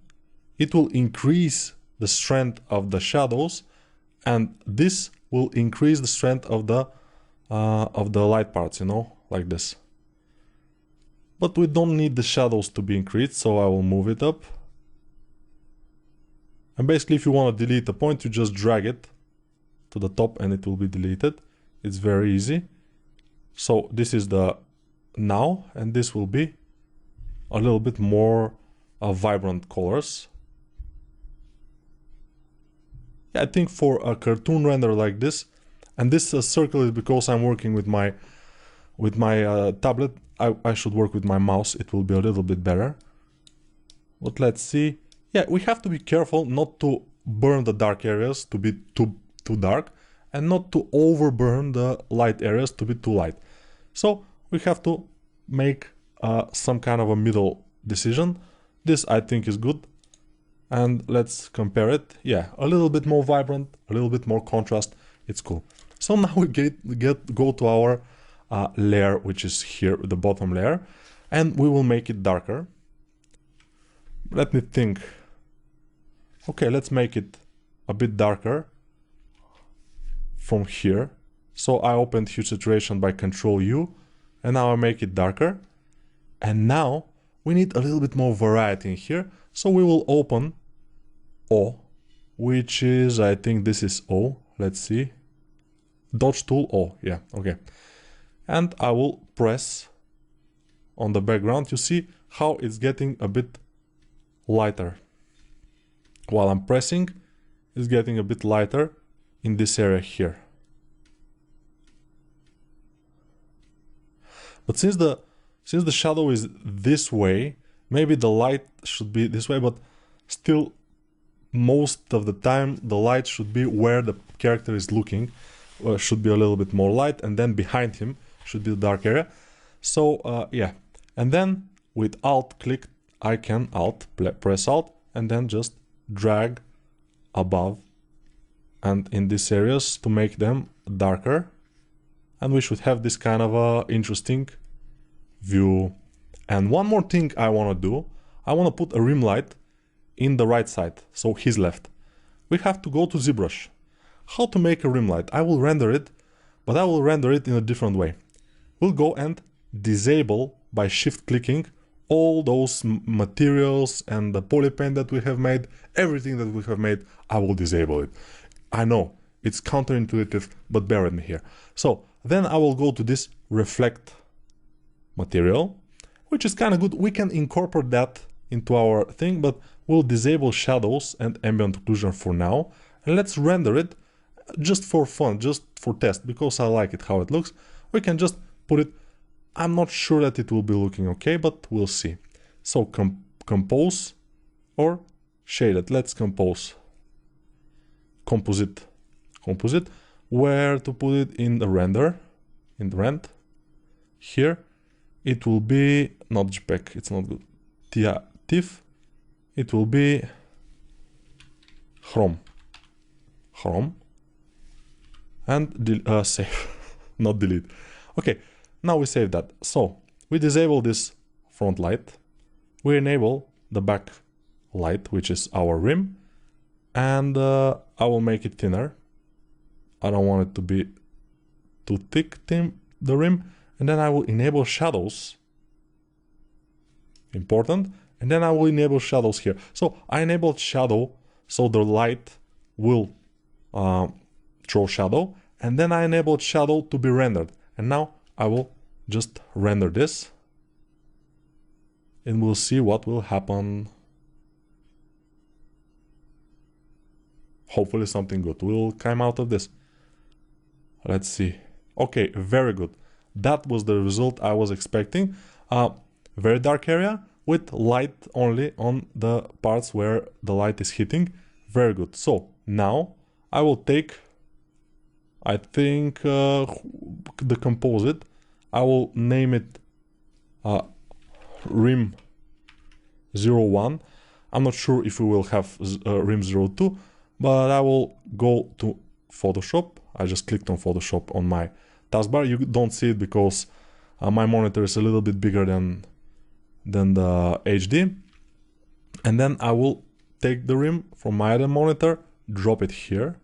it will increase the strength of the shadows, and this will increase the strength of the light parts, you know, like this. But we don't need the shadows to be increased, so I will move it up. And basically, if you want to delete a point, you just drag it to the top and it will be deleted. It's very easy. So this is the now, and this will be a little bit more vibrant colors. Yeah, I think for a cartoon render like this, and this circle is because I'm working with my tablet. I should work with my mouse, it will be a little bit better. But let's see. Yeah, we have to be careful not to burn the dark areas to be too dark, and not to overburn the light areas to be too light. So we have to make some kind of a middle decision. This I think is good. And let's compare it. Yeah, a little bit more vibrant, a little bit more contrast. It's cool. So now we go to our layer, which is here, the bottom layer, and we will make it darker. Let me think. Okay, let's make it a bit darker from here. So I opened hue saturation by Control U, and now I make it darker. And now we need a little bit more variety in here. So we will open O, which is, I think this is O. Let's see. Dodge tool O, yeah, okay. And I will press on the background. You see how it's getting a bit lighter. While I'm pressing, it's getting a bit lighter in this area here. But since the shadow is this way, maybe the light should be this way, but still most of the time the light should be where the character is looking, should be a little bit more light, and then behind him should be the dark area. So yeah, and then with Alt click I can press Alt and then just drag above and in these areas to make them darker, and we should have this kind of a interesting view. And one more thing I want to do, I want to put a rim light in the right side, so his left. We have to go to ZBrush. How to make a rim light? I will render it, but I will render it in a different way. We'll go and disable by shift clicking all those materials and the polypaint that we have made, everything that we have made, I will disable it. I know it's counterintuitive, but bear with me here. So then I will go to this reflect material, which is kind of good. We can incorporate that into our thing, but we'll disable shadows and ambient occlusion for now. And let's render it just for fun, just for test, because I like it how it looks. We can just put it. I'm not sure that it will be looking okay, but we'll see. So compose or shaded. Let's compose. Composite. Composite. Where to put it in the render? In the rend. Here. It will be not JPEG. It's not good. TIFF. It will be Chrome. Chrome. And save. Not delete. Okay. Now we save that. So we disable this front light. We enable the back light, which is our rim. And I will make it thinner. I don't want it to be too thick, the rim. And then I will enable shadows. Important. And then I will enable shadows here. So I enabled shadow, so the light will throw shadow. And then I enabled shadow to be rendered. And now I will just render this. And we'll see what will happen. Hopefully something good will come out of this. Let's see. Okay, very good. That was the result I was expecting. Very dark area with light only on the parts where the light is hitting. Very good. So now I will take, I think, the composite. I will name it Rim 01. I'm not sure if we will have Rim 02, but I will go to Photoshop. I just clicked on Photoshop on my taskbar. You don't see it because my monitor is a little bit bigger than the HD. And then I will take the rim from my other monitor, drop it here,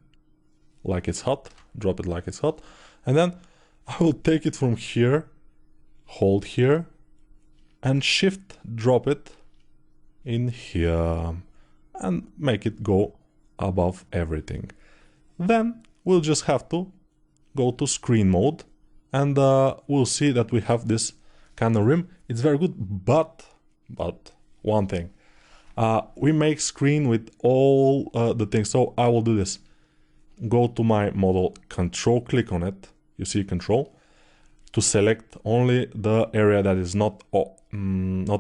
like it's hot, drop it like it's hot. And then I will take it from here, hold here, and shift drop it in here, and make it go above everything. Then we'll just have to go to screen mode, and we'll see that we have this kind of rim. It's very good, but one thing. We make screen with all the things, so I will do this. Go to my model, control click on it. You see control to select only the area that is not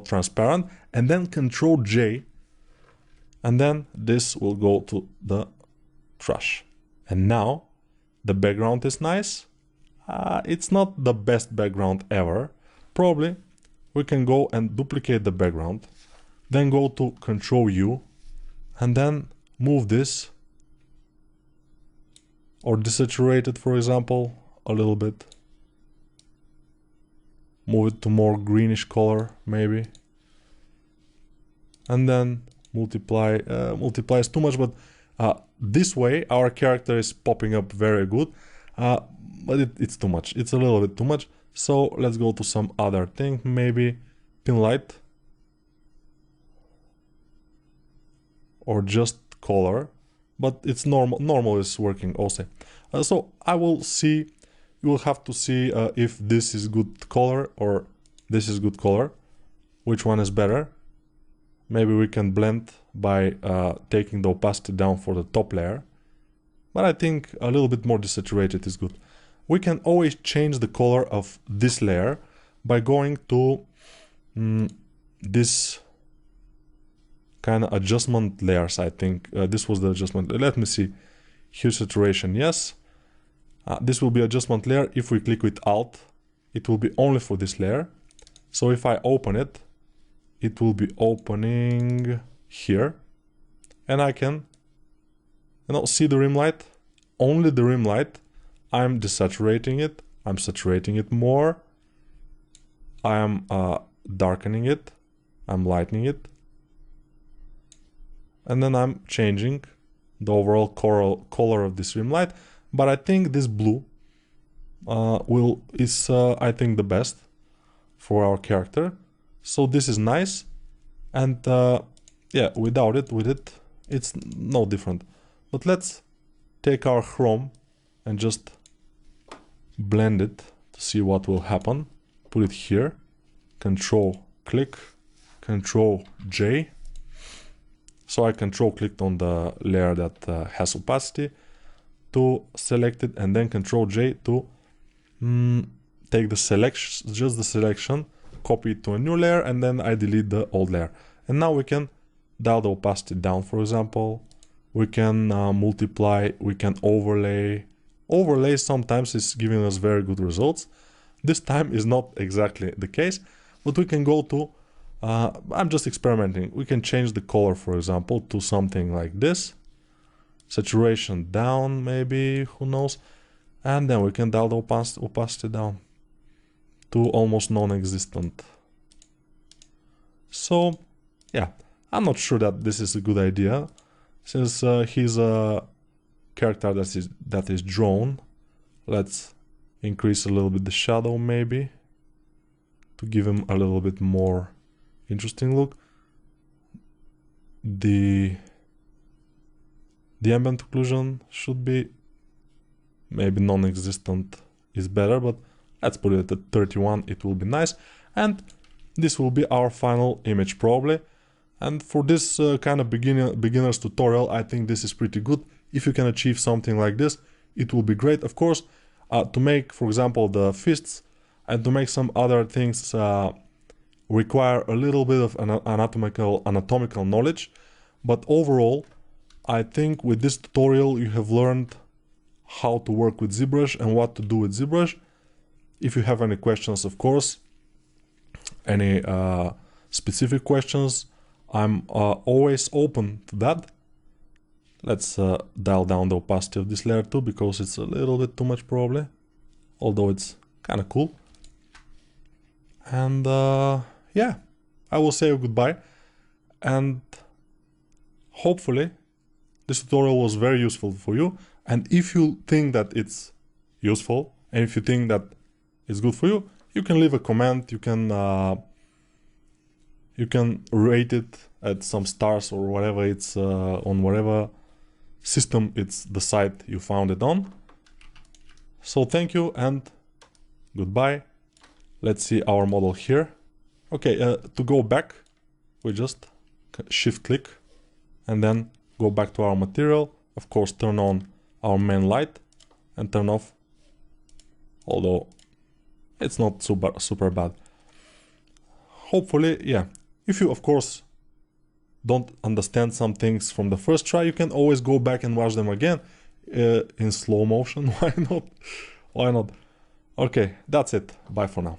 transparent, and then control J, and then this will go to the trash. And now the background is nice. It's not the best background ever. Probably we can go and duplicate the background, then go to Control U, and then move this, or desaturate it, for example, a little bit. Move it to more greenish color, maybe. And then multiply is too much, but this way our character is popping up very good, but it's too much. It's a little bit too much. So let's go to some other thing, maybe pin light or just color, but it's normal is working also. So I will see, you will have to see if this is good color or this is good color, which one is better. Maybe we can blend by taking the opacity down for the top layer, but I think a little bit more desaturated is good. We can always change the color of this layer by going to this kind of adjustment layers. I think this was the adjustment. Let me see. Hue saturation, yes. This will be adjustment layer. If we click with Alt, it will be only for this layer. So if I open it, it will be opening here, and I can, see the rim light, only the rim light. I'm desaturating it, I'm saturating it more, I am darkening it, I'm lightening it, and then I'm changing the overall color of this rim light. But I think this blue is I think the best for our character. So this is nice, and yeah, without it, with it, it's no different. But let's take our chrome and just blend it to see what will happen. Put it here, Control click, Control J. So I Control clicked on the layer that has opacity to select it, and then Control J to take the selection, just the selection, copy it to a new layer, and then I delete the old layer. And now we can dial the opacity down, for example. We can multiply, we can overlay. Overlay sometimes is giving us very good results. This time is not exactly the case, but we can go to, I'm just experimenting. We can change the color, for example, to something like this. Saturation down, maybe, who knows. And then we can dial the opacity down to almost non-existent. So, yeah, I'm not sure that this is a good idea, since he's a character that is drawn. Let's increase a little bit the shadow, maybe, to give him a little bit more interesting look. The ambient occlusion should be maybe non-existent is better, but let's put it at 31, it will be nice. And this will be our final image probably. And for this kind of beginner's tutorial, I think this is pretty good. If you can achieve something like this, it will be great. Of course, to make, for example, the fists and to make some other things require a little bit of anatomical knowledge. But overall, I think with this tutorial you have learned how to work with ZBrush and what to do with ZBrush. If you have any questions, of course, any specific questions, I'm always open to that. Let's dial down the opacity of this layer too, because it's a little bit too much probably, although it's kind of cool. And yeah, I will say goodbye, and hopefully this tutorial was very useful for you. And if you think that it's useful, and if you think that it's good for you, you can leave a comment, you can rate it at some stars or whatever it's on whatever system it's the site you found it on. So thank you and goodbye. Let's see our model here. Okay, to go back, we just shift click and then go back to our material. Of course, turn on our main light and turn off, although it's not super bad. Hopefully, yeah. If you, of course, don't understand some things from the first try, you can always go back and watch them again in slow motion. Why not? Why not? Okay, that's it. Bye for now.